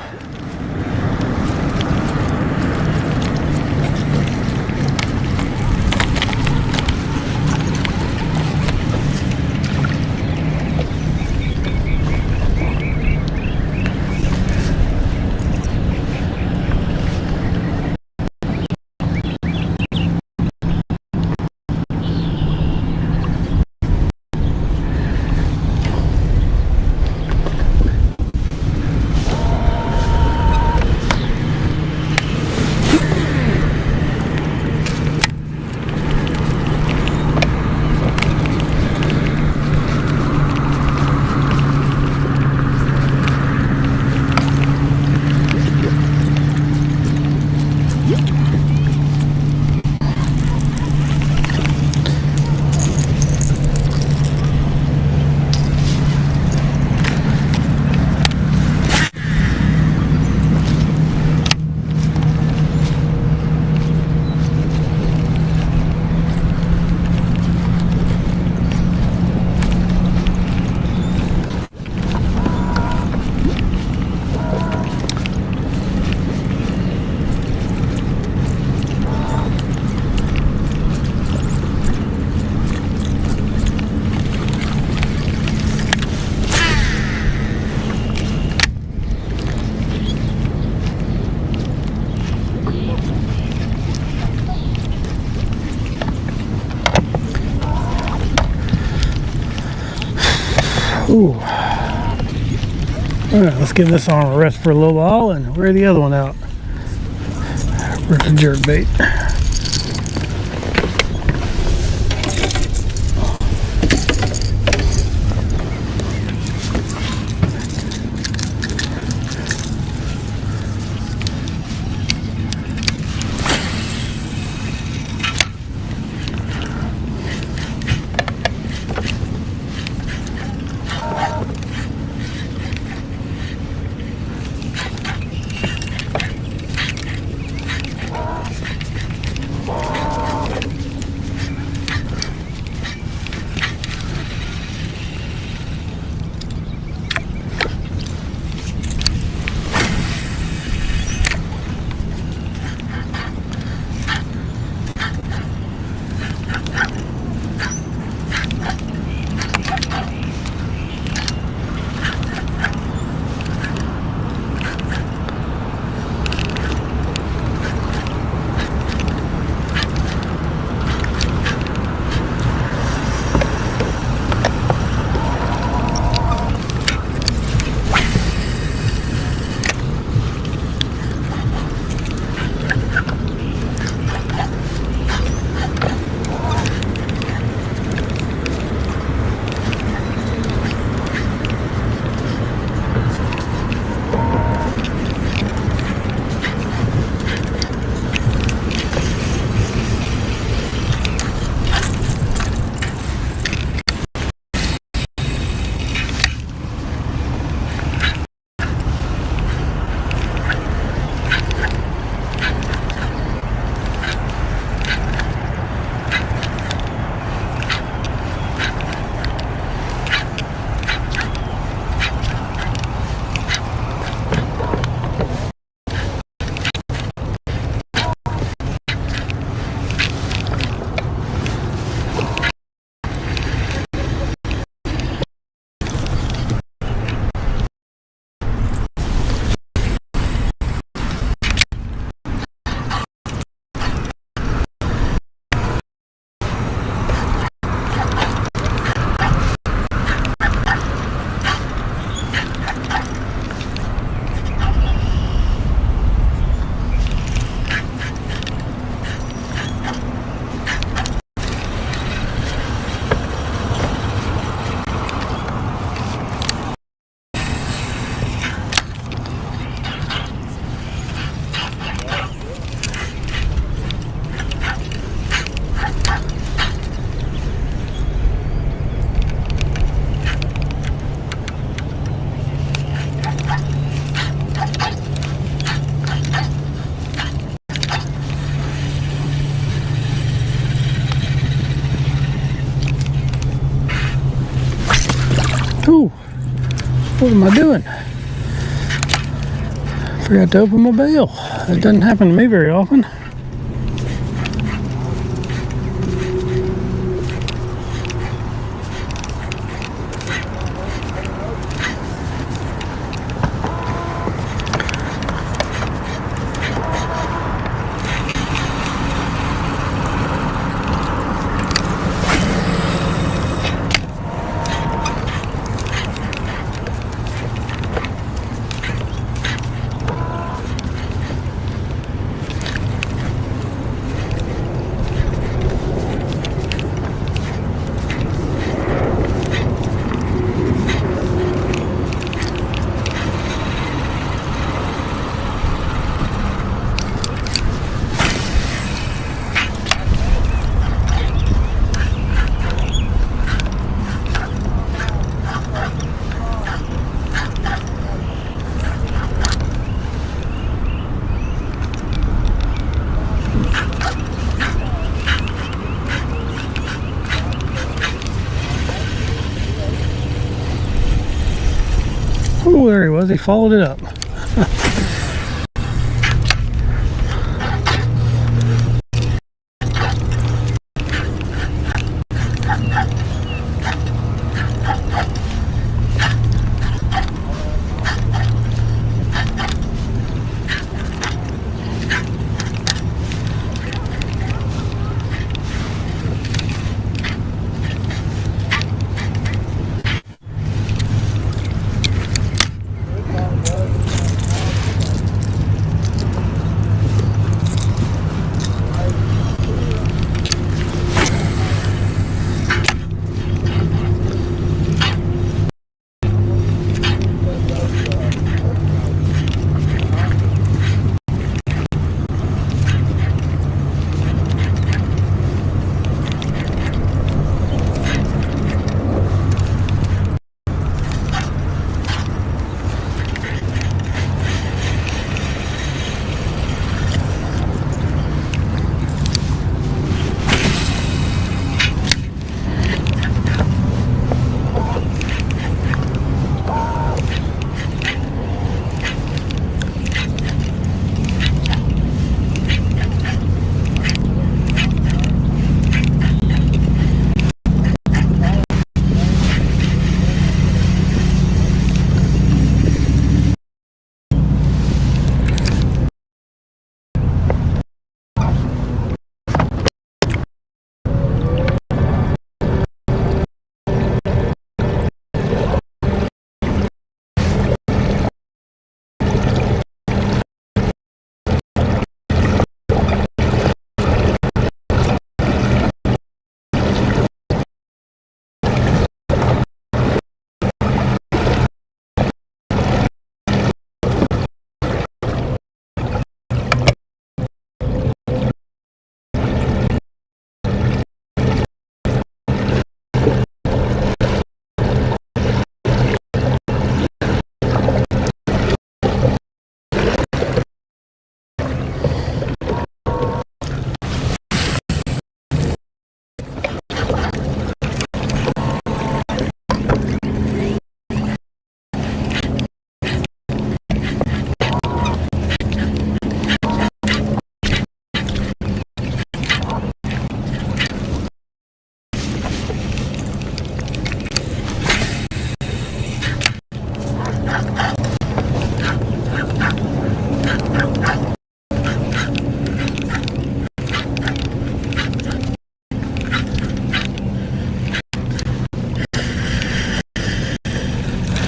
Ooh. All right, let's give this arm a rest for a little while and wear the other one out. Where's the jerk bait? What am I doing? Forgot to open my bail. That doesn't happen to me very often. Oh, there he was. He followed it up.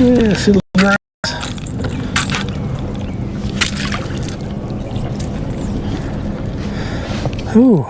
Yeah, see the grass. Ooh.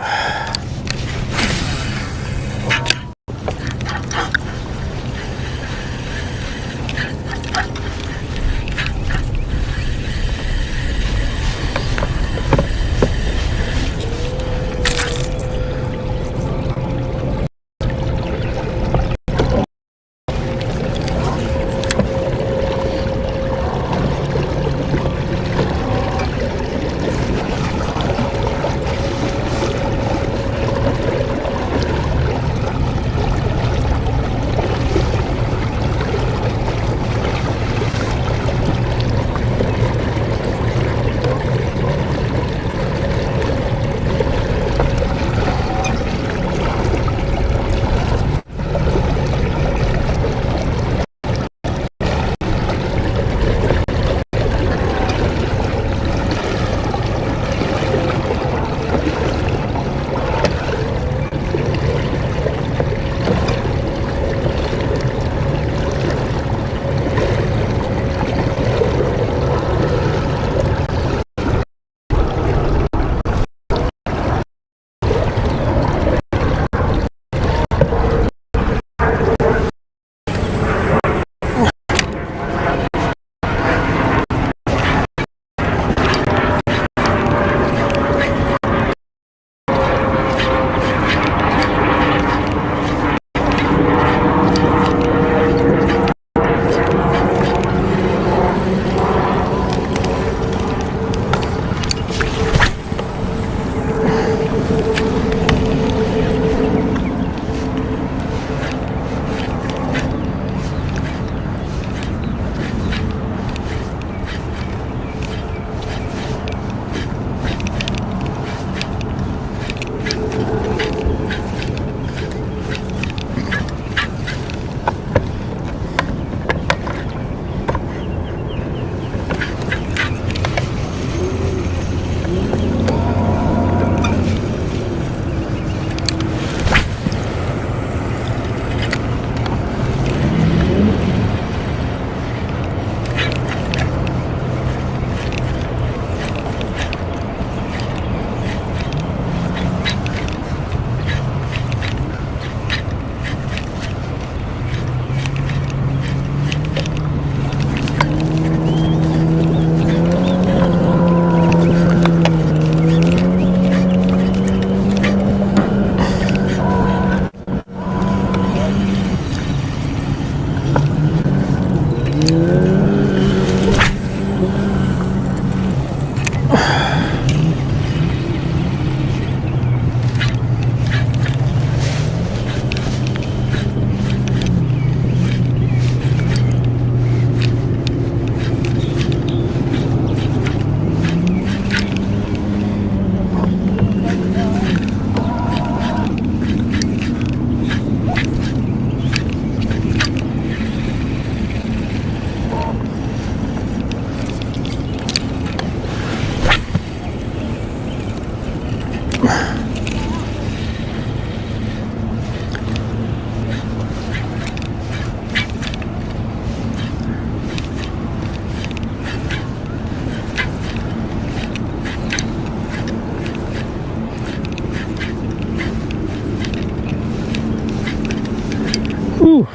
Ooh,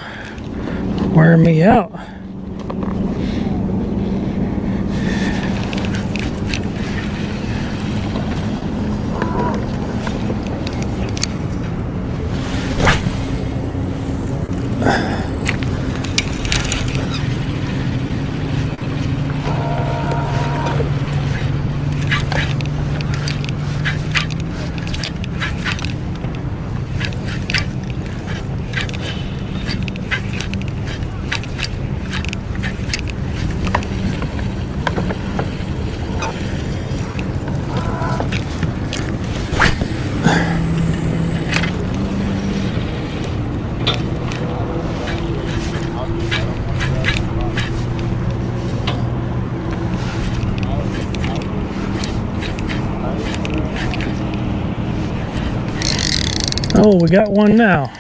wearing me out. Oh, we got one now.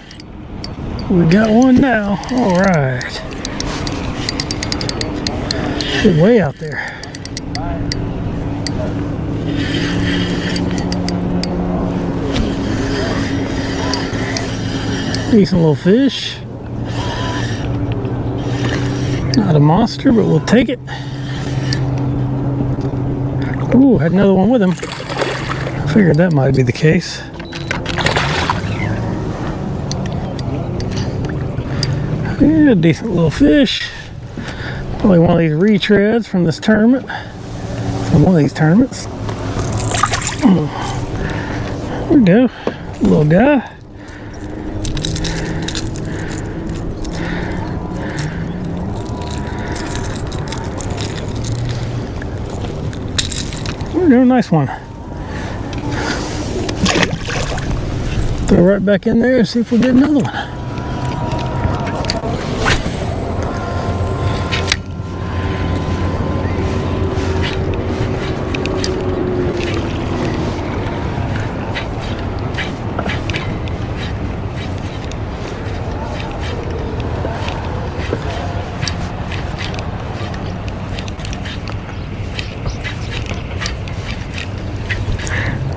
We got one now. All right. Shit, way out there. Decent little fish. Not a monster, but we'll take it. Ooh, had another one with him. I figured that might be the case. Yeah, decent little fish. Probably one of these retreads from this tournament. From one of these tournaments. There we go. Little guy. We're doing a nice one. Throw right back in there and see if we get another one.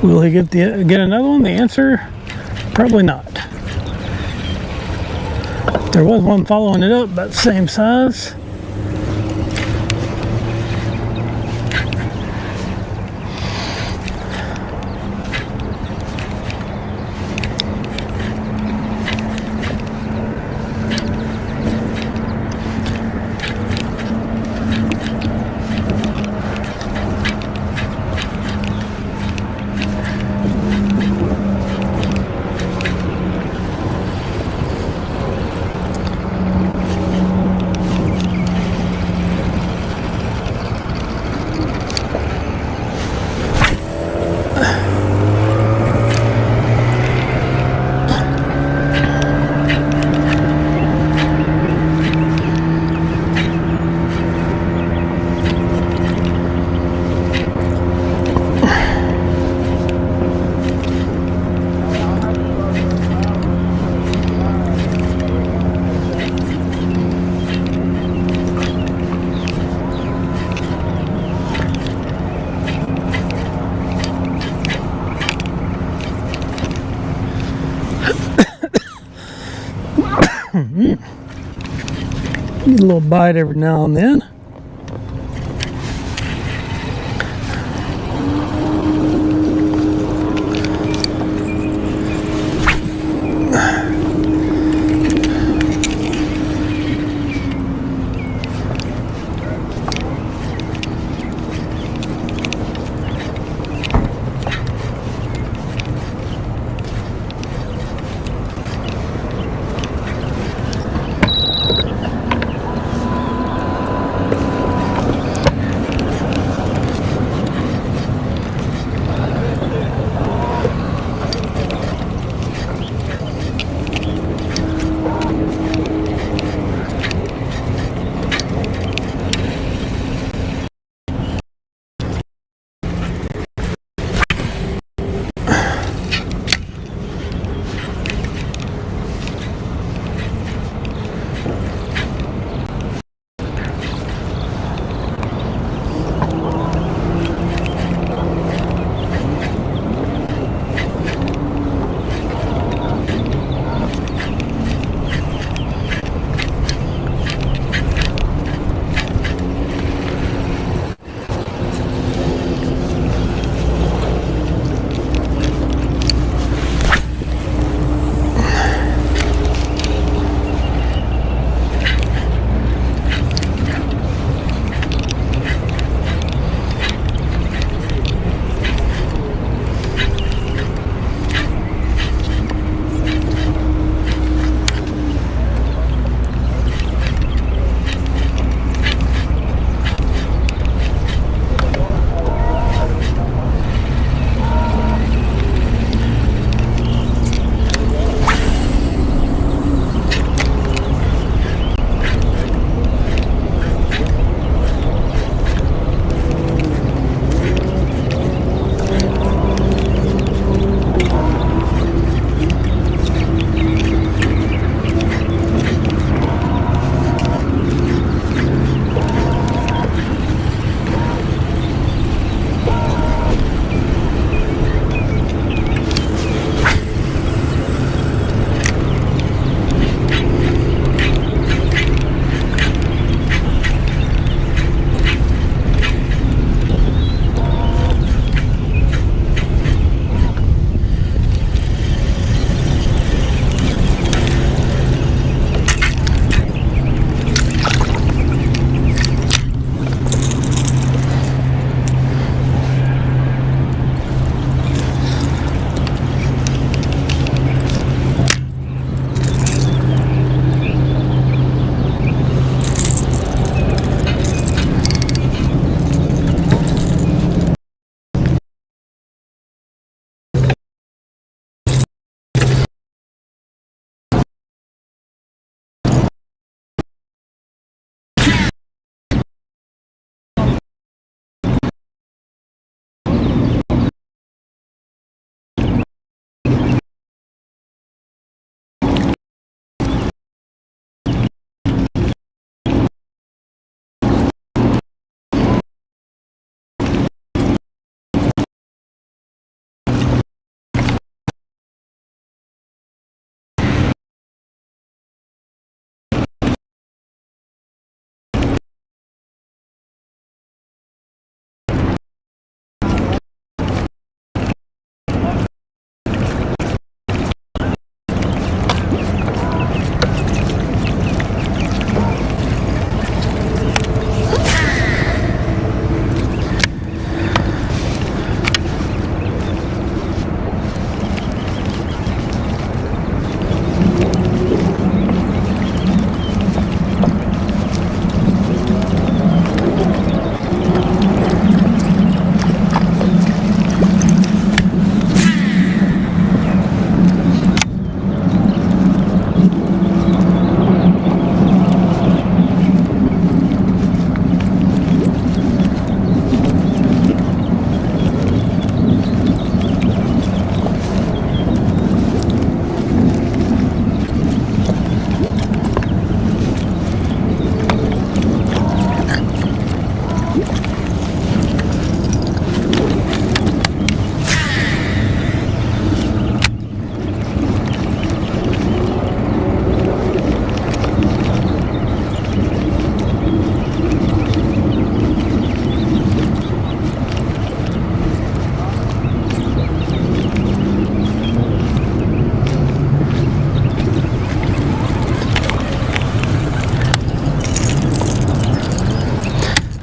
Will he get another one? The answer, probably not. There was one following it up, about the same size. Get a little bite every now and then.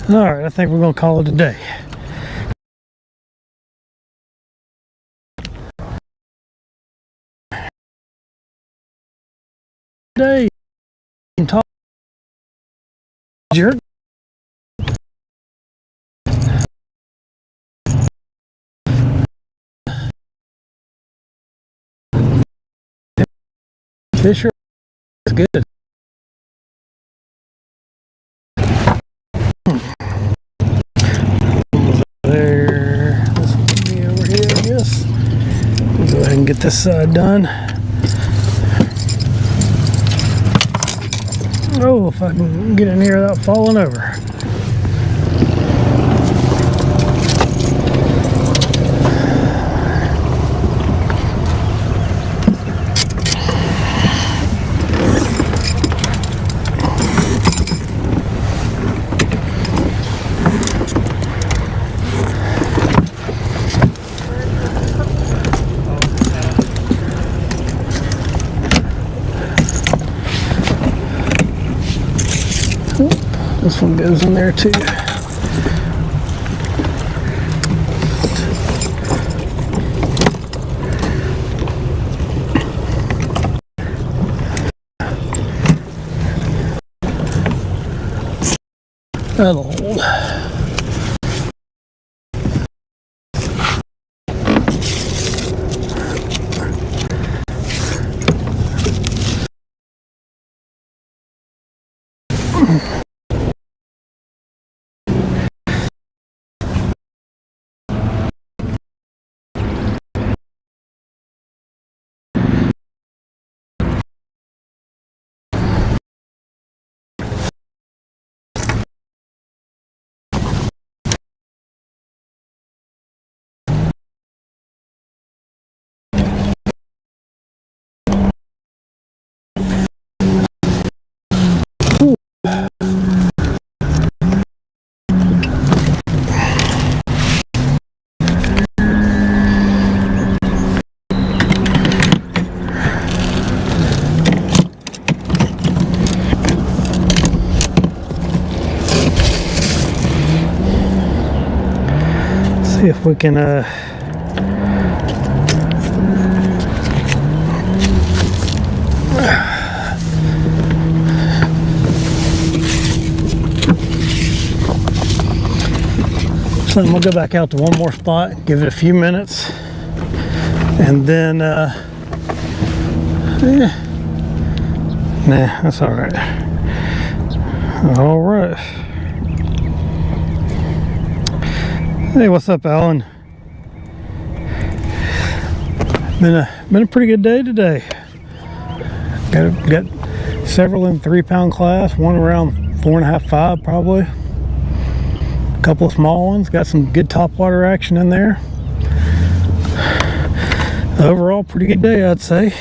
All right, I think we're gonna call it a day. Day. Talk. Jerk. Fisher is good. There. This one will be over here, I guess. We'll go ahead and get this side done. Oh, if I can get in here without falling over. This one goes in there too. That'll hold. See if we can so I'm gonna go back out to one more spot, give it a few minutes, and then nah, that's all right. All right. Hey, what's up, Alan? Been a pretty good day today. Got several in the 3-pound class, one around 4.5, 5 probably. A couple of small ones. Got some good topwater action in there. Overall, pretty good day, I'd say.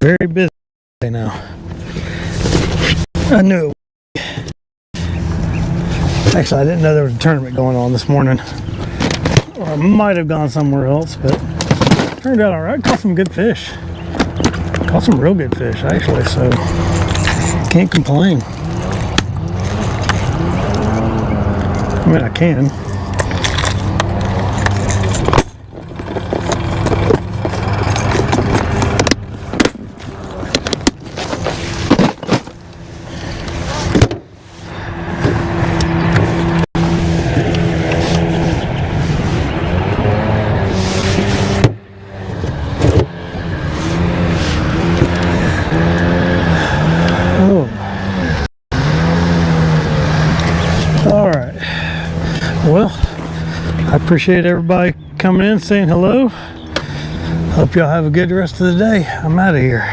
Very busy now. I knew it. Actually, I didn't know there was a tournament going on this morning. Or I might have gone somewhere else, but turned out all right. Caught some good fish. Caught some real good fish, actually, so can't complain. I mean, I can. Well, I appreciate everybody coming in, saying hello. Hope y'all have a good rest of the day. I'm out of here.